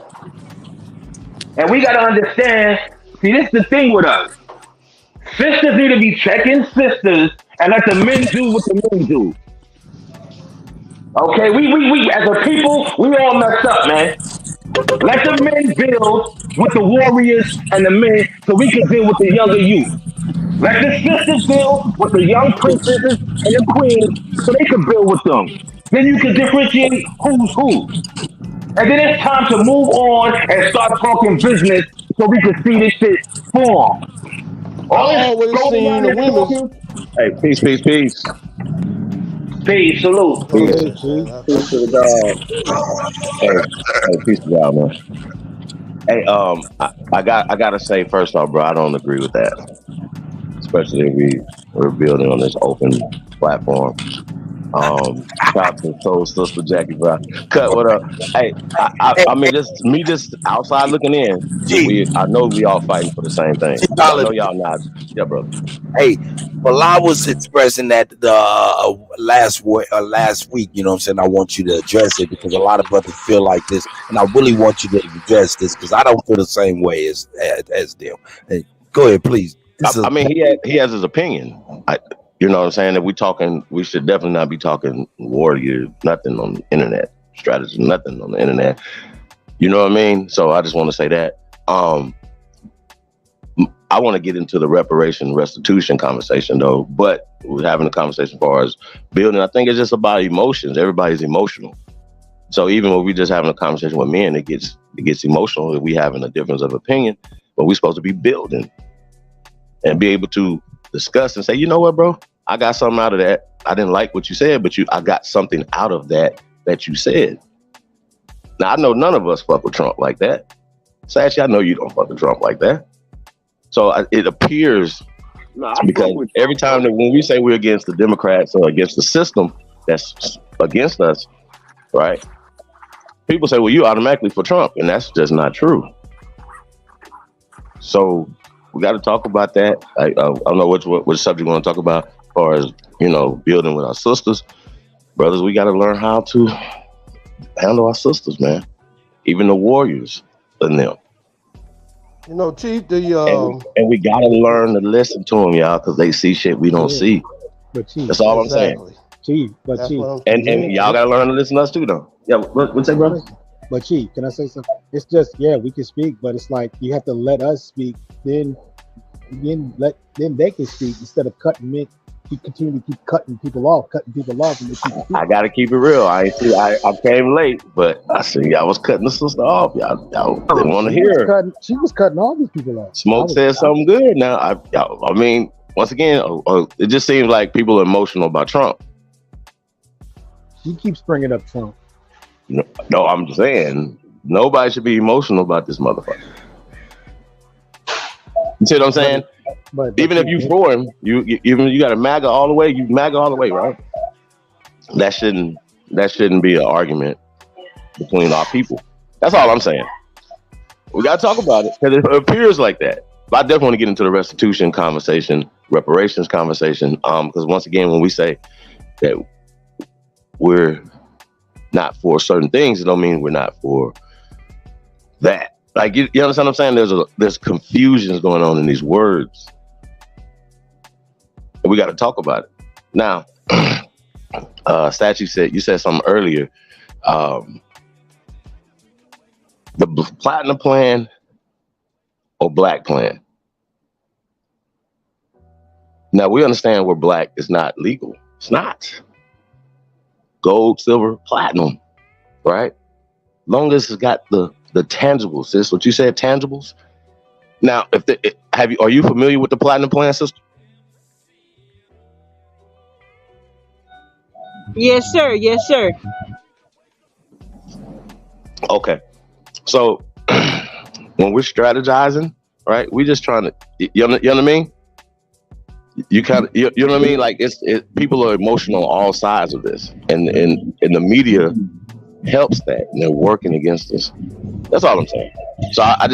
And we got to understand, see, this is the thing with us. Sisters need to be checking sisters and let the men do what the men do. Okay, we as a people, we all messed up, man. Let the men build with the warriors and the men so we can deal with the younger youth. Let the sisters build with the young princesses and the queens so they can build with them. Then you can differentiate who's who. And then it's time to move on and start talking business so we can see this shit form. All I this always going seen around the and women. talking. Hey, peace, peace, peace. Peace, salute. Go Peace. ahead, Chief. Peace to the dog. Hey, peace to y'all, man. Hey, I gotta say first off, bro, I don't agree with that. Especially if we're building on this open platform. Shout out to Soul Sister Jackie, bro. Cut, what up? Hey, I mean, just outside looking in. I know we all fighting for the same thing. I know y'all not. Yeah, bro. Hey, well, I was expressing that last week. You know what I'm saying? I want you to address it because a lot of brothers feel like this, and I really want you to address this because I don't feel the same way as them. Hey, go ahead, please. I mean, he has his opinion. You know what I'm saying? If we should definitely not be talking warrior, nothing on the internet, strategy, nothing on the internet. You know what I mean? So I just want to say that. I want to get into the restitution conversation though, but we're having a conversation as far as building. I think it's just about emotions. Everybody's emotional. So even when we just having a conversation with men, it gets emotional if we having a difference of opinion, but we're supposed to be building and be able to discuss and say, you know what, bro? I got something out of that. I didn't like what you said, but I got something out of that you said. Now, I know none of us fuck with Trump like that. Sachi, I know you don't fuck with Trump like that. So it appears, because every time that when we say we're against the Democrats or against the system that's against us, right? People say, well, you automatically for Trump, and that's just not true. So we got to talk about that. I don't know what subject we want to talk about as far as, building with our sisters. Brothers, we got to learn how to handle our sisters, man. Even the warriors in them. Chief, and we got to learn to listen to them, y'all, because they see shit we don't see. But Chief, that's all I'm saying. Chief, but Chief. And y'all got to learn to listen to us too, though. Yeah, what's that, brother? But Chief, can I say something? It's just, we can speak, but it's like you have to let us speak, then they can speak instead of cutting me. You continue to keep cutting people off, and they keep I gotta keep it real. I came late, but I see y'all was cutting the sister off. Y'all didn't want to hear her. She was cutting all these people off. Smoke said something good. Now I mean, once again, it just seems like people are emotional about Trump. She keeps bringing up Trump. No, I'm just saying nobody should be emotional about this motherfucker. You see what I'm saying? But even if you for him, you got a MAGA all the way. You MAGA all the way, right? That shouldn't be an argument between our people. That's all I'm saying. We got to talk about it because it appears like that. But I definitely want to get into the restitution conversation, reparations conversation. Because once again, when we say that we're not for certain things, it don't mean we're not for that. Like you understand what I'm saying? There's confusions going on in these words. And we got to talk about it. Now, Sachi you said something earlier. The platinum plan or black plan. Now we understand where black is not legal. It's not. Gold, silver, platinum, right? Long as it's got the tangibles, sis. What you said, tangibles. Now, are you familiar with the platinum plan, sister? Yes, sir. Yes, sir. Okay. So when we're strategizing, right? We just trying to, you know what I mean? You know what I mean? Like people are emotional on all sides of this, and the media helps that, and they're working against us. That's all I'm saying. So I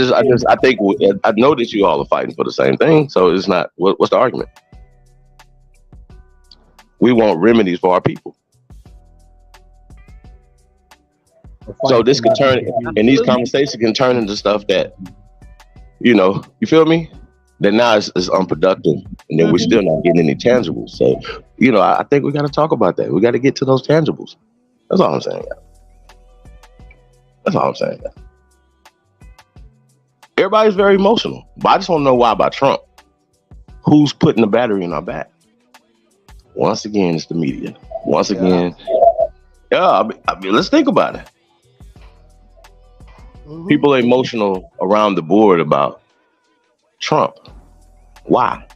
think I know that you all are fighting for the same thing. So it's not what's the argument? We want remedies for our people. So this can turn, and these conversations can turn into stuff that you know, you feel me? Then now it's unproductive, and then we're still not getting any tangibles. So, you know, I think we got to talk about that. We got to get to those tangibles. That's all I'm saying. That's all I'm saying. Everybody's very emotional, but I just don't know why about Trump. Who's putting the battery in our back? Once again, it's the media. Once again, I mean, let's think about it. People are emotional around the board about Trump. Why?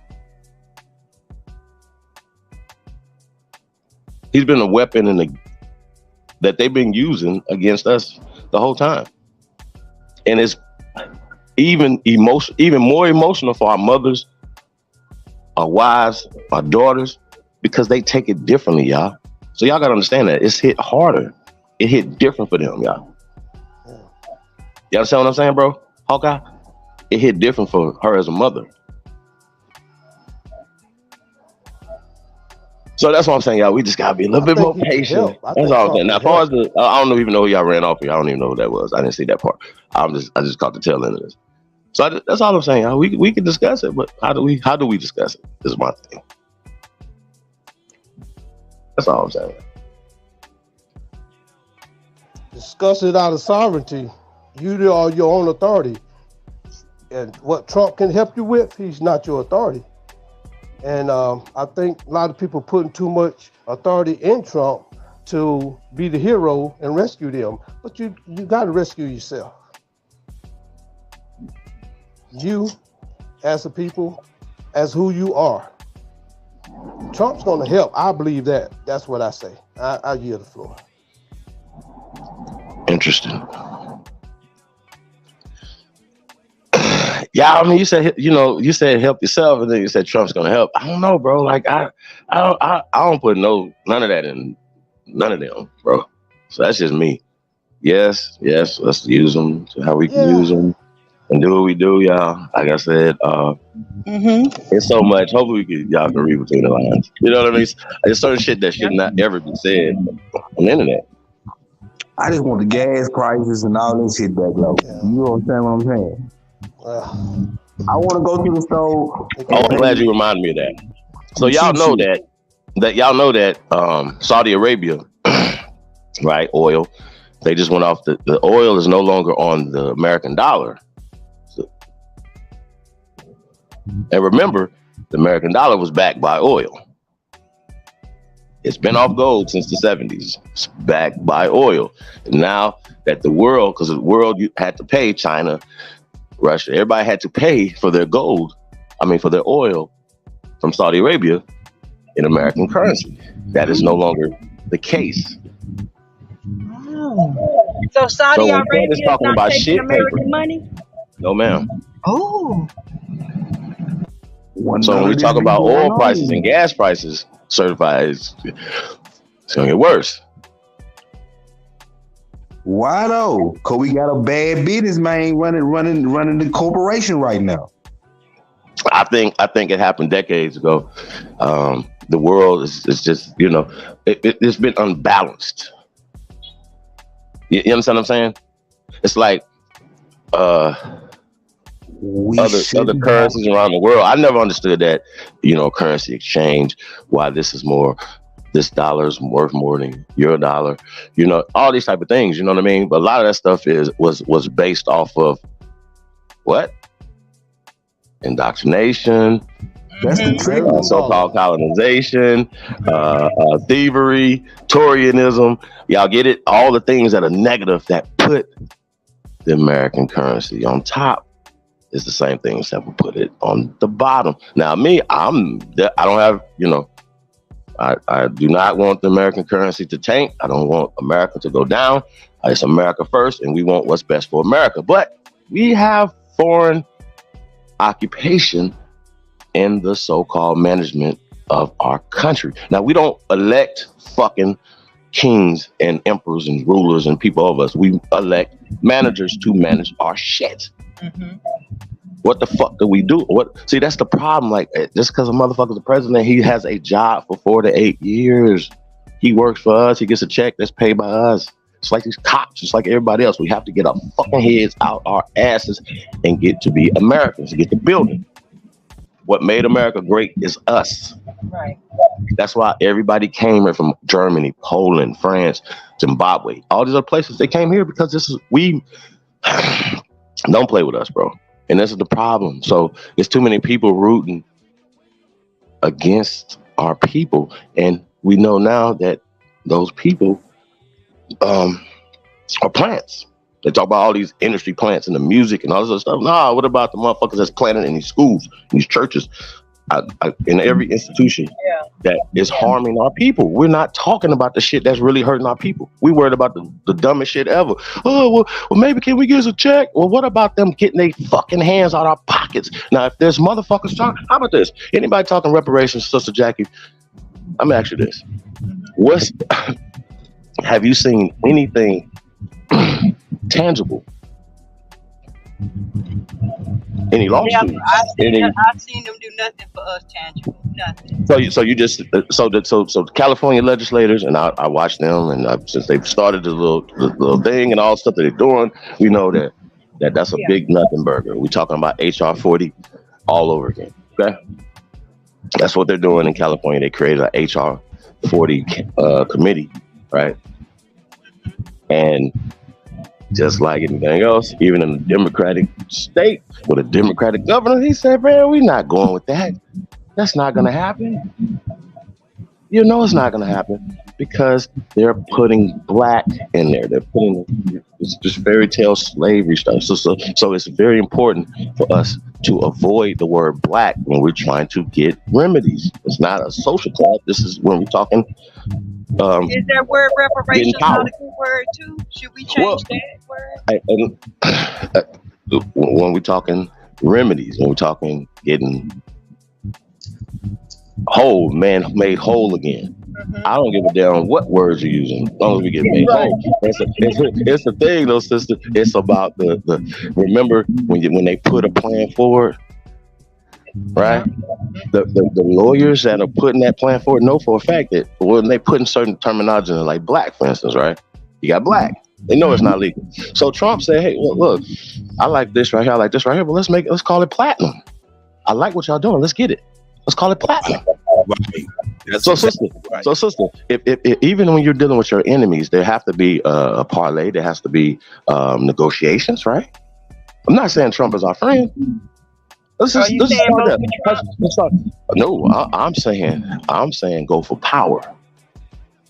He's been a weapon that they've been using against us the whole time. And it's even more emotional for our mothers, our wives, our daughters, because they take it differently, y'all. So y'all gotta understand that it's hit harder. It hit different for them, y'all. You understand what I'm saying, bro? Hawkeye? It hit different for her as a mother. So that's what I'm saying, y'all. We just gotta be a little bit more patient. That's all I'm saying. Now, as far as I don't even know who y'all ran off here. I don't even know who that was. I didn't see that part. I just caught the tail end of this. So that's all I'm saying, y'all. We can discuss it, but how do we discuss it? Is my thing. That's all I'm saying. Discuss it out of sovereignty. You are your own authority. And what Trump can help you with, he's not your authority. And I think a lot of people putting too much authority in Trump to be the hero and rescue them. But you got to rescue yourself. You, as a people, as who you are. Trump's going to help. I believe that. That's what I say. I yield the floor. Interesting. Yeah, I mean, you said help yourself, and then you said Trump's gonna help. I don't know, bro. Like I don't put none of that in none of them, bro. So that's just me. Yes, let's use them to how we can use them and do what we do, y'all. Like I said, it's so much. Hopefully y'all can read between the lines. You know what I mean? There's certain shit that should not ever be said on the internet. I just want the gas prices and all this shit back low. You understand what I'm saying? I want to go to the store. Oh, I'm glad you reminded me of that. So y'all know that Saudi Arabia, right? Oil. They just went off the oil is no longer on the American dollar. And remember, the American dollar was backed by oil. It's been off gold since the 70s. It's backed by oil. And now that the world, because the world had to pay China, Russia, everybody had to pay for their gold, for their oil from Saudi Arabia in American currency. That is no longer the case. So Saudi Arabia is talking not about taking shit American paper. money? No, ma'am. Oh. So when we talk about oil prices and gas prices, certified, it's gonna get worse. Why though? Cause we got a bad business man running the corporation right now. I think it happened decades ago. The world is just, it's been unbalanced. You understand what I'm saying? It's like other currencies around the world. I never understood that, currency exchange, why this dollar is worth more than your dollar, all these type of things, you know what I mean? But a lot of that stuff was based off of what? Indoctrination, that's the trick. So-called colonization, thievery, Taurianism. Y'all get it? All the things that are negative that put the American currency on top is the same things that will put it on the bottom. Now, me, I don't have, I do not want the American currency to tank. I don't want America to go down. It's America first, and we want what's best for America. But we have foreign occupation in the so-called management of our country. Now, we don't elect fucking kings and emperors and rulers and people over us. We elect managers to manage our shit. What the fuck do we do? See, that's the problem. Like, just because a motherfucker's the president, he has a job for 4 to 8 years. He works for us. He gets a check that's paid by us. It's like these cops, just like everybody else. We have to get our fucking heads out our asses and get to be Americans, get to building. What made America great is us. Right. That's why everybody came here from Germany, Poland, France, Zimbabwe, all these other places. They came here because we don't play with us, bro. And this is the problem. So there's too many people rooting against our people. And we know now that those people are plants. They talk about all these industry plants and the music and all this other stuff. Nah, what about the motherfuckers that's planted in these schools, in these churches, in every institution that is harming our people? We're not talking about the shit that's really hurting our people. We worried about the dumbest shit ever. Oh, well, maybe can we get us a check? Well, what about them getting their fucking hands out of our pockets? Now, if there's motherfuckers talking, how about this? Anybody talking reparations, Sister Jackie? I'm gonna ask you this. Have you seen anything tangible? Any lawsuits? I've seen them do nothing for us tangible. Nothing. So the California legislators, and I watch them, and since they've started the little thing and all the stuff that they're doing, we know that's a big nothing burger. We're talking about HR 40 all over again. Okay, that's what they're doing in California. They created an HR 40 committee, right? And just like anything else, even in a Democratic state with a Democratic governor, he said, man, we're not going with that. That's not going to happen. You know it's not going to happen because they're putting black in there. They're putting this fairy tale slavery stuff. So it's very important for us to avoid the word black when we're trying to get remedies. It's not a social class. This is when we're talking. Is that word reparations not a good word too? Should we change that word? When we're talking remedies, when we're talking getting whole, man made whole again. I don't give a damn what words you're using, as long as we get made whole. It's the thing, though, sister. It's about the remember when they put a plan forward, right? The lawyers that are putting that plan forward know for a fact that when they put in certain terminology, like black, for instance, right? You got black. They know it's not legal. So Trump said, hey, well, look, I like this right here, I like this right here, but let's call it platinum. I like what y'all doing. Let's get it. Let's call it platinum. Right. So sister, if even when you're dealing with your enemies, there have to be a parlay. There has to be negotiations, right? I'm not saying Trump is our friend. No, I'm saying go for power.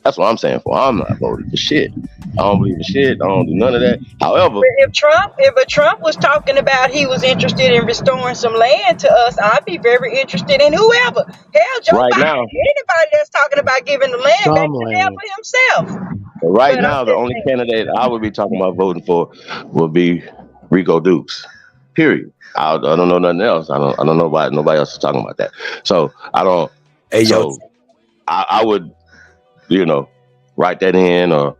That's what I'm saying for. I'm not voting for shit. I don't believe in shit. I don't do none of that. However, if Trump was talking about he was interested in restoring some land to us, I'd be very interested in whoever. Hell, Joe Biden, anybody that's talking about giving the land back to them for himself. Right now, the only candidate I would be talking about voting for would be Rico Dukes. Period. I don't know nothing else. I don't know why nobody else is talking about that. So I don't. Hey, so I would, write that in or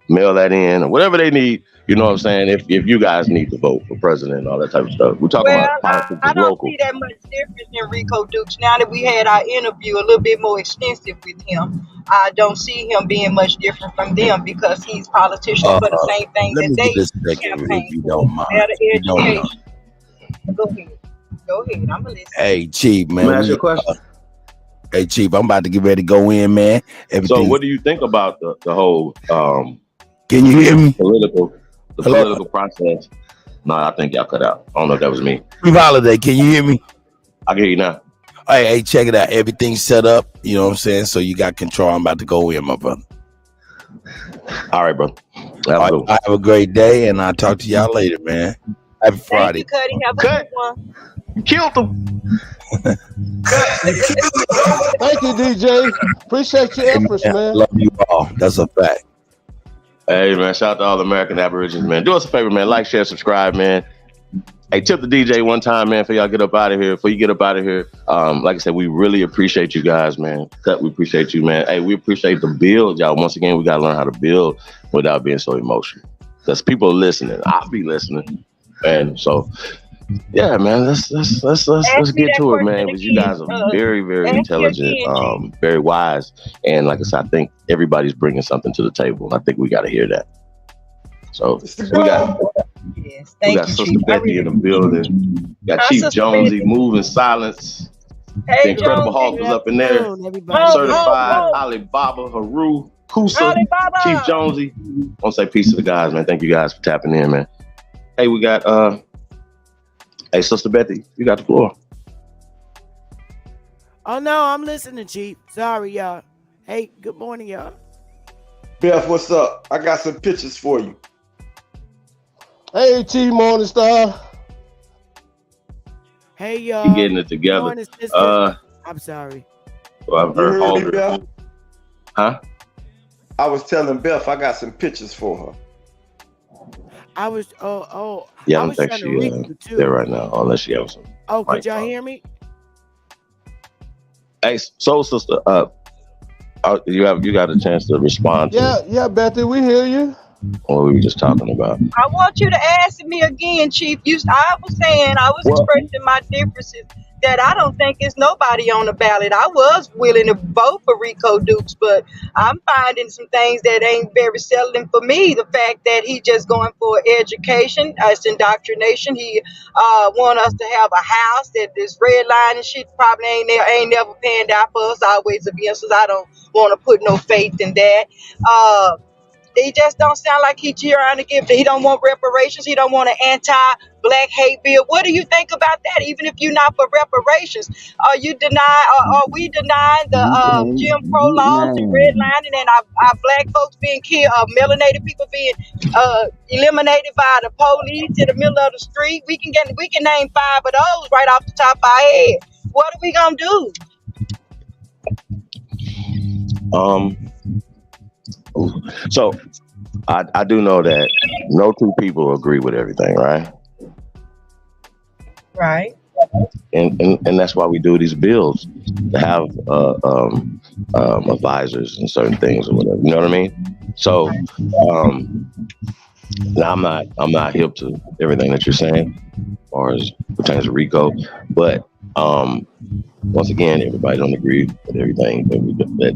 mail that in or whatever they need. You know what I'm saying? If you guys need to vote for president and all that type of stuff, we're talking about politics. I don't see that much difference in Rico Dukes. Now that we had our interview a little bit more extensive with him, I don't see him being much different from them because he's politicians for the same thing that they campaign for. Better education. Go ahead. I'm gonna listen. Hey, Chief, man. Can I ask you a question? Hey, Chief, I'm about to get ready to go in, man. So what do you think about the whole can you hear me? Political process? No, I think y'all cut out. I don't know if that was me. Holiday, can you hear me? I can hear you now. Hey, check it out. Everything's set up. You know what I'm saying? So you got control. I'm about to go in, my brother. All right, bro. I have a great day, and I'll talk to y'all later, man. Happy Friday. Thank you, Kutty. Have a good one. You killed him. Thank you, DJ. Appreciate your efforts, man. Love you all. That's a fact. Hey, man. Shout out to all the American Aborigines, man. Do us a favor, man. Like, share, subscribe, man. Hey, tip the DJ one time, man, before y'all get up out of here. Before you get up out of here, like I said, we really appreciate you guys, man. Kutt, we appreciate you, man. Hey, we appreciate the build, y'all. Once again, we got to learn how to build without being so emotional. Because people are listening. I'll be listening. And so Yeah, man. Let's get to it, man. Because you guys are very, very intelligent, very wise, and like I said, I think everybody's bringing something to the table. I think we got to hear that. So we got Sister Betty in the building. Got Chief Jonesy moving silence. The Incredible Hulk was up in there. Certified Alibaba Haru Kusa. Chief Jonesy. I want to say peace to the guys, man. Thank you guys for tapping in, man. Hey, we got hey, Sister Betty, you got the floor. Oh no, I'm listening, Chief. Sorry, y'all. Hey, good morning, y'all. Beth, what's up? I got some pictures for you. Hey, T Morningstar. Hey, y'all. You getting it together? Morning, I'm sorry. Well, I've heard all Beth? Huh? I was telling Beth I got some pictures for her. I was Yeah, I I don't was think trying she to reach you too. there right now, unless she has some. Oh, could mic y'all problem. hear me? Hey, Soul Sister, you got a chance to respond to Yeah, Betty, we hear you. what we were just talking about. I want you to ask me again, Chief. I was saying, I was expressing my differences that I don't think it's nobody on the ballot. I was willing to vote for Rico Dukes, but I'm finding some things that ain't very settling for me. The fact that he just going for education, it's indoctrination. He want us to have a house that this red line and shit probably ain't never panned out for us. Always against us. I don't want to put no faith in that. He just don't sound like he trying to give. He don't want reparations. He don't want an anti-black hate bill. What do you think about that? Even if you're not for reparations, are we denying the Jim Crow laws and redlining and our black folks being killed, melanated people being eliminated by the police in the middle of the street? We can name 5 of those right off the top of our head. What are we gonna do? So I do know that no two people agree with everything, right? Right. And that's why we do these bills, to have advisors and certain things or whatever. You know what I mean? So now I'm not hip to everything that you're saying as far as pertains to Rico, but once again, everybody don't agree with everything that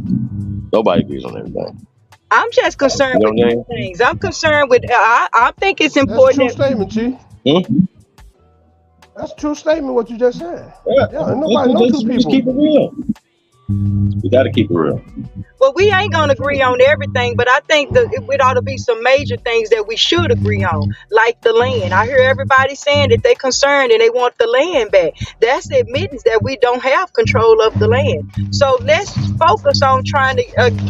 nobody agrees on everything. I'm just concerned with two things. I'm concerned with. I think it's important. That's a true statement, Chief. That's a true statement. What you just said. Yeah, nobody knows two people. Just keep it real. We got to keep it real. Well, we ain't gonna agree on everything, but I think that it ought to be some major things that we should agree on, like the land. I hear everybody saying that they're concerned and they want the land back. That's admittance that we don't have control of the land. So let's focus on trying to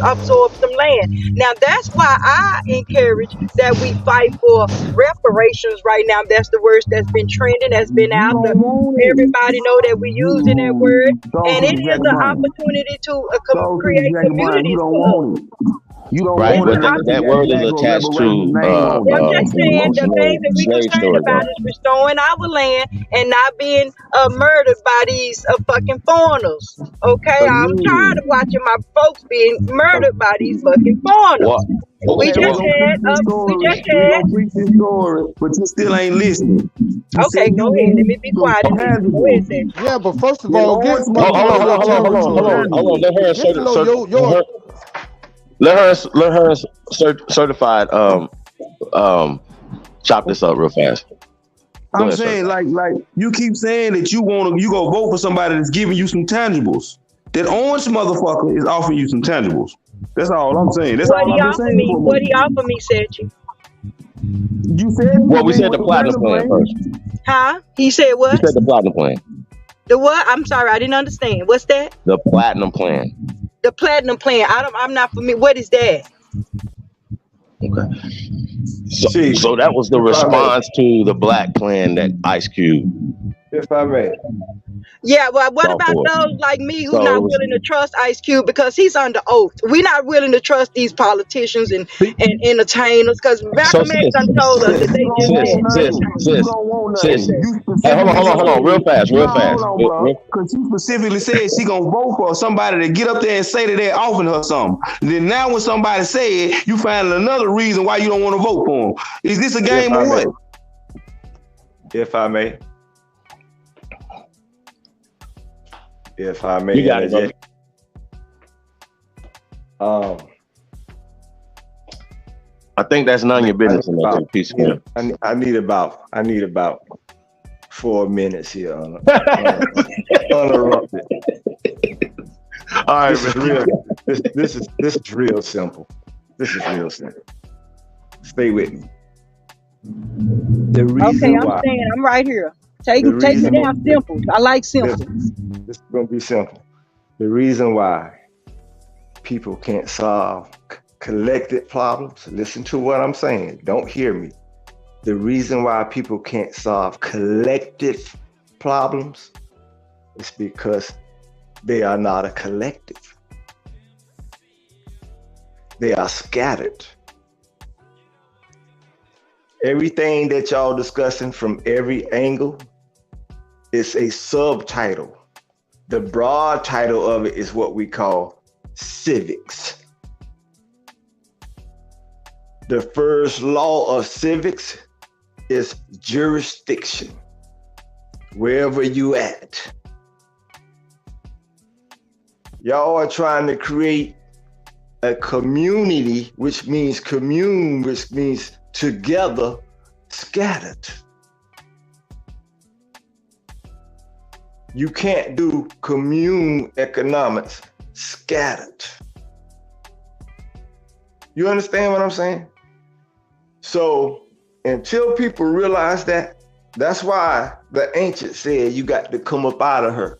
absorb some land. Now, that's why I encourage that we fight for reparations right now. That's the word that's been trending, that's been out there. Everybody know that we're using that word, and it is an opportunity to create communities. You don't want it. You don't right, want but that word is attached to I'm just saying the thing that we're concerned about is restoring our land and not being murdered by these fucking foreigners. Okay, I'm tired of watching my folks being murdered by these fucking foreigners. We just had, preach this story, but you still ain't listening. Okay, go ahead. Let me be quiet. Go ahead, Seth. Yeah, but first of all, hold on. Let her certified chop this up real fast. I'm saying, like you keep saying that you go vote for somebody that's giving you some tangibles. That orange motherfucker is offering you some tangibles. That's all I'm saying. That's all I'm saying. What he offered me, Setchy? You said. Well, we said the platinum plan first. Huh? He said what? We said the platinum plan. The what? I'm sorry, I didn't understand. What's that? The platinum plan. The platinum plan. I'm not familiar. What is that? Okay. So that was the response to the black plan that Ice Cube. If I may. Yeah, well, what about those like me who not willing to trust Ice Cube because he's under oath? We're not willing to trust these politicians and entertainers because Malcolm X done told us that they sis. Hey, hold on, real fast. Because she specifically said she gonna vote for somebody to get up there and say that they're offering her something. Then now when somebody say it, you find another reason why you don't want to vote for them. Is this a game or what? If I may. if I may You got it, interject. I think that's none of your business in that piece of him. I need about 4 minutes here. Uninterrupted. All right, this is real. This is real simple. This is real simple. Stay with me. The reason I'm why. saying I'm right here. Take me down simple. I like simple. This is gonna be simple. The reason why people can't solve collective problems. Listen to what I'm saying. Don't hear me. The reason why people can't solve collective problems is because they are not a collective. They are scattered. Everything that y'all discussing from every angle is a subtitle. The broad title of it is what we call civics. The first law of civics is jurisdiction. Wherever you at. Y'all are trying to create a community, which means commune, which means together, scattered. You can't do commune economics scattered. You understand what I'm saying? So until people realize that, that's why the ancient said you got to come up out of her.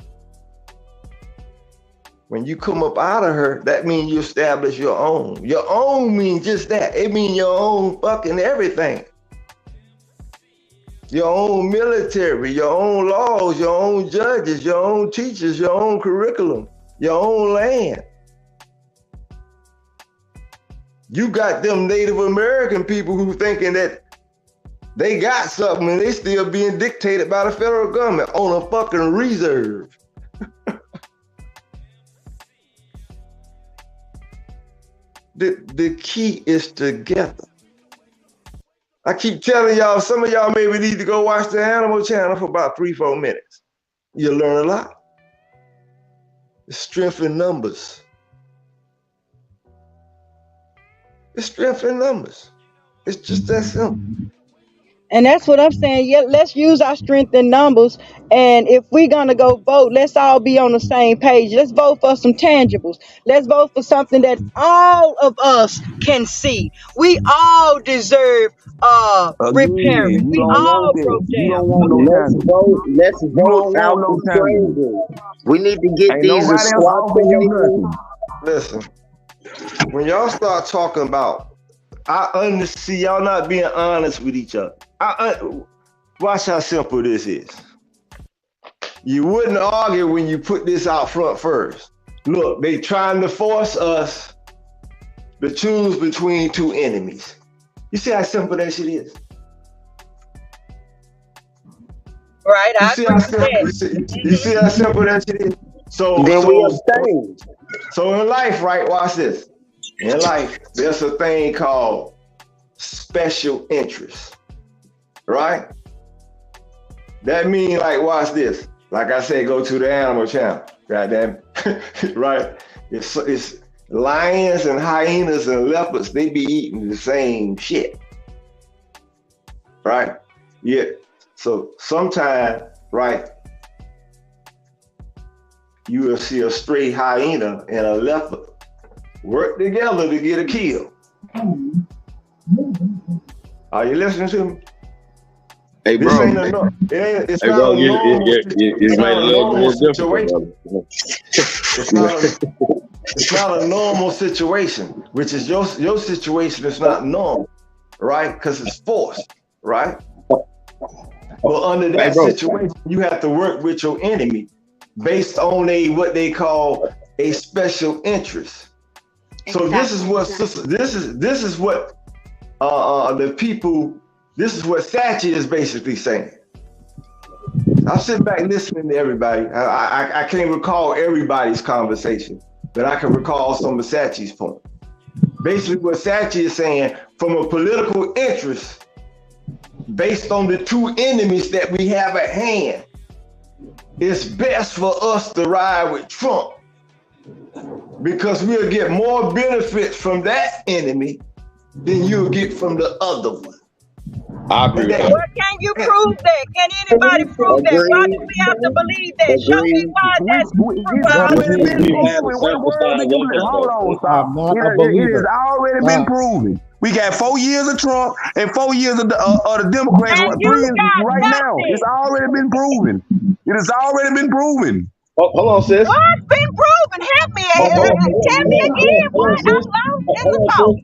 When you come up out of her, that means you establish your own. Your own means just that. It means your own fucking everything. Your own military, your own laws, your own judges, your own teachers, your own curriculum, your own land. You got them Native American people who thinking that they got something and they still being dictated by the federal government on a fucking reserve. The key is together. I keep telling y'all, some of y'all maybe need to go watch the Animal Channel for about 3-4 minutes. You'll learn a lot. It's strength in numbers. It's strength in numbers. It's just that simple. And that's what I'm saying. Yeah, let's use our strength in numbers. And if we're gonna go vote, let's all be on the same page. Let's vote for some tangibles. Let's vote for something that all of us can see. We all deserve repairing. We all broke down. Let's vote out the strangers. We need to get these assassinations. Listen, when y'all start talking about, I see y'all not being honest with each other. Watch how simple this is. You wouldn't argue when you put this out front first. Look, they trying to force us to choose between two enemies. You see how simple that shit is? Right, you see how simple that shit is? So in life, right, watch this. In life, there's a thing called special interest, right? That means, like, watch this. Like I said, go to the Animal Channel, goddamn, right? It's lions and hyenas and leopards. They be eating the same shit, right? Yeah. So sometime, right, you will see a stray hyena and a leopard work together to get a kill. Are you listening to me? Hey, bro. This ain't enough. It's not a normal situation, which is your situation is not normal, right? Because it's forced, right? Well, under that situation, you have to work with your enemy based on what they call a special interest. So this is what the people. This is what Sachi is basically saying. I'm sitting back listening to everybody. I can't recall everybody's conversation, but I can recall some of Sachi's point. Basically, what Sachi is saying, from a political interest, based on the two enemies that we have at hand, it's best for us to ride with Trump because we'll get more benefits from that enemy than you'll get from the other one. I agree with that. Well, can you prove that? Can anybody prove that? Why do we have to believe that? Show me why that's true. It's already been proven. What world did you live? Hold on, stop. It has already been proven. We got 4 years of Trump and 4 years of the Democrats. And 3 years right nothing. now. It's already been proven. It has already been proven. Oh, hold on, sis. What's been proven? Help me. Tell me again. What? I'm lost in the thought.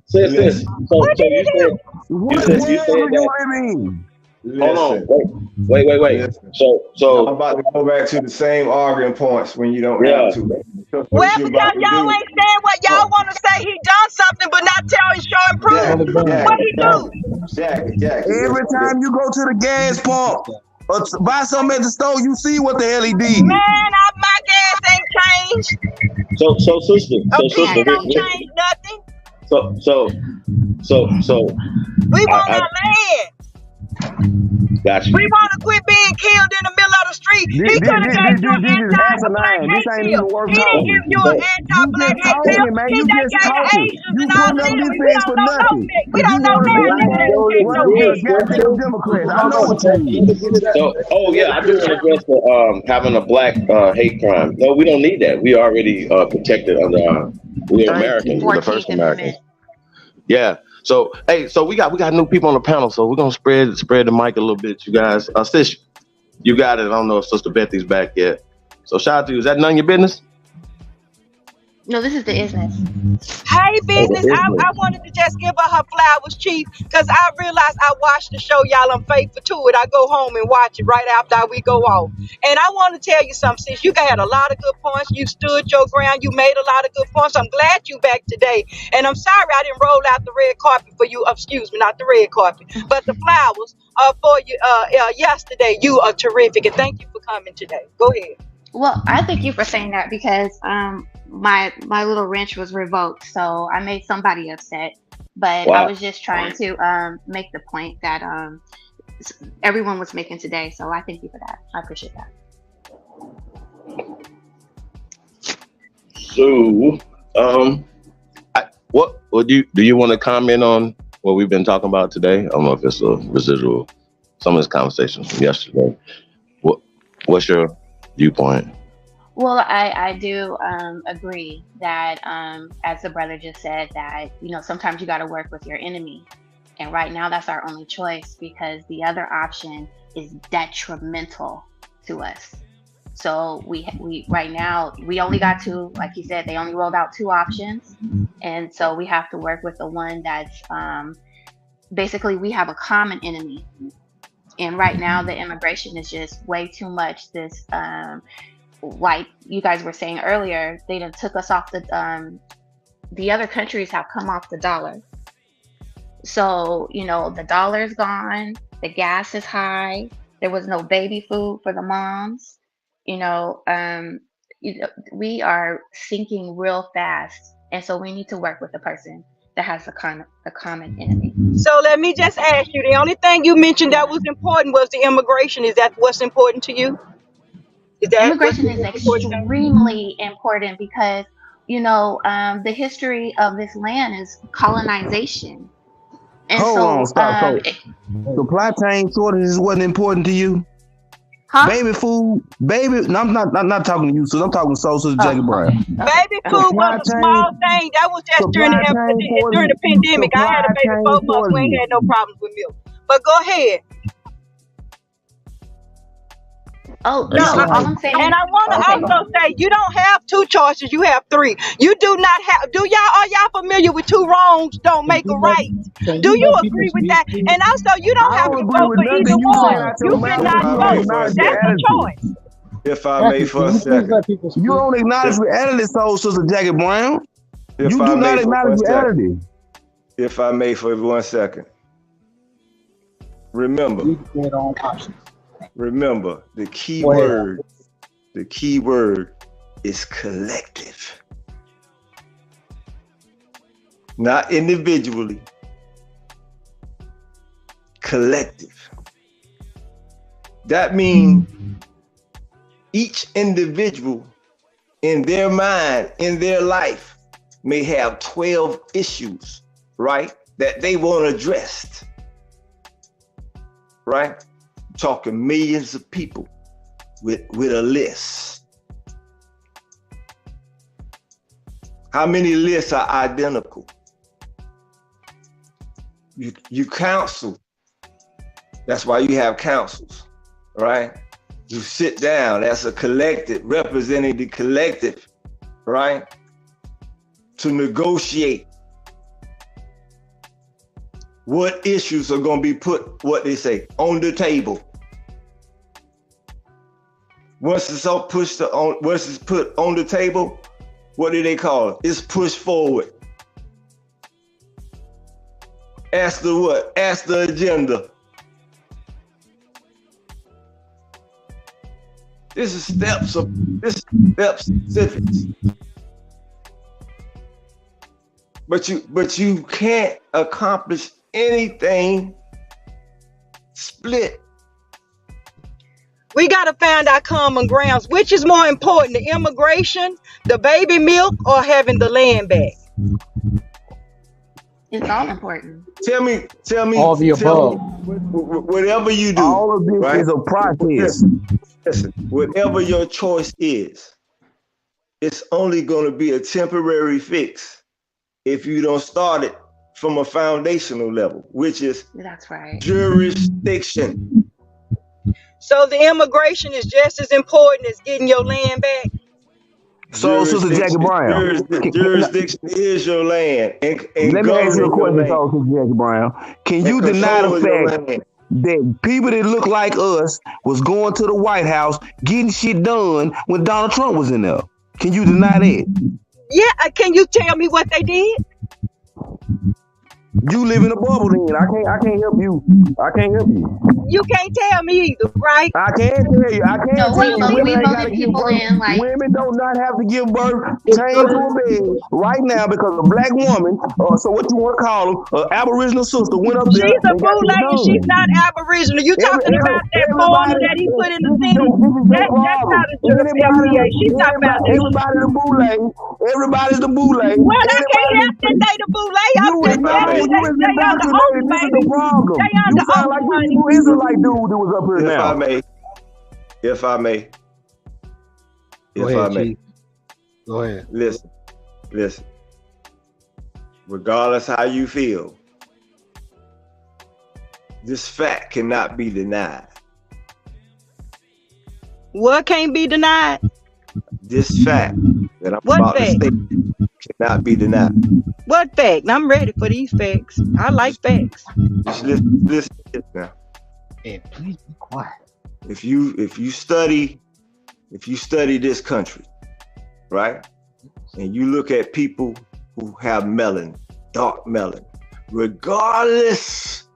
Sis. What did he do? You said that. Hold on. Wait. So I'm about to go back to the same arguing points when you don't have to. Well, because y'all ain't saying what y'all want to say. He done something, but not telling, show and prove. What he do? Jack. Every time you go to the gas pump or buy something at the store, you see what the hell he did. Man, my gas ain't changed. So sister. Opinion don't change nothing. So we want our land. Gotcha. We want to quit being killed in the middle of the street. He could have gave you an anti-black hate bill. He didn't give you an anti-black hate bill. He just gave the Asians and all this. We don't know nothing. We don't know So, yeah, I do want to address the having a black hate crime. No, we don't need that. We already protected under we're Americans, we're the first Americans. Yeah. So we got new people on the panel, so we're gonna spread the mic a little bit, you guys. Sis, you got it. I don't know if Sister Bethy's back yet. So shout out to you. Is that none of your business? No, this is the business. Hey, business. I wanted to just give her flowers, Chief, because I realized I watched the show, y'all. I'm faithful to it. I go home and watch it right after we go off. And I want to tell you something, sis. You had a lot of good points. You stood your ground. You made a lot of good points. I'm glad you back today. And I'm sorry I didn't roll out the red carpet for you. Excuse me, not the red carpet, but the flowers for you yesterday. You are terrific. And thank you for coming today. Go ahead. Well, I thank you for saying that because my little wrench was revoked, so I made somebody upset. But I was just trying to make the point that everyone was making today. So I thank you for that. I appreciate that. So, what do you want to comment on what we've been talking about today? I don't know if it's a residual some of this conversation from yesterday. What's your viewpoint? Well, I do agree that, as the brother just said, that, sometimes you got to work with your enemy. And right now, that's our only choice because the other option is detrimental to us. So we right now, we only got two, like you said, they only rolled out two options. And so we have to work with the one that's basically we have a common enemy. And right now, the immigration is just way too much. This like you guys were saying earlier, they done took us off the other countries have come off the dollar. So, the dollar's gone, the gas is high, there was no baby food for the moms, we are sinking real fast. And so we need to work with the person that has a common enemy. So let me just ask you, the only thing you mentioned that was important was the immigration. Is that what's important to you? Immigration is extremely important because, the history of this land is colonization. And Hold on, stop. Supply chain shortages wasn't important to you? Huh? Baby food, no, I'm not talking to you, so I'm talking to Sister Jacob Brown. Baby food was a small thing. That was just during the pandemic. I had a baby 4 months. We ain't had no problems with milk. But go ahead. Oh, no, all I'm saying. And I want to also say, you don't have two choices. You have three. You do not have. Are y'all familiar with two wrongs don't make a right? Do you agree with that? And also, you don't have to vote for either one. You cannot vote. That's a choice. If I may for a second. You don't acknowledge reality, Sister Jackie Brown. You do not acknowledge reality. If I may for 1 second. Remember, the key word is collective. Not individually. Collective. That means each individual in their mind, in their life, may have 12 issues, right, that they want addressed, right? I'm talking millions of people with a list. How many lists are identical? You counsel. That's why you have councils, right? You sit down as a collective, representing the collective, right? To negotiate what issues are going to be put, what they say, on the table. Once it's all once it's put on the table, what do they call it? It's pushed forward. Ask the what? Ask the agenda. This is steps specifics. But you can't accomplish anything split. We got to find our common grounds. Which is more important, the immigration, the baby milk, or having the land back? It's all important. Tell me. All the above. Whatever you do. All of this right? is a process. Listen, whatever your choice is, it's only going to be a temporary fix if you don't start it from a foundational level, which is that's right. Jurisdiction. So the immigration is just as important as getting your land back. So, Sister Jackie Brown, jurisdiction is your land. And let me ask you a question, Sister Jackie Brown. Can you deny the fact that people that look like us was going to the White House getting shit done when Donald Trump was in there? Can you deny that? Yeah, can you tell me what they did? You live in a bubble then. I can't help you. I can't help you. You can't tell me either, right? I can't tell you. I can't tell you. We Women ain't voted gotta give people birth. in, like, Women do not have to give birth chained to a bed right now because a black woman, so what you want to call them, Aboriginal sister went up there. She's a bootlegger. She's not Aboriginal. You talking about that formula that he put in the Senate? That's not a FBA. She's not about that. Everybody's the bootleg. Everybody's the bootleg. Well, I can't help that they the bootleg. I'm just telling you they on the oath, This is the baby. problem. They on You the sound oath, like honey. this Hebrew Israelite dude that was up here now. If I may. Go ahead, Chief. Go ahead. Listen. Regardless how you feel, this fact cannot be denied. What can't be denied? This fact that I'm What about fact? to state cannot be denied. What fact? I'm ready for these facts. I like facts. Just listen to this now. And please be quiet. If you study this country, right, and you look at people who have melanin, dark melanin, regardless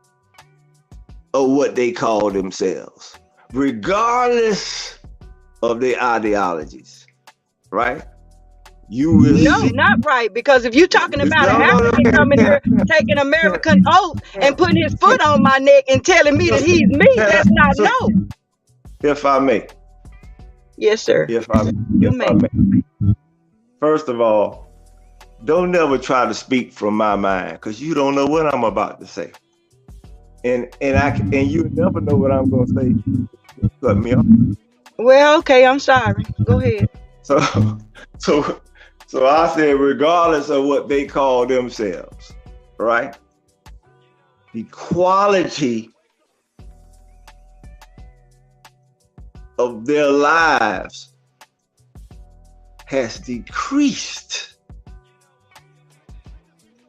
of what they call themselves, regardless of their ideologies, right? You will see. Not right, because if you're talking about an African coming here taking American oath and putting his foot on my neck and telling me that he's me, that's not no. If I may. Yes, sir. If I may. First of all, don't never try to speak from my mind, because you don't know what I'm about to say. And you never know what I'm gonna say. Cut me off. Well, okay, I'm sorry. Go ahead. So I said, regardless of what they call themselves, right? The quality of their lives has decreased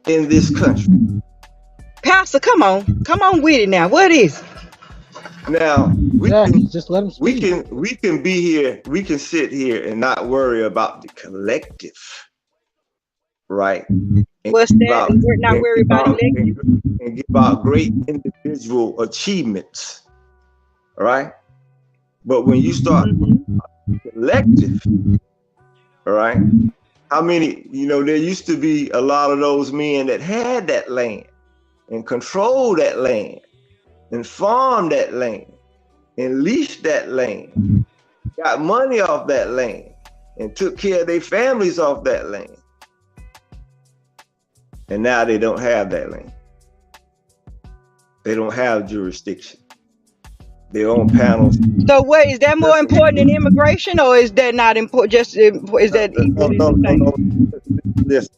in this country. Pastor, come on with it now. What is it? Now just let him speak. we can be here, we can sit here and not worry about the collective, right? What's that? We're not worried about elective. And give out great individual achievements, right? But when you start collective, all right, how many, there used to be a lot of those men that had that land and controlled that land and farmed that land and leased that land, got money off that land and took care of their families off that land. And now they don't have that land. They don't have jurisdiction. They own panels. So what is that more important than immigration, or is that not important? Just is that no. Listen,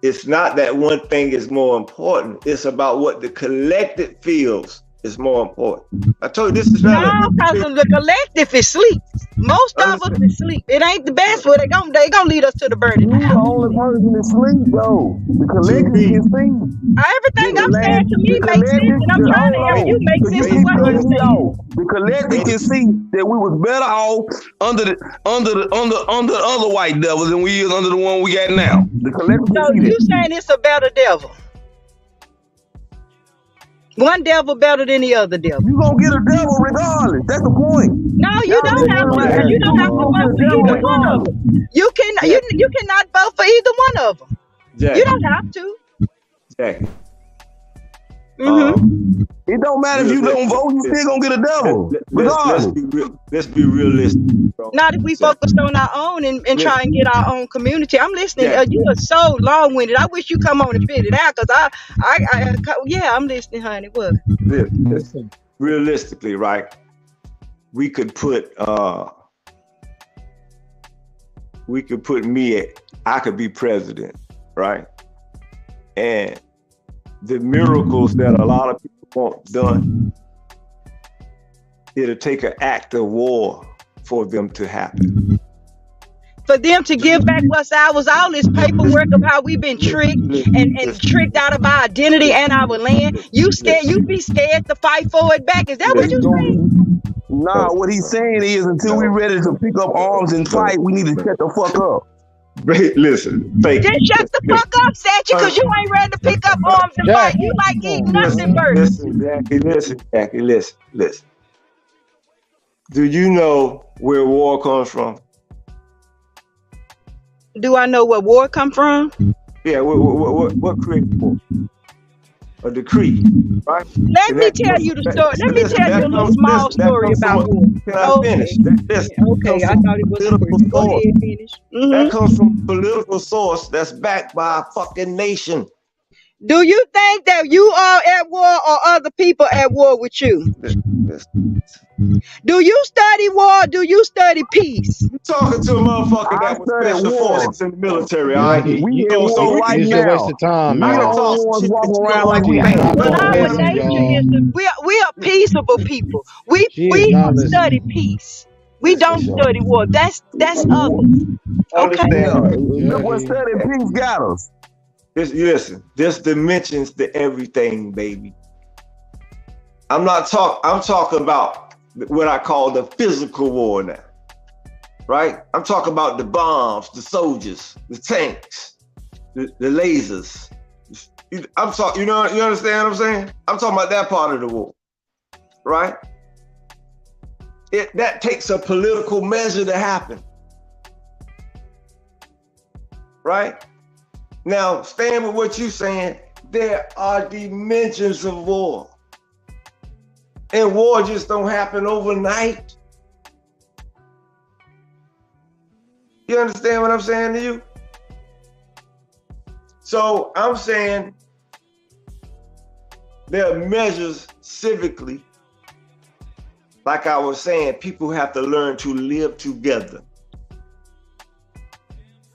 it's not that one thing is more important. It's about what the collective feels is more important. I told you this is not. No, because the collective is sleep. Most of us is sleep. It ain't the best, but they gonna lead us to the burning. You the only person is sleep, though. The collective can sleep. Everything I'm saying to me makes sense, and I'm trying to hear you make sense of what you're saying. The collective can see that we was better off under the other white devil than we is under the one we got now. The collective can So see you that. saying it's a better devil? One devil better than the other devil. You gonna get a devil regardless. That's the point. No, you don't have to. You don't have to vote for either one of them. You cannot vote for either one of them. Jackie. You don't have to. Jackie. Mm-hmm. It don't matter if you don't vote, you still gonna get a devil. Let's be realistic. Bro. Not if we focused on our own and try and get our own community. I'm listening. You are so long-winded. I wish you come on and fit it out, because I'm listening, honey. What? Listen, realistically, right? We could put I could be president, right? And the miracles that a lot of people want done, it'll take an act of war for them to happen. For them to give back what's ours, all this paperwork of how we've been tricked and tricked out of our identity and our land. You be scared to fight for it back. Is that what you're saying? Nah, what he's saying is until we're ready to pick up arms and fight, we need to shut the fuck up. Listen, just shut the fuck up, Satchel, because you ain't ready to pick up arms and fight. You like eating nothing first. Jackie, listen. Do you know where war comes from? Do I know where war come from? Yeah, what created war? A decree, right? Let me tell you the story. Let me tell you a little small story about war. Can I finish? Okay, I thought it was political. Go ahead, finish. That comes from a political source that's backed by a fucking nation. Do you think that you are at war or other people at war with you? Do you study war? Do you study peace? You talking to a motherfucker that was special forces in the military, all right? We so right now. Waste of time, man. We are peaceable people. We study peace. We don't study war. That's others. Okay. Look what studying peace got us. Listen, there's dimensions to everything, baby. I'm talking about what I call the physical war now, right? I'm talking about the bombs, the soldiers, the tanks, the lasers. I'm talking, you understand what I'm saying? I'm talking about that part of the war, right? That takes a political measure to happen, right? Now, staying with what you're saying, there are dimensions of war. And war just don't happen overnight. You understand what I'm saying to you? So I'm saying there are measures civically. Like I was saying, people have to learn to live together.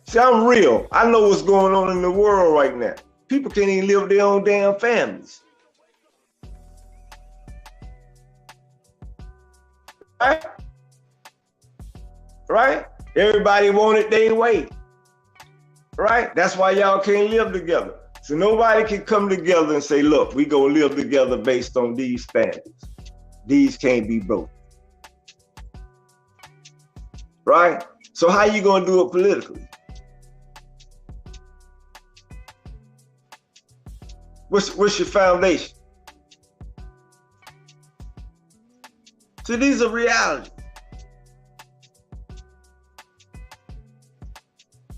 See, I'm real. I know what's going on in the world right now. People can't even live with their own damn families. Right? Everybody want it their way. Right? That's why y'all can't live together. So nobody can come together and say, look, we gonna live together based on these standards. These can't be broken. Right? So how you gonna do it politically? What's your foundation? See, these are realities.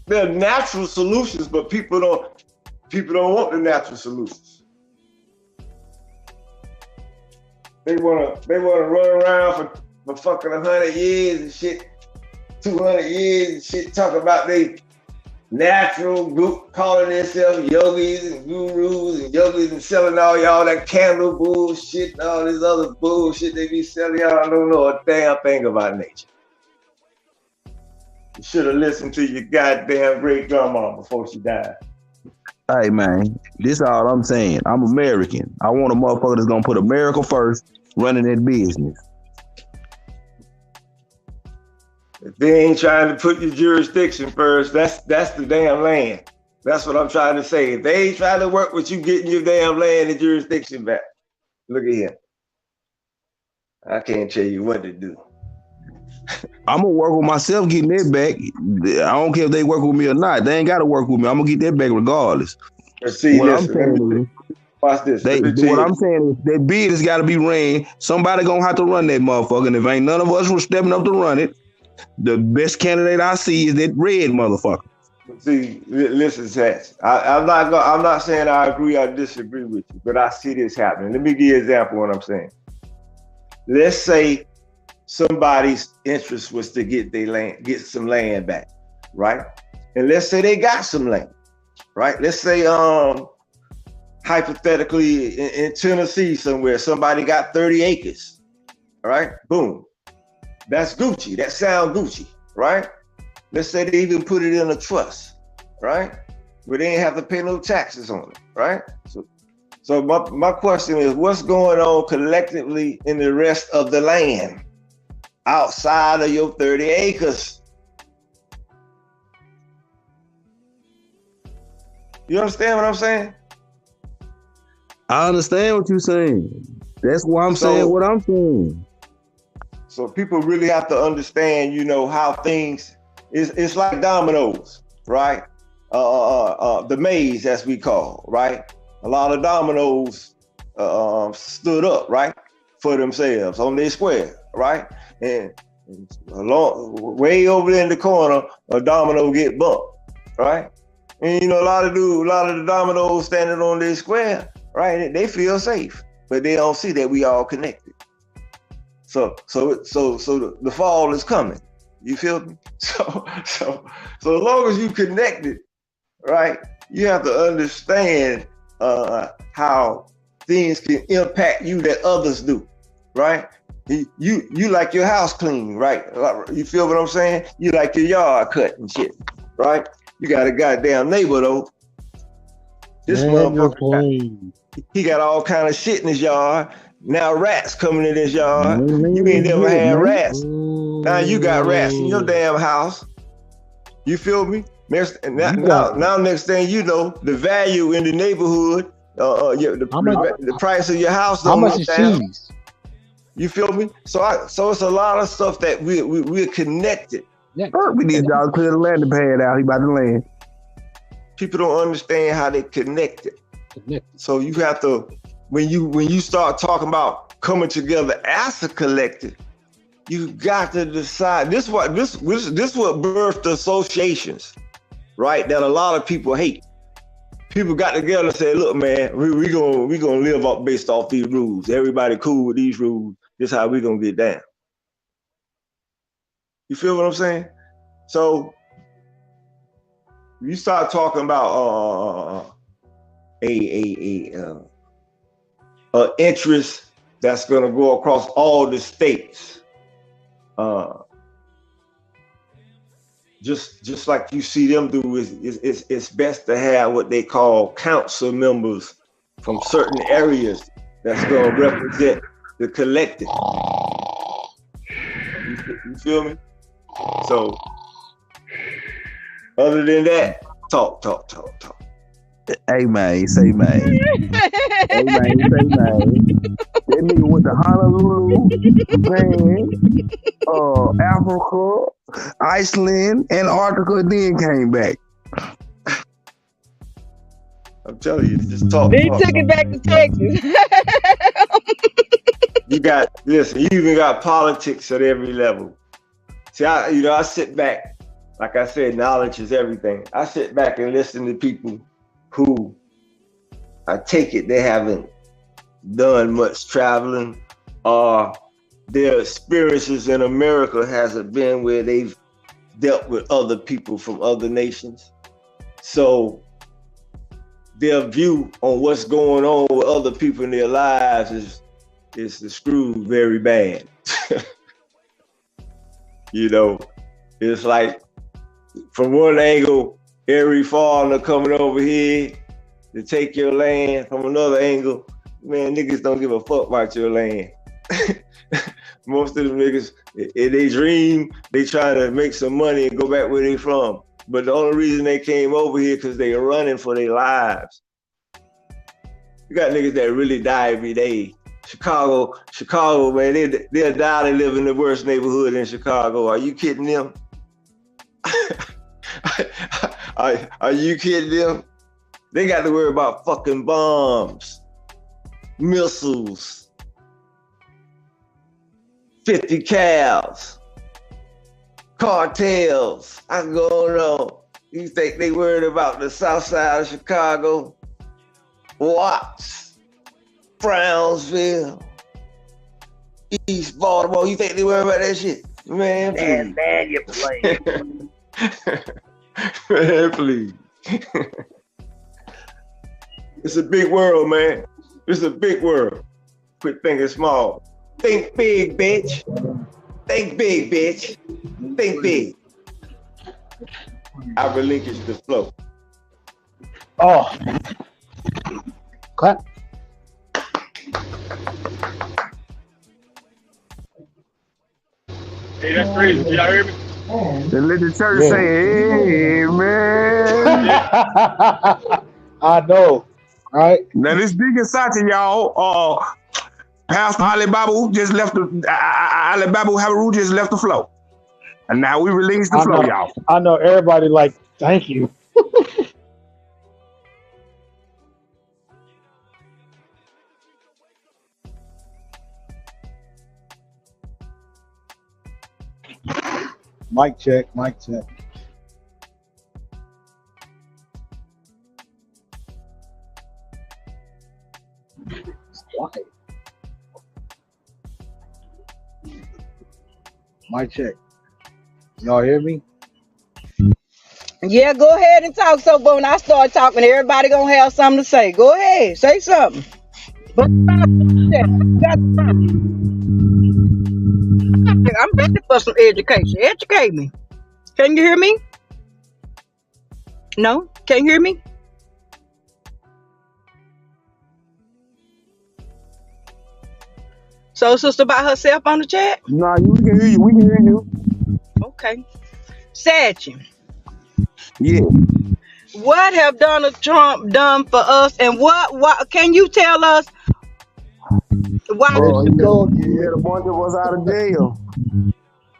There are natural solutions, but people don't want the natural solutions. They wanna run around for fucking 100 years and shit, 200 years and shit, talking about they natural group, calling themselves yogis and gurus and yogis and selling all y'all that candle bullshit and all this other bullshit they be selling. Y'all don't know a damn thing about nature. You should have listened to your goddamn great grandma before she died. Hey man, this is all I'm saying. I'm American. I want a motherfucker that's gonna put America first, running that business. If they ain't trying to put your jurisdiction first, that's the damn land. That's what I'm trying to say. If they ain't trying to work with you getting your damn land and jurisdiction back, look at here. I can't tell you what to do. I'm gonna work with myself getting that back. I don't care if they work with me or not. They ain't gotta work with me. I'm gonna get that back regardless. See, watch this. What I'm saying is that business gotta be ran. Somebody gonna have to run that motherfucker. And if ain't none of us were stepping up to run it, the best candidate I see is that red motherfucker. See, listen, Sats. I'm not saying I agree or disagree with you, but I see this happening. Let me give you an example of what I'm saying. Let's say somebody's interest was to get some land back, right? And let's say they got some land, right? Let's say hypothetically in Tennessee somewhere, somebody got 30 acres, all right? Boom. That's Gucci. That sound Gucci, right? Let's say they even put it in a trust, right? Where they ain't have to pay no taxes on it, right? So my question is, what's going on collectively in the rest of the land outside of your 30 acres? You understand what I'm saying? I understand what you're saying. That's why I'm saying what I'm saying. So people really have to understand, you know, how things it's like dominoes, right? The maze, as we call, right? A lot of dominoes stood up, right, for themselves on their square, right? And way over there in the corner, a domino get bumped, right? And you know, a lot of the dominoes standing on their square, right? They feel safe, but they don't see that we all connected. So the fall is coming. You feel me? So as long as you connected, right? You have to understand how things can impact you that others do, right? You like your house clean, right? You feel what I'm saying? You like your yard cut and shit, right? You got a goddamn neighbor though. This motherfucker, he got all kind of shit in his yard. Now rats coming in his yard. You ain't never had rats. Now you got rats in your damn house. You feel me? Now next thing you know, the value in the neighborhood, the price of your house. How much is cheese? You feel me? So it's a lot of stuff that we're connected. Yeah. We need y'all to clear the landing pad out. He about to land. People don't understand how they connected. So you have to, when you start talking about coming together as a collective, you got to decide. This what birthed associations, right? That a lot of people hate. People got together and said, "Look, man, we gonna live up based off these rules. Everybody cool with these rules. This is how we gonna get down." You feel what I'm saying? So you start talking about a interest that's gonna go across all the states. Just like you see them do, it's best to have what they call council members from certain areas that's gonna represent the collective. You feel me? So other than that, talk. Hey man, say man. Hey man, say man. That nigga went to Honolulu, Japan, Africa, Iceland, Antarctica, then came back. I'm telling you, just talk. Then he took it back to Texas. You even got politics at every level. See, I sit back, like I said, knowledge is everything. I sit back and listen to people who, I take it, they haven't done much traveling, or their experiences in America hasn't been where they've dealt with other people from other nations. So their view on what's going on with other people in their lives is screwed very bad. You know, it's like from one angle, every foreigner coming over here to take your land. From another angle, man, niggas don't give a fuck about your land. Most of them niggas, if they dream, they try to make some money and go back where they from. But the only reason they came over here because they are running for their lives. You got niggas that really die every day. Chicago, man, they'll die to live in the worst neighborhood in Chicago. Are you kidding them? Are you kidding them? They got to worry about fucking bombs, missiles, 50 cows, cartels. I go on. You think they worried about the south side of Chicago? Watts, Brownsville, East Baltimore. You think they worry about that shit? Man, please. Man, you play. Man, please. It's a big world, man. It's a big world. Quit thinking small. Think big, bitch. Think big, bitch. Think big. I relinquish the flow. Oh. Clap. Hey, that's crazy. Did y'all hear me? Then let the church say, amen. I know, right? Now this Deacon Sachi, y'all, Pastor Alibaba just left Alibaba Haru just left the flow. And now we release the flow, y'all. I know everybody like, thank you. Mic check, mic check. It's quiet. Mic check. Y'all hear me? Yeah, go ahead and talk. So when I start talking, everybody gonna have something to say. Go ahead, say something. I'm ready for some education. Educate me. Can you hear me? No? Can you hear me? So sister by herself on the chat? No, we can hear you. We can hear you. Okay. Satchin. Yeah. What have Donald Trump done for us, and what can you tell us why? He had a bunch of us out of jail.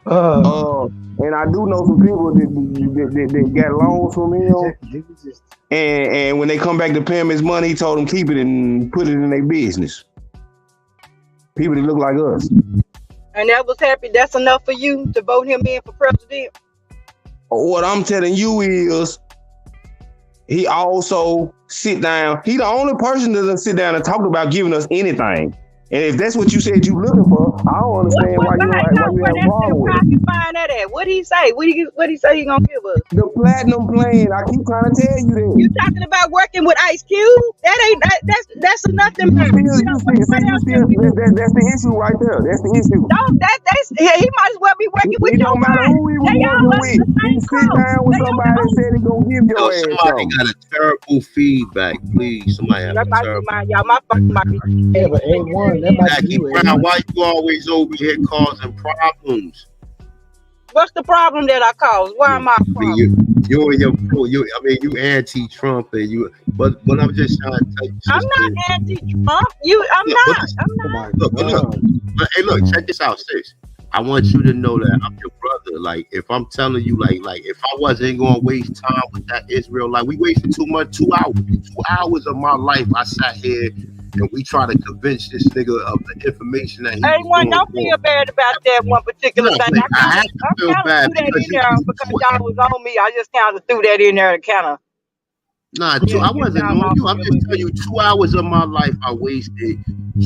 And I do know some people that got loans from him. And when they come back to pay him his money, he told them keep it and put it in their business. People that look like us. And that was happy. That's enough for you to vote him in for president? What I'm telling you is, he also sit down. He the only person that doesn't sit down and talk about giving us anything. And if that's what you said you looking for, I don't understand why you have a problem with it. How you find that at? What did he say? What he say he gonna give us? The platinum plan. I keep trying to tell you that. You talking about working with Ice Cube? That's nothing. That's the issue right there. That's the issue. No, he might as well be working with you. It don't matter who he was working with. He sit down with somebody and said he gonna give your ass somebody got a terrible feedback. Please, somebody have a terrible. My phone might be. Yeah, but A1. Jackie Brown, why you always over here causing problems? What's the problem that I caused? Why am I a problem? You anti-Trump and you, but I'm just trying to tell you. I'm not anti-Trump. I'm not. Look, check this out, sis. I want you to know that I'm your brother. Like, if I'm telling you, like, if I wasn't going to waste time with that Israel, like, we wasted 2 hours. 2 hours of my life, I sat here and we try to convince this nigga of the information that he don't feel bad about that one particular thing. I have to feel bad because y'all was on me. I just kind of threw that in there to kind of. Nah, I wasn't on you. I'm just telling you, 2 hours of my life I wasted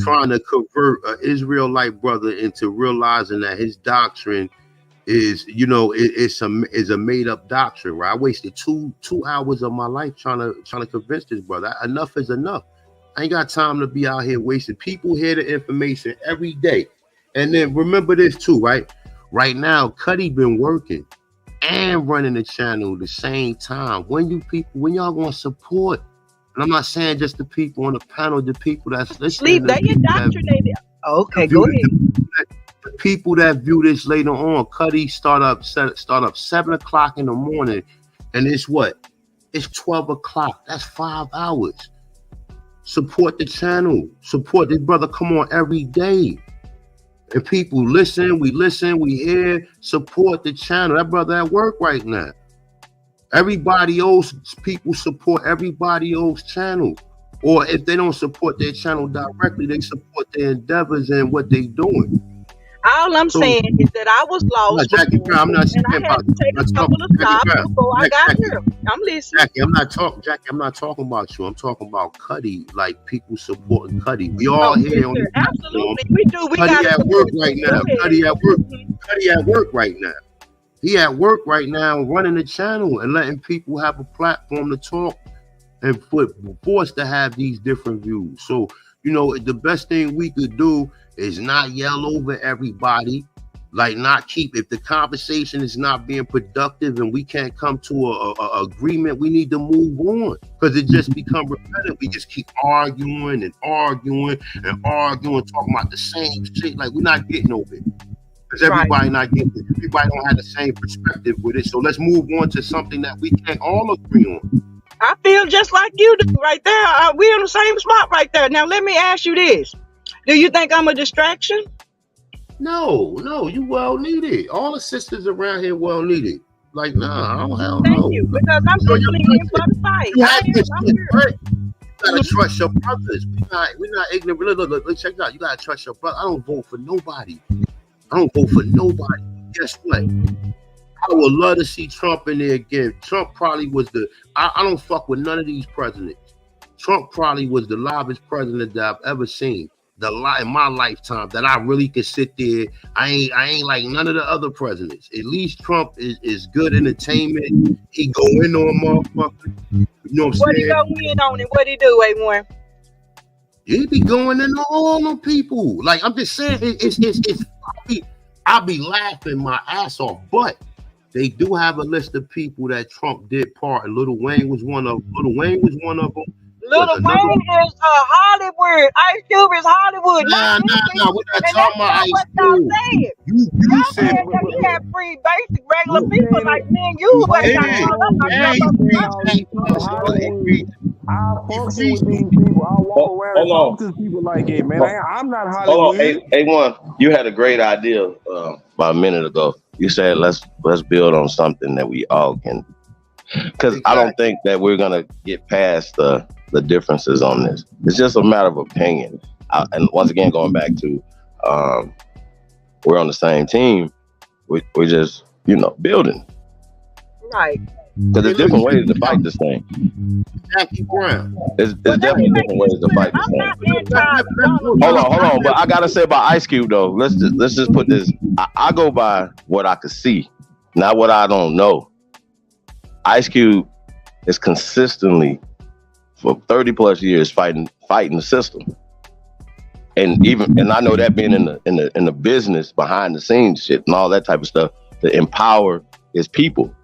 trying to convert an Israelite brother into realizing that his doctrine is, it's a made up doctrine, right? I wasted two hours of my life trying to convince this brother. Enough is enough. I ain't got time to be out here wasting. People hear the information every day. And then remember this too, right? Right now, Kutty been working and running the channel at the same time. When y'all gonna support? And I'm not saying just the people on the panel, the people that's listening. They indoctrinated. Okay, go ahead. The people that view this later on, Kutty start up 7 o'clock in the morning, and it's what? It's 12 o'clock. That's 5 hours. Support the channel. Support this brother. Come on every day. And people listen, we hear, support the channel. That brother at work right now. Everybody else, people support everybody else's channel. Or if they don't support their channel directly, they support their endeavors and what they doing. All I'm saying is that I was lost. Jackie Brown, I'm not saying and I had to take a couple of stops before I got here. I'm listening. Jackie, I'm not talking about you. I'm talking about Kutty, like people supporting Kutty. We all here on the absolutely. We do. We Kutty at work right now. Kutty at work right now. He at work right now running the channel and letting people have a platform to talk and forced to have these different views. So, the best thing we could do is not yell over everybody, like not keep, if the conversation is not being productive and we can't come to a agreement, we need to move on, because it just become repetitive. We just keep arguing and arguing and arguing, talking about the same shit, like we're not getting over it. Because everybody not getting it. Everybody don't have the same perspective with it. So let's move on to something that we can all agree on. I feel just like you do right there. We're in the same spot right there. Now, let me ask you this. Do you think I'm a distraction? No, you well needed. All the sisters around here well needed. Like, nah, I don't have Thank you, because I'm simply in for the fight. You gotta trust your brothers. We're not ignorant. Look, check it out. You gotta trust your brother. I don't vote for nobody. Guess what? I would love to see Trump in there again. Trump probably was I don't fuck with none of these presidents. Trump probably was the livest president that I've ever seen. In my lifetime, that I really could sit there. I ain't like none of the other presidents. At least Trump is good entertainment. He go in on motherfuckers. You know what I'm saying? What he go in on and what he do, A1? He be going in on all them people. Like, I'm just saying, I'll be laughing my ass off, but they do have a list of people that Trump did part, and Lil Wayne was one of them. Lil Wayne is Hollywood. Ice Cube is Hollywood. Nah, we're not talking about Ice Cube. You said that he had free basic regular people like me and you. I function with these people. I walk around and talk to people like it, man. I'm not Hollywood. A1, you had a great idea about a minute ago. You said let's build on something that we all can. Because I don't think that we're gonna get past the differences on this. It's just a matter of opinion. And once again, going back to we're on the same team. We're just building. Right. Because there's different ways to fight this thing. Jackie Brown. There's definitely different ways to fight this thing. Hold on. But I gotta say about Ice Cube though. Let's just put this. I go by what I can see, not what I don't know. Ice Cube is consistently for 30 plus years fighting the system, and I know that being in the business behind the scenes shit and all that type of stuff to empower his people.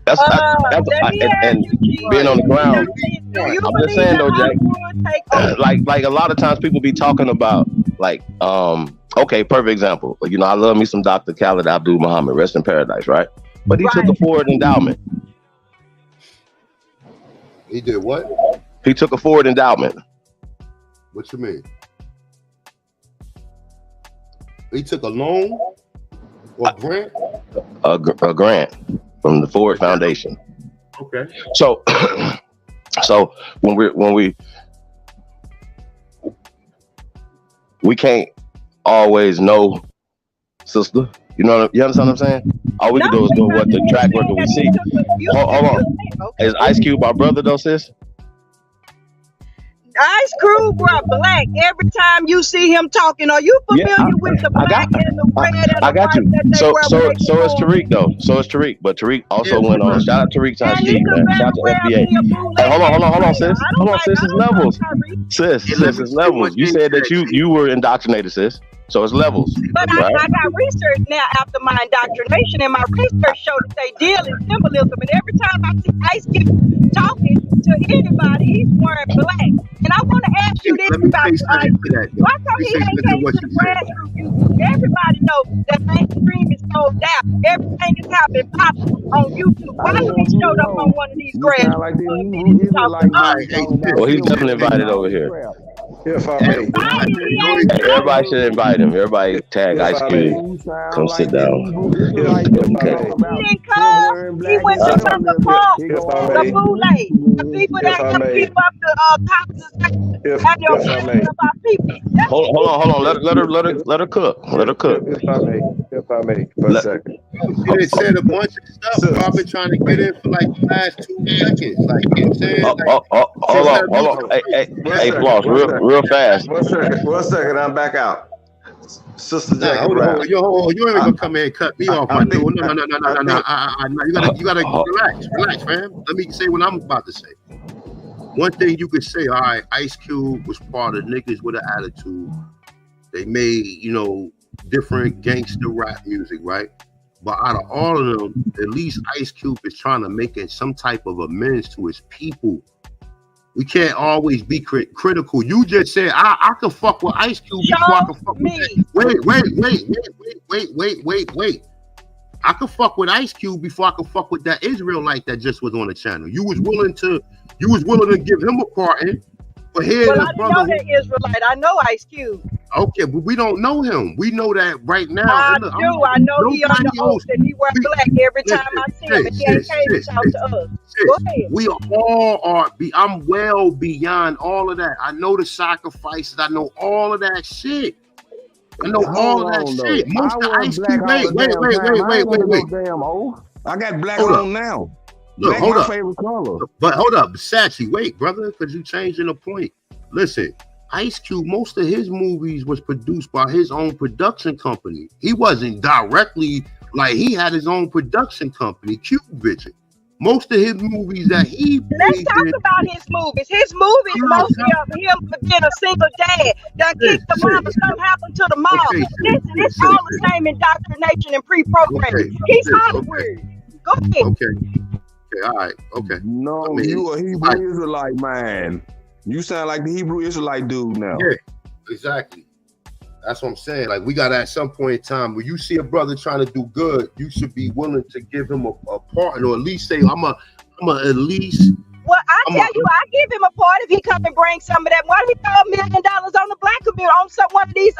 That's and being on the ground. I'm just saying though, Jack. Like a lot of times people be talking about okay, perfect example. I love me some Dr. Khaled Abdul Muhammad, rest in paradise, right? But he took a forward endowment. He did what? He took a forward endowment. What you mean? He took a loan or a grant? A grant from the Ford Foundation. Okay. So when we can't always know, sister. You understand what I'm saying? All we can do is go what the track record we see. Hold on. Is Ice Cube our brother though, sis? Ice Cube were black. Every time you see him talking, are you familiar with the black and the red and I the got white you. that they So wear so when they so is perform? Tariq though. So is Tariq. But Tariq also went on. Shout out Tariq times And he T, could man. Shout very out to well FBA. be a Hey, hold bootleg on, player. sis. I Hold don't on, like. sis. I It's don't like levels. Tyreek. Sis, it's levels. You said that you were indoctrinated, sis. So it's levels, But right? I got research now after my indoctrination, and my research showed that they deal in symbolism. And every time I see Ice Cube talking to anybody, he's wearing black. And I want to ask you this Let me about say the something to that, though. why Let come me he say ain't something to came what to she the said. grassroots YouTube? Everybody know that mainstream is sold out. Everything is happening popping on YouTube. Why he ain't showed up on one of these You sound like the grassroots Hebrew meetings to talk to Israelite us? dude talking about Well, he's symbols definitely and invited all over this here. crap. If I That's may. fine. He Hey, ain't everybody talking. should invite him. Everybody tag If Ice I Cube. may. You sound Come sit like the down. Hebrew Israelite dude Okay. talking about He didn't him come. wearing He black went and to symbolism. support He go all the over bootleg. The people that If I help may. keep up the conversation and the If I may. oppression of our people. That's what he Hold on. did. Let her cook. Let her cook. If I may, for a Let, second. She done said a bunch of stuff, bro. I've been trying to get in for like the last 2 seconds. Like, you know what I'm saying? hold on. Hey, Floss, real fast. 1 second. 1 second. I'm back out. Sister Nah, Jackie hold Brown. on. You ain't gonna come here and cut me off, my dude. No. You gotta relax, fam. Let me say what I'm about to say. One thing you could say, all right, Ice Cube was part of niggas with an attitude. They made, different gangster rap music, right? But out of all of them, at least Ice Cube is trying to make it some type of amends to his people. We can't always be critical. You just said I can fuck with Ice Cube before I can fuck with that. Wait. I can fuck with Ice Cube before I can fuck with that Israelite that just was on the channel. You was willing to give him a pardon, but here Well, this I didn't brother know that Israelite. I know Ice Cube. okay, but we don't know him. We know that right now. I And look, do. I know he under oath and he wear black every time I see him, and he ain't came to talk to us. Go ahead. We all are. I'm well beyond all of that. I know the sacrifices. I know all of that shit. I know all of that shit. Most of Ice Cube. Wait. Damn old. I got black Hold on up. now. Look, Black hold my up. favorite color. But hold up, Sachi, wait, brother, because you changing the point. Listen, Ice Cube, most of his movies was produced by his own production company. He wasn't directly, like, he had his own production company, Cube Vision. Most of his movies that he Let's talk about his movies. His movies, mostly of him being a single dad, done kicked the mama, something happened to the mom. Listen, it's all the same indoctrination and pre-programming. He's Hollywood. Go ahead. Okay, all right, okay. No, you a Hebrew Israelite, man. You sound like the Hebrew Israelite dude now. Yeah, exactly. That's what I'm saying. Like, we got at some point in time when you see a brother trying to do good, you should be willing to give him a partner, or at least say, I'm a at least. Well, I give him a part if he come and bring some of that. Why don't he throw $1 million on the black community on one of these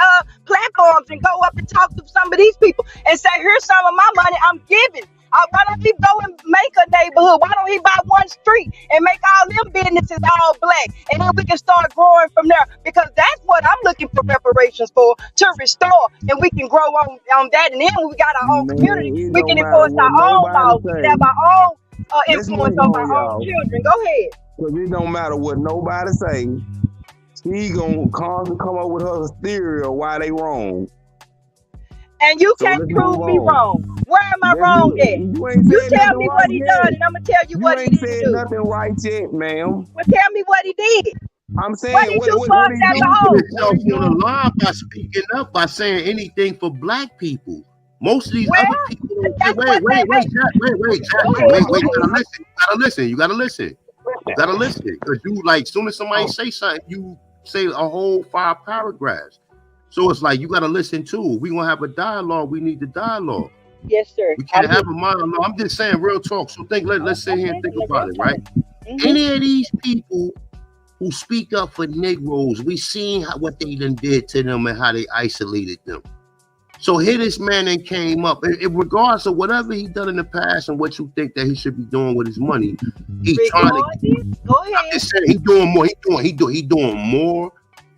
platforms and go up and talk to some of these people and say, here's some of my money I'm giving. Why don't he go and make a neighborhood? Why don't he buy one street and make all them businesses all black? And then we can start growing from there, because that's what I'm looking for reparations for, to restore, and we can grow on that. And then when we got our own community, we can enforce our own laws. We can have our own influence over our own children. Go ahead. Because it don't matter what nobody say. He gonna constantly come up with her theory of why they wrong. And you can't prove me wrong. Where am I wrong at? You tell me what he done, and I'm gonna tell you what he didn't do. You ain't said nothing right yet, ma'am. Well, tell me what he did. I'm saying what he do for us as a whole. Himself on the line by speaking up, by saying anything for black people. Most of these other people. Wait. You gotta listen. Because you, like, soon as somebody say something, you say a whole 5 paragraphs. So it's like, you got to listen too. We going to have a dialogue. We need the dialogue. Yes, sir. We can't have a monologue. I'm just saying real talk. So let's sit here and think about it, right? Any of these people who speak up for Negroes, we seen what they done did to them and how they isolated them. So here this man then came up, in regards of whatever he done in the past and what you think that he should be doing with his money. He's trying to. Go ahead. I'm just saying, he doing more. He doing more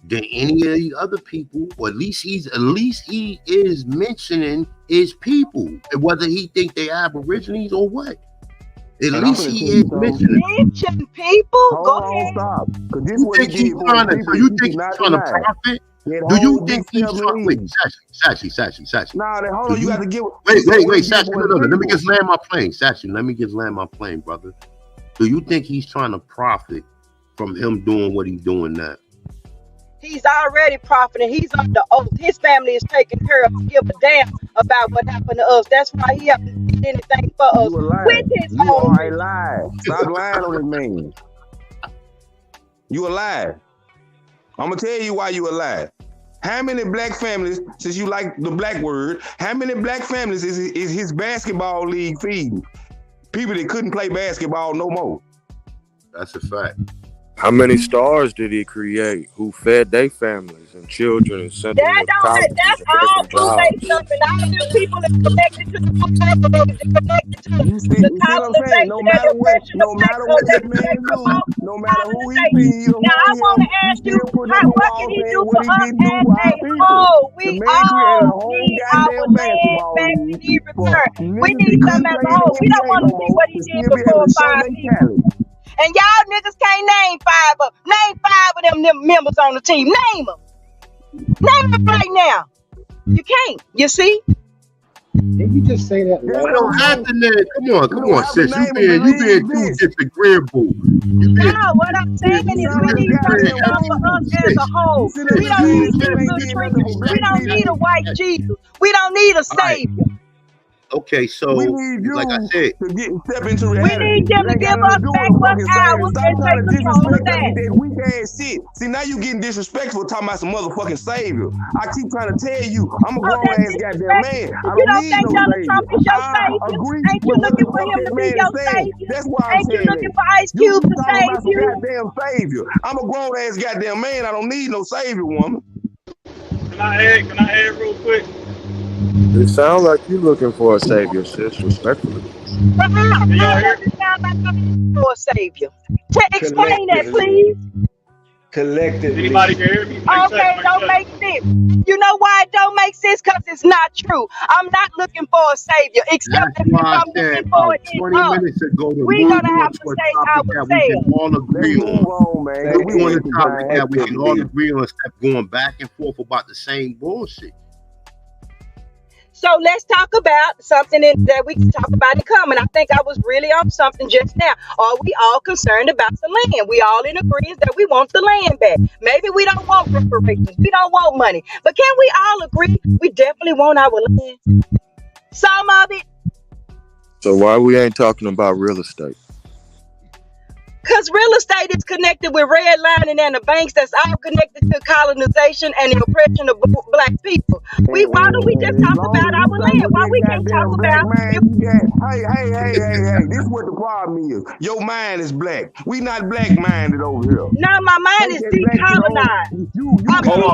than any of these other people, or at least he is mentioning his people, and whether he think they Aborigines or what. At least he ain't mentioning. Mention people. Go ahead. Stop. Because this You what he think he's did for trying the to? people. Do you think he's not trying to deny. profit? That Do you whole think he's trying? Wait, Sachi. Nah, hold on. You got to get. Wait, Sachi. No. Let me just land my plane, Sachi. Let me just land my plane, brother. Do you think he's trying to profit from him doing what he's doing now? He's already profiting. He's under oath. His family is taken care of. Don't give a damn about what happened to us. That's why he hasn't did anything for us. With his You own. are a lie. Stop lying on this man. You a lie. I'm gonna tell you why you a lie. How many black families, since you like the black word, how many black families is his basketball league feeding? People that couldn't play basketball no more. That's a fact. How many stars did he create who fed their families and children and sent them to college? That's all bootleg stuff, and all them people that connected to the bootleg, connected to the colonization and oppression of black folks. No matter who he feeds, now I want to ask you, what can he do for us as a whole? We all need our land back in return. We need something as a whole. We don't want to see what he did before 5 people. And y'all niggas can't name five of them members on the team. Name them. Name them right now. You can't. You see? Did you just say that? You don't have to name. Come on, sis. You being too disagreeable. No, what I'm saying is we need something done for us as a whole. We don't need Jesus treatment. We don't need a white Jesus. We don't need a savior. Okay, so like I said, step into reality. We need them to give us back what's ours and take control of that. Weak ass shit. See, now you getting disrespectful talking about some motherfucking savior. I keep trying to tell you, I'm a grown ass goddamn man. I don't need no savior. I agree Ain't you looking for him to be your savior? That's why I'm Ain't you saying looking for Ice Cube to save you? Goddamn savior. I'm a grown ass goddamn man. I don't need no savior, woman. Can I add real quick? It sounds like you looking for a savior, sis, respectfully. For a savior. Explain that, please. Collectively. Anybody can hear me? Okay, it don't make sense. You know why it don't make sense? Because it's not true. I'm not looking for a savior, except if I'm looking for it in 20 us. minutes ago, We're going to have to say that we can all agree on. We want a topic that we can all agree on instead of going back and forth about the same bullshit. So let's talk about something that we can talk about in common. I think I was really on something just now. Are we all concerned about the land? We all in agreement that we want the land back. Maybe we don't want reparations. We don't want money. But can we all agree we definitely want our land? Some of it. So why we ain't talking about real estate? Because real estate is connected with redlining and the banks. That's all connected to colonization and the oppression of black people. Why don't we just talk about our land? Why we can't talk about Hey, this is what the problem is. Your mind is black. We not black minded over here. No, my mind is decolonized. Hold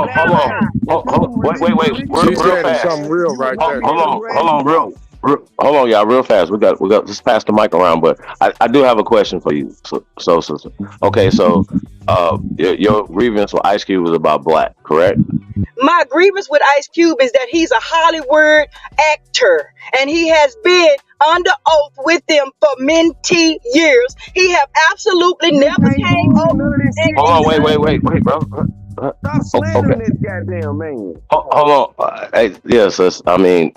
on. Wait. She's saying something real right there. Hold on, y'all, real fast. We got just pass the mic around, but I do have a question for you. So okay, so your grievance with Ice Cube was about black, correct? My grievance with Ice Cube is that he's a Hollywood actor and he has been under oath with them for many years. He have absolutely never came over. Hold on, wait, bro. Stop slandering this goddamn man. Hold on. Hey, yes, I mean,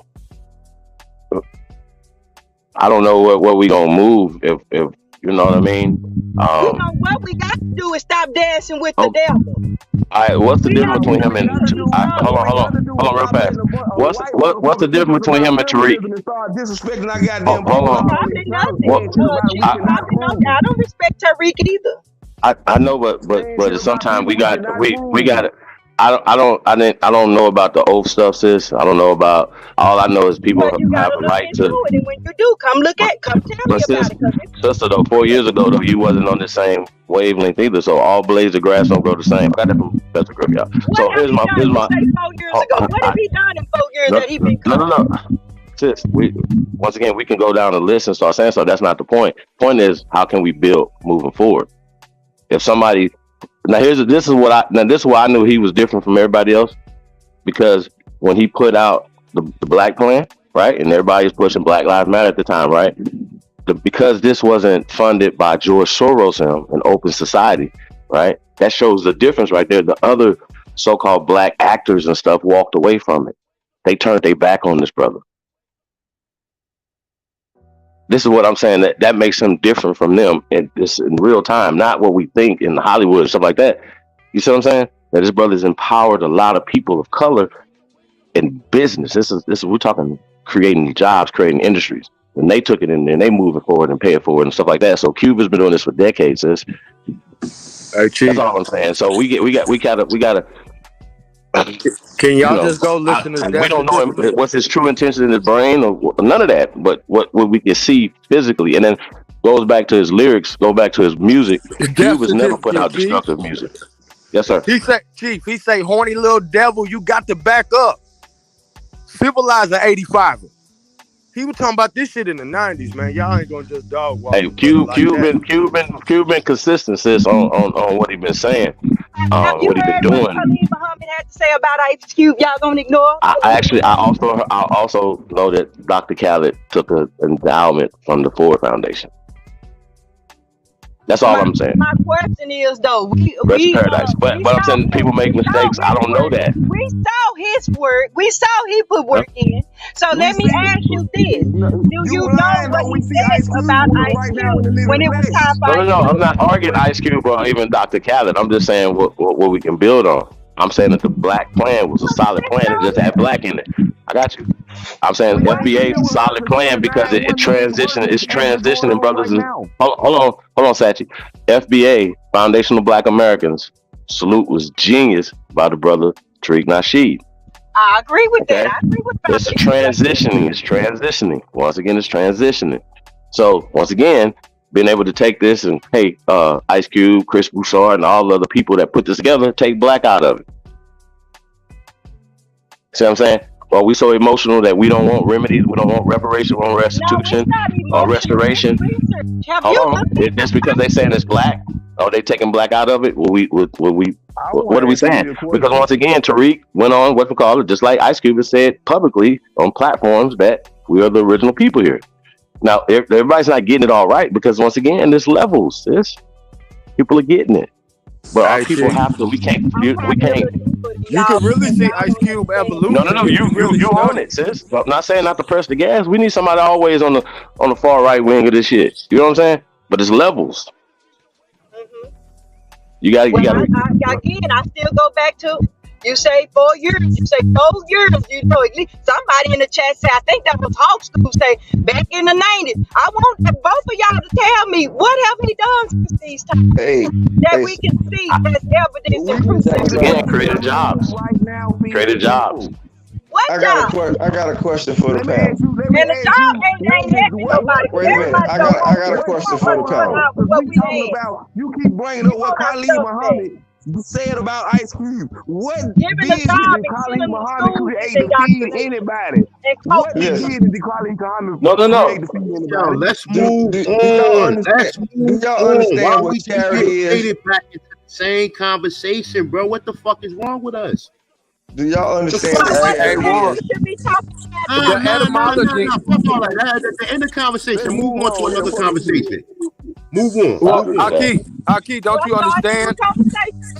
I don't know what we gonna move if you know what I mean. You know what we got to do is stop dancing with the devil. All right, what's the difference between him and? Hold on, real fast. What's the difference between him and Tariq? Disrespecting our goddamn. Hold on. I don't respect Tariq either. I know, but sometimes we got it. I don't know about the old stuff, sis. I don't know about. All I know is people have a right to. And when you do, come tell me about it. Sister, though, 4 years ago, though, you wasn't on the same wavelength either. So all blades of grass don't grow the same. I got that from Professor Griff, y'all. So here's my. 4 years ago. What have he done in 4 years that he been? No. Sis, once again, we can go down the list and start saying so. That's not the point. Point is, how can we build moving forward? If somebody. This is why I knew he was different from everybody else, because when he put out the Black Plan, right, and everybody was pushing Black Lives Matter at the time, right, because this wasn't funded by George Soros and an open society, right? That shows the difference right there. The other so-called black actors and stuff walked away from it. They turned their back on this brother. This is what I'm saying, that makes him different from them in real time, not what we think in Hollywood and stuff like that. You see what I'm saying? That this brother's empowered a lot of people of color in business. This is we're talking creating jobs, creating industries. And they took it in and they move it forward and pay it forward and stuff like that. So Cuba's been doing this for decades, sis. That's all I'm saying. So we gotta Can y'all just go listen to that? We don't know what's his true intention in his brain or none of that, but what we can see physically, and then goes back to his lyrics, go back to his music. Cuba's never put out destructive music. Yes, sir. He say, horny little devil, you got to back up. Civilizer 85. He was talking about this shit in the 90s, man. Y'all ain't gonna just dog walk. Hey, Cuban consistent, sis, on what he been saying. Have you what he been heard doing. what Khalid Muhammad had to say about Ice Cube? Y'all gonna ignore? I also know that Dr. Khaled took an endowment from the Ford Foundation. That's all I'm saying. My question is though, Paradise. But I'm saying people make mistakes. I don't know that. We saw his work. We saw he put work in. So let me ask you this: do you know what he said about Ice Cube when it was time for? No. I'm not arguing Ice Cube or even Dr. Khaled. I'm just saying what we can build on. I'm saying that the black plan was a solid plan. It just had black in it. I got you. I'm saying FBA is a solid plan because it's transitioning brothers. Hold on, Sachi. FBA, Foundational Black Americans, salute was genius by the brother Tariq Nasheed. I agree with that. I agree with that. It's transitioning. It's transitioning. Once again, it's transitioning. So once again, being able to take this and hey, Ice Cube, Chris Broussard, and all the other people that put this together, take black out of it. See what I'm saying? Well, we so emotional that we don't want remedies, we don't want reparation, we want restitution or restoration. Hold on, just because they saying it's black, or they taking black out of it? What are we saying? Because once again, Tariq went on just like Ice Cube has said publicly on platforms that we are the original people here. Now, everybody's not getting it all right because once again, there's levels. People are getting it, but our people have to. We can't. You can really see Ice Cube evolution. No. You own it, sis. I'm not saying not to press the gas. We need somebody always on the far right wing of this shit. You know what I'm saying? But it's levels. You got. Again, I still go back to. You say 4 years. You say 4 years. You know, at least somebody in the chat say, I think that was Hawk School say back in the 90s. I want both of y'all to tell me what have he done since these times that we can see as evidence and proof. Again, created jobs. Created jobs. What I got a question for the panel. And the job ain't helping nobody. Wait a minute. I got a question for the panel. You keep bringing up what Khalid Muhammad said about Ice Cube. What business did Khalid Muhammad create to feed anybody? What business did Khalid Muhammad create to feed anybody? Let's move on. Do y'all understand what charity is? Back into the same conversation, bro. What the fuck is wrong with us? Do y'all understand what charity is? The etymology. Fuck all that. At the end of the conversation, move on to another conversation. Move on. Well, Aki, don't you understand?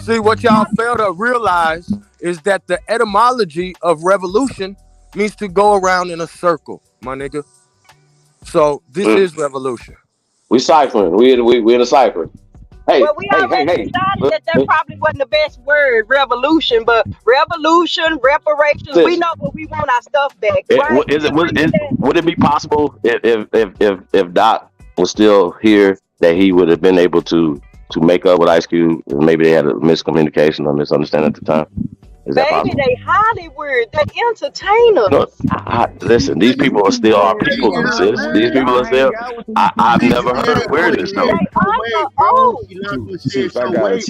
See, what y'all fail to realize is that the etymology of revolution means to go around in a circle, my nigga. So this is revolution. We ciphering. We in a cipher. Hey, well, we already decided that probably wasn't the best word, revolution, but revolution, reparations. We know what we want our stuff back. Right? Would it be possible if Doc was still here that he would have been able to make up with Ice Cube? Maybe they had a miscommunication or misunderstanding at the time. Is that possible? They Hollywood, they entertainers. No, listen, these people are still our people, sis. These people are still. I've never heard of weirdness though. Chief, I got it,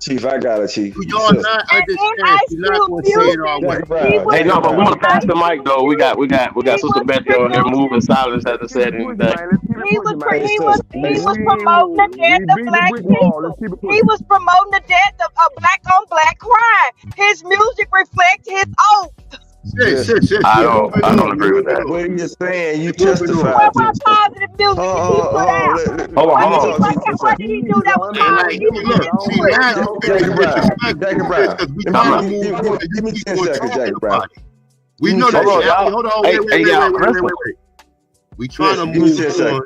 Chief, I got it, Chief. Y'all not understand. You're not going to say it all way. Hey, no, but we want to pass the mic though. We got Sister Betty on here moving silence hasn't said anything. He was promoting the death of black people. He was promoting the death of black on black crime. His music reflects his oath. I don't agree with that. What are you saying? You What testified. positive music did he put out? Hold on. What did he do that was Jackie Brown. Give me 10 seconds, Jackie Brown. We know that. Hold on. Wait. We trying to move on.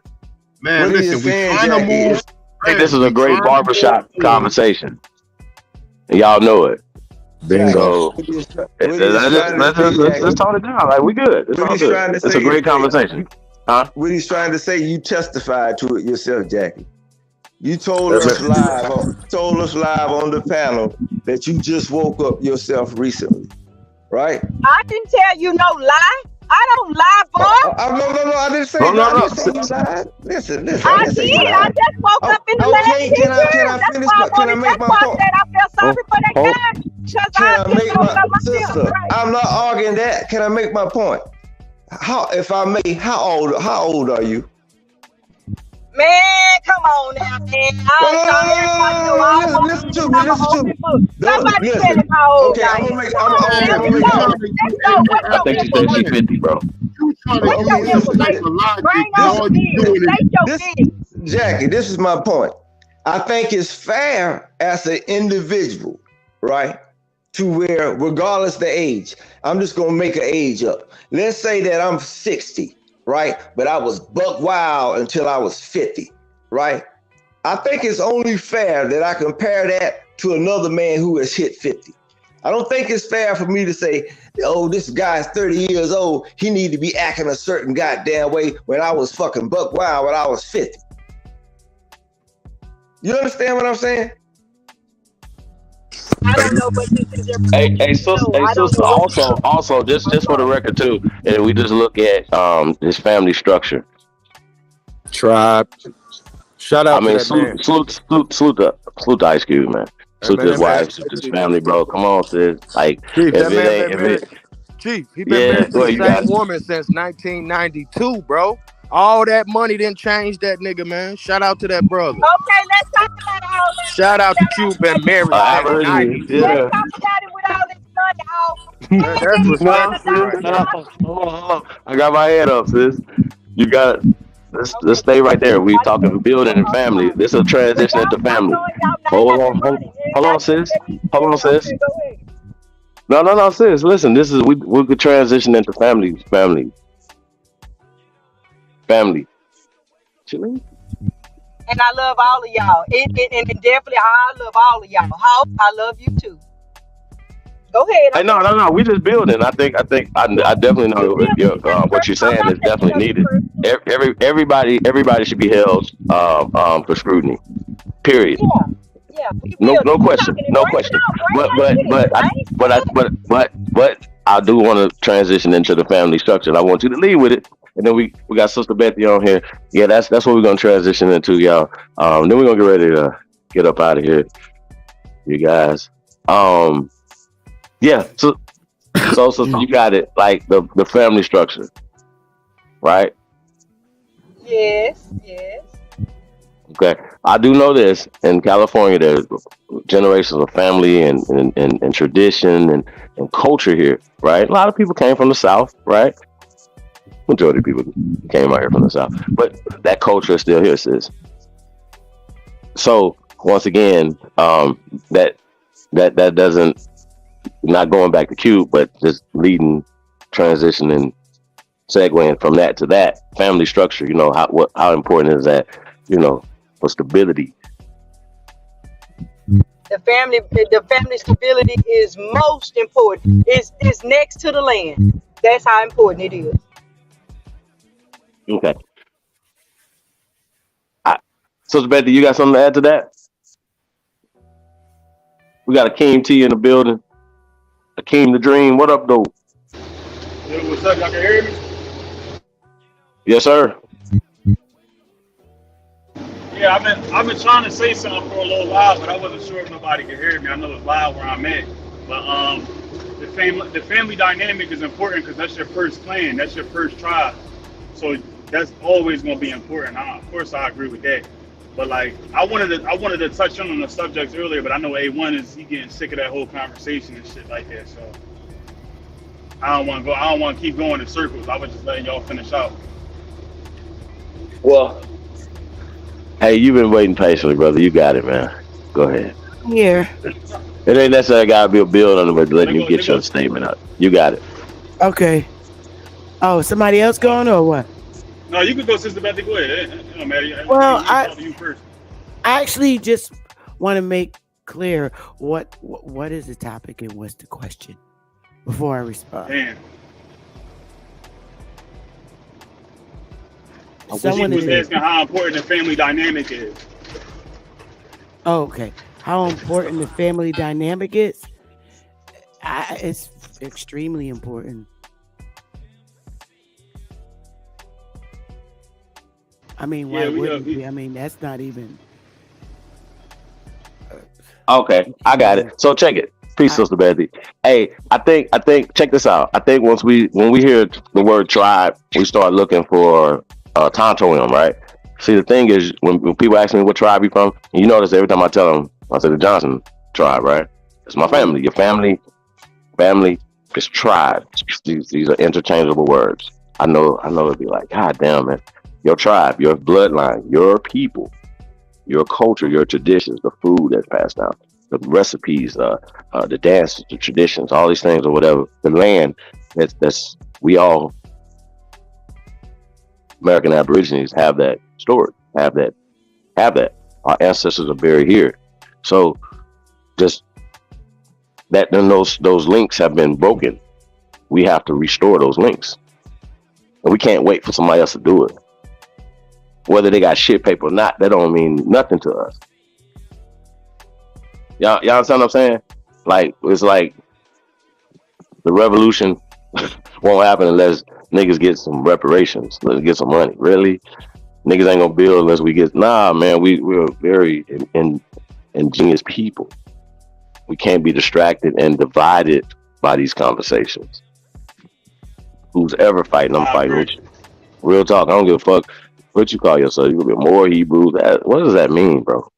Man, listen, we trying to move. I think this is a great barbershop conversation. And y'all know it. So let's tone it down. Like, we good. It's all good. It's a great conversation. Huh? What he's trying to say, you testified to it yourself, Jackie. You told us live on the panel that you just woke up yourself recently, right? I didn't tell you no lie. I don't lie, boy. No, I didn't say that. I didn't say you lied. Listen. I did. I just woke up in the last 10 years. That's why I make my point. I feel sorry for that guy. Sister, I'm not arguing that. Can I make my point? How old are you? Man, come on now, man. Listen to me. Somebody tell him how old I am. I think she said she's 50, bro. Jackie, this is my point. I think it's fair as an individual, right? To where, regardless the age, I'm just gonna make an age up. Let's say that I'm 60, right? But I was buck wild until I was 50, right? I think it's only fair that I compare that to another man who has hit 50. I don't think it's fair for me to say, oh, this guy's 30 years old. He need to be acting a certain goddamn way when I was fucking buck wild when I was 50. You understand what I'm saying? I don't know, but this is your Hey, sister, also, just for the record too, and we just look at his family structure. Tribe. Shout out. Salute to Ice Cube, man. Salute to his wife, salute to his family, bro. Come on, sis. Like, Chief, he been married to the same woman since 1992, bro. All that money didn't change that nigga, man. Shout out to that brother. Okay, let's talk about all that. Shout out to Cube, been married since 90. Let's talk about it with all this money, Hold on. I got my head up, sis. You got it. Let's stay right there. We talking building and family. This is a transition into family. Hold on, sis. No, sis. Listen, this is we could transition into family. Chilling. And I love all of y'all. And definitely, I love all of y'all. Hope I love you too. Go ahead. Hey, no. We just building. I definitely know what you're saying is definitely needed. Everybody should be held for scrutiny. Period. Yeah. No question. But I do want to transition into the family structure. And I want you to lead with it. And then we got Sister Bethy on here. Yeah, that's what we're gonna transition into, y'all. Then we're gonna get ready to get up out of here, you guys. Yeah. So you got it, like the family structure, right? Yes. Okay. I do know this in California. There's generations of family and tradition and culture here, right? A lot of people came from the South, right? Majority of people came out here from the South, but that culture is still here, sis. So once again, that doesn't, not going back to Cube, but just leading, transitioning, segueing from that to that family structure. You know how important is that? You know, for stability. The family stability is most important. It's next to the land. That's how important it is. Okay. Sister Betty, you got something to add to that? We got Akeem T in the building. Akeem the Dream. What up, though? Yo, what's up? Y'all can hear me? Yes, sir. Yeah, I've been trying to say something for a little while, but I wasn't sure if nobody could hear me. I know it's loud where I'm at, but the family dynamic is important because that's your first clan, that's your first tribe. So that's always going to be important. Of course, I agree with that. But like, I wanted to touch on the subjects earlier, but I know A1 is getting sick of that whole conversation and shit like that. So I don't want to go. I don't want to keep going in circles. I was just letting y'all finish out. Well, hey, you've been waiting patiently, brother. You got it, man. Go ahead. Here. It ain't necessarily got to be a build on it, but letting you get your statement out. You got it. Okay. Oh, somebody else going or what? No, you can go, Sister Betty. Go ahead. It don't matter. Well, You first. I actually just want to make clear what is the topic and what's the question before I respond. Damn. Someone was asking how important the family dynamic is. Oh, okay. How important the family dynamic is? It's extremely important. I mean, why wouldn't it be? I mean, that's not even. Okay, I got it. So check it. Peace, Sister Betty. Hey, I think. Check this out. I think when we hear the word tribe, we start looking for Tontoim, right? See, the thing is, when people ask me what tribe you from, you notice every time I tell them, I say the Johnson tribe, right? It's my family. Your family is tribe. These are interchangeable words. I know it'd be like, God damn, man. Your tribe, your bloodline, your people, your culture, your traditions, the food that's passed down, the recipes, the dances, the traditions, all these things or whatever. The land that's we all American Aborigines have that stored, have that. Our ancestors are buried here. So just that then those links have been broken. We have to restore those links. And we can't wait for somebody else to do it. Whether they got shit paper or not, that don't mean nothing to us. Y'all understand what I'm saying? Like, it's like the revolution won't happen unless niggas get some reparations, let's get some money. Really? Niggas ain't gonna build unless we get, nah, man, we're very ingenious people. We can't be distracted and divided by these conversations. Who's ever fighting, I'm fighting with you. Real talk, I don't give a fuck what you call yourself. You could be more Hebrews. What does that mean, bro?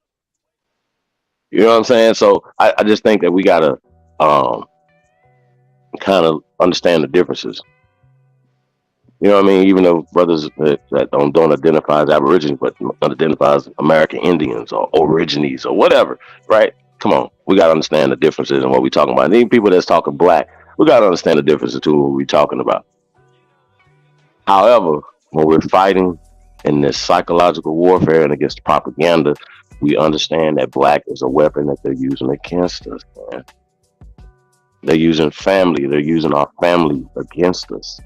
You know what I'm saying? So I just think that we gotta kind of understand the differences. You know what I mean? Even though brothers that don't identify as Aborigines, but identify as American Indians or Origines or whatever, right? Come on, we gotta understand the differences in what we're talking about. And even people that's talking black, we gotta understand the differences too, what we're talking about. However, when we're fighting in this psychological warfare and against propaganda, we understand that black is a weapon that they're using against us, man. They're using family. They're using our family against us.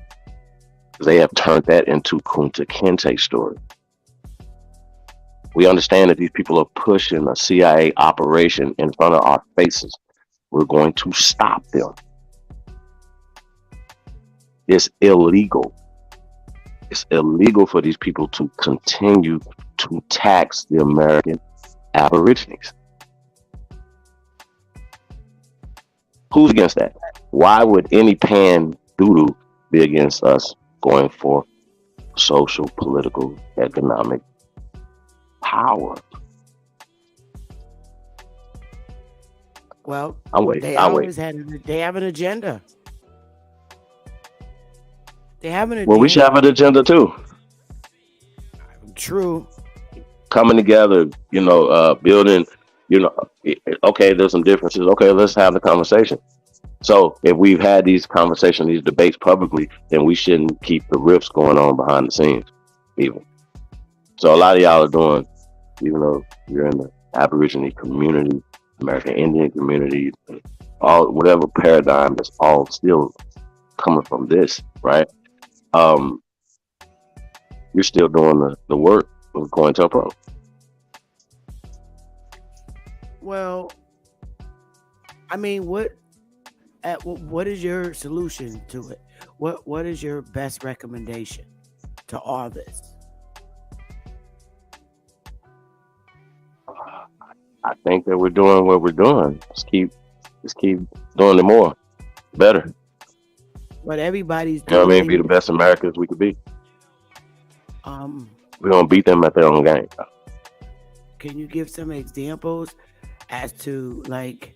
They have turned that into Kunta Kinte story. We understand that these people are pushing a CIA operation in front of our faces. We're going to stop them. It's illegal. It's illegal for these people to continue to tax the American Aborigines. Who's against that? Why would any pan doodoo be against us going for social, political, economic power? Well, I'll wait. they have an agenda. They have an agenda. Well, we should have an agenda too. True. Coming together, building, okay, there's some differences. Okay, let's have the conversation. So if we've had these conversations, these debates publicly, then we shouldn't keep the rifts going on behind the scenes even. So a lot of y'all are doing, even though you're in the Aborigine community, American Indian community, all whatever paradigm that's all still coming from this, right? You're still doing the work of going to a pro. Well, I mean, what is your solution to it? What is your best recommendation to all this? I think that we're doing what we're doing. Just keep doing it more, better. But everybody's doing. You know what I mean? Be the best Americans we could be. We're gonna beat them at their own game. Can you give some examples as to like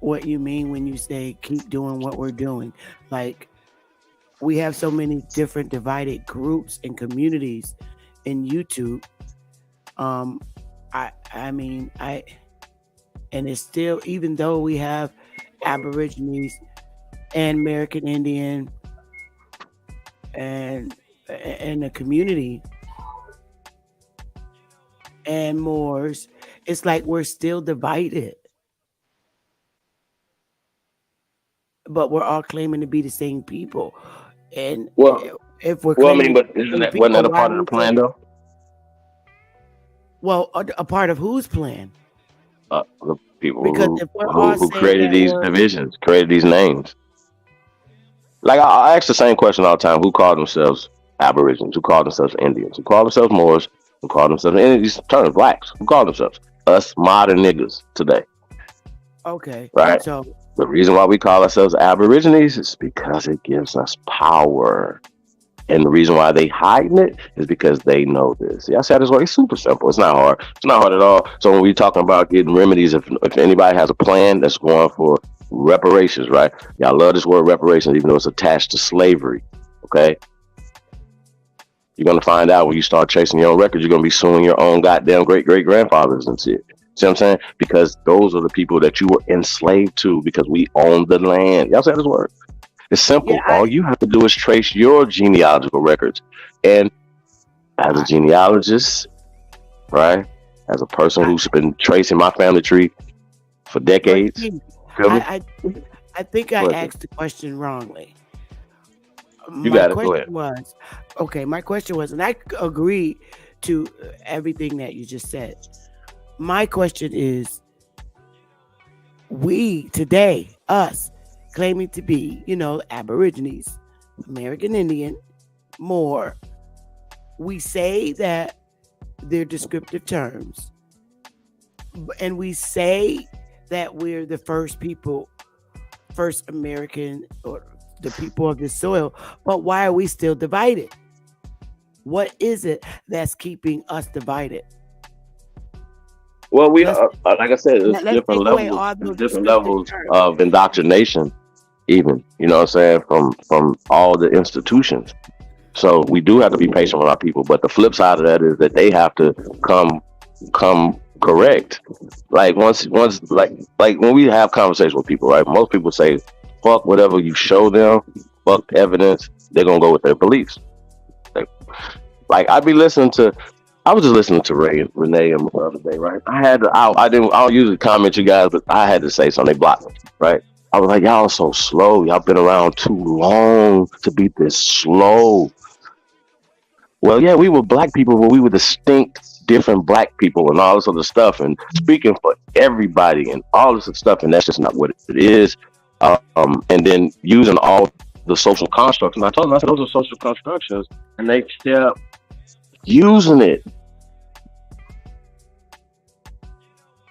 what you mean when you say keep doing what we're doing? Like we have so many different divided groups and communities in YouTube. And it's still, even though we have Aborigines and American Indian and the community and Moors, it's like we're still divided. But we're all claiming to be the same people. And if we're claiming but wasn't that a part of the plan though? Well, a part of whose plan? The people Because if we're all who saying created that these divisions, created these names. Like I ask the same question all the time: who call themselves Aborigines? Who call themselves Indians? Who call themselves Moors? Who call themselves any these terms blacks? Who call themselves us modern niggas today? Okay, Right. So The reason why we call ourselves Aborigines is because it gives us power. And the reason why they hiding it is because they know this. See, I said this way. It's super simple. It's not hard. It's not hard at all. So when we're talking about getting remedies, if anybody has a plan that's going for reparations, right? Y'all love this word reparations, even though it's attached to slavery. Okay. You're going to find out when you start chasing your own records, you're going to be suing your own goddamn great-great-grandfathers and shit. See what I'm saying? Because those are the people that you were enslaved to because we own the land. Y'all say this word? It's simple. All you have to do is trace your genealogical records. And as a genealogist, right, as a person who's been tracing my family tree for decades, I think I asked the question wrongly. You got it. Go ahead. My question was, and I agree to everything that you just said. My question is, we today, us, claiming to be, Aborigines, American Indian, Moor, we say that they're descriptive terms, and we say that we're the first American, or the people of this soil, but why are we still divided? What is it that's keeping us divided? Well, we are, like I said, there's different levels of indoctrination, even, you know what I'm saying, from all the institutions. So we do have to be patient with our people, but the flip side of that is that they have to come correct. Like once like when we have conversations with people, right? Most people say, fuck whatever you show them, fuck evidence, they're gonna go with their beliefs. Like I was just listening to Renee the other day, right? I don't usually comment you guys, but I had to say something. They blocked me, right? I was like, y'all are so slow. Y'all been around too long to be this slow. Well, yeah, we were black people, but we were distinct, different black people and all this other stuff, and speaking for everybody and all this stuff, and that's just not what it is. And then using all the social constructs, and I told them, I said, those are social constructions, and they kept using it.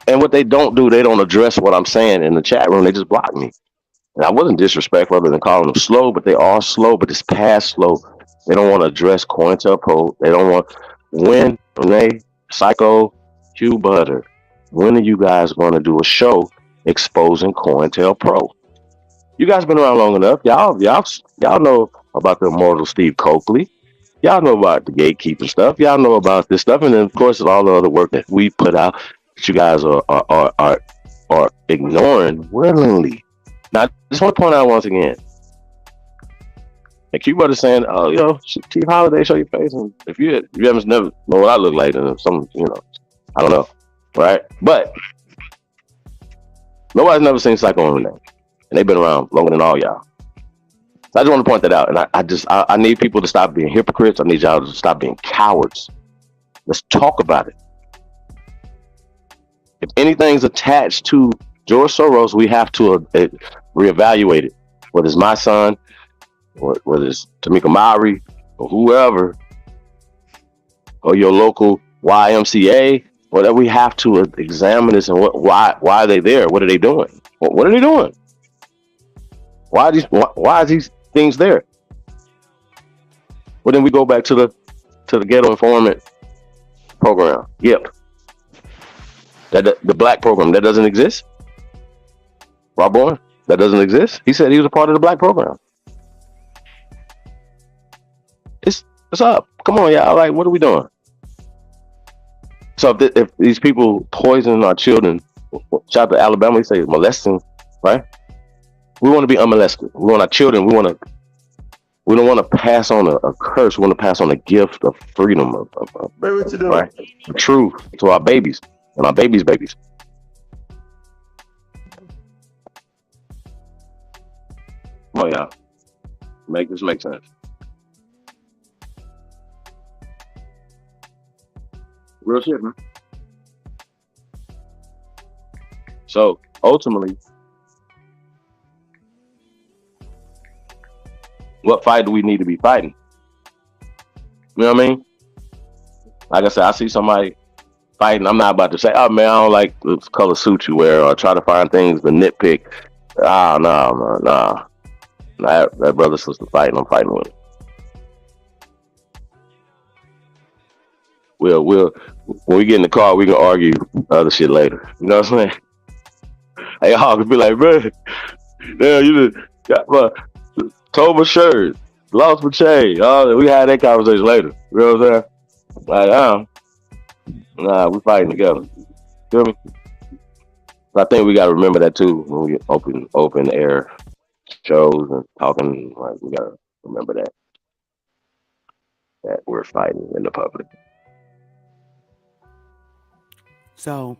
And what they don't do, they don't address what I'm saying in the chat room. They just block me. And I wasn't disrespectful other than calling them slow, but they are slow, but it's past slow. They don't want to address COINTELPRO. They don't want, when Renee, Psycho, Q Butter, when are you guys going to do a show exposing COINTELPRO? You guys been around long enough. Y'all know about the immortal Steve Coakley. Y'all know about the gatekeeper stuff. Y'all know about this stuff. And then, of course, all the other work that we put out that you guys are ignoring willingly. Now, I just want to point out once again, and Q Butter saying, oh, Chief Holiday, show your face. And if you haven't never know what I look like, then I don't know, right? But nobody's never seen Psycho and Renee. And they've been around longer than all y'all. So I just want to point that out. And I need people to stop being hypocrites. I need y'all to stop being cowards. Let's talk about it. If anything's attached to George Soros, we have to reevaluate it. Whether it's my son, or whether it's Tamika Mowry, or whoever, or your local YMCA, whatever, we have to examine this and why are they there? What are they doing? What are they doing? Why are these things there? Well, then we go back to the ghetto informant program. Yep. The black program that doesn't exist. Rob Bowen, that doesn't exist. He said he was a part of the black program. What's up? Come on, y'all. Like, what are we doing? So if these people poison our children, shout out to Alabama, we say molesting, right? We want to be unmolested. We want our children. We don't want to pass on a curse. We want to pass on a gift of freedom, of Baby, what you doing? right, the truth to our babies and our babies' babies. Come on, y'all. Make this make sense. Real shit, man. So ultimately, what fight do we need to be fighting? You know what I mean? Like I said, I see somebody fighting. I'm not about to say, oh man, I don't like the color suit you wear, or try to find things to nitpick. No. That brother sister fighting, I'm fighting with him. We'll when we get in the car, we can argue other shit later. You know what I'm saying? Hey, Hawk could be like, bro, damn, you just got told my shirt, lost my chain. Oh, we had that conversation later. You know what I'm saying? Like, we fighting together. Feel me? But I think we gotta remember that too when we open air shows and talking. Like, we gotta remember that we're fighting in the public. So,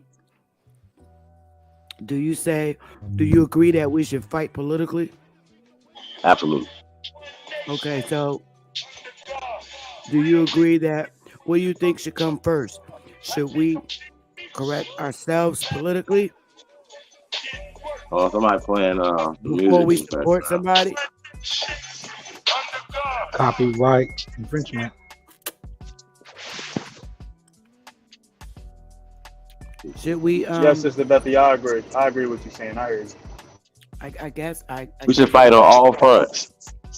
do you agree that we should fight politically? Absolutely. Okay, so do you agree that what do you think should come first? Should we correct ourselves politically Oh, somebody playing before we music. support somebody? Copyright infringement. Should we? Yes, Sister Bethy, I agree. I agree with you saying. I hear you. I guess We should fight on all fronts.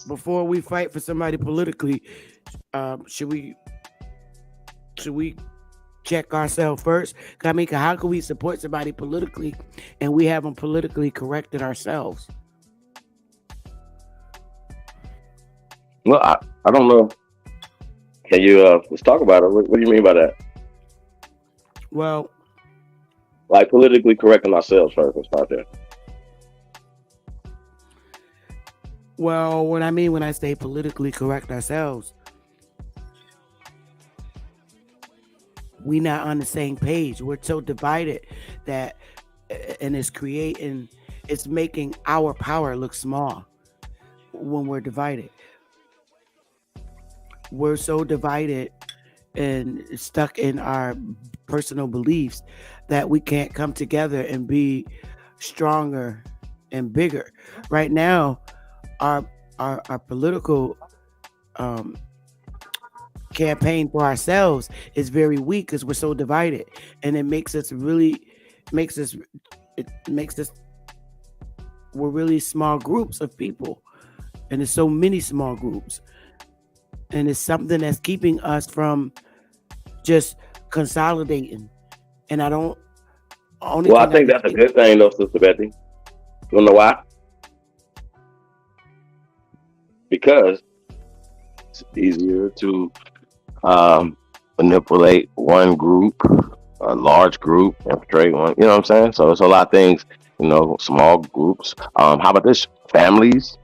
before we fight for somebody politically, should we check ourselves first? I mean, how can we support somebody politically and we haven't politically corrected ourselves? Well, I don't know. Can you let's talk about it? What do you mean by that? Well, like politically correcting ourselves first. Let's start there. Well, what I mean when I say politically correct ourselves, we not on the same page. We're so divided that, and it's making our power look small when we're divided. We're so divided and stuck in our personal beliefs that we can't come together and be stronger and bigger. Right now, our political campaign for ourselves is very weak because we're so divided, and it makes us we're really small groups of people, and there's so many small groups, and it's something that's keeping us from just consolidating. And I think that's a good thing though, Sister Betty. You wanna know why? Because it's easier to manipulate one group, a large group, infiltrate one. You know what I'm saying? So it's a lot of things. Small groups. How about this? Families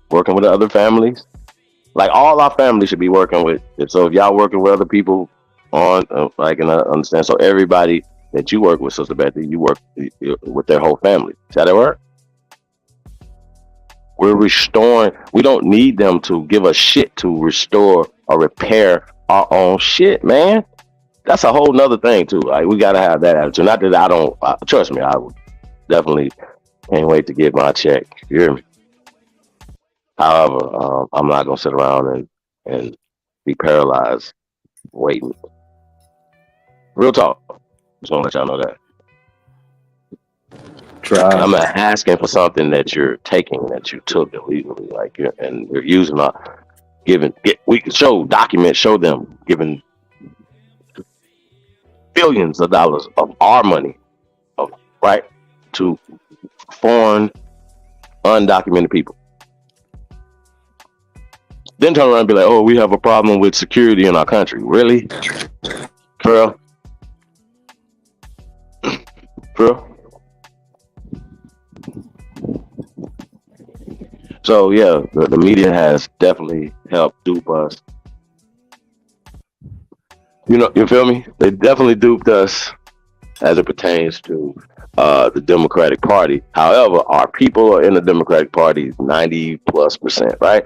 working with other families. Like all our families should be working with. So if y'all working with other people on, and I understand. So everybody that you work with, Sister Betty, you work with their whole family. See how that work? We're restoring. We don't need them to give us shit to restore or repair our own shit, man. That's a whole nother thing too. Like, we gotta have that attitude. Not that I don't trust me. I would definitely can't wait to get my check. You hear me? However, I'm not gonna sit around and be paralyzed waiting. Real talk. Just want to let y'all know that. I'm not asking for something that you're taking, that you took illegally, and you're using we can show them giving billions of dollars of our money, right, to foreign, undocumented people. then turn around and be like, oh, we have a problem with security in our country. Really? For real? For real? So yeah, the media has definitely helped dupe us. You know, you feel me? They definitely duped us as it pertains to the Democratic Party. However, our people are in the Democratic Party 90+%, right?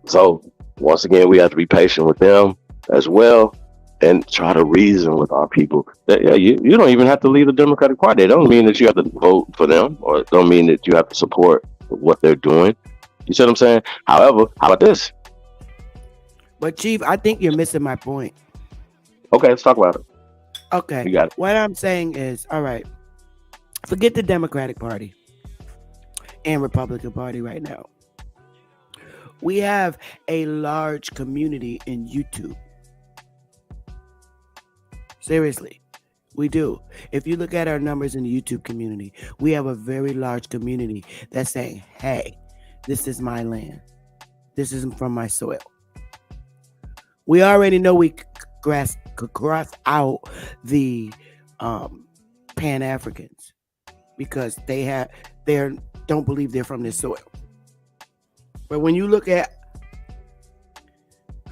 So once again, we have to be patient with them as well and try to reason with our people. You don't even have to leave the Democratic Party. It don't mean that you have to vote for them, or it don't mean that you have to support what they're doing. You see what I'm saying? However, how about this? But Chief, I think you're missing my point. Okay, let's talk about it. Okay. You got it. What I'm saying is, all right, forget the Democratic Party and Republican Party right now. We have a large community in YouTube. Seriously, we do. If you look at our numbers in the YouTube community, we have a very large community that's saying, hey, this is my land. This isn't from my soil. We already know we could cross out the Pan-Africans because they don't believe they're from this soil. But when you look at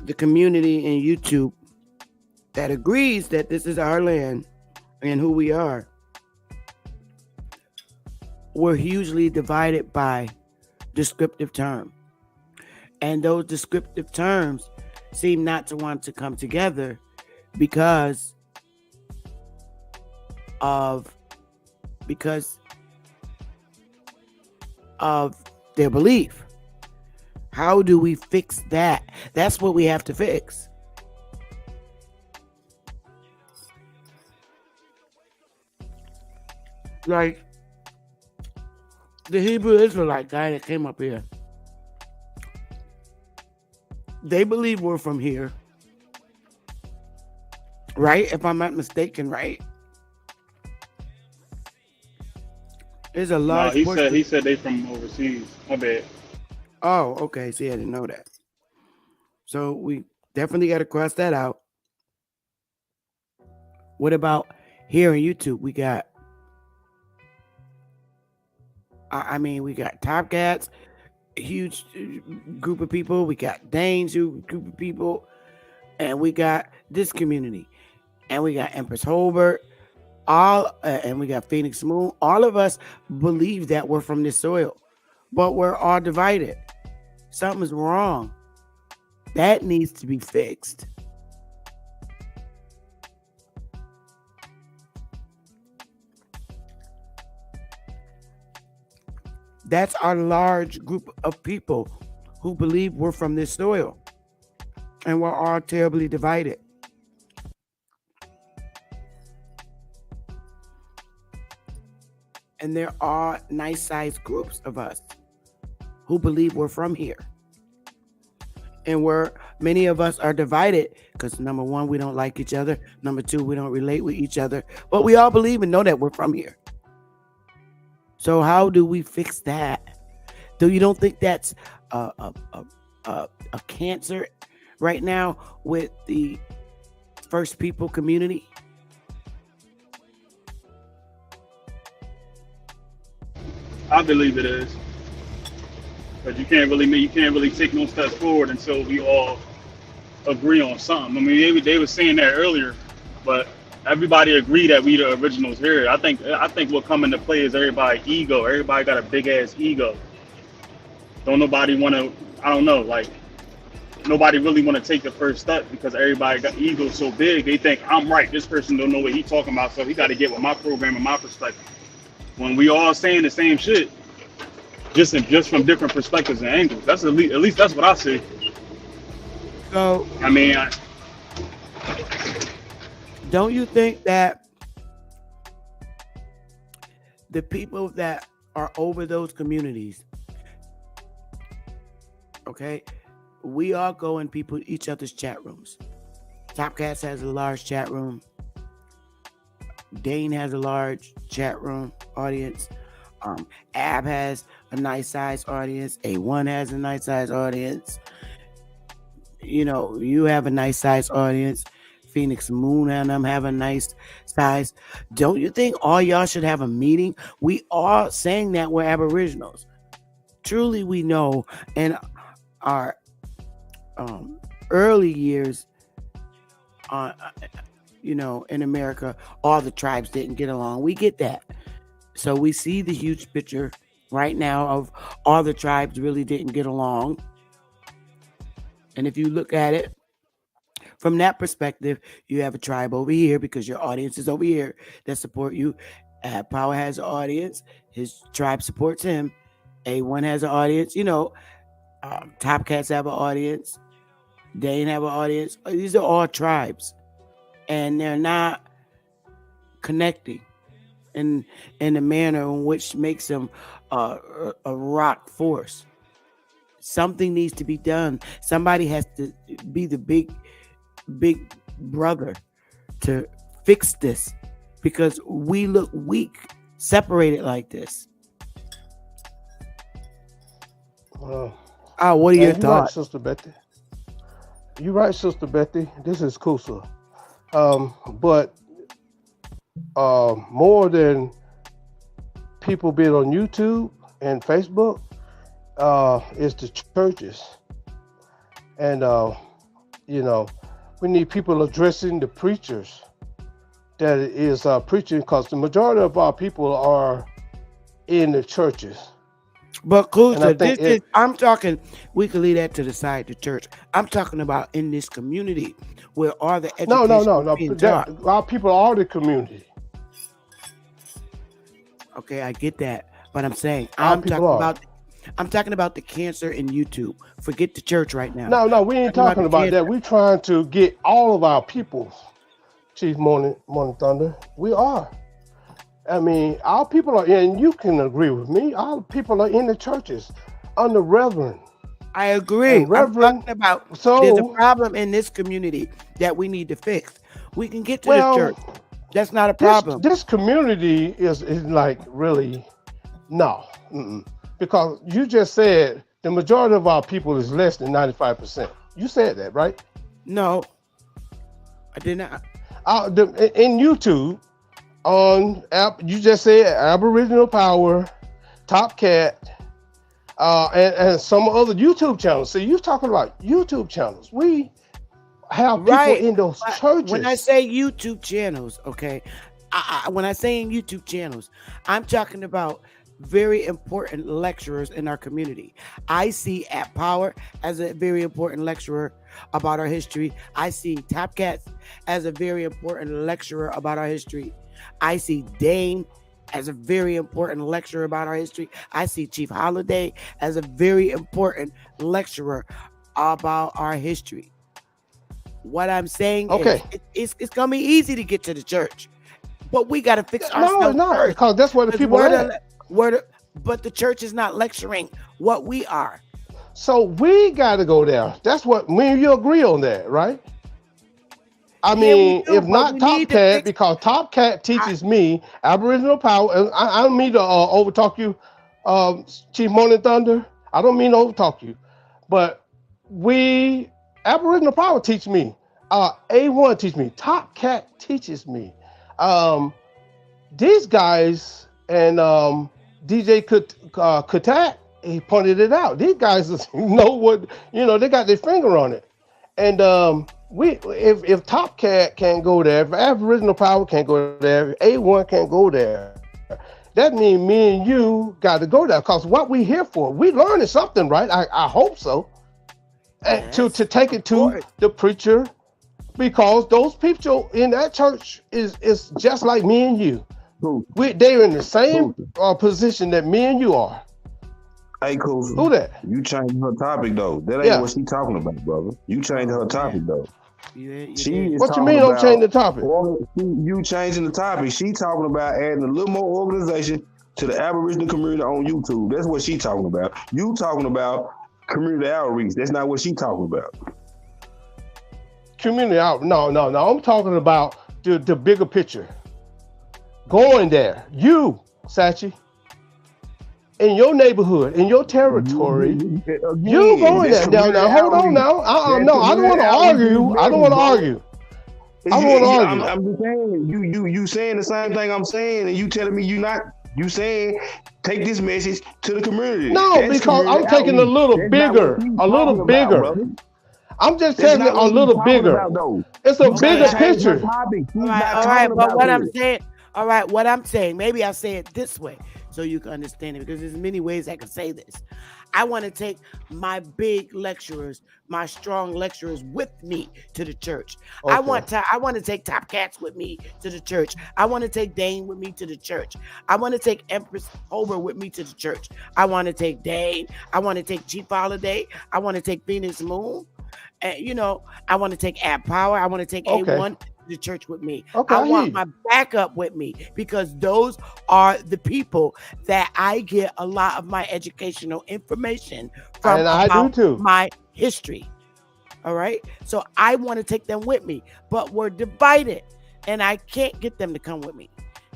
the community in YouTube that agrees that this is our land and who we are, we're hugely divided by descriptive terms. And those descriptive terms seem not to want to come together because of their belief. How do we fix that? That's what we have to fix. Like the Hebrew Israelite guy that came up here. They believe we're from here. Right? If I'm not mistaken, right? There's a large No, he said they from overseas. My bad. Oh, okay. See, I didn't know that. So we definitely got to cross that out. What about here on YouTube? We got, we got Top Cats, a huge group of people. We got Danes, group of people. And we got this community. And we got Empress Holbert. And we got Phoenix Moon. All of us believe that we're from this soil. But we're all divided. Something's wrong. That needs to be fixed. That's our large group of people who believe we're from this soil. And we're all terribly divided. And there are nice-sized groups of us who believe we're from here. And many of us are divided because, number one, we don't like each other. Number two, we don't relate with each other. But we all believe and know that we're from here. So how do we fix that? Do you don't think that's a cancer right now with the First People community? I believe it is. But you can't really take no steps forward until we all agree on something. I mean, they were saying that earlier, but everybody agreed that we the originals here. I think what come into play is everybody's ego. Everybody got a big ass ego. Don't nobody want to. I don't know. Like nobody really want to take the first step because everybody got ego so big. They think I'm right. This person don't know what he talking about, so he got to get with my program and my perspective. When we all saying the same shit, just from different perspectives and angles. That's at least that's what I see. So I mean, don't you think that the people that are over those communities, okay, we all go in each other's chat rooms. Top Cats has a large chat room. Dane has a large chat room audience. Ab has a nice size audience. A1 has a nice size audience. You know, you have a nice size audience. Phoenix Moon and them have a nice size. Don't you think all y'all should have a meeting? We are saying that we're Aboriginals. Truly, we know in our early years, you know, in America, all the tribes didn't get along. We get that. So we see the huge picture right now of all the tribes really didn't get along. And if you look at it from that perspective, you have a tribe over here because your audience is over here that support you. Power has an audience. His tribe supports him. A1 has an audience. You know, Top Cats have an audience. Dane have an audience. These are all tribes. And they're not connecting in the manner in which makes them a rock force. Something needs to be done. Somebody has to be the big brother to fix this because we look weak separated like this. What are your thoughts? Right, Sister Betty. You're right, Sister Betty. This is Kusa. But more than people being on YouTube and Facebook, is the churches. And, you know, we need people addressing the preachers that is preaching because the majority of our people are in the churches. But Kusa, I'm talking, we can leave that to the side, the church. I'm talking about in this community where all the education No. Our people are the community. Okay, I get that. But I'm saying, I'm talking about the cancer in YouTube. Forget the church right now. No, we ain't talking about that. We're trying to get all of our people, Chief Morning Thunder. We are. I mean, our people are in, you can agree with me, our people are in the churches under Reverend. I agree. Reverend, I'm talking about there's a problem in this community that we need to fix. We can get to the church. That's not a problem. This community is like really, no. Because you just said the majority of our people is less than 95%. You said that, right? No, I did not. In YouTube, on app, you just said Aboriginal Power, Top Cat, and some other YouTube channels. So you're talking about YouTube channels. We have people in those churches. When I say YouTube channels, okay, when I say in YouTube channels, I'm talking about very important lecturers in our community. I see At Power as a very important lecturer about our history. I see Top Cats as a very important lecturer about our history. I see Dane as a very important lecturer about our history. I see Chief Holiday as a very important lecturer about our history. What I'm saying is it's gonna be easy to get to the church, but we gotta fix ourselves first. Because that's where the people are. But the church is not lecturing what we are. So we got to go there. That's what me and you agree on that, right? I mean, if not Top Cat, because Top Cat teaches me Aboriginal Power. And I don't mean to overtalk you, Chief Morning Thunder. I don't mean to overtalk you, but Aboriginal Power teach me. A1 teach me. Top Cat teaches me. These guys and DJ Kuttack, he pointed it out. These guys know what, they got their finger on it. And if Top Cat can't go there, if Aboriginal Power can't go there, if A1 can't go there, that means me and you got to go there. Because what we here for, we learning something, right? I hope so. And to take it to the preacher, because those people in that church is just like me and you. They're in the same position that me and you are. Hey, cool. Who that? You changed her topic though. That ain't what she talking about, brother. You changed her topic though. What you mean don't change the topic? You changing the topic. She talking about adding a little more organization to the Aboriginal community on YouTube. That's what she talking about. You talking about community outreach. That's not what she talking about. Community out? No. I'm talking about the bigger picture. Going there. You, Sachi. in your neighborhood, in your territory, you're going there. Now, hold on now. No, I don't want to argue. I don't want to argue. I don't want to argue. I'm just saying, you saying the same thing I'm saying, and you telling me you not. You saying take this message to the community. No, because I'm taking a little bigger. I'm just telling you a little bigger. It's a bigger picture. All right, but what I'm saying, maybe I'll say it this way so you can understand it, because there's many ways I can say this. I want to take my big lecturers, my strong lecturers with me to the church. Okay. I want to take Top Cats with me to the church. I want to take Dane with me to the church. I want to take Empress Hober with me to the church. I want to take Dane. I want to take Chief Holiday. I want to take Phoenix Moon. I want to take Ab Power. I want to take A1 to the church with me. Okay, I want my backup with me, because those are the people that I get a lot of my educational information from, and I do too. My history. All right. So I want to take them with me, but we're divided, and I can't get them to come with me,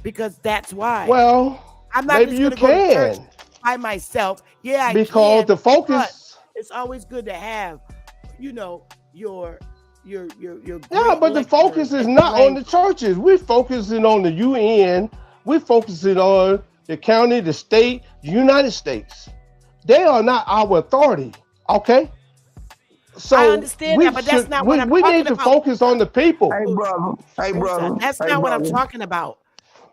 because that's why. Well, I'm not maybe just going to go to church by myself. Yeah, I because can, the focus. It's always good to have, your but the focus is not on the churches. We're focusing on the UN. We're focusing on the county, the state, the United States. They are not our authority. Okay. So I understand that, but that's not what I'm talking about. We need to focus on the people. Hey, brother. That's not what I'm talking about.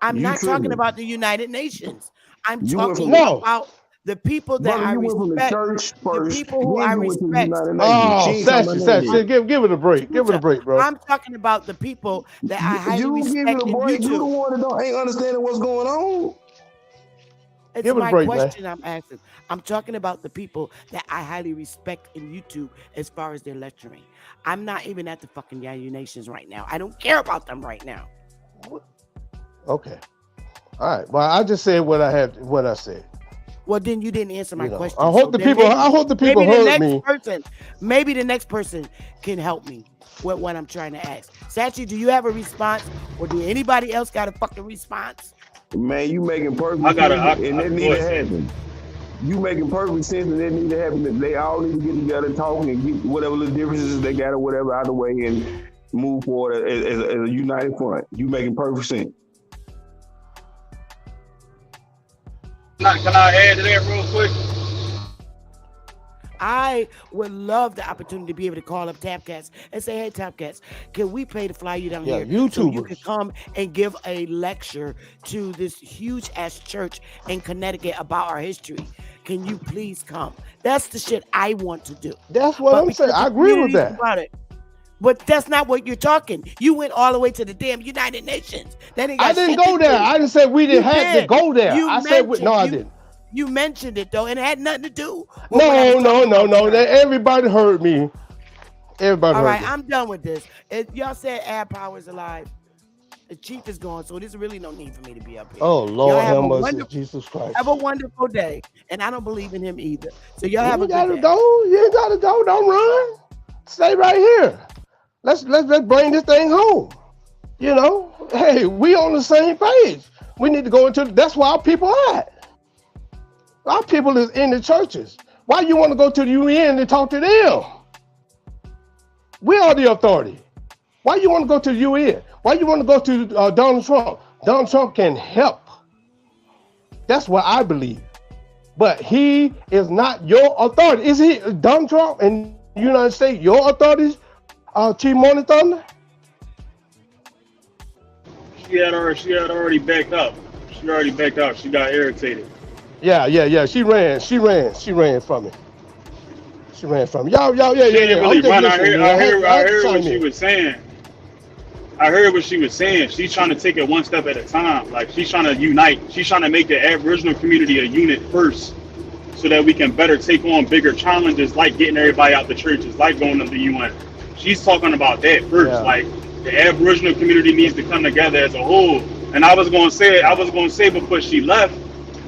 I'm not talking about the United Nations. I'm talking about the people that I respect. The people who I respect. Oh, Sassy, give it a break. Give it a break, bro. I'm talking about the people that I highly respect. You the one that ain't understanding what's going on. It's my question I'm asking. I'm talking about the people that I highly respect in YouTube as far as their lecturing. I'm not even at the fucking United Nations right now. I don't care about them right now. Okay. All right. Well, I just said what I said. Well, then you didn't answer my question. I hope the people heard me. Maybe the next person can help me with what I'm trying to ask. Sachi, do you have a response, or do anybody else got a fucking response? Man, you making perfect sense, and that need to happen. You making perfect sense, and that need to happen. They all need to get together and talk and get whatever the differences they got or whatever out of the way and move forward as a united front. You making perfect sense. Can I add to that real quick? I would love the opportunity to be able to call up Tap Cats and say, hey, Tap Cats, can we pay to fly you down here so you can come and give a lecture to this huge ass church in Connecticut about our history? Can you please come? That's the shit I want to do. That's what I'm saying. I agree with that. But that's not what you're talking. You went all the way to the damn United Nations. I didn't go there. I didn't say we didn't have to go there. I said, no, I didn't. You mentioned it though, and it had nothing to do. No. Everybody heard me. Everybody heard me. All right, I'm done with this. Y'all said Ab Power's alive. The chief is gone, so there's really no need for me to be up here. Oh Lord, have mercy, Jesus Christ. Have a wonderful day, and I don't believe in him either. So y'all have a good day. You ain't gotta go. Don't run. Stay right here. Let's bring this thing home. Hey, we on the same page. We need to go into. That's where our people are at. Our people is in the churches. Why you want to go to the UN and talk to them? We are the authority. Why you want to go to the UN? Why you want to go to Donald Trump? Donald Trump can help. That's what I believe. But he is not your authority. Is he, Donald Trump in the United States, your authorities, Chief Morning Thunder? She had already backed up. She already backed out. She got irritated. Yeah. She ran from me. She ran from me. Y'all, yeah. Really run. I heard what she was saying. I heard what she was saying. She's trying to take it one step at a time. Like, she's trying to unite. She's trying to make the Aboriginal community a unit first, so that we can better take on bigger challenges, like getting everybody out the churches, like going to the UN. She's talking about that first. Yeah. Like, the Aboriginal community needs to come together as a whole. And I was going to say before she left,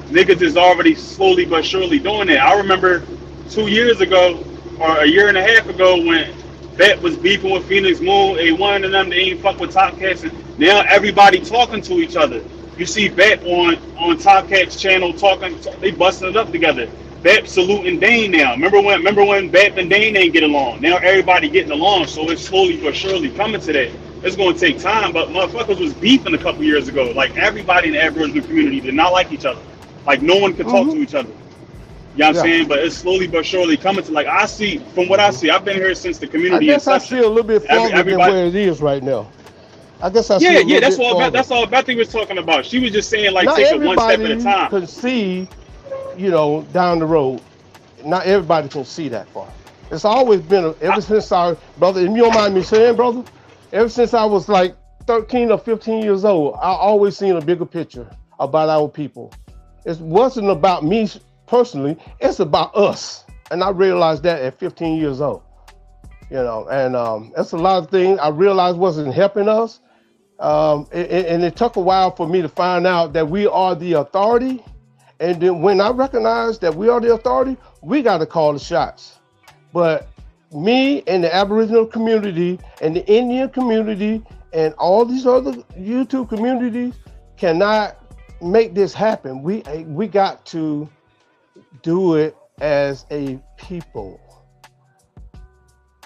niggas is already slowly but surely doing it. I remember 2 years ago, or a year and a half ago, when Bet was beefing with Phoenix Moon, A1 and them, they ain't fuck with Top Cats, and now everybody talking to each other. You see BAP on Top Cat's channel talking, they busting it up together. BAP saluting Dane now. Remember when BAP and Dane ain't get along? Now everybody getting along, so it's slowly but surely coming to that. It's going to take time, but motherfuckers was beefing a couple years ago. Like, everybody in the Aboriginal community did not like each other. Like, no one could talk to each other. You know what I'm saying? But it's slowly but surely coming to, like, I see, from what I see, I've been here since the community I guess inception. I see a little bit farther than where it is right now. I guess I see a little bit farther. That's all Bethy was talking about. She was just saying, like, Not take it one step at a everybody time. can see, you know, down the road. Not everybody can see that far. It's always been, ever since I, brother, and you don't mind me saying, brother, ever since I was like 13 or 15 years old, I always seen a bigger picture about our people. It wasn't about me personally, it's about us. And I realized that at 15 years old. You know, and that's a lot of things I realized wasn't helping us. And it took a while for me to find out that we are the authority. And then when I recognized that we are the authority, we got to call the shots. But me and the Aboriginal community and the Indian community and all these other YouTube communities cannot make this happen. We got to do it as a people.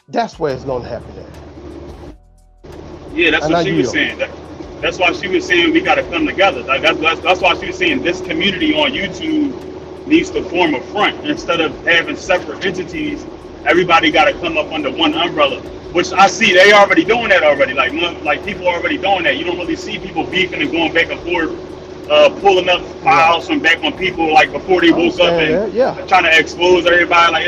That's where it's going to happen at. Yeah, that's what she was saying. That's why she was saying we got to come together. Like that's why she was saying this community on YouTube needs to form a front instead of having separate entities. Everybody got to come up under one umbrella, which I see they already doing that already. Like people already doing that. You don't really see people beefing and going back and forth, pulling up files from back on people like before they woke up and trying to expose everybody. Like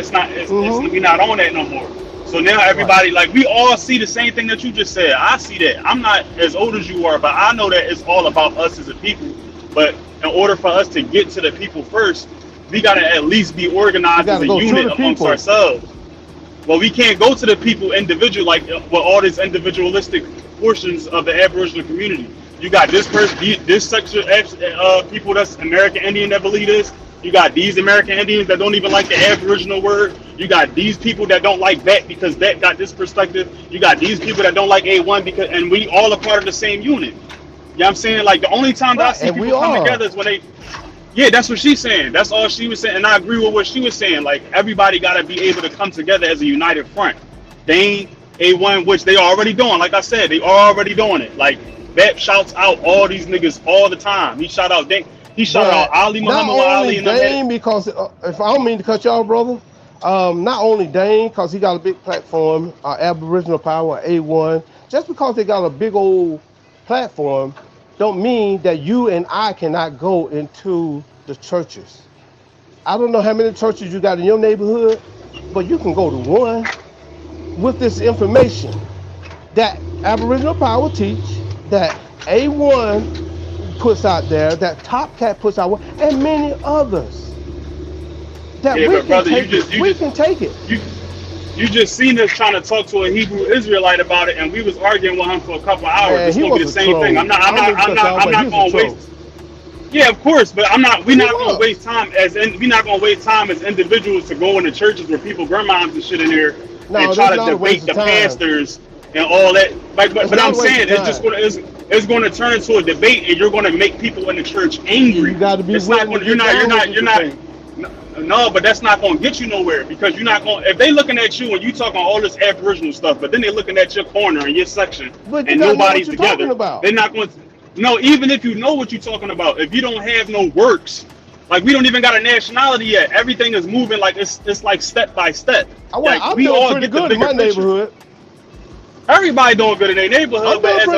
we not on that no more. So now everybody, like, we all see the same thing that you just said. I see that. I'm not as old as you are, but I know that it's all about us as a people. But in order for us to get to the people first, we got to at least be organized as a unit amongst ourselves. Well, we can't go to the people individual, like, with all these individualistic portions of the Aboriginal community. You got this person, this section of people that's American Indian that believe this. You got these American Indians that don't even like the Aboriginal word. You got these people that don't like that because that got this perspective. You got these people that don't like A1 because, and we all are part of the same unit. You know what I'm saying? Like, the only time that I see people come together is when they, yeah, that's what she's saying. That's all she was saying. And I agree with what she was saying. Like, everybody got to be able to come together as a united front. Dane, A1, which they already doing. Like I said, they already doing it. Like, BAP shouts out all these niggas all the time. He shout out Dane. He shot out Ali Muhammad Ali. Not only Dane, because if I don't mean to cut y'all, brother, not only Dane, because he got a big platform, Aboriginal Power, A1. Just because they got a big old platform, don't mean that you and I cannot go into the churches. I don't know how many churches you got in your neighborhood, but you can go to one with this information that Aboriginal Power teach, that A1 puts out there, that Top Cat puts out, and many others. That we can take it. You just seen us trying to talk to a Hebrew Israelite about it, and we was arguing with him for a couple of hours. It's gonna be the same thing. I'm not gonna waste. Yeah, of course, but we're not gonna waste time as individuals to go into churches where people grandmoms and shit in there and try to debate the pastors and all that. Like, but I'm saying it's going to turn into a debate, and you're going to make people in the church angry. You got to be. It's not going. You're not. No, but that's not going to get you nowhere, because you're not going. If they looking at you and you talking all this Aboriginal stuff, but then they're looking at your corner and your section, and nobody's together, they're not going to. No, even if you know what you're talking about, if you don't have no works, like, we don't even got a nationality yet. Everything is moving like it's like step by step. Like, I'm doing pretty good in my neighborhood. Everybody doing good in their neighborhood, but as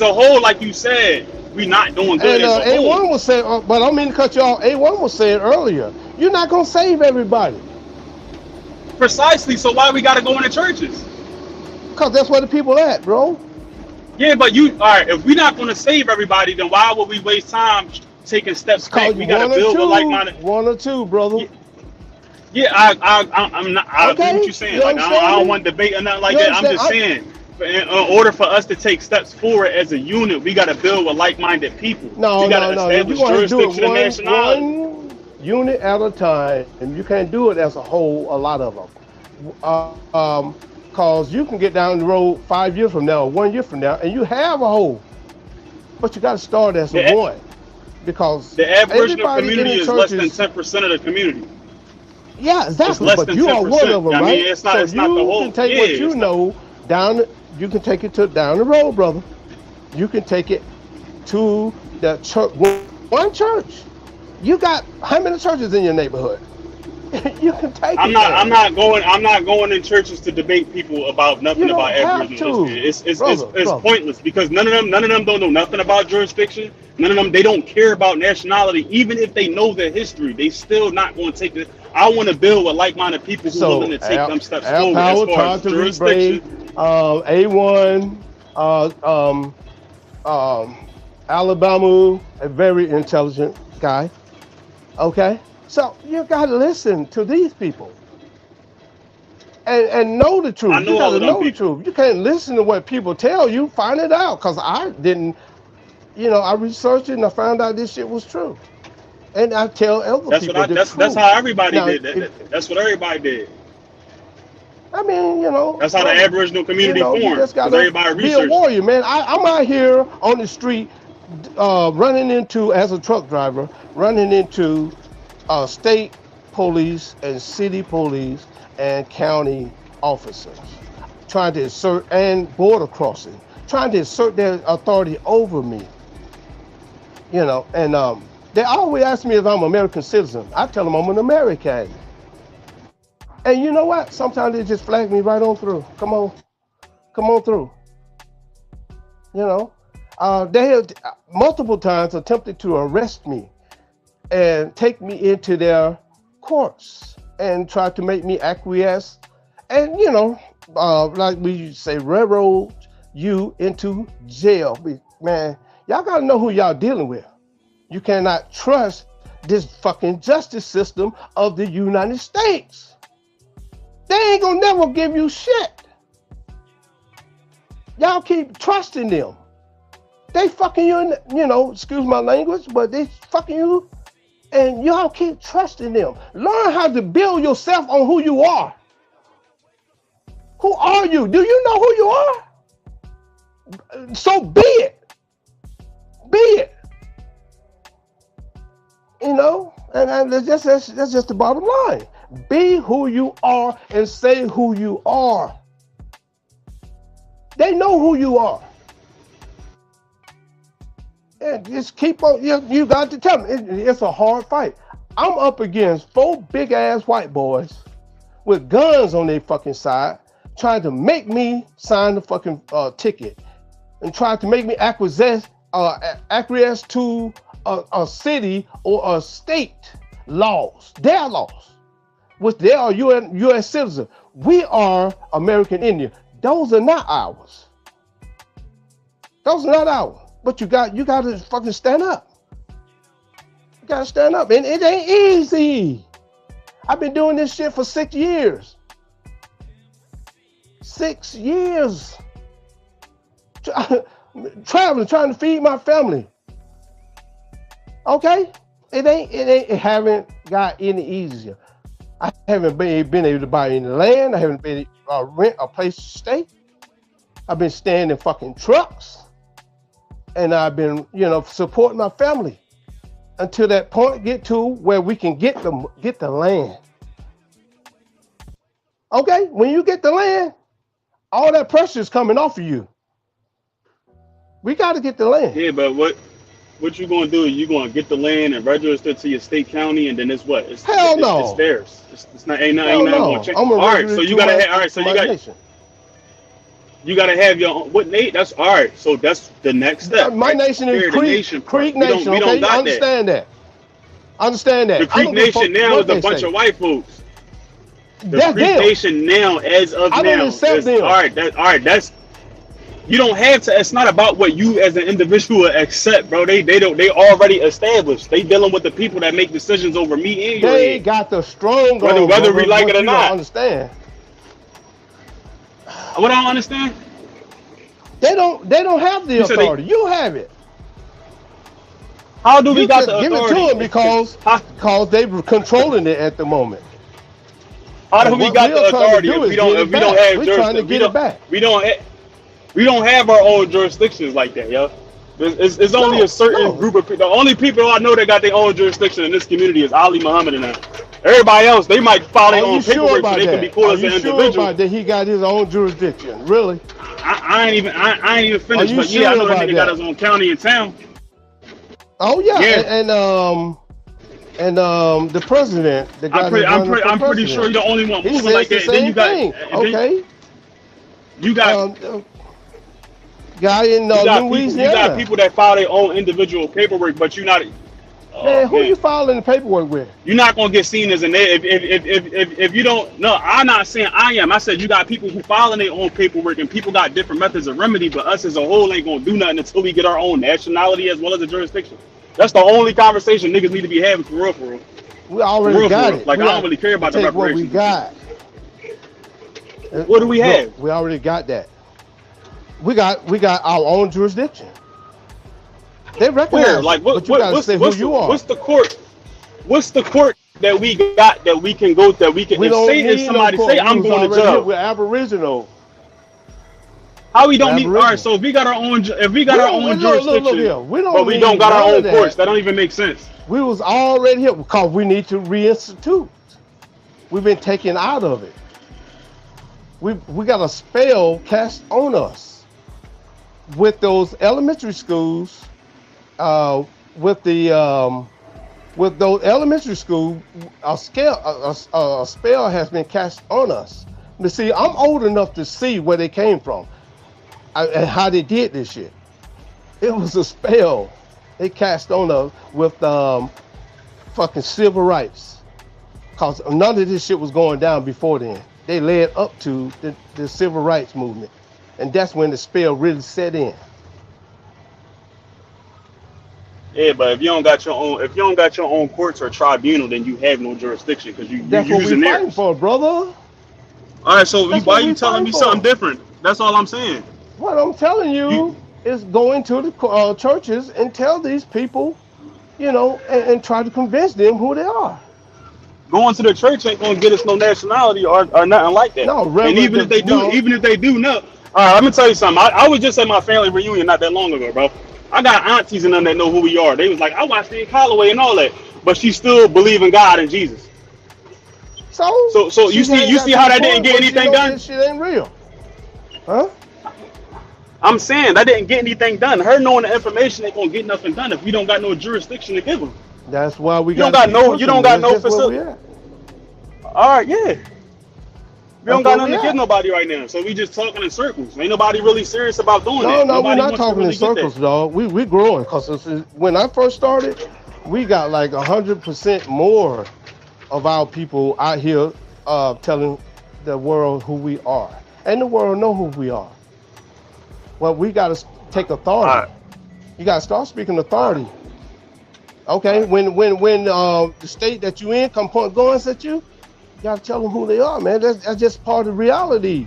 a whole, like you said, we not doing good as a whole. A1 was saying, but I don't mean to cut you off. A1 was saying earlier, you're not gonna save everybody. Precisely. So why we gotta go into churches? Cause that's where the people at, bro. Yeah, but all right. If we're not gonna save everybody, then why would we waste time taking steps back? We gotta build a like-minded. One or two, brother. Yeah, I'm not. I get what you're saying. Like, I don't want to debate or nothing like that. I'm just saying, in order for us to take steps forward as a unit, we got to build with like-minded people. We got to establish jurisdiction and nationality. One unit at a time, and you can't do it as a whole. A lot of them, cause you can get down the road 5 years from now, or 1 year from now, and you have a whole. But you got to start as a one, because the Aboriginal everybody in community the is less than churches. 10% of the community. Yeah, It's exactly. less But than you are one 10%. of them, I right? mean, it's not. So It's not the you whole. can take Yeah, what you it's not. know down. You can take it to down the road, brother. You can take it to the church. One church. You got how many churches in your neighborhood? You can take I'm it not. there. I'm not going. I'm not going in churches to debate people about nothing You about don't have Aboriginal to, history. brother. It's pointless because none of them don't know nothing about jurisdiction. None of them, they don't care about nationality. Even if they know their history, they still not going to take it. I want to build with like-minded people who are willing to take them steps Al forward as Power, far as Todd to jurisdiction. A1, Alabama, a very intelligent guy. Okay, so you got to listen to these people and know the truth. I You know got all to of them know the people. truth. You can't listen to what people tell you. Find it out, because I didn't. I researched it and I found out this shit was true, and I tell other That's what people I. the That's truth. how everybody Now, did. That's what everybody did. I mean, That's how the brother, Aboriginal community you formed just because gotta everybody be a researched. warrior, man. I'm out here on the street, running into, as a truck driver, running into state police and city police and county officers, trying to assert, and border crossing, trying to assert their authority over me. And they always ask me if I'm an American citizen. I tell them I'm an American. And you know what? Sometimes they just flag me right on through. Come on through. They have multiple times attempted to arrest me and take me into their courts and try to make me acquiesce and, like we say, railroad you into jail. Man, y'all got to know who y'all dealing with. You cannot trust this fucking justice system of the United States. They ain't gonna never give you shit. Y'all keep trusting them. They fucking you, excuse my language, but they fucking you, and y'all keep trusting them. Learn how to build yourself on who you are. Who are you? Do you know who you are? So be it. Be it. And that's just the bottom line. Be who you are and say who you are. They know who you are. And just keep on, you got to tell them, it's a hard fight. I'm up against 4 big ass white boys with guns on their fucking side, trying to make me sign the fucking ticket and trying to make me acquiesce to a city or a state laws, their laws, which they are U.S. citizens. We are American Indian. Those are not ours. Those are not ours. But you got to fucking stand up. You got to stand up, and it ain't easy. I've been doing this shit for 6 years. 6 years. Traveling, trying to feed my family. Okay? It haven't got any easier. I haven't been able to buy any land. I haven't been rent a place to stay. I've been staying in fucking trucks. And I've been, supporting my family until that point get to where we can get the land. Okay? When you get the land, all that pressure is coming off of you. We got to get the land. Yeah, but what you gonna do? You gonna get the land and register to your state county, and then it's what? It's theirs. It's not ain't nothing gonna change. All right, so you gotta have. All right, so you gotta have your own. What Nate? That's all right. So that's the next step. My nation is Creek Nation. We don't got understand that. Understand that. The Creek Nation now is a bunch of white folks. The Creek Nation now, as of now, is all right. That's. You don't have to. It's not about what you as an individual accept, bro. They already established. They dealing with the people that make decisions over me and you. They got the strong. Whether we like it or not. Understand? What I don't understand? They don't have the authority. You have it. How do we got the authority? Give it to them because they were controlling it at the moment. How do we got the authority if we don't have jurisdiction? We don't have It's only a certain group of people. The only people I know that got their own jurisdiction in this community is Ali Muhammad and them. Everybody else, they might file their own paperwork so they can be cool as an individual. Are you sure about that he got his own jurisdiction? Really? I ain't even finished, but yeah, I know that nigga got his own county and town. Oh yeah, and the president. The guy I'm pretty sure you're the only one moving like that. Then you got you got guy in Louisiana. You got people that file their own individual paperwork, but you're not. Man, who you filing the paperwork with? You're not gonna get seen as an if you don't. No, I'm not saying I am. I said you got people who filing their own paperwork, and people got different methods of remedy. But us as a whole ain't gonna do nothing until we get our own nationality as well as a jurisdiction. That's the only conversation niggas need to be having for real. We already got it. Like I don't really care about the reparations. What we got. What do we have? Look, we already got that. We got our own jurisdiction. They recognize. Where? Like what's the court? What's the court that we got that we can go that we can? If somebody say I'm going to jail, we're Aboriginal. How we don't need? All right, so if we got our own jurisdiction, but we don't got our own courts, that don't even make sense. We was already here because we need to reinstitute. We've been taken out of it. We got a spell cast on us with those elementary schools. With those elementary schools, a spell has been cast on us. But see, I'm old enough to see where they came from and how they did this shit. It was a spell they cast on us with fucking civil rights, cause none of this shit was going down before then. They led up to the civil rights movement, and that's when the spell really set in. Yeah, but if you don't got your own courts or tribunal, then you have no jurisdiction because that's what we're fighting for, brother. All right, so why are you telling me something different? That's all I'm saying. What I'm telling you is going to the churches and tell these people, and try to convince them who they are. Going to the church ain't gonna get us no nationality or nothing like that. No, and even if they do, no. All right, let me tell you something. I was just at my family reunion not that long ago, bro. I got aunties and them that know who we are. They was like, I watched Steve Holloway and all that, but she still believe in God and Jesus. So you see how that didn't get anything done? This shit ain't real, huh? I'm saying that didn't get anything done. Her knowing the information ain't gonna get nothing done if we don't got no jurisdiction to give them. That's why we You don't got no facility. All right, yeah. We don't got nothing to give nobody right now, so we just talking in circles. Ain't nobody really serious about doing that. No, we're not talking in circles, dog. We growing because when I first started, we got like 100% more of our people out here telling the world who we are, and the world know who we are. Well, we got to take authority. You got to start speaking authority. Okay, when the state that you in come point guns at you, you gotta tell them who they are, man. That's just part of reality.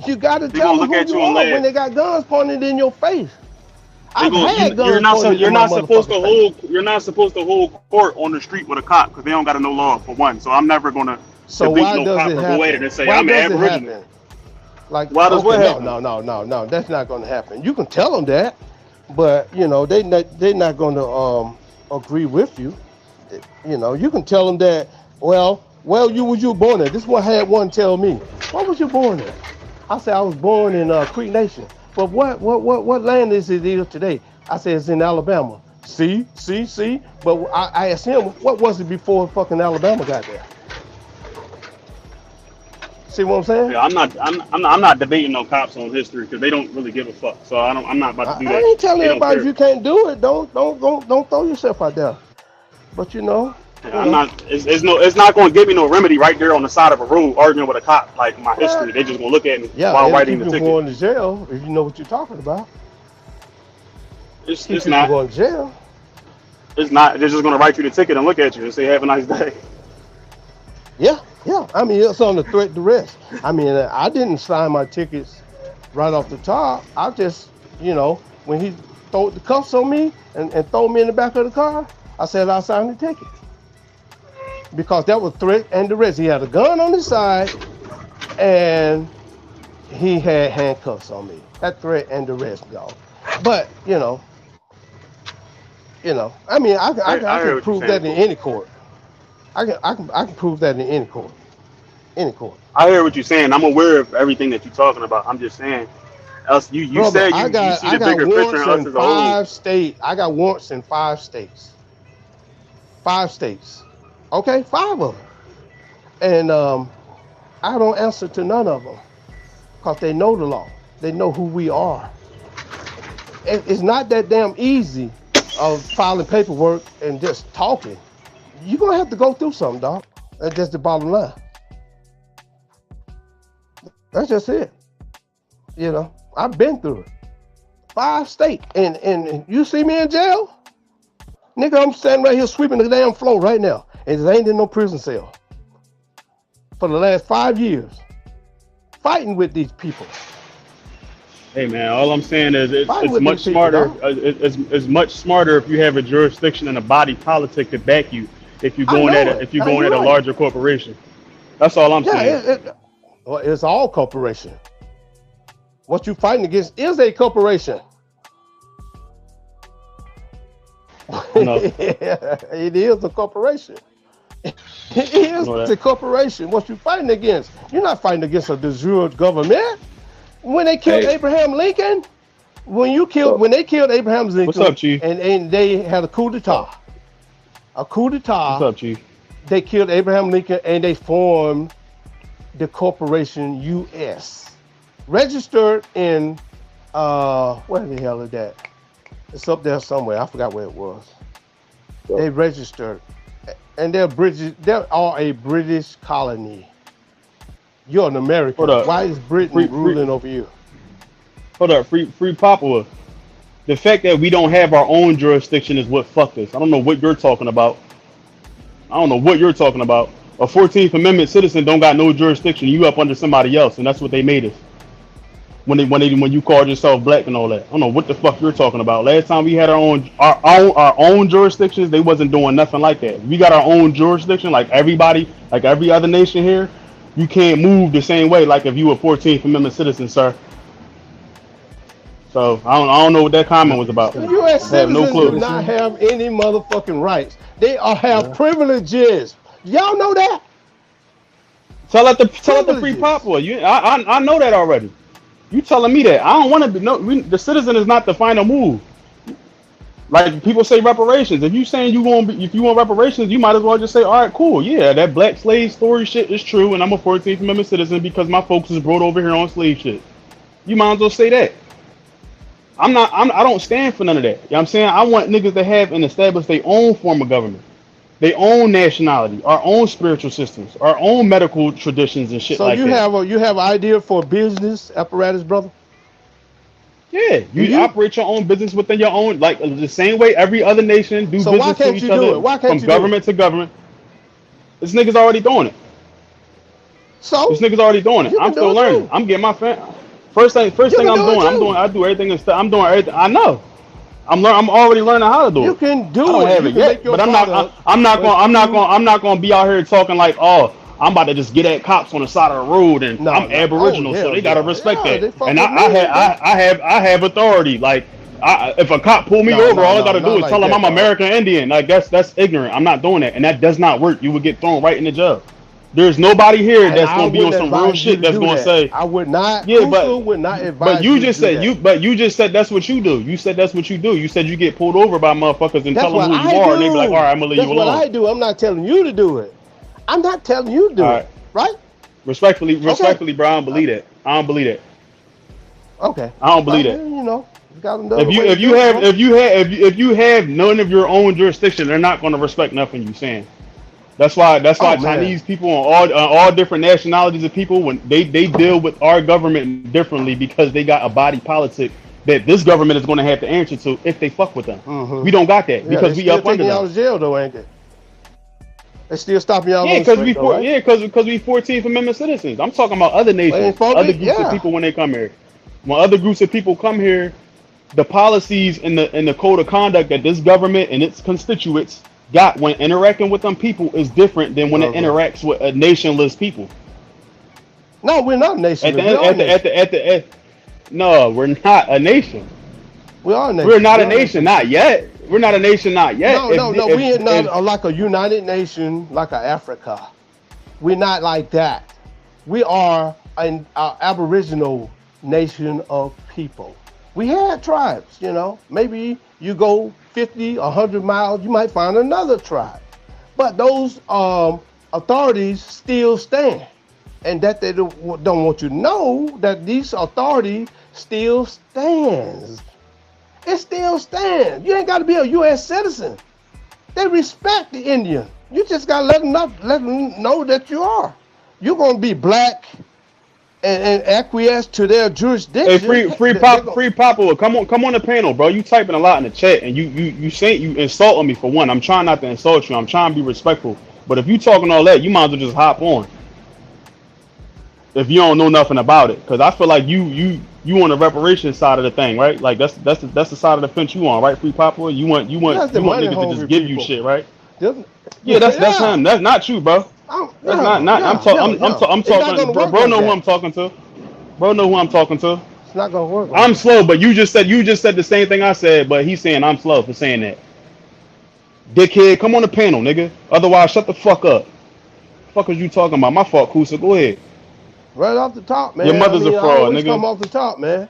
You gotta tell them who you are when they got guns pointed in your face. You're not supposed to hold court on the street with a cop because they don't got no law for one. So I'm never gonna so why does it happen? Go ahead and say I'm an Aboriginal. Like why does what happen? No, that's not gonna happen. You can tell them that, but they're not gonna agree with you. You can tell them that. Well, you were born there. This one had one tell me, "What was you born in?" I said, "I was born in Creek Nation." But what land is it today? I said, "It's in Alabama." See. But I asked him, "What was it before fucking Alabama got there?" See what I'm saying? Yeah, I'm not debating no cops on history because they don't really give a fuck. So I'm not about to do that. I ain't telling everybody if you can't do it. Don't throw yourself out there. But I'm not. It's not going to give me no remedy right there on the side of a road arguing with a cop like my history. They just going to look at me while writing the ticket. Going to jail if you know what you're talking about. It's not going to jail. It's not. They're just going to write you the ticket and look at you and say, "Have a nice day." Yeah. I mean, it's on the threat to arrest. I mean, I didn't sign my tickets right off the top. I just, when he threw the cuffs on me and threw me in the back of the car, I said I signed the ticket. Because that was threat and arrest. He had a gun on his side and he had handcuffs on me. That threat and arrest, y'all. But I mean, I I can heard what you're prove saying, that in Pooh. any court. I can prove that in any court. Any court. I hear what you're saying. I'm aware of everything that you're talking about. I'm just saying. Else, you Brother, said I you got see the bigger picture warrants in us in as a whole. 5 states. I got warrants in 5 states. 5 states. Okay, 5 of them. And I don't answer to none of them because they know the law. They know who we are. It's not that damn easy of filing paperwork and just talking. You're gonna have to go through something, dog. That's just the bottom line. That's just it. I've been through it. 5 states. And you see me in jail? Nigga, I'm standing right here sweeping the damn floor right now. And there ain't in no prison cell. For the last 5 years. Fighting with these people. Hey man, all I'm saying is it's with much these people, smarter. dog. It's much smarter if you have a jurisdiction and a body politic to back you. If you're I going know at it. if you're Now, going you're at a right. larger corporation. That's all I'm saying. Yeah, well, it's all corporation. What you fighting against is a corporation. I know. It is a corporation. It is I know a that. corporation. What you fighting against? You're not fighting against a de jure government. When they killed Hey. Abraham Lincoln, when they killed Abraham Lincoln, What's up, Chief? and they had a coup d'etat. A coup d'etat. What's up, Chief? They killed Abraham Lincoln and they formed the corporation U.S. registered in where the hell is that? It's up there somewhere. I forgot where it was. They registered, and they're British. They are a British colony. You're an American. Hold up. Why is Britain ruling over you? Hold up, free Papua. The fact that we don't have our own jurisdiction is what fucked us. I don't know what you're talking about. A 14th Amendment citizen don't got no jurisdiction. You up under somebody else, and that's what they made us. When you called yourself black and all that. I don't know what the fuck you're talking about. Last time we had our own jurisdictions, they wasn't doing nothing like that. We got our own jurisdiction, like everybody, like every other nation here. You can't move the same way, like if you were 14th Amendment citizen, sir. So I don't know what that comment was about. The U.S. I have no citizens do clue. not have any motherfucking rights. They have privileges. Y'all know that? Tell it the free Papua. I know that already. You telling me that? I don't want to be the citizen is not the final move. Like people say reparations. If you saying if you want reparations, you might as well just say, all right, cool, yeah, that black slave story shit is true, and I'm a 14th Amendment citizen because my folks was brought over here on slave shit. You might as well say that. I don't stand for none of that. You know what I'm saying? I want niggas to have and establish their own form of government, their own nationality, our own spiritual systems, our own medical traditions and shit So like you that. have an idea for business apparatus, brother? Yeah, you operate your own business within your own, like the same way every other nation do So why business can't with you each do other it? Why can't from you do government to government. This nigga's already doing it. So this nigga's already doing it. you I'm can still do it learning. too. I'm getting my first thing You can I'm do it doing. too. I do everything and I'm doing everything. I know. I'm already learning how to do it. You can do I don't it. have You it can yet, make your but I'm product, not going to be out here talking like, oh, I'm about to just get at cops on the side of the road, and I'm Aboriginal, so they gotta respect that. And I have authority. Like, if a cop pull me over, all I gotta do is tell him I'm American Indian. Like that's ignorant. I'm not doing that, and that does not work. You would get thrown right in the jail. There's nobody here that's gonna be on some real shit that's gonna say. I would not. Yeah, would not advise. But you just said that's what you do. You said that's what you do. You said you get pulled over by motherfuckers and tell them who you are, and they be like, all right, I'm gonna leave you alone. That's what I do. I'm not telling you to do it. I'm not telling you to do it. Right? Respectfully, bro, I don't believe that. Okay. I don't believe that. You know, if you have none of your own jurisdiction, they're not going to respect nothing you saying. That's why Chinese people and all different nationalities of people, when they deal with our government differently, because they got a body politic that this government is going to have to answer to if they fuck with them. Mm-hmm. We don't got that because we up under them. Y'all to jail though, ain't they? They still stopping y'all. Yeah, because we 14th Amendment citizens. I'm talking about other nations, other groups of people when they come here. When other groups of people come here, the policies and the code of conduct that this government and its constituents got when interacting with them people is different than when it interacts with a nationless people. No, we're not nationless. No, we're not a nation. We are a nation. We're not a nation, not yet. We're not a nation, not yet. No. We're not like a united nation, like a Africa. We're not like that. We are an aboriginal nation of people. We had tribes, you know. Maybe you go 50, 100 miles, you might find another tribe. But those authorities still stand. And that they don't want you to know that these authorities still stands. It still stands. You ain't got to be a U.S. citizen. They respect the Indian. You just got to let them know that you are. You're going to be black and acquiesce to their jurisdiction. Hey, free Papa, come on the panel, bro. You typing a lot in the chat, and you saying you insulting me for one. I'm trying not to insult you. I'm trying to be respectful. But if you talking all that, you might as well just hop on. If you don't know nothing about it, because I feel like you on the reparations side of the thing, right? Like that's the side of the fence you on, right? Free Papa, you want niggas to just give you shit, right? Yeah, that's him. That's not you, bro. That's not. I'm talking. Bro know who I'm talking to. Bro know who I'm talking to. It's not gonna work. I'm slow, but you just said the same thing I said, but he's saying I'm slow for saying that. Dickhead, come on the panel, nigga. Otherwise, shut the fuck up. The fuck is you talking about? My fault, Kusa. Go ahead. Right off the top, man. Your mother's a fraud, nigga. Come off the top, man.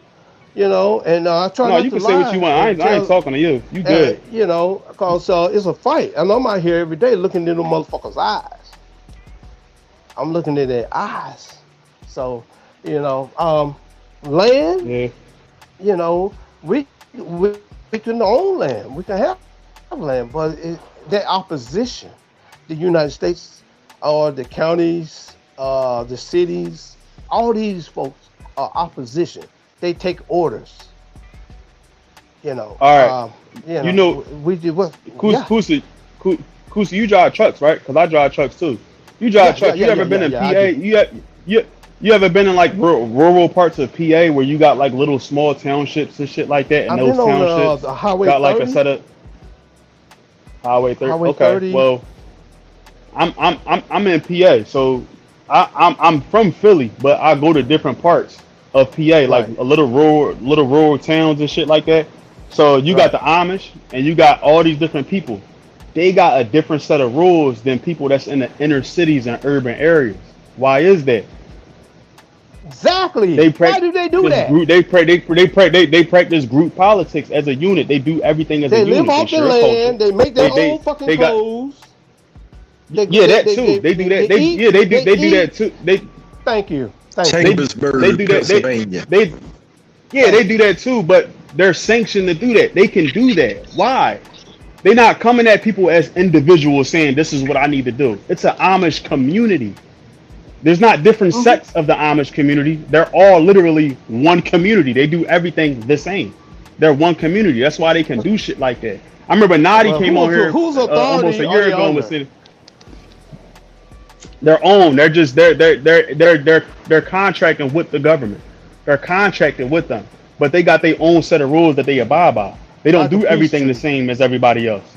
You know, and I try not to lie. No, you can say what you want. I ain't talking to you. You good. You know, because it's a fight. And I'm out here every day looking into motherfuckers' eyes. I'm looking at their eyes. So, you know, land, you know, we can own land. We can have land. But that opposition, the United States or the counties, the cities, all these folks are opposition. They take orders. You know. All right. You know, we did what? Kusa, you drive trucks, right? Because I drive trucks too. You drive trucks. You ever been in PA? You ever been in like rural parts of PA where you got like little small townships and shit like that, and those townships the Highway got like 30? a setup. Highway 30. Highway Okay. 30. Well, I'm in PA, so I'm from Philly, but I go to different parts of PA, like a little rural towns and shit like that. So you got the Amish and you got all these different people. They got a different set of rules than people that's in the inner cities and urban areas. Why is that? Exactly. Why do they do that? They practice group politics as a unit. They do everything as a unit. They live off the land. They make their own fucking clothes. They do that. They do that too. Thank you. Chambersburg, they do that. Pennsylvania. They do that too, but they're sanctioned to do that. They can do that. Why? They're not coming at people as individuals saying this is what I need to do. It's an Amish community. There's not different sects of the Amish community. They're all literally one community. They do everything the same. They're one community. That's why they can do shit like that. I remember Nadi came on here almost a year ago and was saying their own. They're just they're contracting with the government. They're contracted with them, but they got their own set of rules that they abide by. They don't do everything the same as everybody else.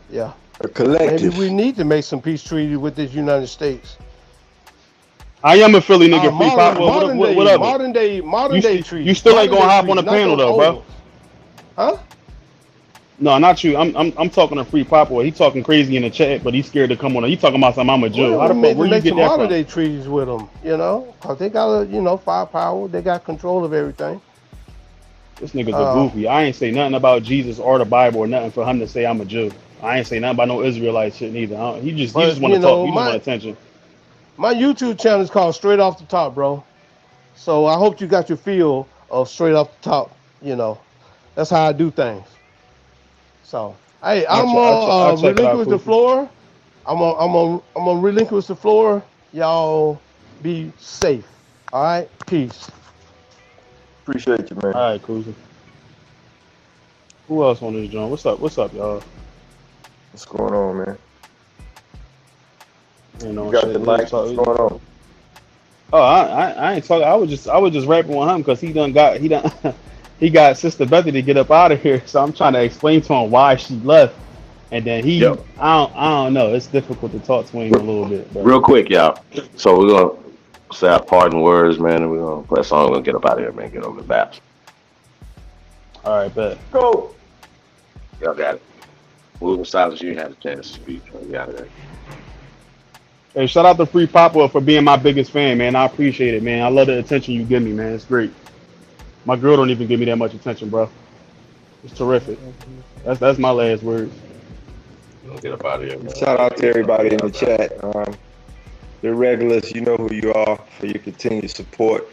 Yeah. A collective. Maybe we need to make some peace treaty with this United States. I am a Philly nigga. Free pop. Modern day treaty. You still ain't gonna hop on the panel though, bro. Huh? No, not you. I'm talking to Free Pop. He talking crazy in the chat, but he's scared to come on. He talking about something. I'm a Jew. How the fuck? Where you get that from? Modern day treaties with them, you know, cause they got firepower. They got control of everything. This nigga's a goofy. I ain't say nothing about Jesus or the Bible or nothing for him to say I'm a Jew. I ain't say nothing about no Israelite shit neither. He just want to talk. He just want attention. My YouTube channel is called Straight Off the Top, bro. So I hope you got your feel of straight off the top. You know, that's how I do things. So hey, I'm gonna relinquish the floor. I'm gonna relinquish the floor. Y'all be safe. All right, peace. Appreciate you, man. All right, Kuzma. Who else on this joint? What's up, y'all? What's going on, man? You know, you got the mic. What's going on? Oh, I ain't talking. I was just rapping with him because he got Sister Betty to get up out of here. So I'm trying to explain to him why she left, and then I don't know. It's difficult to talk to him a little bit. But. Real quick, y'all. So we're gonna say our parting words, man, and we're gonna play a song. We're gonna get up out of here, man. Get over the baps. All right, bet. Go. Y'all got it. Moving silence, you had a chance to speak. You got it. Hey, shout out to Free Papa for being my biggest fan, man. I appreciate it, man. I love the attention you give me, man. It's great. My girl don't even give me that much attention, bro. It's terrific. That's my last words. Don't get up out of here, man. Shout out to everybody in the chat. The regulars, you know who you are, for your continued support.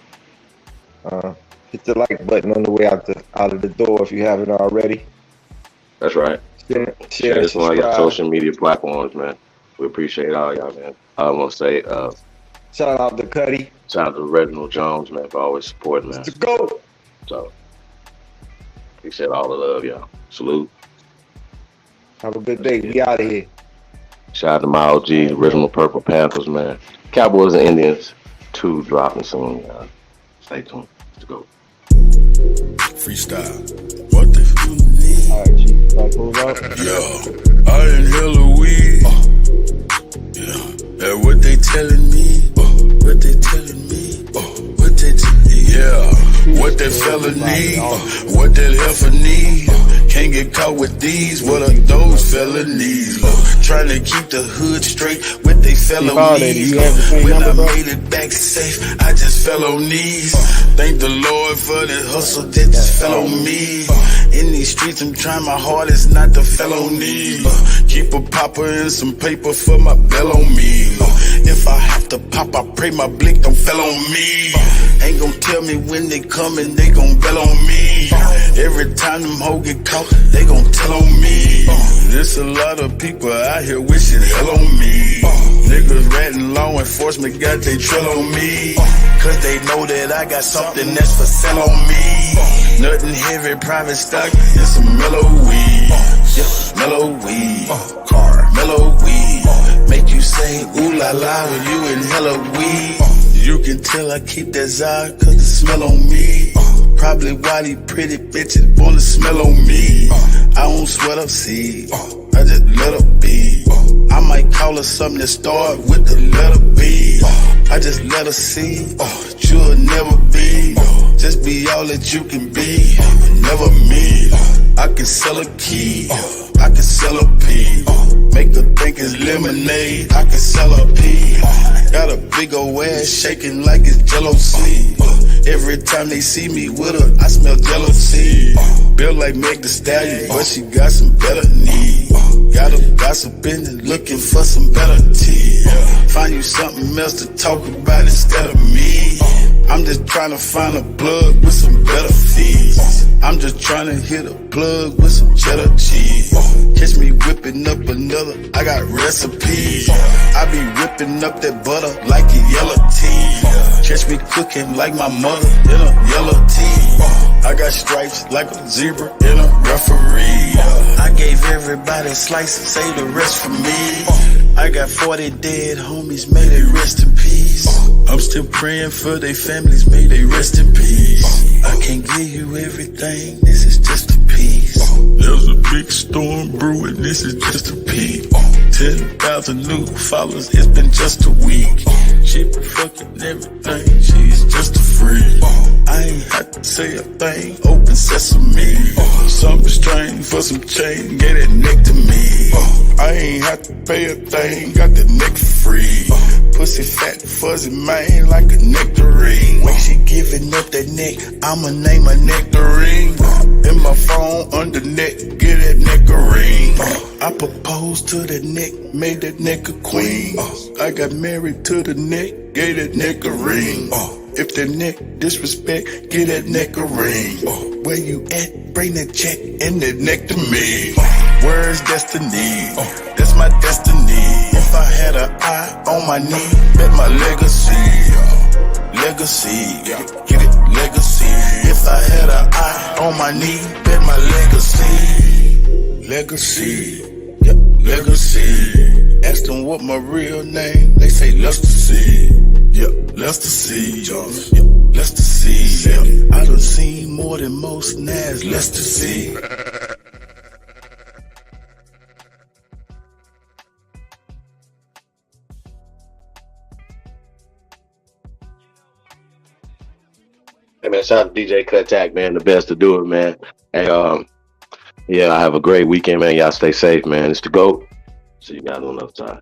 Hit the like button on the way out of the door if you haven't already. That's right. Share this on your subscribe. social media platforms, man. We appreciate all y'all, man. I want to say, shout out to Kutty. Shout out to Reginald Jones, man, for always supporting, man. Let's go. So, appreciate all the love, y'all. Salute. Have a good day. We out of here. Shout out to my OG, original Purple Panthers, man. Cowboys and Indians 2 dropping soon, y'all. Stay tuned. Let's go. Freestyle. What the f*** need? Alright, Chief. Back move up. Yeah, I inhale a weed. Yeah, and what they telling me? What they telling me? What they yeah, what that fella need? What that heifer need? Can't get caught with these. What are those felonies? Trying to keep the hood straight with they felonies. When I made it back safe, I just fell on knees. Thank the Lord for the hustle that just fell on me. In these streets, I'm trying my hardest not to felony. Keep a popper and some paper for my bell on me. If I have to pop, I pray my blick don't fell on me. Ain't gon' tell me when they coming, they gon' bell on me. Every time them hoes get caught, they gon' tell on me. There's a lot of people out here wishing hell on me. Niggas ratting law enforcement got they trail on me. Cause they know that I got something that's for sale on me. Nothing heavy, private stock, and some mellow weed. Yeah, mellow weed. Car, mellow weed. Make you say ooh la la when you inhale a weed. You can tell I keep that Zod cause the smell on me. Probably why these pretty bitches wanna smell on me. I don't sweat up seeds, I just let her be. I might call her something that start with the letter B. I just let her see, you'll never be. Just be all that you can be, never me. I can sell a key, I can sell a pea. Make her think it's lemonade, I can sell a pea. Got a big old ass shaking like it's Jello seed. Every time they see me with her, I smell jealousy. Built like Meg Thee Stallion, but she got some better knees. Got her gossiping and looking for some better tea. Find you something else to talk about instead of me. I'm just trying to find a plug with some better fees. I'm just trying to hit a plug with some cheddar cheese. Catch me whipping up another, I got recipes. I be whipping up that butter like a yellow tea. Catch me cooking like my mother in a yellow tea. I got stripes like a zebra in a referee. I gave everybody a slice, save the rest for me. I got 40 dead homies, may they rest in peace. I'm still praying for their families, may they rest in peace. I can't give you everything, this is just a piece. There's a big storm brewing, this is just a peek. 10,000 new followers, it's been just a week. She been fucking everything, she's just a freak. I ain't had to say a thing, open sesame. Something strange for some change, get that neck to me. I ain't had to pay a thing, got the neck free. Pussy fat, fuzzy man, like a nectarine. When she giving up that neck, I'ma name her nectarine. In my phone, under neck, get that nectarine. I proposed to the neck, made that neck a queen. I got married to the neck, gave that neck a ring. If the neck disrespect, get that neck a ring. Where you at? Bring that check and that neck to me. Where's destiny? That's my destiny. If I had an eye on my knee, bet my legacy. Legacy, get it, legacy. If I had an eye on my knee, bet my legacy. Legacy, yep, legacy. Ask them what my real name, they say Lester C. Yep, Lester C. Jones. Yep, Lester C. Yep. I done seen more than most Nas, Lester C. Hey man, shout out to DJ Kuttack, man, the best to do it, man. Hey, yeah, I have a great weekend, man. Y'all stay safe, man. It's the GOAT. See you guys another time.